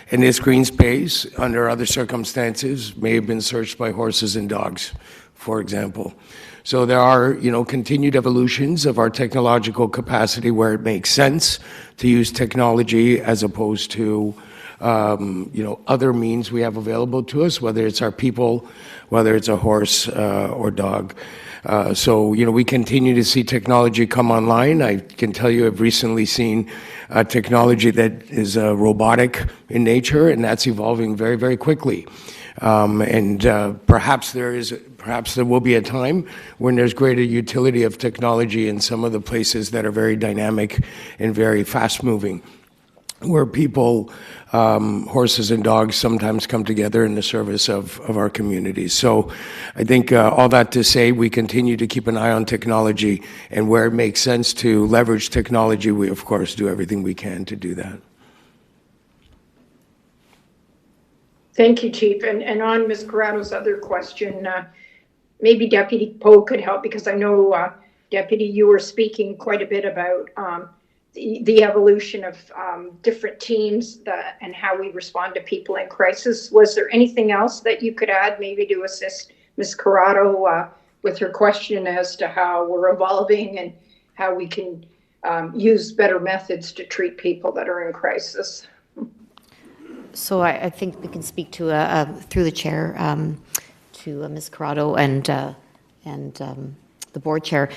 [SPEAKER 4] And this green space, under other circumstances, may have been searched by horses and dogs, for example. So there are, continued evolutions of our technological capacity where it makes sense to use technology as opposed to other means we have available to us, whether it's our people, whether it's a horse or dog. So we continue to see technology come online. I can tell you I've recently seen technology that is robotic in nature, and that's evolving very, very quickly. Perhaps there will be a time when there's greater utility of technology in some of the places that are very dynamic and very fast-moving, where people, horses and dogs sometimes come together in the service of our communities. So I think all that to say, we continue to keep an eye on technology, and where it makes sense to leverage technology, we of course do everything we can to do that.
[SPEAKER 2] Thank you, Chief. And on Ms. Corrado's other question, maybe Deputy Poe could help, because I know, Deputy, you were speaking quite a bit about the evolution of different teams and how we respond to people in crisis. Was there anything else that you could add, maybe to assist Ms. Corrado with her question as to how we're evolving and how we can use better methods to treat people that are in crisis?
[SPEAKER 18] So I think we can speak to, through the chair, to Ms. Corrado and the board chair.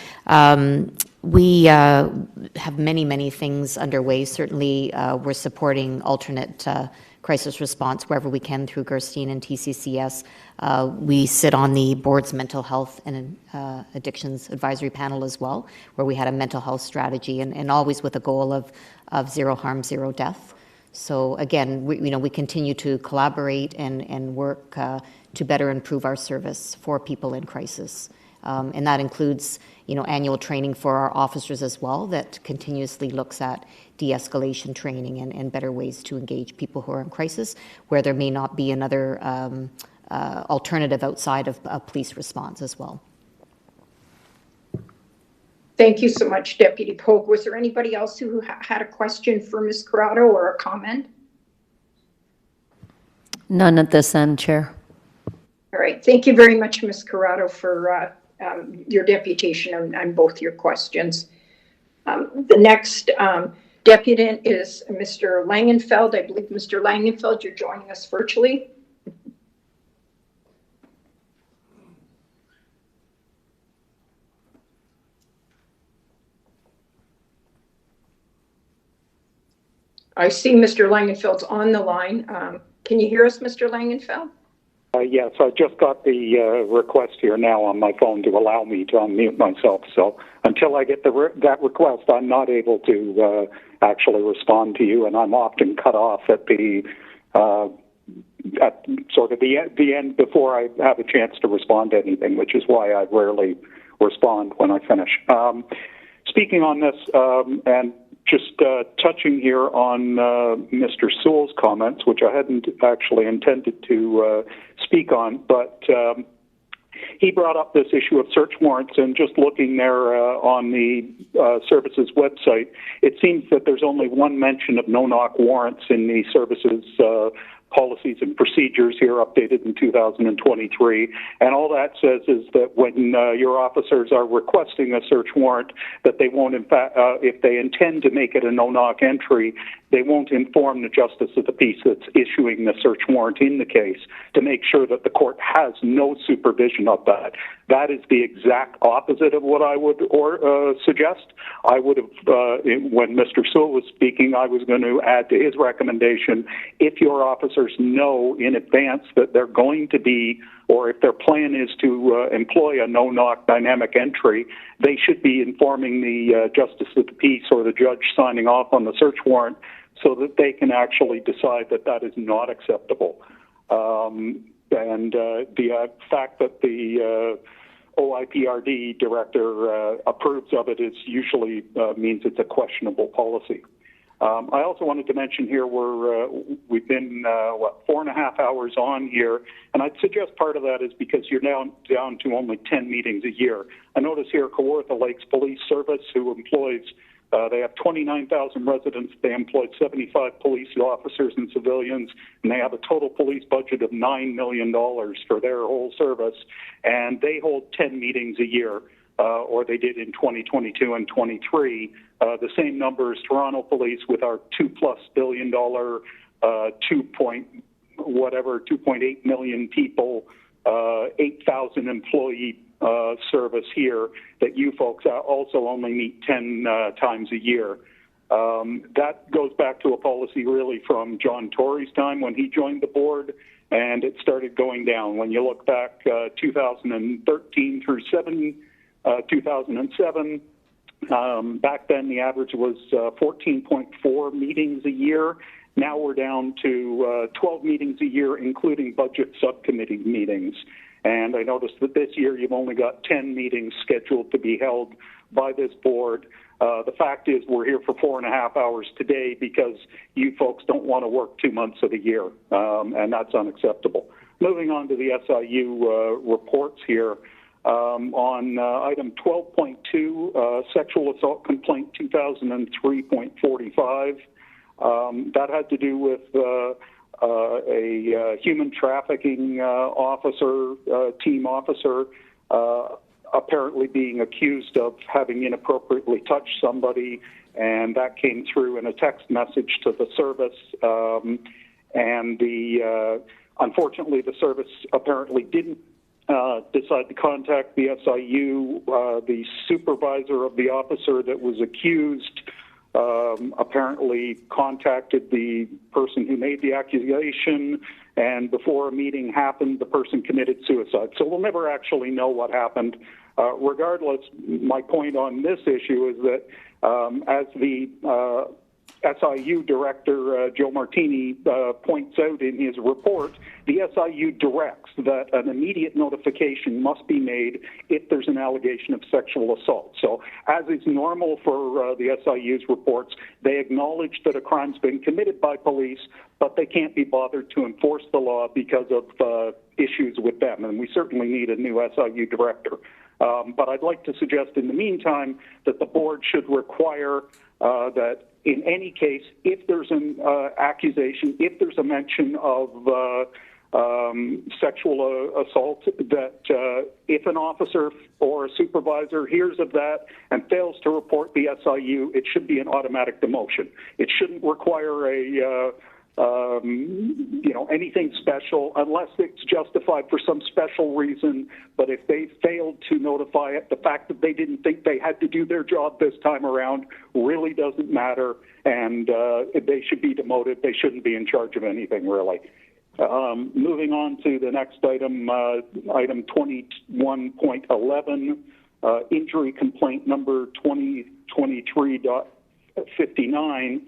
[SPEAKER 18] We have many things underway. Certainly, we're supporting alternate crisis response wherever we can through Gerstein and TCCS. We sit on the board's mental health and addictions advisory panel as well, where we had a mental health strategy, and always with a goal of zero harm, zero death. So again, we continue to collaborate and work to better improve our service for people in crisis. And that includes, annual training for our officers as well, that continuously looks at de-escalation training and better ways to engage people who are in crisis, where there may not be another alternative outside of police response as well.
[SPEAKER 2] Thank you so much, Deputy Pogue. Was there anybody else who had a question for Ms. Corrado or a comment?
[SPEAKER 1] None at this end, Chair.
[SPEAKER 2] All right. Thank you very much, Ms. Corrado, for your deputation on both your questions. The next deputant is Mr. Langenfeld. I believe, Mr. Langenfeld, you're joining us virtually. I see Mr. Langenfeld's on the line. Can you hear us, Mr. Langenfeld?
[SPEAKER 8] Yes, I just got the request here now on my phone to allow me to unmute myself. So until I get that request, I'm not able to actually respond to you, and I'm often cut off at the sort of the end before I have a chance to respond to anything, which is why I rarely respond when I finish. Speaking on this, and just touching here on Mr. Sewell's comments, which I hadn't actually intended to speak on, but he brought up this issue of search warrants, and just looking there on the services website, it seems that there's only one mention of no-knock warrants in the services policies and procedures here updated in 2023. And all that says is that when your officers are requesting a search warrant, that they won't, in fact, if they intend to make it a no-knock entry, they won't inform the justice of the peace that's issuing the search warrant in the case to make sure that the court has no supervision of that. That is the exact opposite of what I would suggest. I would have, when Mr. Sewell was speaking, I was going to add to his recommendation, if your officers know in advance that they're going to be or if their plan is to employ a no-knock dynamic entry, they should be informing the justice of the peace or the judge signing off on the search warrant so that they can actually decide that that is not acceptable. The fact that the OIPRD director approves of it is usually means it's a questionable policy. I also wanted to mention here we've been 4.5 hours on here, and I'd suggest part of that is because you're now down to only 10 meetings a year. I notice here Kawartha Lakes Police Service, who employs they have 29,000 residents. They employ 75 police officers and civilians, and they have a total police budget of $9 million for their whole service. And they hold 10 meetings a year, or they did in 2022 and 23. The same number as Toronto Police with our $2+ billion, 2.8 million people, 8,000 employee service here that you folks also only meet 10 times a year. That goes back to a policy really from John Tory's time when he joined the board, and it started going down. When you look back 2013 through 2007, back then the average was 14.4 meetings a year. Now we're down to 12 meetings a year, including budget subcommittee meetings. And I noticed that this year you've only got 10 meetings scheduled to be held by this board. The fact is we're here for 4.5 hours today because you folks don't want to work 2 months of the year, and that's unacceptable. Moving on to the SIU reports here. On item 12.2, sexual assault complaint 2003.45, that had to do with a human trafficking officer, team officer, apparently being accused of having inappropriately touched somebody, and that came through in a text message to the service. Unfortunately, the service apparently didn't decide to contact the SIU. The supervisor of the officer that was accused apparently contacted the person who made the accusation, and before a meeting happened, the person committed suicide. So we'll never actually know what happened. Regardless, my point on this issue is that as the SIU director, Joe Martini, points out in his report, the SIU directs that an immediate notification must be made if there's an allegation of sexual assault. So as is normal for the SIU's reports, they acknowledge that a crime's been committed by police, but they can't be bothered to enforce the law because of issues with them, and we certainly need a new SIU director. But I'd like to suggest in the meantime that the board should require that in any case, if there's an accusation, if there's a mention of sexual assault, that if an officer or a supervisor hears of that and fails to report the SIU, it should be an automatic demotion. It shouldn't require anything special unless it's justified for some special reason. But if they failed to notify it, the fact that they didn't think they had to do their job this time around really doesn't matter, and they should be demoted. They shouldn't be in charge of anything, really. Moving on to the next item, item 21.11, injury complaint number 2023.59.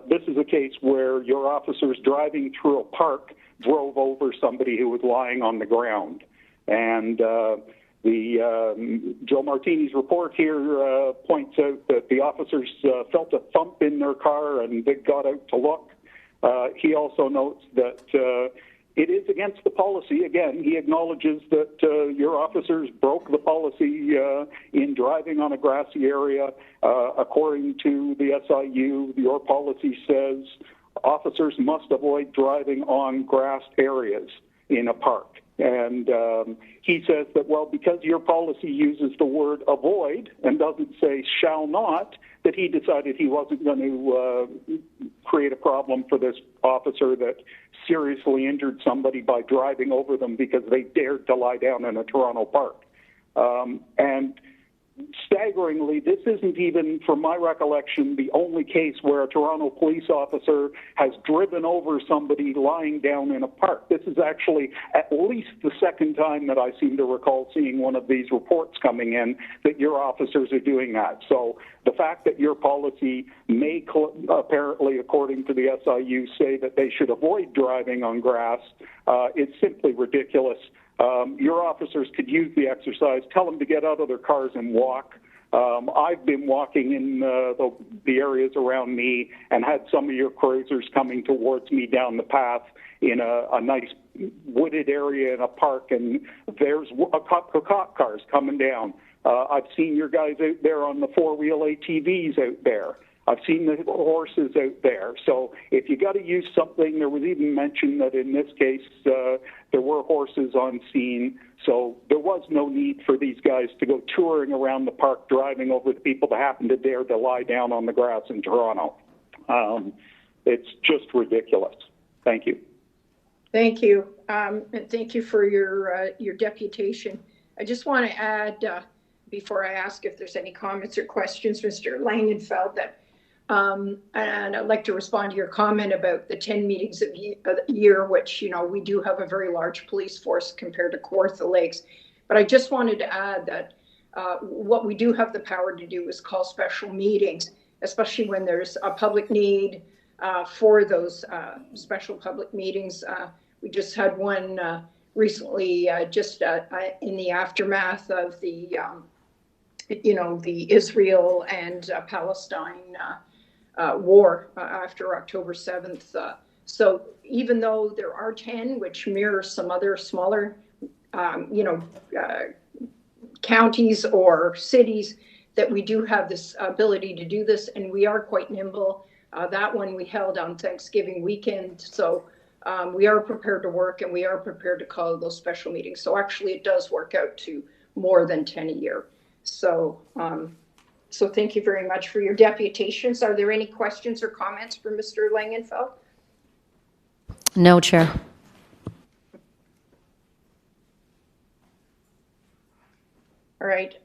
[SPEAKER 8] This is a case where your officers driving through a park drove over somebody who was lying on the ground. And Joe Martini's report here points out that the officers felt a thump in their car and they got out to look. He also notes that it is against the policy. Again, he acknowledges that your officers broke the policy in driving on a grassy area. According to the SIU, your policy says officers must avoid driving on grassed areas in a park. And he says that, well, because your policy uses the word avoid and doesn't say shall not, that he decided he wasn't going to create a problem for this officer that seriously injured somebody by driving over them because they dared to lie down in a Toronto park. And staggeringly, this isn't even, from my recollection, the only case where a Toronto police officer has driven over somebody lying down in a park. This is actually at least the second time that I seem to recall seeing one of these reports coming in that your officers are doing that. So the fact that your policy may apparently, according to the SIU, say that they should avoid driving on grass is simply ridiculous. Your officers could use the exercise. Tell them to get out of their cars and walk. I've been walking in the areas around me and had some of your cruisers coming towards me down the path in a nice wooded area in a park, and there's a couple of cop cars coming down. I've seen your guys out there on the four-wheel ATVs out there. I've seen the horses out there. So if you got to use something, there was even mention that in this case there were horses on scene. So there was no need for these guys to go touring around the park, driving over the people that happen to dare to lie down on the grass in Toronto. It's just ridiculous. Thank you.
[SPEAKER 2] Thank you. And thank you for your deputation. I just want to add, before I ask if there's any comments or questions, Mr. Langenfeld, that and I'd like to respond to your comment about the 10 meetings a year, which, you know, we do have a very large police force compared to Kawartha Lakes. But I just wanted to add that what we do have the power to do is call special meetings, especially when there's a public need for those special public meetings. We just had one recently, just in the aftermath of the, the Israel and Palestine war after October 7th. So even though there are 10, which mirror some other smaller, counties or cities, that we do have this ability to do this, and we are quite nimble. That one we held on Thanksgiving weekend. So we are prepared to work, and we are prepared to call those special meetings. So actually it does work out to more than 10 a year. So, so thank you very much for your deputations. Are there any questions or comments for Mr. Langenfeld?
[SPEAKER 1] No, Chair.
[SPEAKER 2] All right.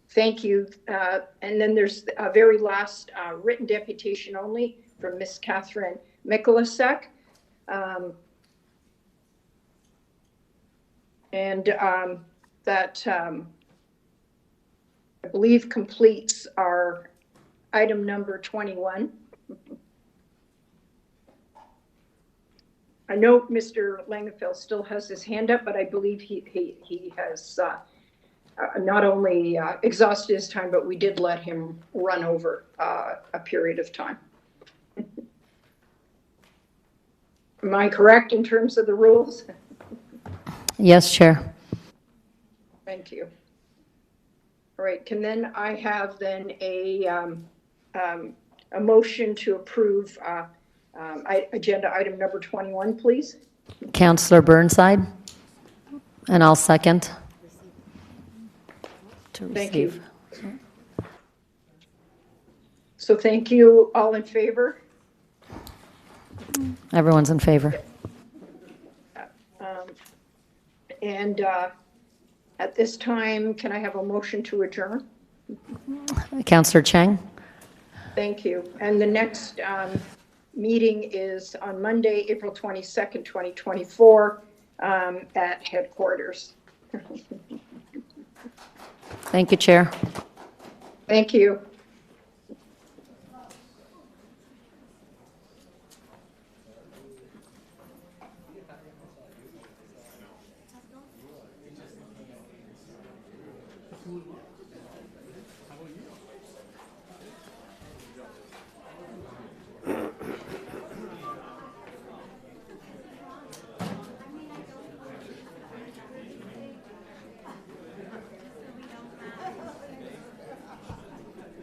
[SPEAKER 2] Thank you. And then there's a very last written deputation only from Miss Catherine Mikulasek. That I believe completes our item number 21. I know Mr. Langenfeld still has his hand up, but I believe he has not only exhausted his time, but we did let him run over a period of time. Am I correct in terms of the rules?
[SPEAKER 1] Yes, Chair.
[SPEAKER 2] Thank you. All right, can then I have then a motion to approve agenda item number 21, please?
[SPEAKER 1] Councillor Burnside, and I'll second. To
[SPEAKER 2] Thank
[SPEAKER 1] receive.
[SPEAKER 2] you. So thank you. All in favor?
[SPEAKER 1] Everyone's in favor.
[SPEAKER 2] And at this time, can I have a motion to adjourn?
[SPEAKER 1] Councillor Chang.
[SPEAKER 2] Thank you. And the next meeting is on Monday, April 22nd, 2024, at headquarters.
[SPEAKER 1] Thank you, Chair.
[SPEAKER 2] Thank you.